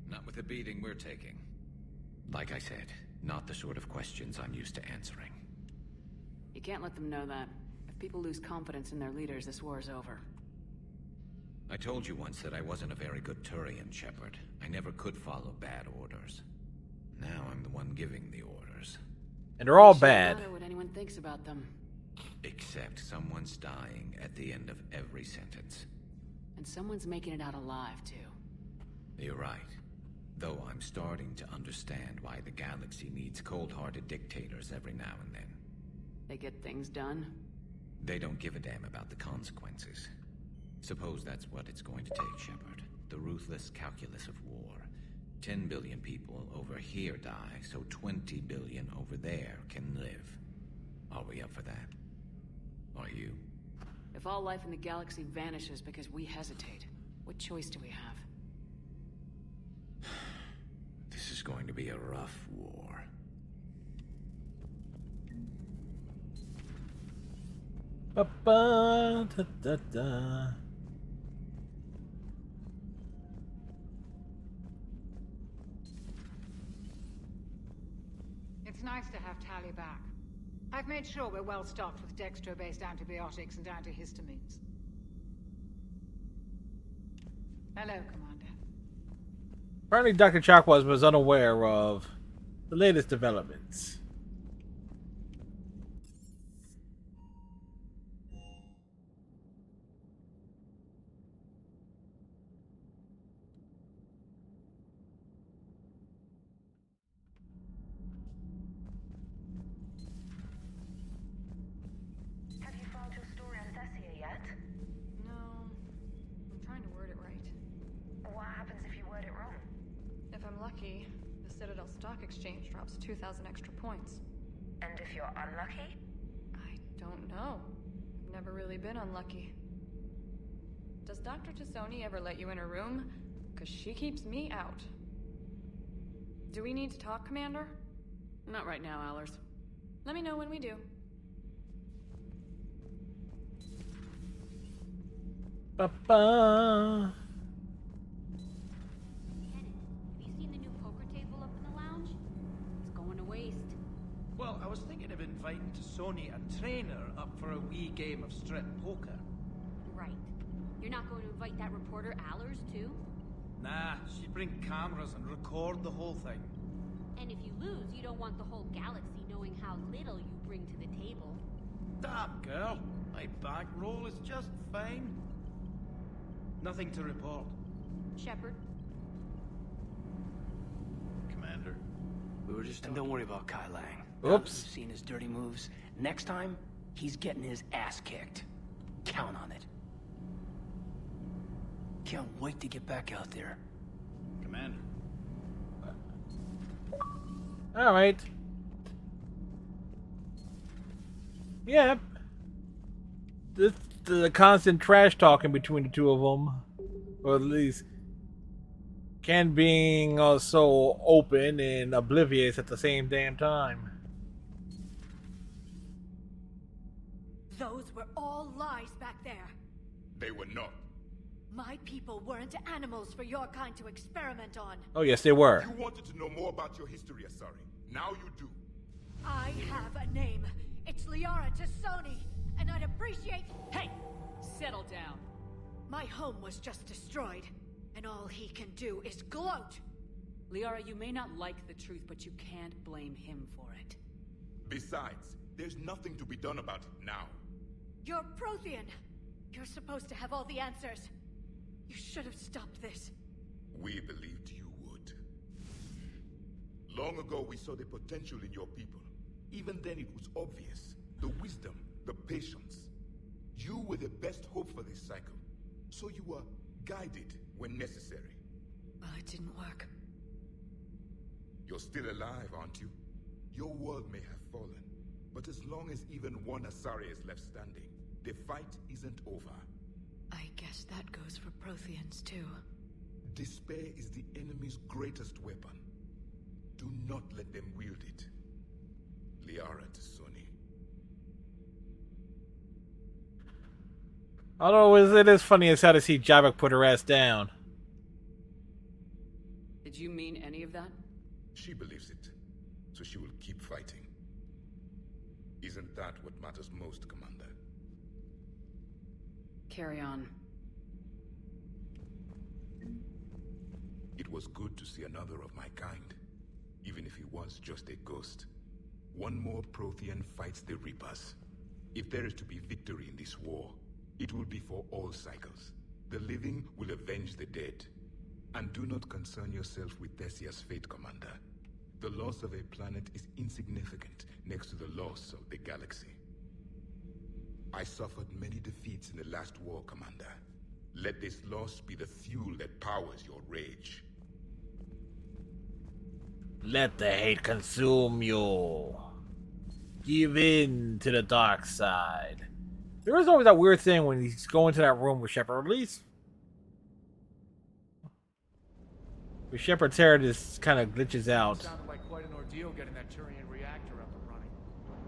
Not with the beating we're taking. Like I said, not the sort of questions I'm used to answering. You can't let them know that. If people lose confidence in their leaders, this war is over. I told you once that I wasn't a very good Turian, Shepard. I never could follow bad orders. Now I'm the one giving the orders. And they're all It bad. shouldn't matter what anyone thinks about them. Except someone's dying at the end of every sentence. And someone's making it out alive, too. You're right. Though I'm starting to understand why the galaxy needs cold-hearted dictators every now and then. They get things done. They don't give a damn about the consequences. Suppose that's what it's going to take, Shepard. The ruthless calculus of war. 10 billion people over here die, so 20 billion over there can live. Are we up for that? Are you? If all life in the galaxy vanishes because we hesitate, what choice do we have? This is going to be a rough war. Ba-ba, da-da-da. It's nice to have Tali back. I've made sure we're well stocked with dextro-based antibiotics and antihistamines. Hello, Commander. Apparently Dr. Chakwas was unaware of the latest developments. Have you filed your story on Thessia yet? No. I'm trying to word it right. What happens if you word it wrong? If I'm lucky, the Citadel Stock Exchange drops 2,000 extra points. And if you're unlucky? I don't know. I've never really been unlucky. Does Dr. Tassoni ever let you in her room? Because she keeps me out. Do we need to talk, Commander? Not right now, Allers. Let me know when we do. Ba-ba. Have you seen the new poker table up in the lounge? It's going to waste. Well, I was thinking of inviting Tassoni and Trainer up for a wee game of strip poker. Right. You're not going to invite that reporter Allers, too? Nah, she'd bring cameras and record the whole thing. And if you lose, you don't want the whole galaxy knowing how little you bring to the table. Damn, girl. My bankroll is just fine. Nothing to report. Shepard? Commander, we were just... And don't worry about Kai Lang. Oops. Now that we've seen his dirty moves. Next time, he's getting his ass kicked. Count on it. Can't wait to get back out there. Commander. All right. Yep. The constant trash talking between the two of them, or at least Ken being so open and oblivious at the same damn time. Those were all lies back there. They were not. My people weren't animals for your kind to experiment on. Oh yes, they were. You wanted to know more about your history, Asari. Now you do. I have a name. It's Liara Tassoni, and I'd appreciate... Hey! Settle down. My home was just destroyed, and all he can do is gloat. Liara, you may not like the truth, but you can't blame him for it. Besides, there's nothing to be done about it now. You're Prothean. You're supposed to have all the answers. You should have stopped this. We believed you would. Long ago, we saw the potential in your people. Even then, it was obvious. The wisdom, the patience. You were the best hope for this cycle. So you were guided when necessary. Well, it didn't work. You're still alive, aren't you? Your world may have fallen, but as long as even one Asari is left standing, the fight isn't over. I guess that goes for Protheans, too. Despair is the enemy's greatest weapon. Do not let them wield it. Liara Tassoni. Although it is funny as hell to see Javik put her ass down. Did you mean any of that? She believes it, so she will keep fighting. Isn't that what matters most, Commander? Carry on. It was good to see another of my kind, even if he was just a ghost. One more Prothean fights the Reapers. If there is to be victory in this war, it will be for all cycles. The living will avenge the dead. And do not concern yourself with Thessia's fate, Commander. The loss of a planet is insignificant next to the loss of the galaxy. I suffered many defeats in the last war, Commander. Let this loss be the fuel that powers your rage. Let the hate consume you. Give in to the dark side. There is always that weird thing when he's going to that room with Shepard, at least. With Shepard's hair just kind of glitches out. It sounded like quite an ordeal getting that Turian reactor up and running.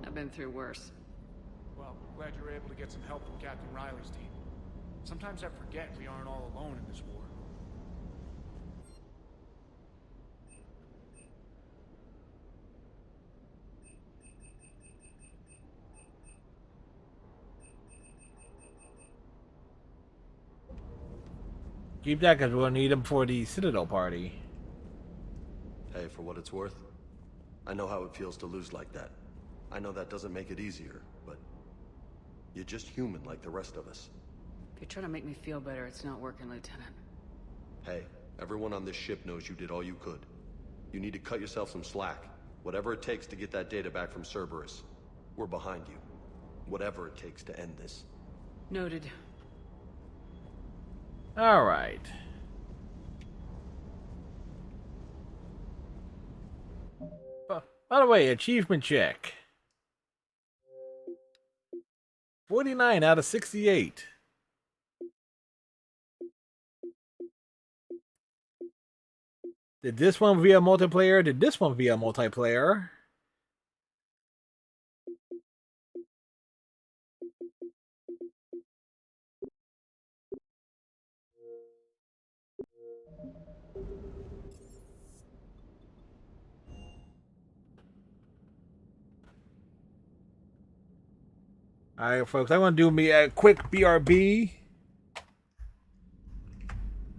I've been through worse. Well, glad you were able to get some help from Captain Riley's team. Sometimes I forget we aren't all alone in this war. Keep that because we'll need him for the Citadel party. Hey, for what it's worth, I know how it feels to lose like that. I know that doesn't make it easier, but you're just human like the rest of us. If you're trying to make me feel better, it's not working, Lieutenant. Hey, everyone on this ship knows you did all you could. You need to cut yourself some slack. Whatever it takes to get that data back from Cerberus. We're behind you. Whatever it takes to end this. Noted. All right. By the way, achievement check. 49 out of 68. Did this one via multiplayer? Did this one via multiplayer? All right, folks, I'm going to do me a quick BRB.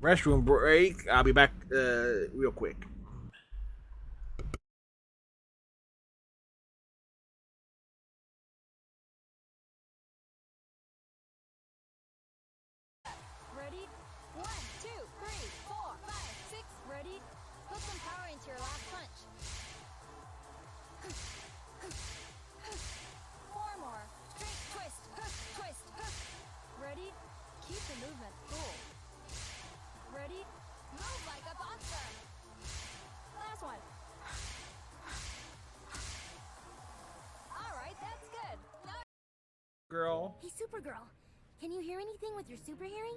Restroom break. I'll be back real quick. Ready? 1, 2, 3, 4, 5, 6. Ready? Put some power into your last punch. 4 more. Straight twist. Twist. Ready? Keep the movement full. Ready? Move like a boxer. Last one. All right, that's good. Now Girl. Hey, Supergirl. Can you hear anything with your super hearing?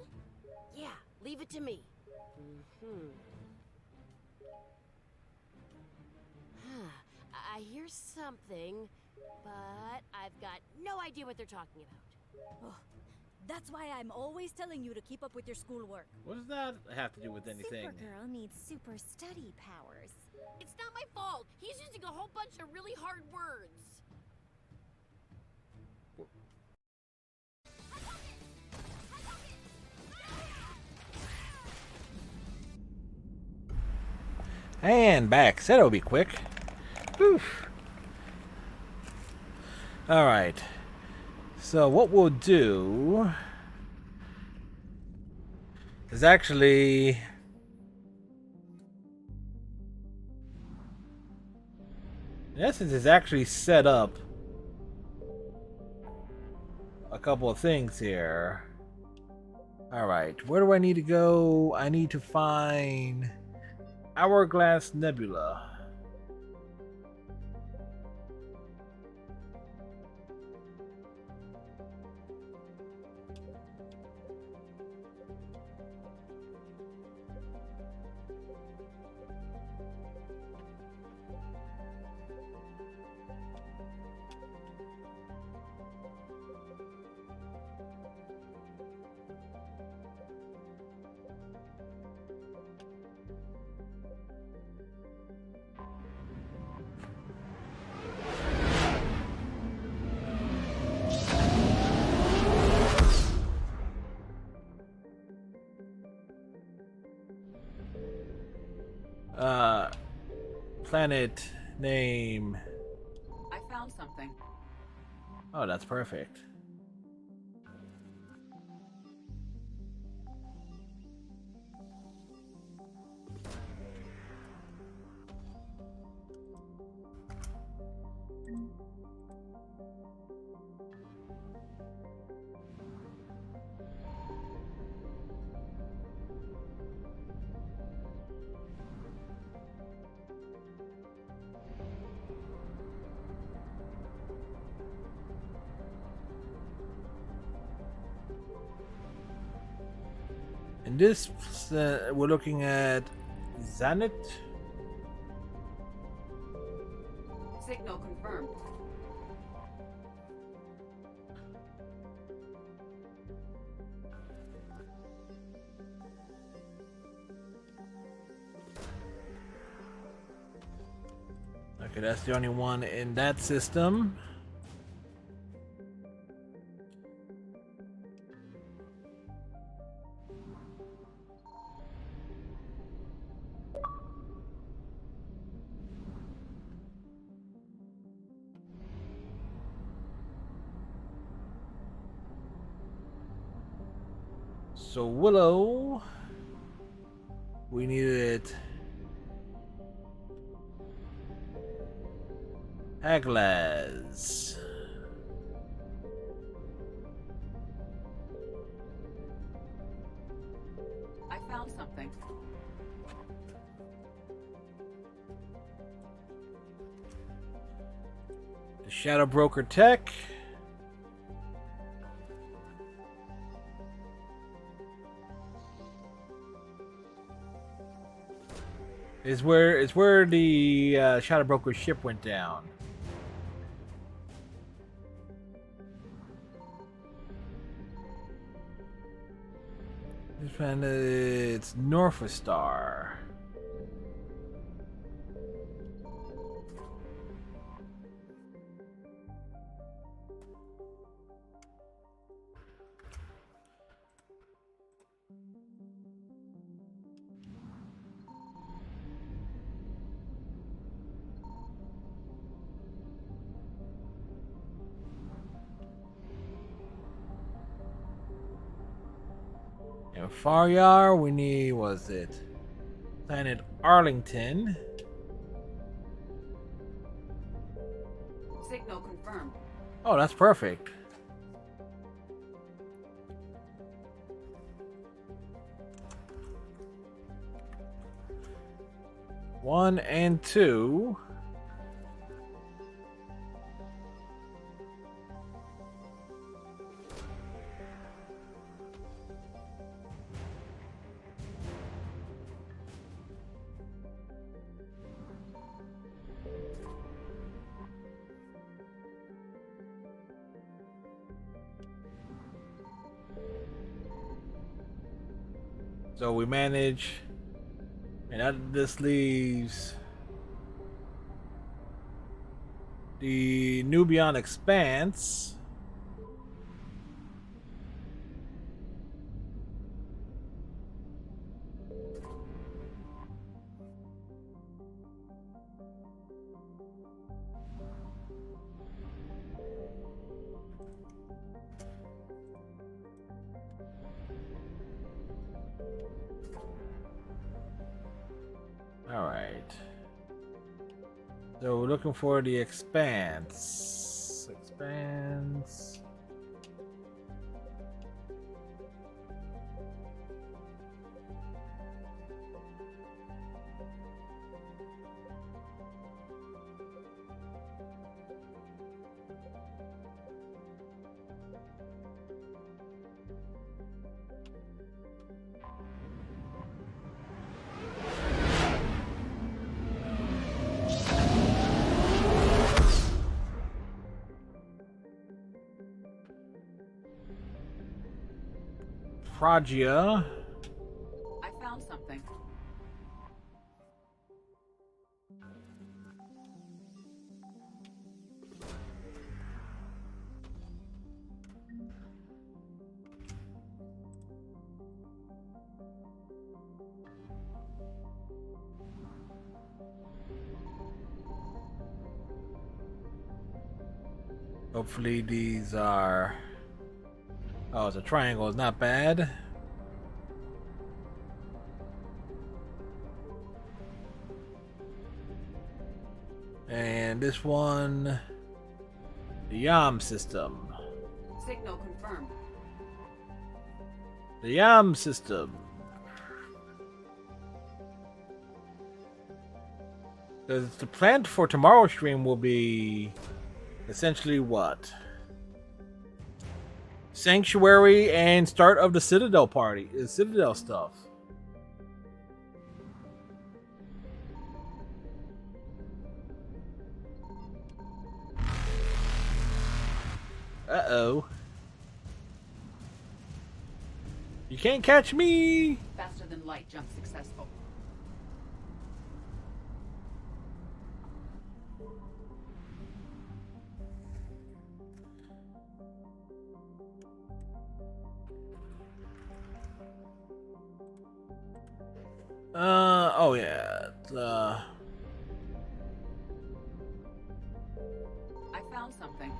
Yeah, leave it to me. I hear something, but I've got no idea what they're talking about. Oh, that's why I'm always telling you to keep up with your schoolwork. What does that have to do with anything? Supergirl needs super study powers. It's not my fault. He's using a whole bunch of really hard words. And back. Said it'll be quick. Oof. All right. So what we'll do is actually in essence is actually set up a couple of things here. All right. Where do I need to go? I need to find Hourglass Nebula. Planet name. I found something. Oh, that's perfect. In this, we're looking at Zenith. Signal confirmed. Okay, that's the only one in that system. So Willow, we needed Aglas. I found something. The Shadow Broker Tech. Is where the Shadow Broker ship went down. This planet, it's Norfolk Star. And Faryar, we need, was it Planet Arlington? Signal confirmed. Oh, that's perfect. One and two. So we manage, and this leaves the Nubian Expanse. All right. So we're looking for the Expanse. Expanse. Pragia. I found something. Hopefully these are... Oh, it's a triangle. It's not bad. And this one... The YAM system. Signal confirmed. The YAM system. Because the plan for tomorrow's stream will be... essentially what? Sanctuary and start of the Citadel party. The Citadel stuff. Uh-oh. You can't catch me! Faster than light jump successful. Oh yeah. I found something.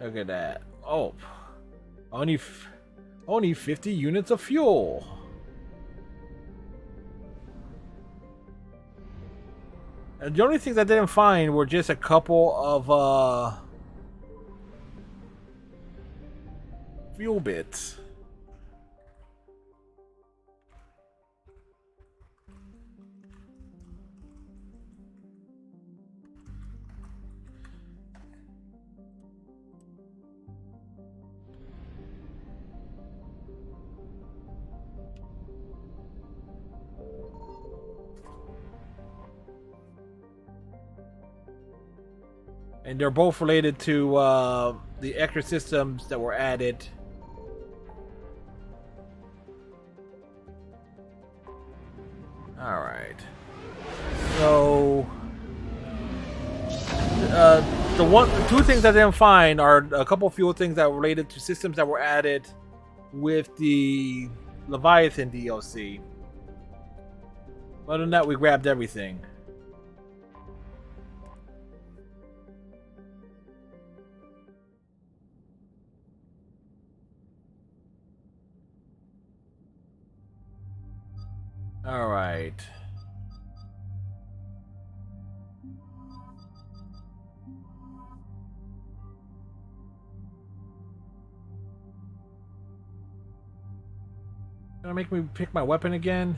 Look at that. Oh, only 50 units of fuel. And the only things I didn't find were just a couple of fuel bits. And they're both related to the extra systems that were added. Alright. So the two things I didn't find are a couple fuel things that were related to systems that were added with the Leviathan DLC. Other than that, we grabbed everything. All right. Gonna make me pick my weapon again?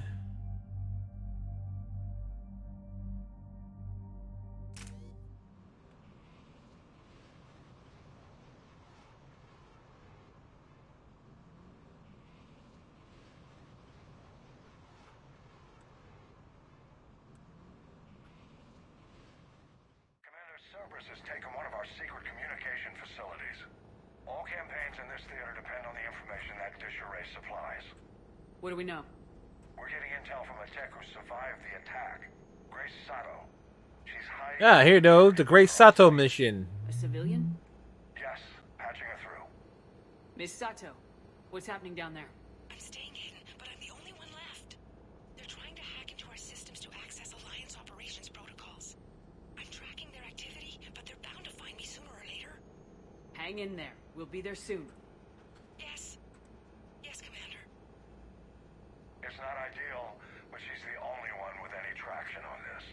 Cerberus has taken one of our secret communication facilities. All campaigns in this theater depend on the information that dish array supplies. What do we know? We're getting intel from a tech who survived the attack. Grace Sato. She's hiding... Yeah, here though, the Grace Sato mission. A civilian? Yes, patching her through. Miss Sato, what's happening down there? I'm staying hidden, but I'm the only one left. They're trying to hack into our systems to access Alliance operations protocols. I'm tracking their activity, but they're bound to find me sooner or later. Hang in there. We'll be there soon. Yes. Yes, Commander. It's not ideal, but she's the only one with any traction on this.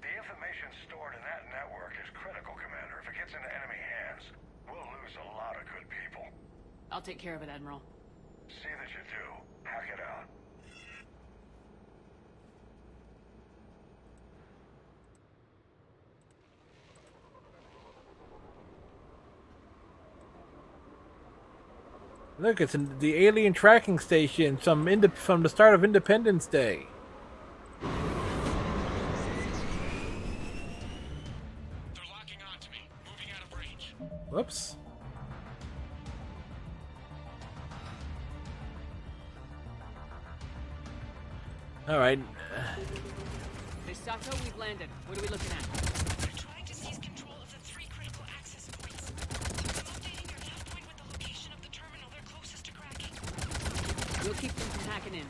The information stored in that network is critical, Commander. If it gets into enemy hands, we'll lose a lot of good people. I'll take care of it, Admiral. See that you do. Hack it out. Look, it's in the alien tracking station from the start of Independence Day. They're locking onto me. Moving out of range. Whoops. All right. Miss Sato, we've landed. What are we looking at? They're trying to seize control of the 3 critical access points. I'm updating your nav point with the location of the terminal they're closest to cracking. We'll keep them from hacking in.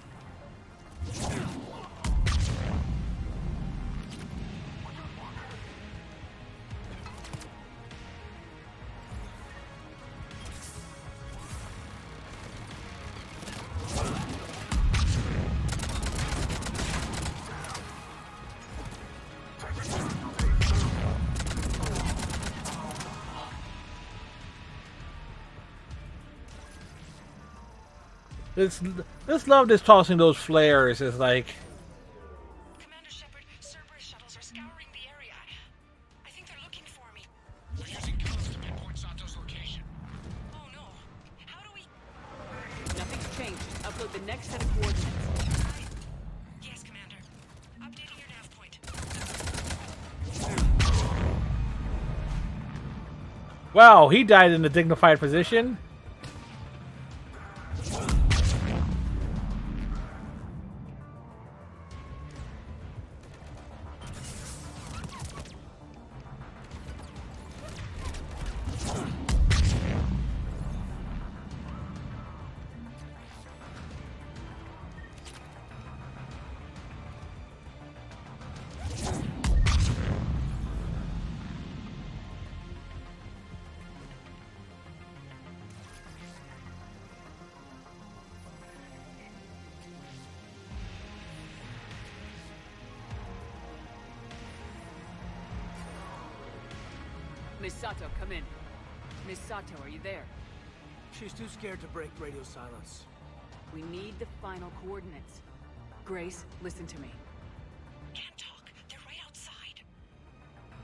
This love this tossing those flares is like. Commander Shepard, Cerberus shuttles are scouring the area. I think they're looking for me. We're using codes to pinpoint Sato's location. Oh no. How do we... Nothing's changed. Upload the next set of coordinates. Yes, Commander. Updating your nav point. Wow, he died in a dignified position. Miss Sato, come in. Miss Sato, are you there? She's too scared to break radio silence. We need the final coordinates. Grace, listen to me. Can't talk. They're right outside.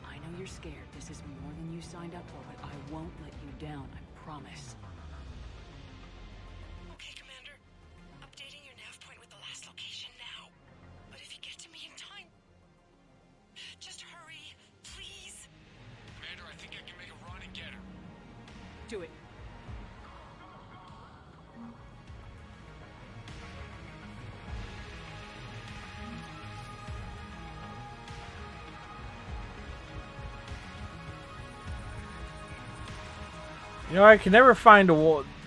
I know you're scared. This is more than you signed up for, but I won't let you down, I promise. Okay, Commander. Updating your nav point with the last location now. But if you get to me in time, just hurry, please. Commander, I think I can make a run and get her. Do it. You know, I can never find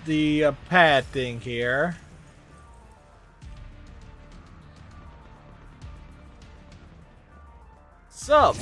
the pad thing here. Sup?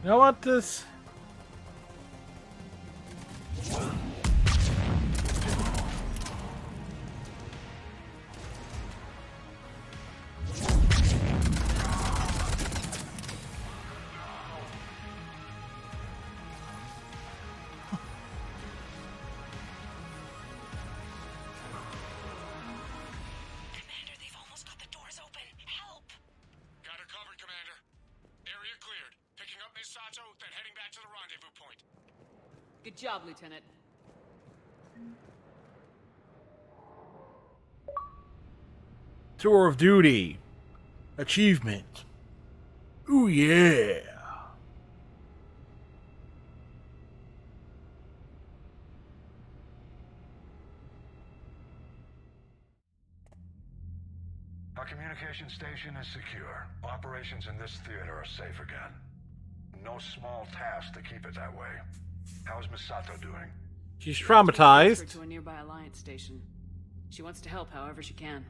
You know what this? Then heading back to the rendezvous point. Good job, Lieutenant. Tour of duty. Achievement. Ooh yeah. Our communication station is secure. Operations in this theater are safe again. No small task to keep it that way. How is Miss Sato doing? She's traumatized. To a nearby Alliance station. She wants to help however she can.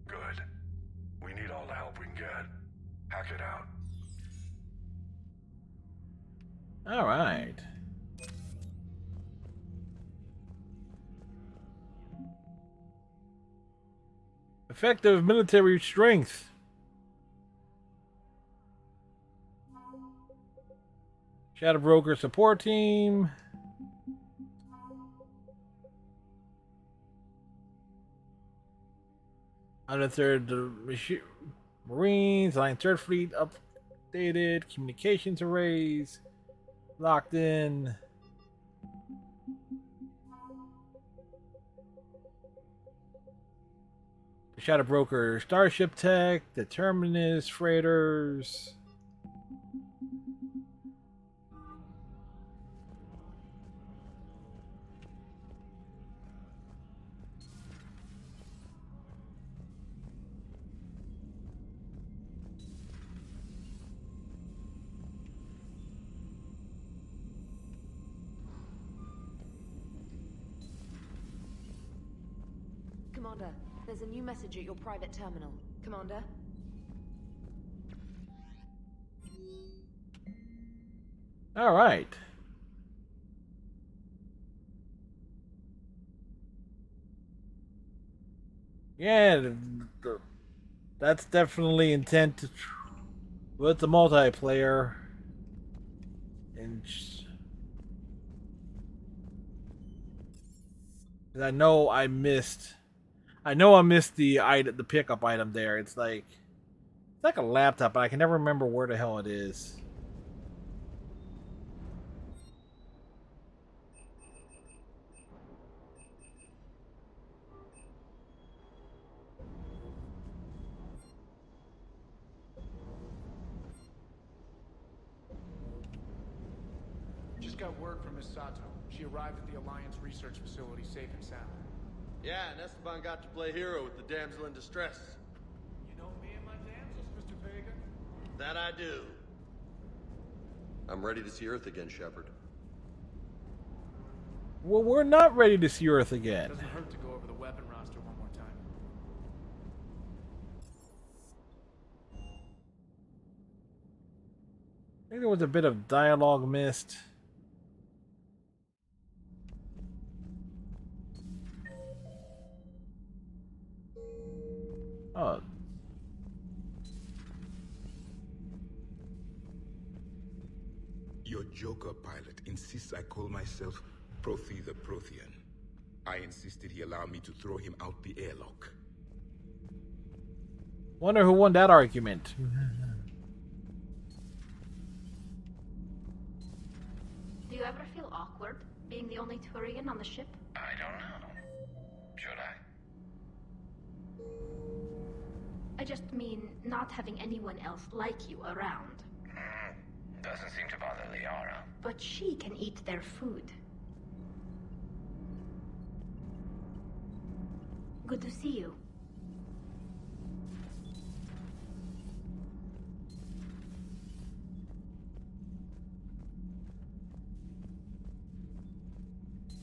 Good. We need all the help we can get. Hack it out. All right. Effective military strength. Shadow Broker support team. Under third Marines, Line Third Fleet updated. Communications arrays locked in. The Shadow Broker Starship Tech, the Terminus Freighters. Commander, there's a new message at your private terminal. Commander? All right. Yeah, that's definitely intent to with the multiplayer. And I know I missed the pickup item there. It's like a laptop, but I can never remember where the hell it is. just got word from Miss Sato. She arrived at the Alliance research facility safe and sound. Yeah, and Esteban got to play hero with the damsel in distress. You know me and my damsels, Mr. Vega? That I do. I'm ready to see Earth again, Shepard. Well, we're not ready to see Earth again. Doesn't hurt to go over the weapon roster one more time. I think there was a bit of dialogue missed. Oh. Your Joker pilot insists I call myself Prothi the Prothean. I insisted he allow me to throw him out the airlock. Wonder who won that argument. Do you ever feel awkward being the only Turian on the ship? I don't know. Should I? I just mean not having anyone else like you around. Doesn't seem to bother Liara. But she can eat their food. Good to see you.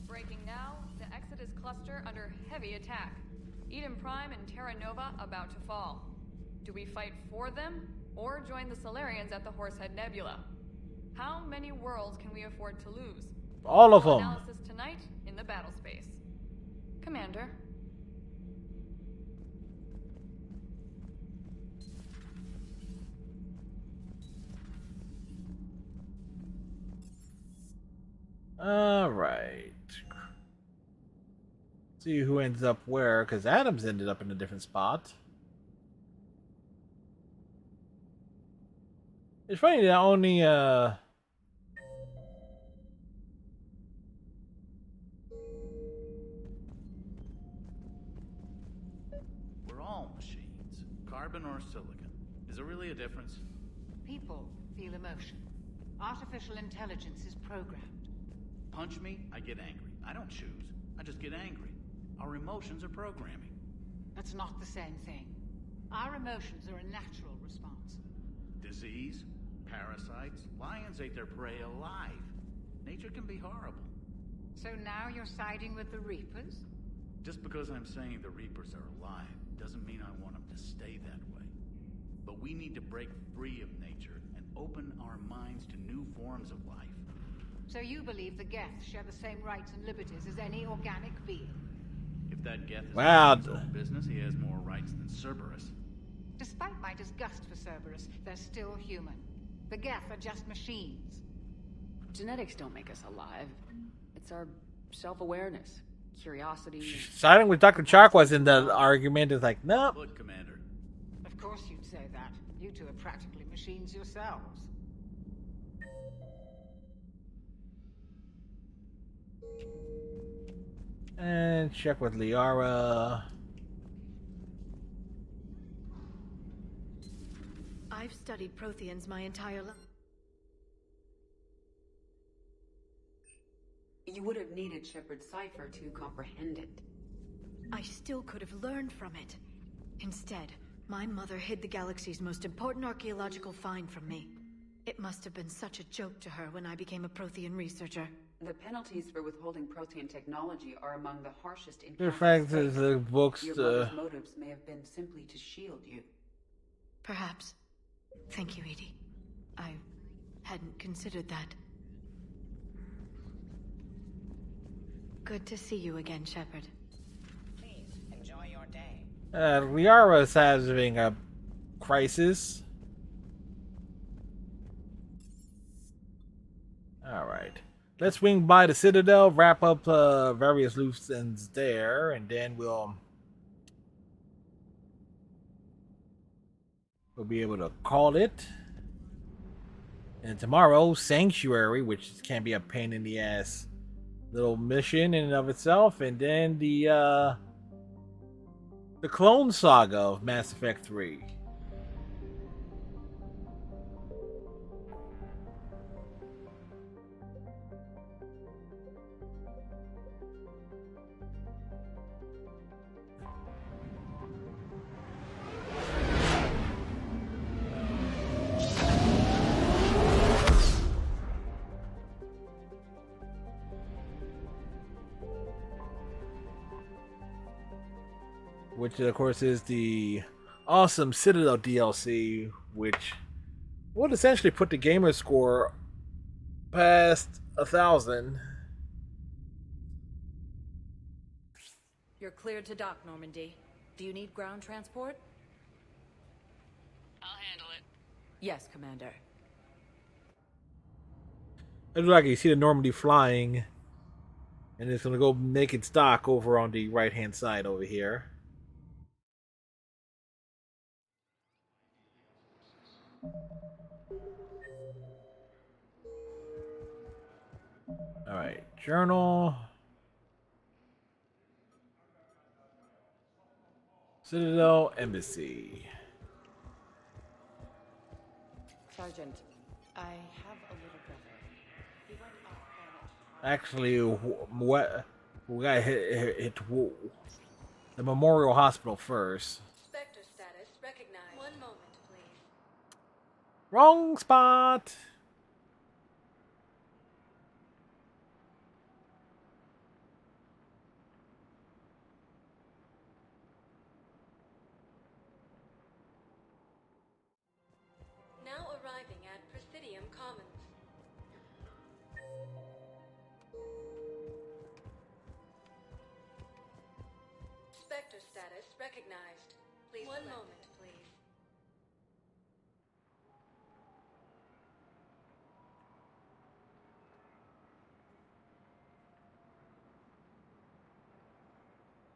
Breaking now, the Exodus cluster under heavy attack. Eden Prime and Terra Nova about to fall. Do we fight for them, or join the Solarians at the Horsehead Nebula? How many worlds can we afford to lose? All of them. Analysis tonight in the battle space. Commander. All right. See who ends up where, because Adams ended up in a different spot. It's funny that only We're all machines. Carbon or silicon. Is there really a difference? People feel emotion. Artificial intelligence is programmed. Punch me, I get angry. I don't choose. I just get angry. Our emotions are programming. That's not the same thing. Our emotions are a natural response. Disease, parasites, lions ate their prey alive. Nature can be horrible. So now you're siding with the Reapers? Just because I'm saying the Reapers are alive doesn't mean I want them to stay that way. But we need to break free of nature and open our minds to new forms of life. So you believe the Geth share the same rights and liberties as any organic being? If that Geth is wow. his own business, he has more rights than Cerberus. Despite my disgust for Cerberus, they're still human. The Geth are just machines. Genetics don't make us alive. It's our self-awareness, curiosity. Siding with Dr. Chakwas in the argument is like, nope. Look, Commander. Of course you'd say that. You two are practically machines yourselves. And check with Liara. I've studied Protheans my entire life. You would have needed Shepard's cipher to comprehend it. I still could have learned from it. Instead, my mother hid the galaxy's most important archaeological find from me. It must have been such a joke to her when I became a Prothean researcher. The penalties for withholding Prothean technology are among the harshest in The fact is the books. Your mother's motives may have been simply to shield you. Perhaps. Thank you, Edie. I hadn't considered that. Good to see you again, Shepard. Please enjoy your day. Liara's having a crisis. Alright. Let's swing by the Citadel, wrap up various loose ends there, and then we'll be able to call it. And tomorrow, Sanctuary, which can be a pain in the ass little mission in and of itself, and then the Clone Saga of Mass Effect 3. which of course is the awesome Citadel DLC, which would essentially put the gamer score past 1,000. You're cleared to dock, Normandy. Do you need ground transport? I'll handle it. Yes, Commander. It looks like you see the Normandy flying, and it's gonna go make its dock over on the right-hand side over here. All right, journal. Citadel Embassy. Sergeant, I have a little brother. He went off planet. Actually, what we got hit the Memorial Hospital first. Spectre status recognized. 1 moment, please. Wrong spot. Now arriving at Presidium Commons. Spectre status recognized. Please 1 moment, please.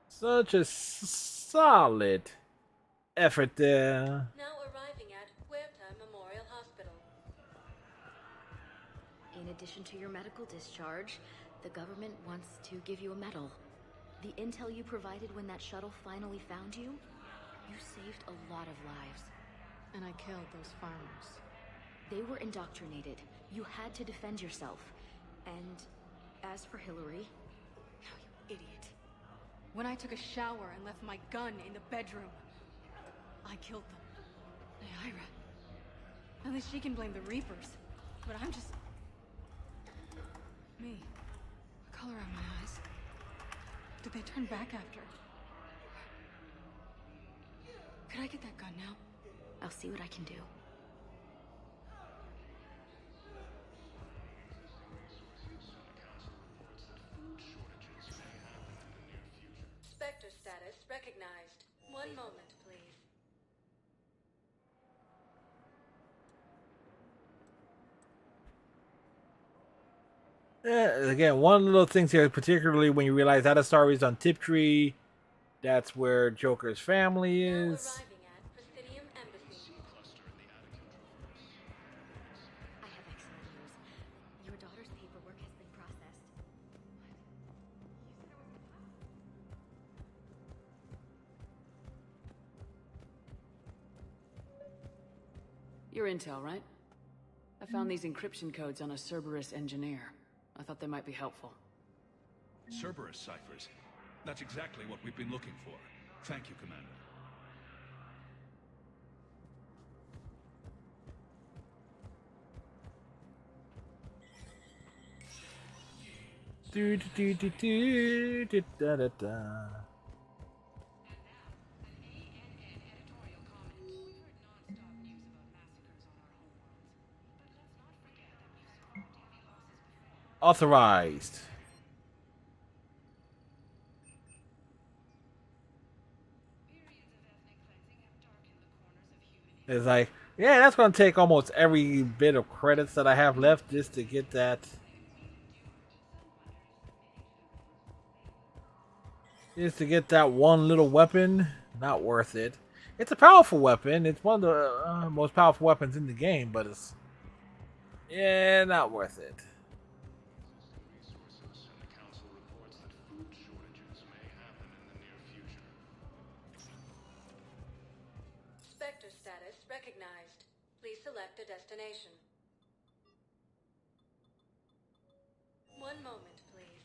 Such a solid effort there. Now arriving at Huerta Memorial Hospital. In addition to your medical discharge, the government wants to give you a medal. The intel you provided when that shuttle finally found you, you saved a lot of lives. And I killed those farmers. They were indoctrinated. You had to defend yourself. And as for Hillary... Oh, you idiot. When I took a shower and left my gun in the bedroom, I killed them. Naira. At least she can blame the Reapers. But I'm just... me. The color on my eyes. Did they turn back after? Could I get that gun now? I'll see what I can do. Spectre status recognized. 1 moment, please. Again, one little thing here, particularly when you realize that Asari is on Tiptree, that's where Joker's family is. Arriving at Presidium Embassy. I have excellent news. Your daughter's paperwork has been processed. Your intel, right? I found these encryption codes on a Cerberus engineer. I thought they might be helpful. Cerberus ciphers. That's exactly what we've been looking for. Thank you, Commander. Do do do do do da da da. Authorized. It's like, yeah, that's going to take almost every bit of credits that I have left just to get that. Just to get that one little weapon. Not worth it. It's a powerful weapon. It's one of the most powerful weapons in the game, but it's... yeah, not worth it. Spectre status recognized. Please select a destination. 1 moment, please.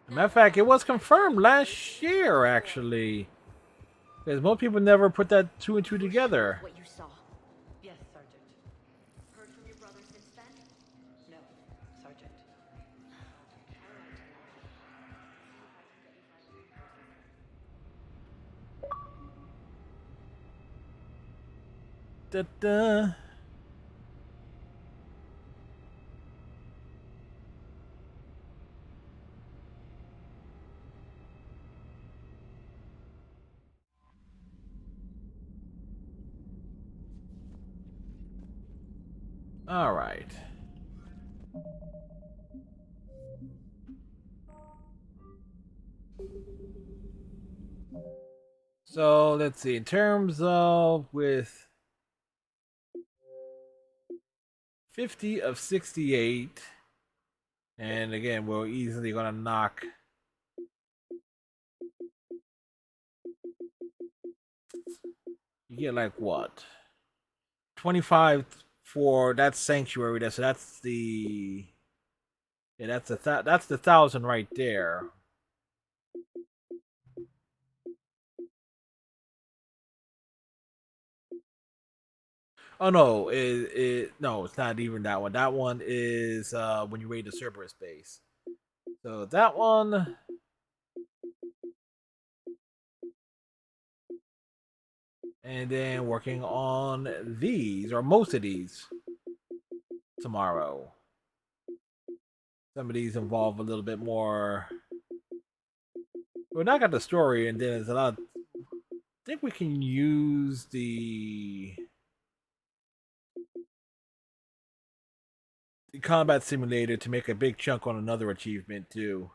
Matter of fact, it was confirmed last year, actually. Because most people never put that two and two together. What you saw. Yes, Sergeant. Heard from your brother since then? No, Sergeant. Da-da. All right. So let's see. In terms of with 50 of 68, and again, we're easily gonna knock. You get like what? 25 for that sanctuary. That's the that's the 1,000 right there. Oh no, no, it's not even that one. That one is when you raid the Cerberus base. So that one. And then working on these, or most of these, tomorrow. Some of these involve a little bit more. We're not got the story, and then there's a lot. I think we can use the combat simulator to make a big chunk on another achievement too.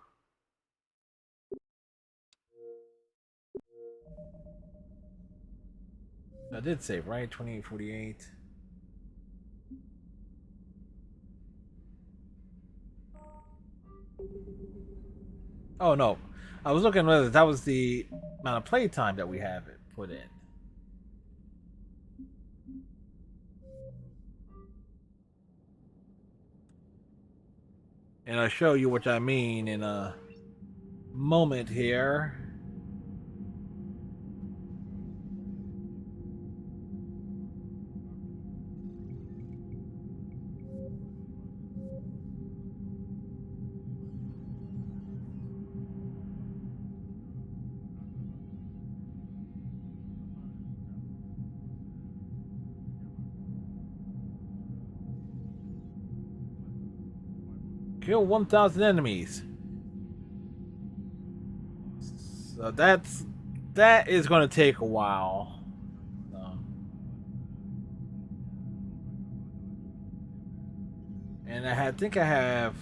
I did save, right? 2848. Oh no, I was looking whether that was the amount of playtime that we have it put in. And I'll show you what I mean in a moment here. Kill 1,000 enemies. So that is going to take a while. So. And I think I have.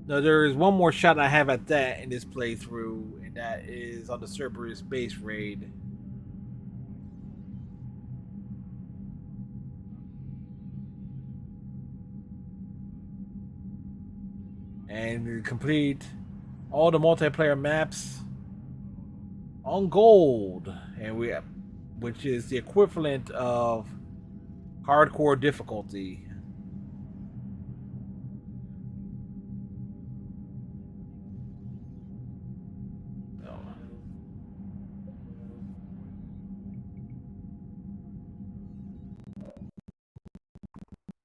No, there is one more shot I have at that in this playthrough, and that is on the Cerberus base raid. And complete all the multiplayer maps on gold, and which is the equivalent of hardcore difficulty.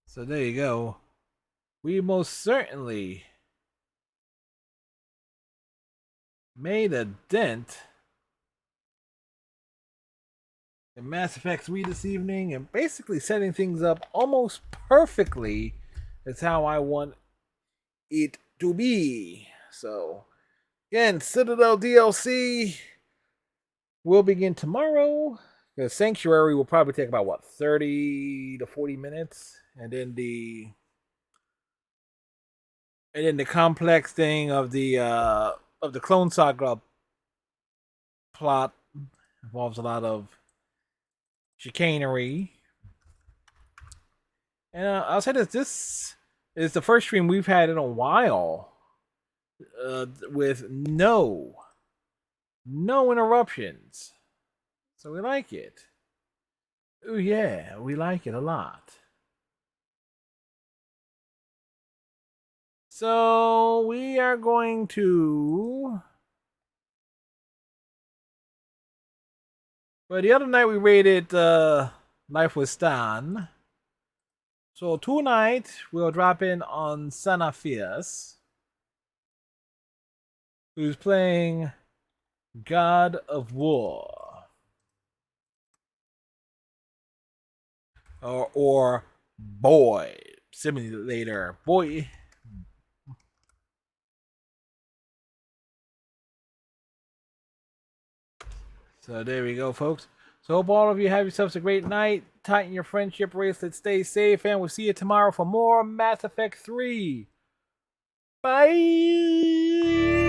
So there you go. We most certainly made a dent in Mass Effect 3 this evening, and basically setting things up almost perfectly. That's how I want it to be. So, again, Citadel DLC will begin tomorrow. The Sanctuary will probably take about, what, 30 to 40 minutes? And then the complex thing of the Clone Saga plot involves a lot of chicanery. And I'll say this is the first stream we've had in a while with no interruptions. So we like it. Oh yeah, we like it a lot. So we are going to But the other night we rated Life with Stan. So tonight we'll drop in on Sanafias, who's playing God of War. Or Boy Simulator. Boy. So there we go, folks. So hope all of you have yourselves a great night. Tighten your friendship bracelet. Stay safe. And we'll see you tomorrow for more Mass Effect 3. Bye.